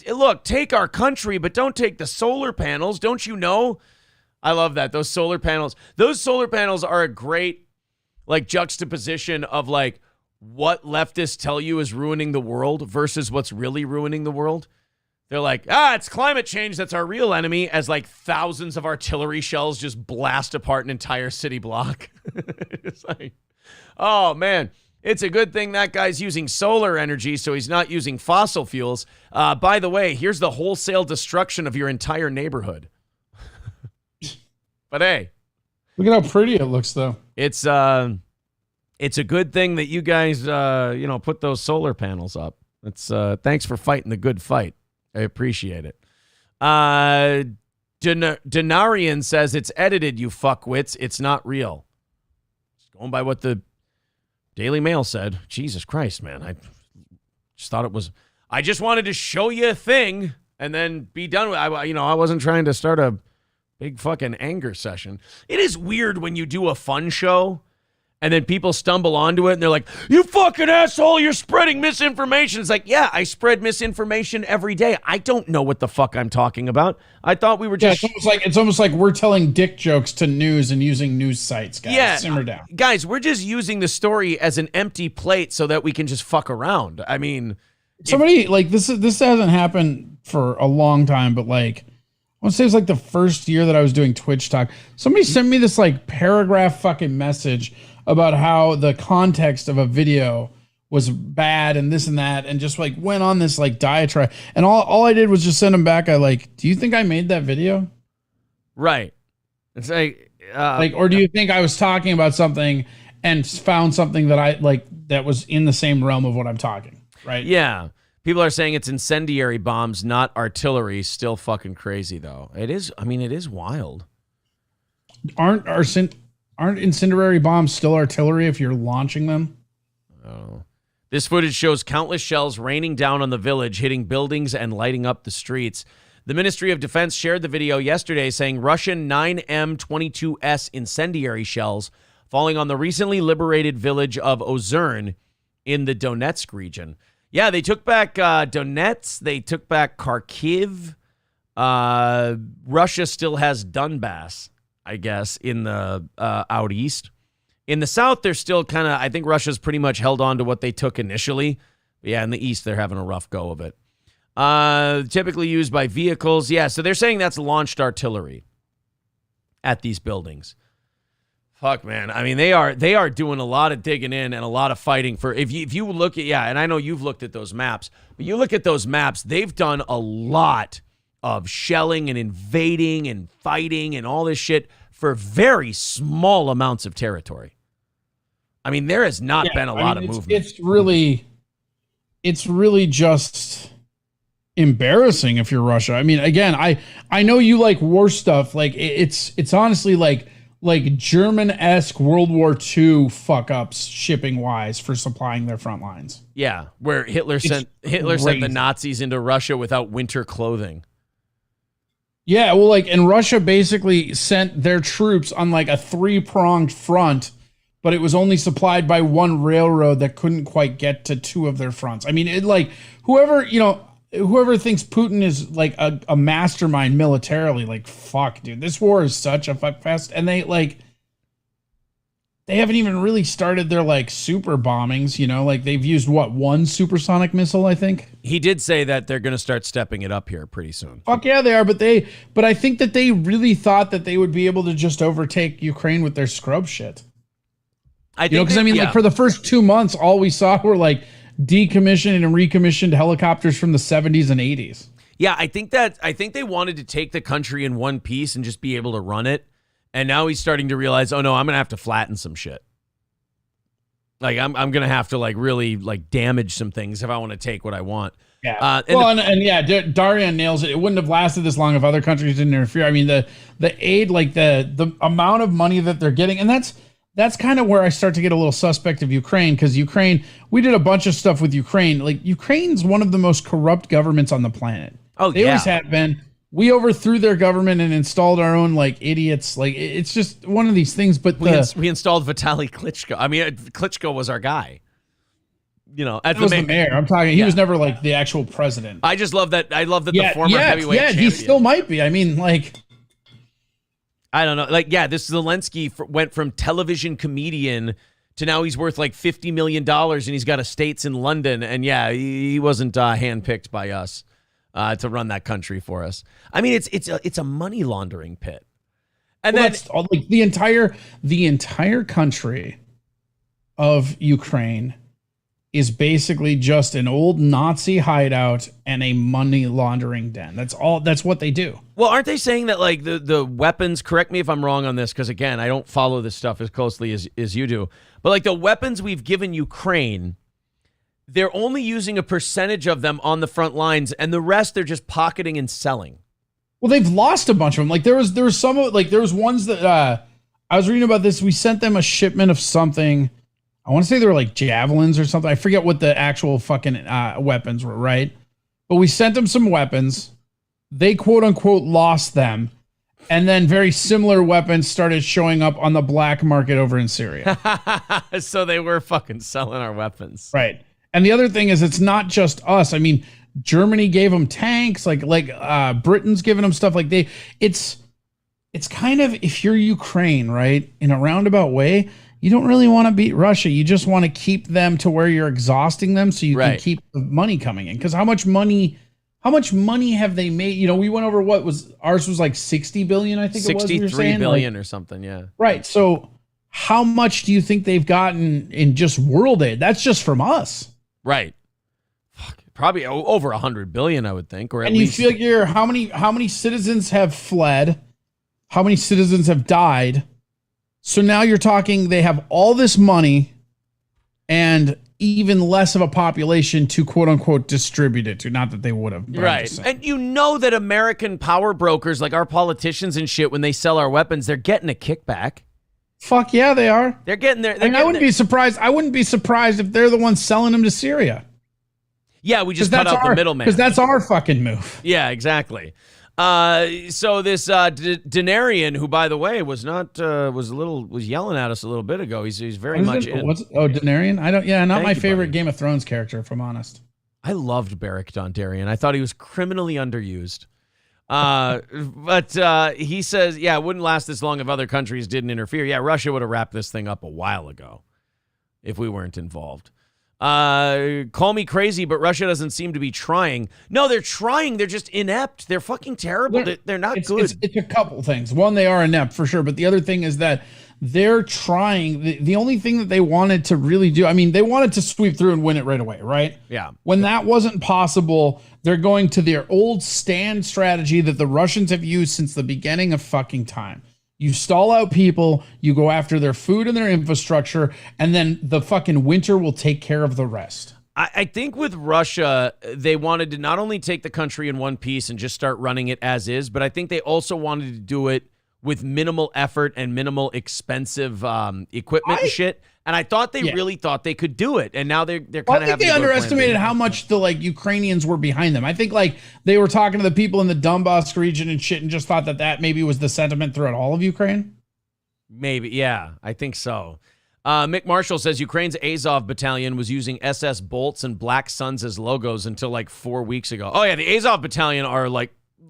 S1: look, take our country, but don't take the solar panels. Don't you know? I love that. Those solar panels are a great like juxtaposition of like what leftists tell you is ruining the world versus what's really ruining the world. They're like, it's climate change that's our real enemy, as like thousands of artillery shells just blast apart an entire city block. It's like, Oh, man. It's a good thing that guy's using solar energy, so he's not using fossil fuels. By the way, here's the wholesale destruction of your entire neighborhood. But hey.
S2: Look at how pretty it looks, though.
S1: It's a good thing that you guys, put those solar panels up. It's thanks for fighting the good fight. I appreciate it. Denarian says it's edited, you fuckwits. It's not real. Just going by what the Daily Mail said. Jesus Christ, man. I just thought it was... I just wanted to show you a thing and then be done with it. I wasn't trying to start a big fucking anger session. It is weird when you do a fun show and then people stumble onto it and they're like, you fucking asshole, you're spreading misinformation. It's like, yeah, I spread misinformation every day. I don't know what the fuck I'm talking about. I thought we were just...
S2: Yeah, it's almost like we're telling dick jokes to news and using news sites, guys.
S1: Yeah,
S2: simmer down.
S1: Guys, we're just using the story as an empty plate so that we can just fuck around. I mean...
S2: Somebody, this hasn't happened for a long time, but I want to say it was the first year that I was doing Twitch Talk. Somebody sent me this paragraph fucking message about how the context of a video was bad and this and that, and just went on this diatribe. And all I did was just send him back. Do you think I made that video?
S1: Right. It's
S2: or do you think I was talking about something and found something that I that was in the same realm of what I'm talking? Right.
S1: Yeah. People are saying it's incendiary bombs, not artillery. Still fucking crazy, though. It is. I mean, it is wild.
S2: Aren't incendiary bombs still artillery if you're launching them?
S1: Oh. This footage shows countless shells raining down on the village, hitting buildings and lighting up the streets. The Ministry of Defense shared the video yesterday saying Russian 9M22S incendiary shells falling on the recently liberated village of Ozern in the Donetsk region. Yeah, they took back Donetsk. They took back Kharkiv. Russia still has Donbass, I guess, in the out east. In the south, they're still kind of, I think Russia's pretty much held on to what they took initially. But yeah, in the east, they're having a rough go of it. Typically used by vehicles. Yeah, so they're saying that's launched artillery at these buildings. Fuck, man. I mean, they are doing a lot of digging in and a lot of fighting for, if you look at, and I know you've looked at those maps, but you look at those maps, they've done a lot of shelling and invading and fighting and all this shit for very small amounts of territory. I mean, there has not been a lot of movement.
S2: It's really just embarrassing if you're Russia. I mean, again, I know you like war stuff. It's honestly like German-esque World War II fuck-ups shipping-wise for supplying their front lines.
S1: Yeah, where Hitler sent the Nazis into Russia without winter clothing.
S2: Yeah, well, and Russia basically sent their troops on a three-pronged front, but it was only supplied by one railroad that couldn't quite get to two of their fronts. I mean, whoever thinks Putin is a mastermind militarily, fuck, dude, this war is such a fuck fest. And they haven't even really started their super bombings, they've used one supersonic missile, I think.
S1: He did say that they're going to start stepping it up here pretty soon.
S2: Fuck yeah, they are. But I think that they really thought that they would be able to just overtake Ukraine with their scrub shit. For the first 2 months, all we saw were decommissioned and recommissioned helicopters from the 70s and 80s.
S1: Yeah, I think they wanted to take the country in one piece and just be able to run it. And now he's starting to realize, oh no, I'm going to have to flatten some shit. I'm going to have to really damage some things if I want to take what I want.
S2: Yeah. Darian nails it. It wouldn't have lasted this long if other countries didn't interfere. I mean, the aid, the amount of money that they're getting, and that's kind of where I start to get a little suspect of Ukraine, because Ukraine, we did a bunch of stuff with Ukraine. Ukraine's one of the most corrupt governments on the planet.
S1: Oh,
S2: they always have been. We overthrew their government and installed our own idiots. It's just one of these things. But
S1: we installed Vitaly Klitschko. I mean, Klitschko was our guy.
S2: As the mayor. I'm talking. He was never the actual president.
S1: I just love that. I love that the former heavyweight champion.
S2: He still might be. I mean,
S1: I don't know. This Zelensky went from television comedian to now he's worth $50 million and he's got estates in London. And he wasn't handpicked by us to run that country for us. I mean, it's a money laundering pit. And then
S2: the entire country of Ukraine is basically just an old Nazi hideout and a money laundering den. That's all. That's what they do.
S1: Well, aren't they saying that like the weapons, correct me if I'm wrong on this, because again, I don't follow this stuff as closely as you do, but like the weapons we've given Ukraine, they're only using a percentage of them on the front lines, and the rest they're just pocketing and selling.
S2: Well, they've lost a bunch of them. Like there was some like there was ones that I was reading about this. We sent them a shipment of something. I want to say they were like javelins or something. I forget what the actual fucking weapons were, right? But we sent them some weapons. They quote unquote lost them. And then very similar weapons started showing up on the black market over in Syria.
S1: So they were fucking selling our weapons.
S2: Right. And the other thing is it's not just us. I mean, Germany gave them tanks, like Britain's giving them stuff like it's kind of, if you're Ukraine, right, in a roundabout way, you don't really want to beat Russia. You just want to keep them to where you're exhausting them so you can keep the money coming in. Because how much money have they made? You know, we went over ours was like 60 billion, I think it was.
S1: 63 billion or something, yeah.
S2: Right. So how much do you think they've gotten in just world aid? That's just from us.
S1: Right. Fuck, probably over 100 billion, I would think. Or at
S2: and
S1: least
S2: you figure how many citizens have fled, how many citizens have died. So now you're talking they have all this money and even less of a population to quote unquote distribute it to. Not that they would have.
S1: Right. And you know that American power brokers, like our politicians and shit, when they sell our weapons, they're getting a kickback.
S2: Fuck yeah, they are.
S1: They're getting there.
S2: I wouldn't be surprised. I wouldn't be surprised if they're the ones selling them to Syria.
S1: Yeah, we just cut out the middleman.
S2: Because that's our fucking move.
S1: Yeah, exactly. So this Denarian, who by the way was yelling at us a little bit ago. He's very much in.
S2: Denarian? Not my favorite Game of Thrones character, if I'm honest.
S1: I loved Beric Dondarrion. I thought he was criminally underused. But he says, yeah, it wouldn't last this long if other countries didn't interfere. Yeah, Russia would have wrapped this thing up a while ago if we weren't involved. Call me crazy, but Russia doesn't seem to be trying. No, they're trying. They're just inept. They're fucking terrible. They're not good.
S2: It's a couple things. One, they are inept for sure. But the other thing is that they're trying. The only thing that they wanted to really do, I mean, they wanted to sweep through and win it right away, right?
S1: Yeah.
S2: When that wasn't possible, they're going to their old stand strategy that the Russians have used since the beginning of fucking time. You stall out people, you go after their food and their infrastructure, and then the fucking winter will take care of the rest.
S1: I think with Russia, they wanted to not only take the country in one piece and just start running it as is, but I think they also wanted to do it with minimal effort and minimal expensive equipment and shit. And I thought they really thought they could do it. And now they're kind of having to go
S2: I think they underestimated how much the Ukrainians were behind them. I think they were talking to the people in the Donbass region and shit and just thought that maybe was the sentiment throughout all of Ukraine.
S1: Maybe, yeah, I think so. Mick Marshall says Ukraine's Azov battalion was using SS Bolts and Black Suns as logos until 4 weeks ago. Oh yeah, the Azov battalion are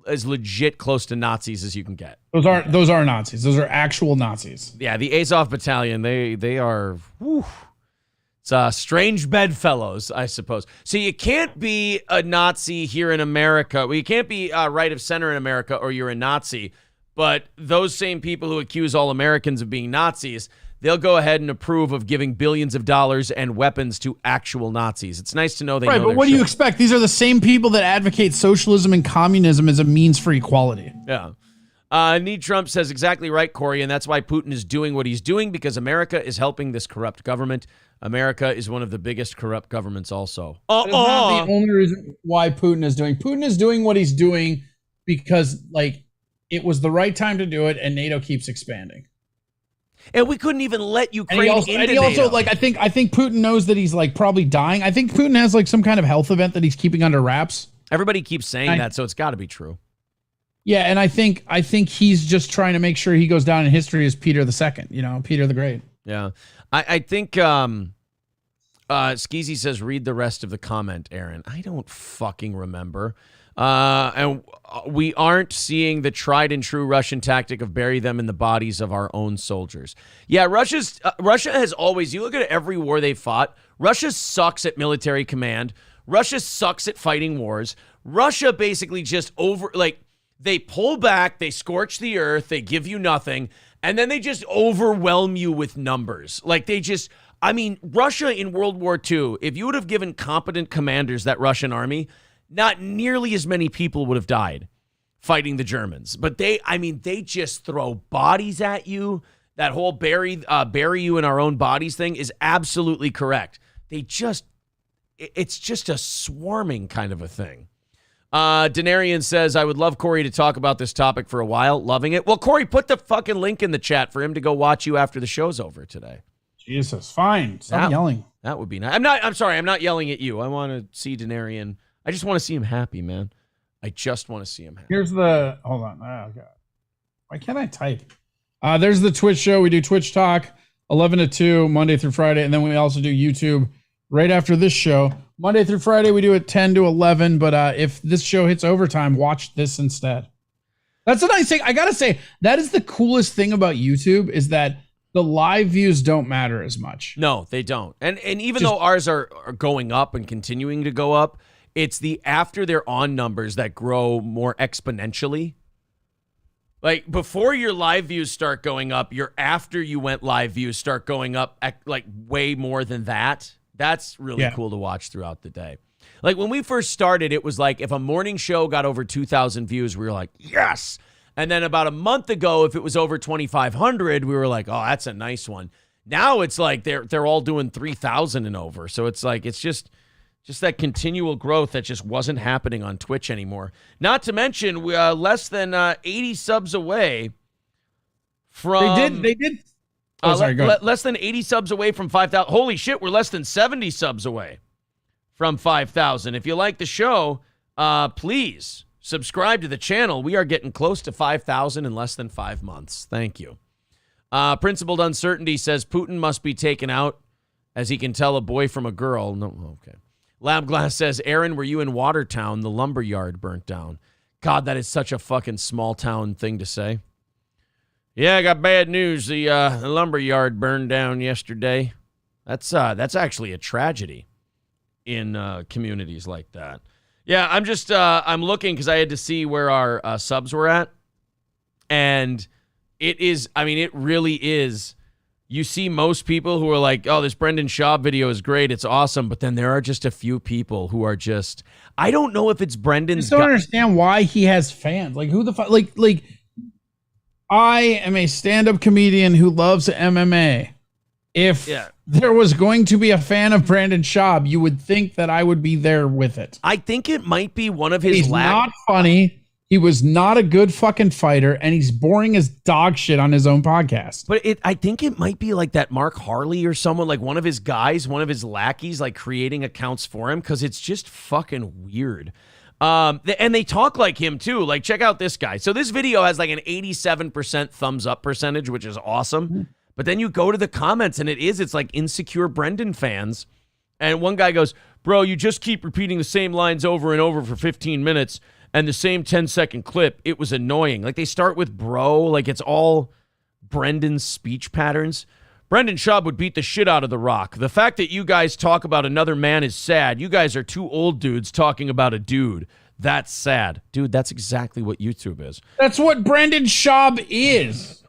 S1: as legit close to Nazis as you can get.
S2: Those are Nazis. Those are actual Nazis.
S1: Yeah, the Azov battalion, they are it's strange bedfellows, I suppose. So you can't be a Nazi here in America. Well, you can't be right of center in America or you're a Nazi. But those same people who accuse all Americans of being Nazis, they'll go ahead and approve of giving billions of dollars and weapons to actual Nazis. It's nice to know they know
S2: but what do you expect? These are the same people that advocate socialism and communism as a means for equality.
S1: Yeah. Need Trump says exactly right, Corey, and that's why Putin is doing what he's doing, because America is helping this corrupt government. America is one of the biggest corrupt governments also.
S2: That's not the only reason why Putin is doing. Putin is doing what he's doing because, it was the right time to do it, and NATO keeps expanding.
S1: And we couldn't even let Ukraine into
S2: NATO. I think Putin knows that he's probably dying. I think Putin has some kind of health event that he's keeping under wraps.
S1: Everybody keeps saying that, so it's got to be true.
S2: Yeah, and I think he's just trying to make sure he goes down in history as Peter II, Peter the Great.
S1: Yeah. I think Skeezy says read the rest of the comment, Aaron. I don't fucking remember. And we aren't seeing the tried and true Russian tactic of bury them in the bodies of our own soldiers. Yeah, Russia has always, you look at every war they fought, Russia sucks at military command. Russia sucks at fighting wars. Russia basically just they pull back, they scorch the earth, they give you nothing, and then they just overwhelm you with numbers. I mean, Russia in World War II, if you would have given competent commanders that Russian army, not nearly as many people would have died fighting the Germans. But they just throw bodies at you. That whole bury you in our own bodies thing is absolutely correct. It's just a swarming kind of a thing. Denarian says, I would love Corey to talk about this topic for a while. Loving it. Well, Corey, put the fucking link in the chat for him to go watch you after the show's over today.
S2: Jesus, fine. Stop yelling.
S1: That would be nice. I'm sorry. I'm not yelling at you. I want to see Denarian. I just want to see him happy, man. I just want to see him happy.
S2: Hold on. Oh, God. Why can't I type? There's the Twitch show. We do Twitch Talk 11 to 2, Monday through Friday. And then we also do YouTube right after this show. Monday through Friday, we do it 10 to 11. But if this show hits overtime, watch this instead. That's a nice thing. I got to say, that is the coolest thing about YouTube is that the live views don't matter as much.
S1: No, they don't. And even though ours are going up and continuing to go up, it's the after they're on numbers that grow more exponentially. Like, before your live views start going up, your after you went live views start going up, like, way more than that. That's really cool to watch throughout the day. Like, when we first started, it was like, if a morning show got over 2,000 views, we were like, yes! And then about a month ago, if it was over 2,500, we were like, oh, that's a nice one. Now it's like they're all doing 3,000 and over. So it's like, it's just that continual growth that just wasn't happening on Twitch anymore. Not to mention, we less than 80 subs away from...
S2: They did. Oh, sorry, go ahead.
S1: Less than 80 subs away from 5,000. Holy shit, we're less than 70 subs away from 5,000. If you like the show, please subscribe to the channel. We are getting close to 5,000 in less than 5 months. Thank you. Principled Uncertainty says Putin must be taken out as he can tell a boy from a girl. No, okay. Lab Glass says, Aaron, were you in Watertown? The lumber yard burnt down. God, that is such a fucking small town thing to say. Yeah, I got bad news. The lumber yard burned down yesterday. That's actually a tragedy in communities like that. Yeah, I'm looking because I had to see where our subs were at. And it really is. You see most people who are like, oh, this Brendan Schaub video is great. It's awesome. But then there are just a few people who are just, I don't know if it's Brendan's.
S2: I just don't understand why he has fans. Like, who the fuck? Like, I am a stand-up comedian who loves MMA. If there was going to be a fan of Brandon Schaub, you would think that I would be there with it.
S1: I think it might be one of his.
S2: He's not funny. He was not a good fucking fighter, and he's boring as dog shit on his own podcast.
S1: But I think it might be like that Mark Harley or someone, like one of his guys, one of his lackeys, like creating accounts for him, because it's just fucking weird. And they talk like him too. Like, check out this guy. So this video has like an 87% thumbs up percentage, which is awesome. But then you go to the comments, and it's like insecure Brendan fans. And one guy goes, bro, you just keep repeating the same lines over and over for 15 minutes. And the same 10-second clip, it was annoying. Like, they start with bro, like it's all Brendan's speech patterns. Brendan Schaub would beat the shit out of The Rock. The fact that you guys talk about another man is sad. You guys are two old dudes talking about a dude. That's sad. Dude, that's exactly what YouTube is.
S2: That's what Brendan Schaub is.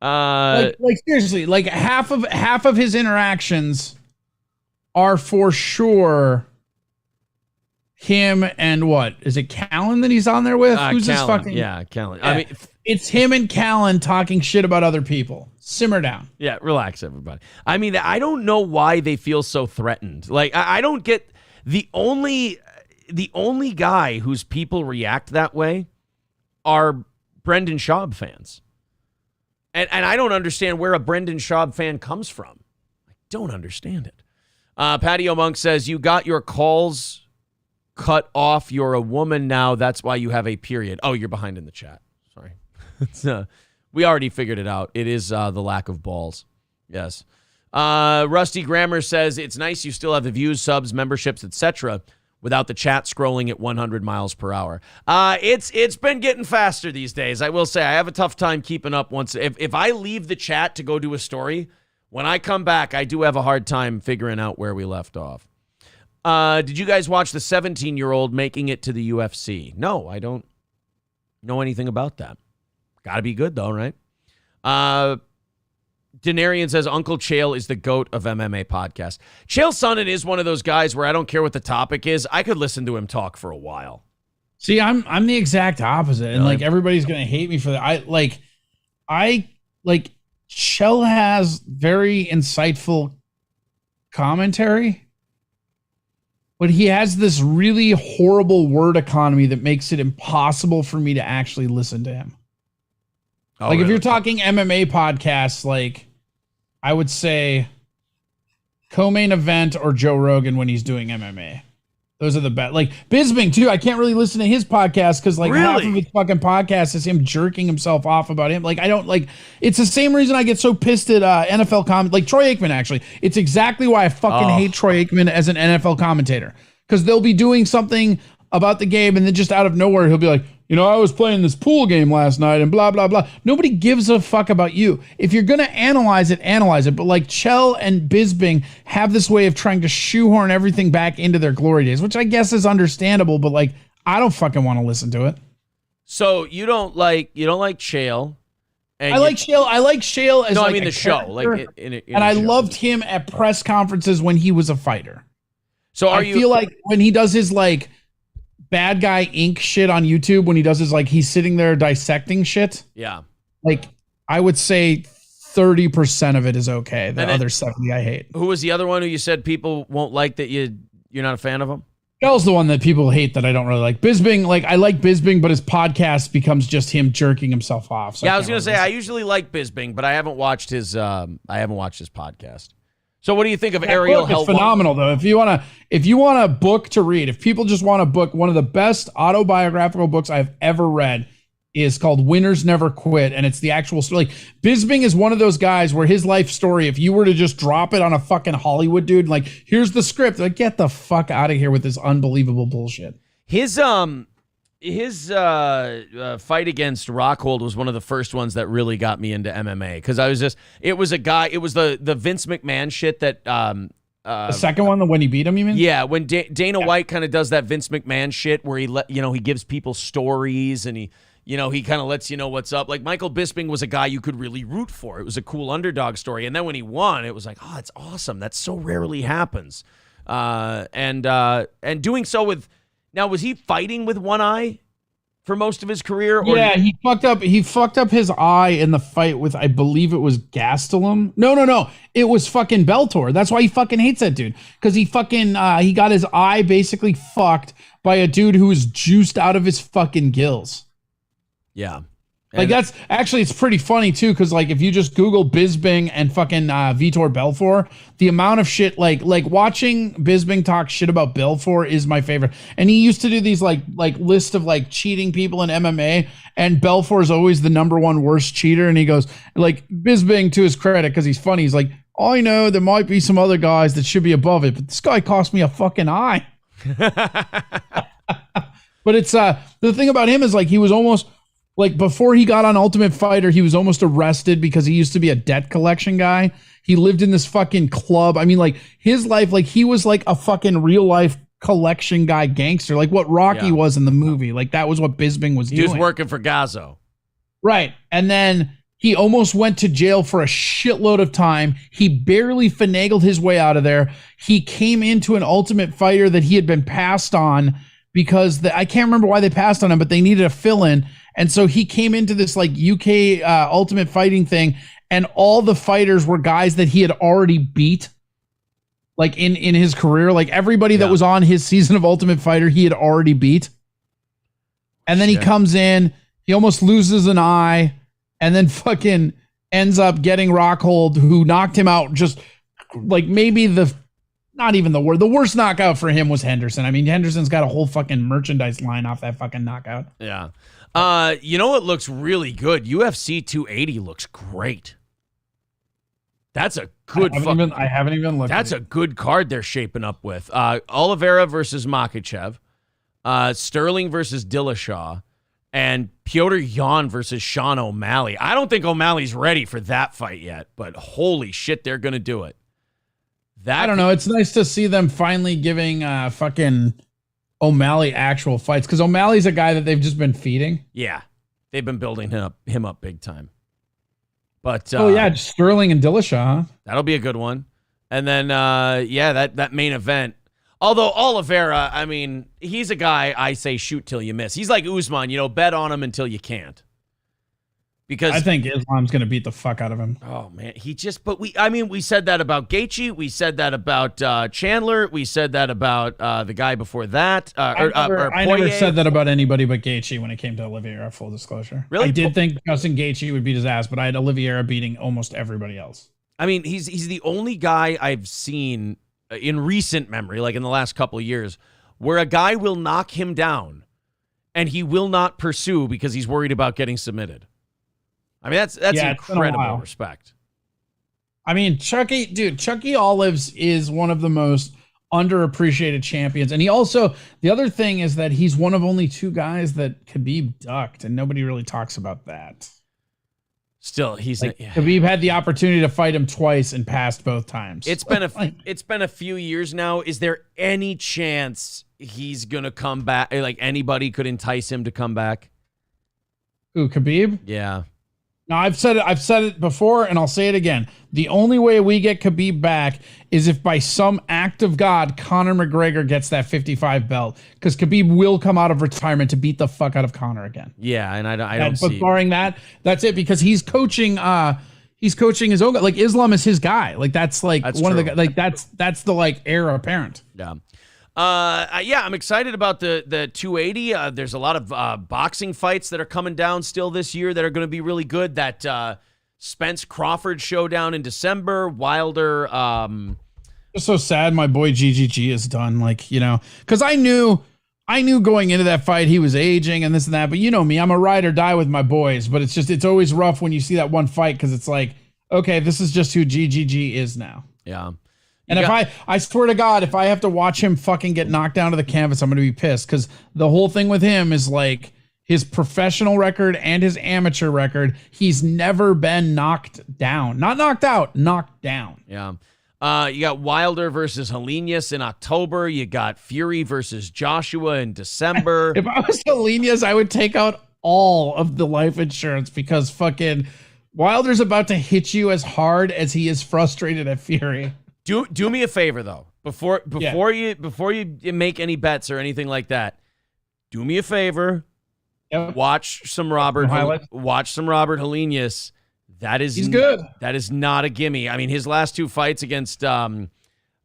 S2: Like seriously, like half of his interactions are for sure him and what is it, Callan that he's on there with? Who's
S1: Callan,
S2: this fucking?
S1: Yeah, Callan.
S2: Yeah. I mean, it's him and Callan talking shit about other people. Simmer down.
S1: Yeah, relax, everybody. I mean, I don't know why they feel so threatened. Like, I don't get the only guy whose people react that way are Brendan Schaub fans. And I don't understand where a Brendan Schaub fan comes from. I don't understand it. Patio Monk says, you got your calls cut off. You're a woman now. That's why you have a period. Oh, you're behind in the chat. Sorry. We already figured it out. It is the lack of balls. Yes. Rusty Grammar says, it's nice you still have the views, subs, memberships, etc. without the chat scrolling at 100 miles per hour. It's been getting faster these days. I will say I have a tough time keeping up once. If I leave the chat to go do a story, when I come back, I do have a hard time figuring out where we left off. Did you guys watch the 17-year-old making it to the UFC? No, I don't know anything about that. Got to be good, though, right? Denarian says Uncle Chael is the GOAT of MMA podcast. Chael Sonnen is one of those guys where I don't care what the topic is. I could listen to him talk for a while.
S2: See, I'm the exact opposite, and like everybody's gonna hate me for that. I like Chael has very insightful commentary, but he has this really horrible word economy that makes it impossible for me to actually listen to him.
S1: Oh,
S2: like
S1: really?
S2: if you're talking MMA podcasts, like I would say Co-Main Event or Joe Rogan when he's doing MMA. Those are the best. Like Bisping too. I can't really listen to his podcast because like half of his fucking podcast is him jerking himself off about him. Like I don't like. It's the same reason I get so pissed at NFL comment. Like Troy Aikman actually. It's exactly why I fucking hate Troy Aikman as an NFL commentator, because they'll be doing something about the game and then just out of nowhere he'll be like, you know, I was playing this pool game last night and blah, blah, blah. Nobody gives a fuck about you. If you're going to analyze it, analyze it. But like Chael and Bisping have this way of trying to shoehorn everything back into their glory days, which I guess is understandable, but like, I don't fucking want to listen to it.
S1: So you don't like Chael. And
S2: I like Chael as
S1: no,
S2: like
S1: I mean the show. Like
S2: and I loved him at press conferences when he was a fighter.
S1: So
S2: I feel like when he does his like Bad Guy Inc. shit on YouTube, when he does his like he's sitting there dissecting shit.
S1: Yeah.
S2: Like I would say 30% of it is okay. The other 70 I hate.
S1: Who was the other one who you said people won't like that you're not a fan of him?
S2: Chael's the one that people hate that I don't really like. Bisping, like I like Bisping, but his podcast becomes just him jerking himself off. So
S1: yeah, I was gonna say I usually like Bisping, but I haven't watched his podcast. So what do you think of Ariel Helwani?
S2: It's phenomenal though. If you want a book to read, if people just want a book, one of the best autobiographical books I've ever read is called Winners Never Quit, and it's the actual story. Like Bisping is one of those guys where his life story, if you were to just drop it on a fucking Hollywood dude, like here's the script, like get the fuck out of here with this unbelievable bullshit.
S1: His fight against Rockhold was one of the first ones that really got me into MMA because it was the Vince McMahon shit that
S2: the second one, when he beat him, you mean?
S1: Yeah, when Dana White kind of does that Vince McMahon shit where he gives people stories and he kind of lets you know what's up. Like Michael Bisping was a guy you could really root for. It was a cool underdog story, and then when he won, it was like, oh, it's awesome. That so rarely happens. And doing so with. Now, was he fighting with one eye for most of his career? Or
S2: yeah, he fucked up his eye in the fight with, I believe it was Gastelum. No. It was fucking Bellator. That's why he fucking hates that dude. Because he fucking, he got his eye basically fucked by a dude who was juiced out of his fucking gills.
S1: Yeah.
S2: Like that's actually, it's pretty funny too, because like if you just Google Bisping and fucking Vitor Belfort, the amount of shit like watching Bisping talk shit about Belfort is my favorite. And he used to do these like list of like cheating people in MMA, and Belfort is always the number one worst cheater. And he goes like Bisping, to his credit, because he's funny, he's like, I know there might be some other guys that should be above it, but this guy cost me a fucking eye. But it's the thing about him is like he was almost. Like before he got on Ultimate Fighter, he was almost arrested because he used to be a debt collection guy. He lived in this fucking club. I mean, like his life, like he was like a fucking real life collection guy gangster, like what Rocky was in the movie. Like that was what Bisping was doing.
S1: He was working for Gazzo.
S2: Right. And then he almost went to jail for a shitload of time. He barely finagled his way out of there. He came into an Ultimate Fighter that he had been passed on because I can't remember why they passed on him, but they needed a fill-in. And so he came into this like UK Ultimate Fighting thing, and all the fighters were guys that he had already beat, like in his career. Like everybody that was on his season of Ultimate Fighter, he had already beat. And then he comes in, he almost loses an eye, and then fucking ends up getting Rockhold, who knocked him out. Just like maybe not even the worst knockout for him was Henderson. I mean, Henderson's got a whole fucking merchandise line off that fucking knockout.
S1: Yeah. You know what looks really good? UFC 280 looks great. That's a good
S2: I haven't even looked.
S1: That's a good card they're shaping up with. Oliveira versus Makhachev, Sterling versus Dillashaw, and Petr Yan versus Sean O'Malley. I don't think O'Malley's ready for that fight yet, but holy shit, they're going to do it.
S2: I don't know. It's nice to see them finally giving fucking O'Malley actual fights, because O'Malley's a guy that they've just been feeding.
S1: Yeah, they've been building him up big time. But
S2: Sterling and Dillashaw. Huh?
S1: That'll be a good one. And then that main event. Although Oliveira, I mean, he's a guy I say shoot till you miss. He's like Usman, bet on him until you can't. Because
S2: I think Islam's going to beat the fuck out of him.
S1: Oh man, we said that about Gaethje, we said that about Chandler, we said that about the guy before that.
S2: I never said that about anybody but Gaethje when it came to Oliveira. Full disclosure,
S1: really,
S2: I did think Justin Gaethje would beat his ass, but I had Oliveira beating almost everybody else.
S1: I mean, he's the only guy I've seen in recent memory, like in the last couple of years, where a guy will knock him down and he will not pursue because he's worried about getting submitted. I mean, that's incredible respect.
S2: I mean, Chucky Olives is one of the most underappreciated champions. And the other thing is that he's one of only 2 guys that Khabib ducked, and nobody really talks about that.
S1: Still,
S2: Khabib had the opportunity to fight him twice and passed both times.
S1: It's been a few years now. Is there any chance he's gonna come back? Like anybody could entice him to come back?
S2: Who, Khabib?
S1: Yeah.
S2: No, I've said it before, and I'll say it again. The only way we get Khabib back is if by some act of God, Conor McGregor gets that 55 belt, because Khabib will come out of retirement to beat the fuck out of Conor again.
S1: Yeah, and I don't see.
S2: But barring that, that's it, because he's coaching. He's coaching his own guy. Like Islam is his guy. Like that's one of the like that's the heir apparent.
S1: Yeah. I'm excited about the 280. There's a lot of boxing fights that are coming down still this year that are going to be really good. That Spence Crawford showdown in December. Wilder.
S2: It's so sad my boy GGG is done. Because I knew going into that fight he was aging and this and that. But you know me, I'm a ride or die with my boys. But it's always rough when you see that one fight because it's like, okay, this is just who GGG is now.
S1: Yeah.
S2: And I swear to God, if I have to watch him fucking get knocked down to the canvas, I'm going to be pissed, because the whole thing with him is like his professional record and his amateur record. He's never been knocked down. Not knocked out, knocked down.
S1: Yeah. You got Wilder versus Helenius in October. You got Fury versus Joshua in December.
S2: If I was Helenius, I would take out all of the life insurance, because fucking Wilder's about to hit you as hard as he is frustrated at Fury.
S1: Do me a favor though, before you make any bets or anything like that. Do me a favor.
S2: Yep.
S1: Watch some Robert Helenius. He's
S2: good.
S1: That is not a gimme. I mean, his last 2 fights against not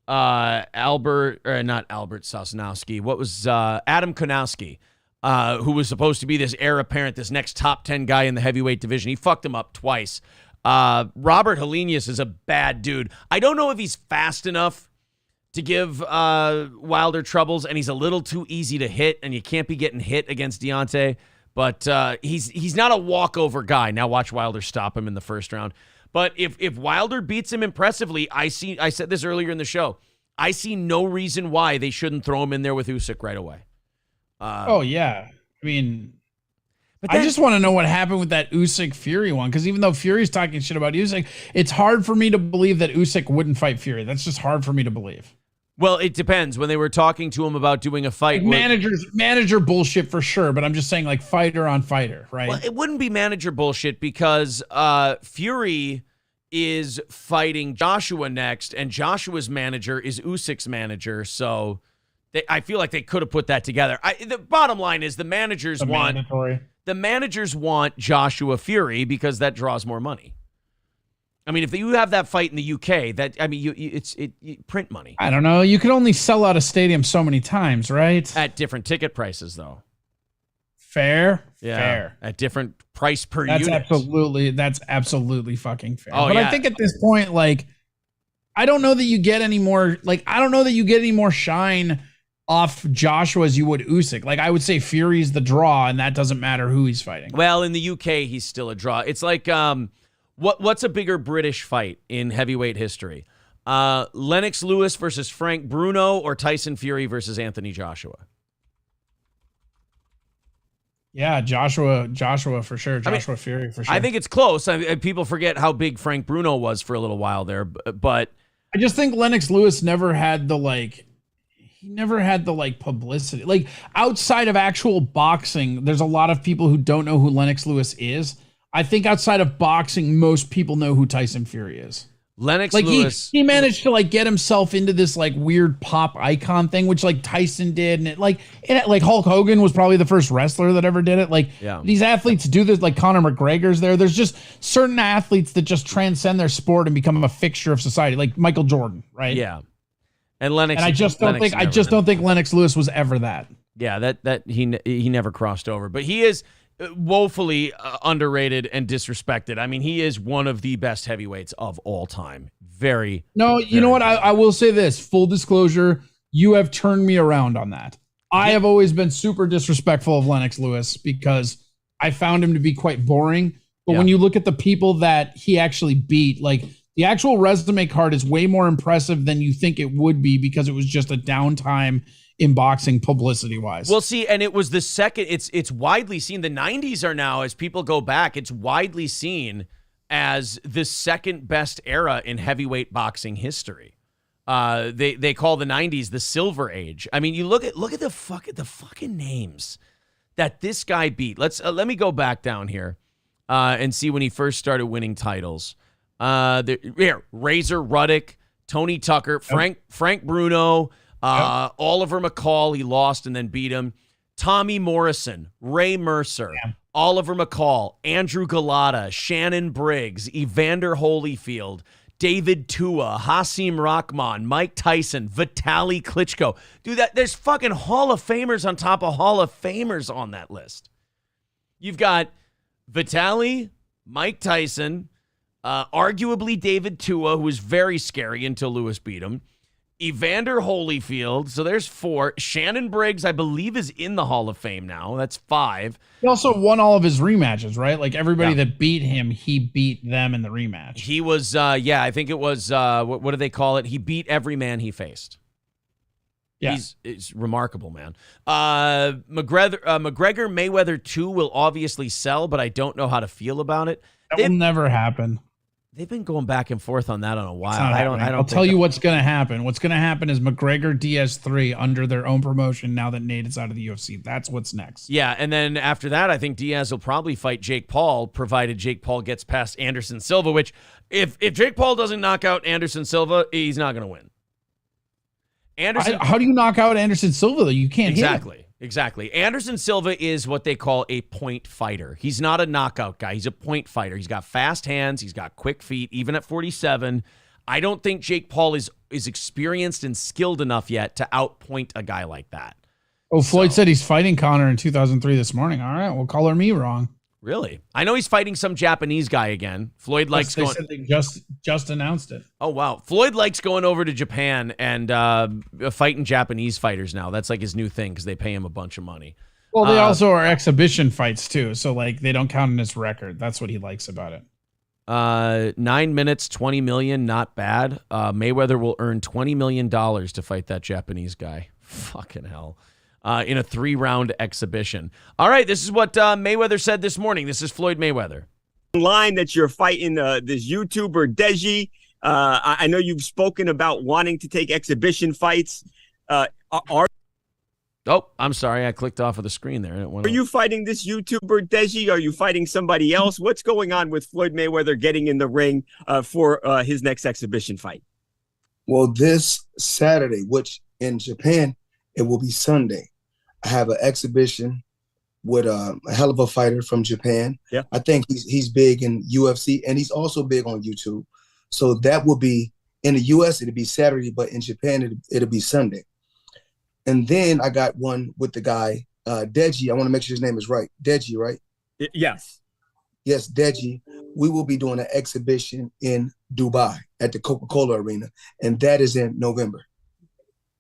S1: Albert Sosnowski. What was Adam Konowski, who was supposed to be this heir apparent, this next top 10 guy in the heavyweight division. He fucked him up twice. Robert Helenius is a bad dude. I don't know if he's fast enough to give Wilder troubles, and he's a little too easy to hit, and you can't be getting hit against Deontay. But he's not a walkover guy. Now watch Wilder stop him in the first round. But if Wilder beats him impressively, I said this earlier in the show, I see no reason why they shouldn't throw him in there with Usyk right away.
S2: Oh yeah, I mean. I just want to know what happened with that Usyk Fury one, because even though Fury's talking shit about Usyk, it's hard for me to believe that Usyk wouldn't fight Fury. That's just hard for me to believe.
S1: Well, it depends. When they were talking to him about doing a fight,
S2: manager bullshit for sure, but I'm just saying, like, fighter on fighter, right?
S1: Well, it wouldn't be manager bullshit, because Fury is fighting Joshua next, and Joshua's manager is Usyk's manager, so I feel like they could have put that together. The bottom line is the managers want Joshua Fury because that draws more money. I mean, if you have that fight in the UK, it's print money.
S2: I don't know. You can only sell out a stadium so many times, right?
S1: At different ticket prices, though.
S2: Fair.
S1: Yeah.
S2: Fair.
S1: At different price per
S2: unit. That's absolutely fucking fair. But I think at this point, like, I don't know that you get any more. Like, I don't know that you get any more shine off Joshua as you would Usyk. Like, I would say Fury's the draw, and that doesn't matter who he's fighting.
S1: Well, in the UK, he's still a draw. It's like, what's a bigger British fight in heavyweight history? Lennox Lewis versus Frank Bruno, or Tyson Fury versus Anthony Joshua?
S2: Yeah, Joshua for sure. Fury for sure.
S1: I think it's close. People forget how big Frank Bruno was for a little while there, but
S2: I just think Lennox Lewis never had the publicity. Like, outside of actual boxing, there's a lot of people who don't know who Lennox Lewis is. I think outside of boxing, most people know who Tyson Fury is.
S1: Lennox
S2: Like
S1: Lewis.
S2: he managed to like get himself into this like weird pop icon thing, which like Tyson did, and like Hulk Hogan was probably the first wrestler that ever did it. Like these athletes do this, like Conor McGregor's there. There's just certain athletes that just transcend their sport and become a fixture of society, like Michael Jordan, right?
S1: Yeah. And Lennox.
S2: And I just don't think Lennox Lewis was ever that.
S1: Yeah, that he never crossed over, but he is woefully underrated and disrespected. I mean, he is one of the best heavyweights of all time.
S2: You know what? I will say this, full disclosure, you have turned me around on that. I have always been super disrespectful of Lennox Lewis because I found him to be quite boring. But when you look at the people that he actually beat, like the actual resume card is way more impressive than you think it would be because it was just a downtime in boxing publicity wise.
S1: Well, see, and it was the second, it's widely seen. The 90s are now, as people go back, it's widely seen as the second best era in heavyweight boxing history. They call the 90s the Silver Age. I mean, you look at the fucking names that this guy beat. Let me go back down here and see when he first started winning titles. Razor Ruddock, Tony Tucker, Frank Bruno, Oliver McCall, he lost and then beat him. Tommy Morrison, Ray Mercer, Oliver McCall, Andrew Galata, Shannon Briggs, Evander Holyfield, David Tua, Hasim Rahman, Mike Tyson, Vitaly Klitschko. Dude, there's fucking Hall of Famers on top of Hall of Famers on that list. You've got Vitaly, Mike Tyson, arguably David Tua, who was very scary until Lewis beat him. Evander Holyfield, so there's 4. Shannon Briggs, I believe, is in the Hall of Fame now. That's 5.
S2: He also won all of his rematches, right? Like everybody that beat him, he beat them in the rematch.
S1: He was, I think it was, what do they call it? He beat every man he faced. Yeah. He's remarkable, man. McGregor Mayweather 2 will obviously sell, but I don't know how to feel about it.
S2: That will never happen.
S1: They've been going back and forth on that on a while.
S2: I'll tell you what's going to happen. What's going to happen is McGregor Diaz 3 under their own promotion now that Nate is out of the UFC. That's what's next.
S1: Yeah, and then after that, I think Diaz will probably fight Jake Paul, provided Jake Paul gets past Anderson Silva, which if Jake Paul doesn't knock out Anderson Silva, he's not going to win.
S2: How do you knock out Anderson Silva, though? You can't hit him.
S1: Exactly. Anderson Silva is what they call a point fighter. He's not a knockout guy. He's a point fighter. He's got fast hands. He's got quick feet, even at 47. I don't think Jake Paul is experienced and skilled enough yet to outpoint a guy like that.
S2: Oh, Floyd said he's fighting Conor in 2003 this morning. All right, well, color me wrong.
S1: Really? I know he's fighting some Japanese guy again. Floyd likes going.
S2: They just announced it.
S1: Oh wow! Floyd likes going over to Japan and fighting Japanese fighters now. That's like his new thing because they pay him a bunch of money.
S2: Well, they also are exhibition fights too, so like they don't count in his record. That's what he likes about it.
S1: 9 minutes, $20 million, not bad. Mayweather will earn $20 million to fight that Japanese guy. Fucking hell. In a 3-round exhibition. All right, this is what Mayweather said this morning. This is Floyd Mayweather.
S3: Line that you're fighting this YouTuber Deji. I know you've spoken about wanting to take exhibition fights.
S1: Oh, I'm sorry. I clicked off of the screen there.
S3: Are you fighting this YouTuber Deji? Are you fighting somebody else? What's going on with Floyd Mayweather getting in the ring for his next exhibition fight?
S21: Well, this Saturday, which in Japan, it will be Sunday. I have an exhibition with a hell of a fighter from Japan.
S3: Yeah,
S21: I think he's big in UFC and he's also big on YouTube. So that will be in the US. It'll be Saturday, but in Japan it'll be Sunday. And then I got one with the guy Deji. I want to make sure his name is right. Deji, right?
S3: Yes.
S21: Yes, Deji. We will be doing an exhibition in Dubai at the Coca-Cola Arena, and that is in November.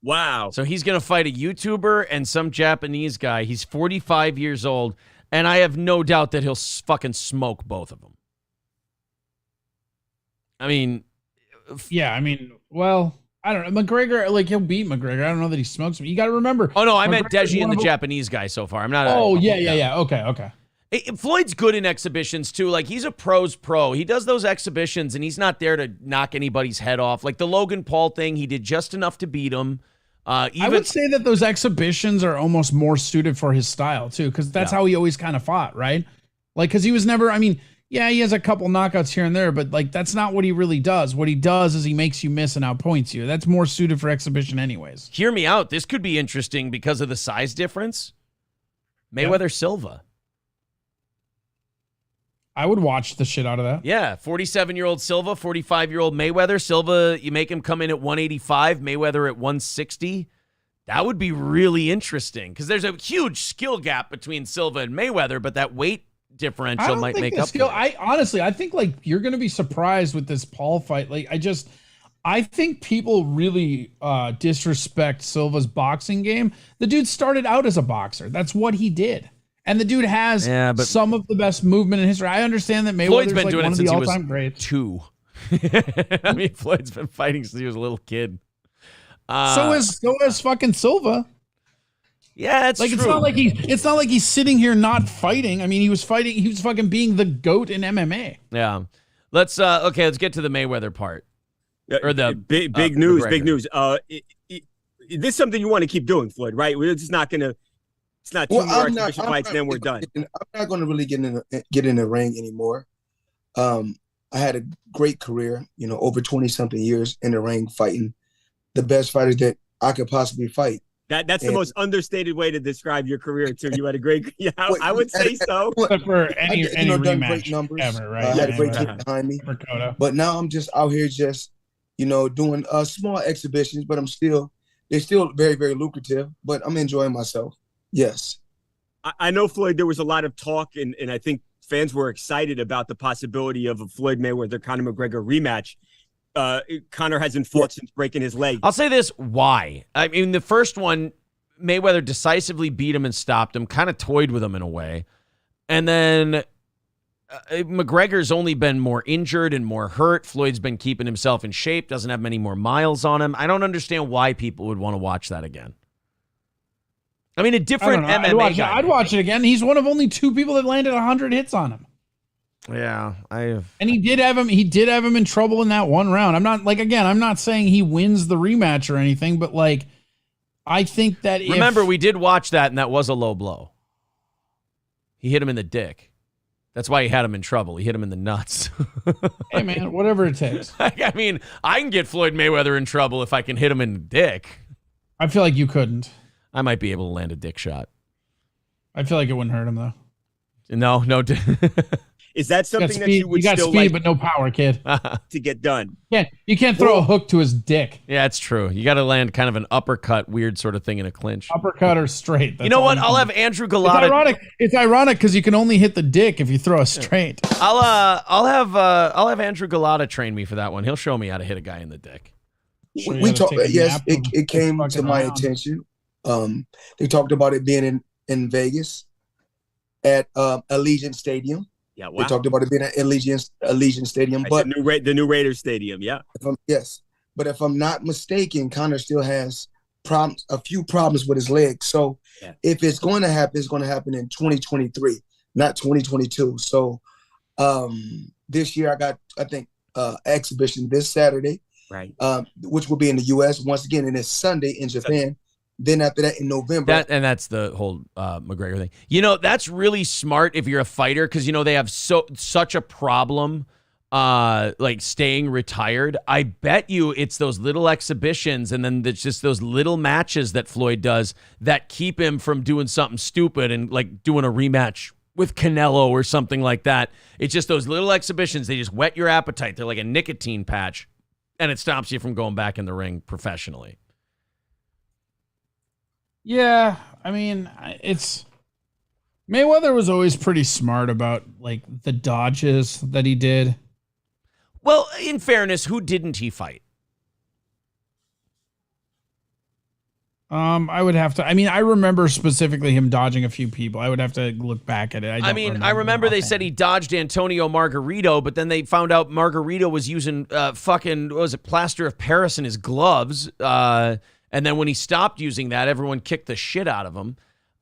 S3: Wow.
S1: So he's going to fight a YouTuber and some Japanese guy. He's 45 years old, and I have no doubt that he'll fucking smoke both of them. I mean...
S2: Yeah, well, I don't know. McGregor, like, he'll beat McGregor. I don't know that he smokes him. You got to remember...
S1: Oh, no, I meant Deji and the Japanese guy so far. I'm not...
S2: Yeah. Okay.
S1: Floyd's good in exhibitions, too. Like, he's a pro's pro. He does those exhibitions, and he's not there to knock anybody's head off. Like, the Logan Paul thing, he did just enough to beat him.
S2: I would say that those exhibitions are almost more suited for his style too, because that's how he always kind of fought, right? Like, because he was never, Yeah, he has a couple knockouts here and there, but like that's not what he really does. What he does is he makes you miss and outpoints you. That's more suited for exhibition anyways.
S1: Hear me out. This could be interesting because of the size difference. Mayweather-Silva.
S2: I would watch the shit out of that.
S1: Yeah, 47-year-old Silva, 45-year-old Mayweather. Silva, you make him come in at 185, Mayweather at 160. That would be really interesting because there's a huge skill gap between Silva and Mayweather, but that weight differential might make up for it.
S2: I think like you're going to be surprised with this Paul fight. Like I think people really disrespect Silva's boxing game. The dude started out as a boxer. That's what he did. And the dude has some of the best movement in history. I understand that Mayweather's
S1: been
S2: like
S1: doing
S2: one
S1: it
S2: of the
S1: since he
S2: all-time
S1: was
S2: greats.
S1: 2. I mean, Floyd's been fighting since he was a little kid.
S2: So is fucking Silva.
S1: Yeah, it's
S2: like
S1: true.
S2: It's not like he's sitting here not fighting. I mean, he was fighting. He was fucking being the GOAT in MMA.
S1: Yeah. Let's get to the Mayweather part. Or the
S3: big news.
S1: McGregor.
S3: Big news. This is something you want to keep doing, Floyd, right? It's not gonna. It's not two more exhibition fights, and then we're done.
S21: I'm not going to really get in the ring anymore. I had a great career, over 20-something years in the ring fighting the best fighters that I could possibly fight.
S3: That's the most understated way to describe your career, too. You had a great, I would say so.
S2: Except for any
S21: done
S2: rematch
S21: great numbers
S2: ever, right?
S21: I had a great team behind me. But now I'm just out here doing small exhibitions, but they're still very, very lucrative, but I'm enjoying myself. Yes.
S3: I know, Floyd, there was a lot of talk, and I think fans were excited about the possibility of a Floyd Mayweather-Conor McGregor rematch. Conor hasn't fought since breaking his leg.
S1: I'll say this, why? I mean, the first one, Mayweather decisively beat him and stopped him, kind of toyed with him in a way. And then McGregor's only been more injured and more hurt. Floyd's been keeping himself in shape, doesn't have many more miles on him. I don't understand why people would want to watch that again. I mean, a different MMA guy.
S2: I'd watch it again. He's one of only 2 people that landed 100 hits on him.
S1: Yeah,
S2: and he did have him in trouble in that one round. I'm not saying he wins the rematch or anything, but like, I think that
S1: remember, we did watch that, and that was a low blow. He hit him in the dick. That's why he had him in trouble. He hit him in the nuts.
S2: Hey, man, whatever it takes.
S1: I mean, I can get Floyd Mayweather in trouble if I can hit him in the dick.
S2: I feel like you couldn't.
S1: I might be able to land a dick shot.
S2: I feel like it wouldn't hurt him, though.
S1: No.
S3: Is that something that you would
S2: got
S3: still
S2: speed,
S3: like
S2: but no power, kid.
S3: to get done?
S2: Yeah, you can't throw a hook to his dick.
S1: Yeah, it's true. You got to land kind of an uppercut, weird sort of thing in a clinch.
S2: Uppercut or straight.
S1: You know what? I'll have Andrew Galata.
S2: It's ironic because you can only hit the dick if you throw a straight.
S1: I'll have Andrew Galata train me for that one. He'll show me how to hit a guy in the dick.
S21: We talked. Yes, it came to my attention. They talked about it being in Vegas at Allegiant Stadium.
S3: Yeah, wow.
S21: They talked about it being at Allegiant Stadium, but
S3: the new Raiders Stadium. Yeah.
S21: But if I'm not mistaken, Conor still has a few problems with his legs. So if it's going to happen, it's going to happen in 2023, not 2022. So this year I got, I think, exhibition this Saturday,
S3: right?
S21: Which will be in the U.S. once again, and it's Sunday in Japan. Then after that in November.
S1: That's the whole McGregor thing. You know, that's really smart if you're a fighter because, they have such a problem like staying retired. I bet you it's those little exhibitions and then it's just those little matches that Floyd does that keep him from doing something stupid and like doing a rematch with Canelo or something like that. It's just those little exhibitions. They just whet your appetite. They're like a nicotine patch and it stops you from going back in the ring professionally.
S2: Yeah, I mean, Mayweather was always pretty smart about like the dodges that he did.
S1: Well, in fairness, who didn't he fight?
S2: I would have to. I mean, I remember specifically him dodging a few people. I would have to look back at it.
S1: I remember they said he dodged Antonio Margarito, but then they found out Margarito was using plaster of Paris in his gloves. And then when he stopped using that, everyone kicked the shit out of him.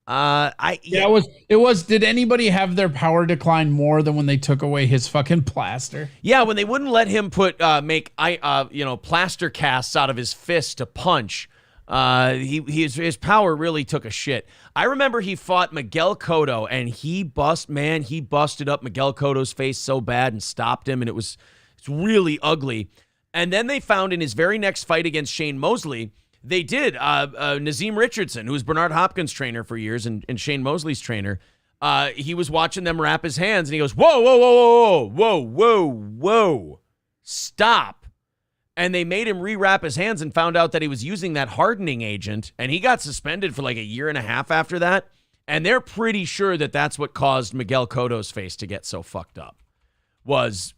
S2: It was. Did anybody have their power decline more than when they took away his fucking plaster?
S1: Yeah, when they wouldn't let him make plaster casts out of his fist to punch. His power really took a shit. I remember he fought Miguel Cotto, and he busted up Miguel Cotto's face so bad and stopped him, and it's really ugly. And then they found in his very next fight against Shane Mosley, they did. Nazim Richardson, who was Bernard Hopkins' trainer for years and Shane Mosley's trainer, he was watching them wrap his hands, and he goes, whoa, whoa, whoa, whoa, whoa, whoa, whoa, stop. And they made him rewrap his hands and found out that he was using that hardening agent, and he got suspended for like a year and a half after that. And they're pretty sure that that's what caused Miguel Cotto's face to get so fucked up, was,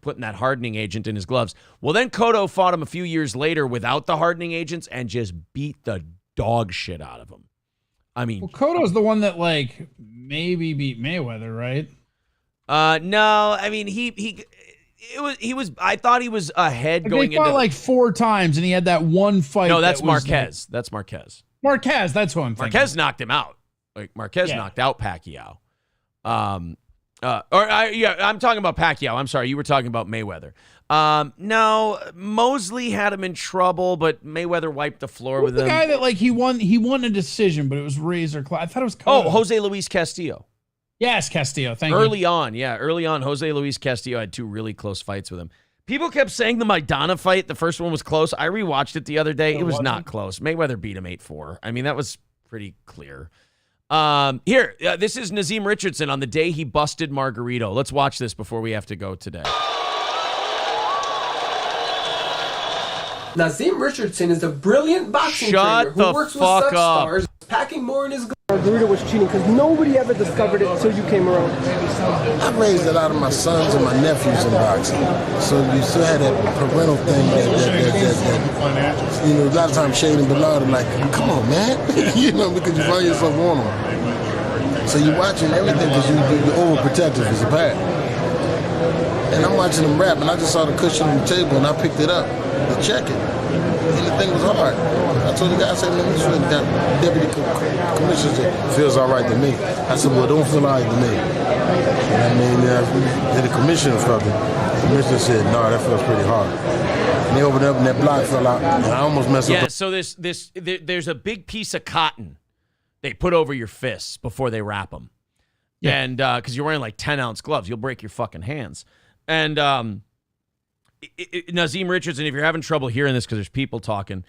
S1: putting that hardening agent in his gloves. Well, then Cotto fought him a few years later without the hardening agents and just beat the dog shit out of him. I mean,
S2: Cotto's the one that maybe beat Mayweather, right?
S1: No, I mean I thought he was ahead going
S2: into. He fought 4 times, and he had that one fight.
S1: No, that's Marquez. That's Marquez.
S2: Marquez, that's who I'm thinking.
S1: Marquez knocked him out. Marquez knocked out Pacquiao. I'm talking about Pacquiao. I'm sorry, you were talking about Mayweather. No, Mosley had him in trouble, but Mayweather wiped the floor with him.
S2: The guy that he won a decision, but it was razor close. I thought it was Cotto.
S1: Oh, Jose Luis Castillo.
S2: Yes, Castillo. Thank
S1: Early
S2: you.
S1: Early on, Jose Luis Castillo had 2 really close fights with him. People kept saying the Maidana fight, the first one was close. I rewatched it the other day. It was not close. Mayweather beat him 8-4. I mean, that was pretty clear. This is Nazim Richardson on the day he busted Margarito. Let's watch this before we have to go today.
S5: Nazim Richardson is a brilliant boxing trainer who works with such stars, packing more in his Margarito was cheating because nobody ever discovered it until you came around.
S6: I raised a lot of my sons and my nephews in boxing, so you still had that parental thing that a lot of times Shane and Bernard are like, come on, man, because you find yourself on them. So you're watching everything because you're overprotective as a parent. And I'm watching them rap, and I just saw the cushion on the table, and I picked it up to check it. And the thing was hard. I told the guy, I said, man, this is that deputy commissioner said, feels all right to me. I said, well, don't feel all right to me. And the commissioner felt it. The commissioner said, no, that feels pretty hard. And they opened up, and that block fell out, and I almost messed up.
S1: Yeah, so there's a big piece of cotton they put over your fists before they wrap them. Yeah. And because you're wearing 10-ounce gloves, you'll break your fucking hands. And Nazim Richardson, if you're having trouble hearing this because there's people talking,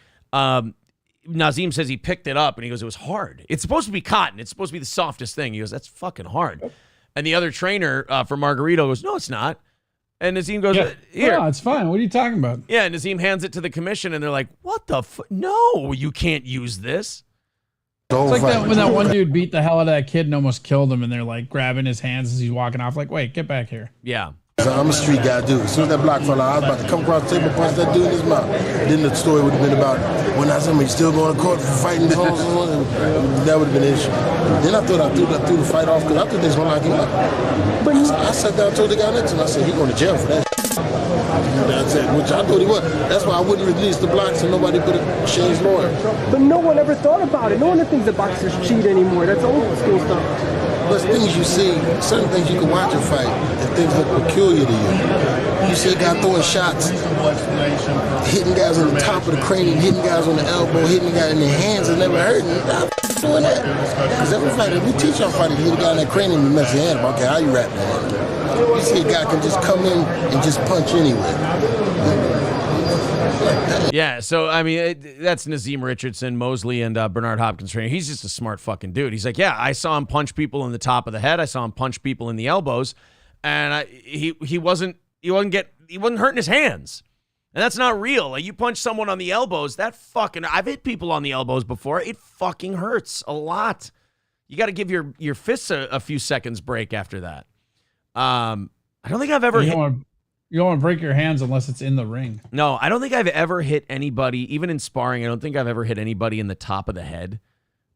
S1: Nazim says he picked it up and he goes, it was hard. It's supposed to be cotton. It's supposed to be the softest thing. He goes, that's fucking hard. And the other trainer for Margarito goes, no, it's not. And Nazim goes, here.
S2: No, it's fine. What are you talking about?
S1: Yeah, and Nazim hands it to the commission and they're like, what the fuck? No, you can't use this.
S2: It's like that when that one dude beat the hell out of that kid and almost killed him, and they're grabbing his hands as he's walking off, wait, get back here.
S1: Yeah.
S6: So I'm a street guy, dude. As soon as that block fell out, I was about to come across the table and punch that dude in his mouth. Then the story would have been about when I said, you still going to court for fighting this whole that would have been an issue. Then I thought I threw the fight off because I thought they was going to lock him up. But I sat down and told the guy next to him, I said, he's going to jail for that. Which I thought he was. That's why I wouldn't release the blocks and nobody put it Shane's lawyer.
S5: But no one ever thought about it. No one thinks that boxers cheat anymore. That's old school stuff.
S6: But things you see, certain things you can watch a fight, and things look peculiar to you. You see a guy throwing shots, hitting guys on the top of the cranium, hitting guys on the elbow, hitting guys in their hands and never hurting. I'm doing that. Because every fighter, we teach our fighters, hit a guy in that cranium and mess your hand up. Okay, how you wrap that? You see a guy can just come in and just punch anyway.
S1: Yeah, so, I mean, that's Nazim Richardson, Mosley, and Bernard Hopkins trainer. He's just a smart fucking dude. He's like, yeah, I saw him punch people in the top of the head. I saw him punch people in the elbows, and he wasn't hurting his hands. And that's not real. You punch someone on the elbows, I've hit people on the elbows before. It fucking hurts a lot. You got to give your fists a few seconds break after that. I don't think I've ever
S2: You don't want to break your hands unless it's in the ring.
S1: No, I don't think I've ever hit anybody, even in sparring, I don't think I've ever hit anybody in the top of the head.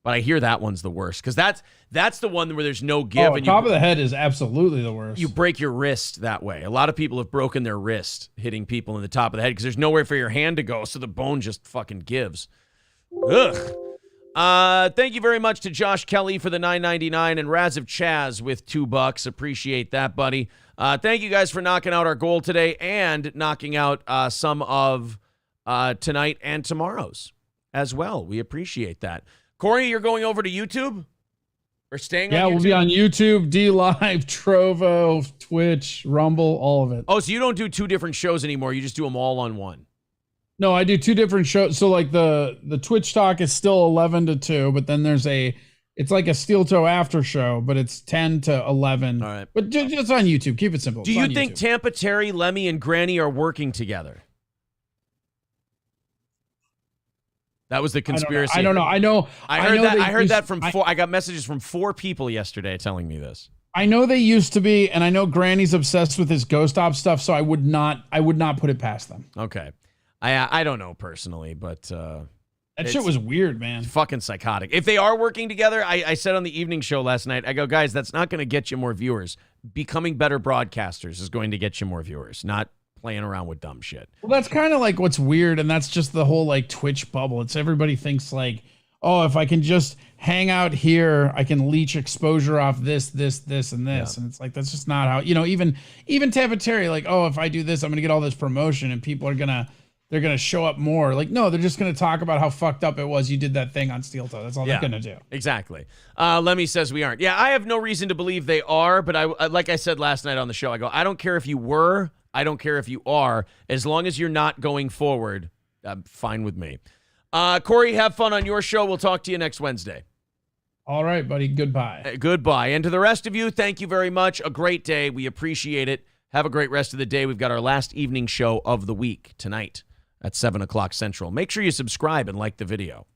S1: But I hear that one's the worst because that's the one where there's no give.
S2: And top of the head is absolutely the worst.
S1: You break your wrist that way. A lot of people have broken their wrist hitting people in the top of the head because there's nowhere for your hand to go, so the bone just fucking gives. Ugh. Thank you very much to Josh Kelly for the $9.99 and Raz of Chaz with $2. Appreciate that, buddy. Thank you guys for knocking out our goal today and knocking out some of tonight and tomorrow's. as well. We appreciate that. Corey, you're going over to YouTube? Or staying on YouTube?
S2: Yeah, we'll be on YouTube, D Live, Trovo, Twitch, Rumble, all of it.
S1: Oh, so you don't do 2 different shows anymore. You just do them all on one.
S2: No, I do 2 different shows. So like the Twitch talk is still 11 to 2, but then there's it's like a Steel Toe after show, but it's 10 to 11.
S1: All right.
S2: But just on YouTube. Keep it simple.
S1: Do you think Tampa Terry, Lemmy, and Granny are working together? That was the conspiracy.
S2: I don't know.
S1: I heard that from 4. I got messages from 4 people yesterday telling me this.
S2: I know they used to be, and I know Granny's obsessed with his Ghost Op stuff, so I would not put it past them.
S1: Okay. I don't know personally, but
S2: that shit was weird, man.
S1: Fucking psychotic. If they are working together, I said on the evening show last night, I go, guys, that's not going to get you more viewers. Becoming better broadcasters is going to get you more viewers, not playing around with dumb shit.
S2: Well, that's kind of like what's weird, and that's just the whole like Twitch bubble. It's everybody thinks like, oh, if I can just hang out here, I can leech exposure off this, and this. Yeah. And it's like, that's just not how, even Tampa Terry, like, oh, if I do this, I'm going to get all this promotion and people are they're going to show up more. Like, no, they're just going to talk about how fucked up it was. You did that thing on Steel Toe. That's all they're going to do.
S1: Exactly. Lemmy says we aren't. Yeah, I have no reason to believe they are, but I like I said last night on the show, I go, I don't care if you were, I don't care if you are, as long as you're not going forward, fine with me. Corey, have fun on your show. We'll talk to you next Wednesday.
S2: All right, buddy. Goodbye.
S1: Goodbye. And to the rest of you, thank you very much. A great day. We appreciate it. Have a great rest of the day. We've got our last evening show of the week tonight at 7 o'clock Central. Make sure you subscribe and like the video.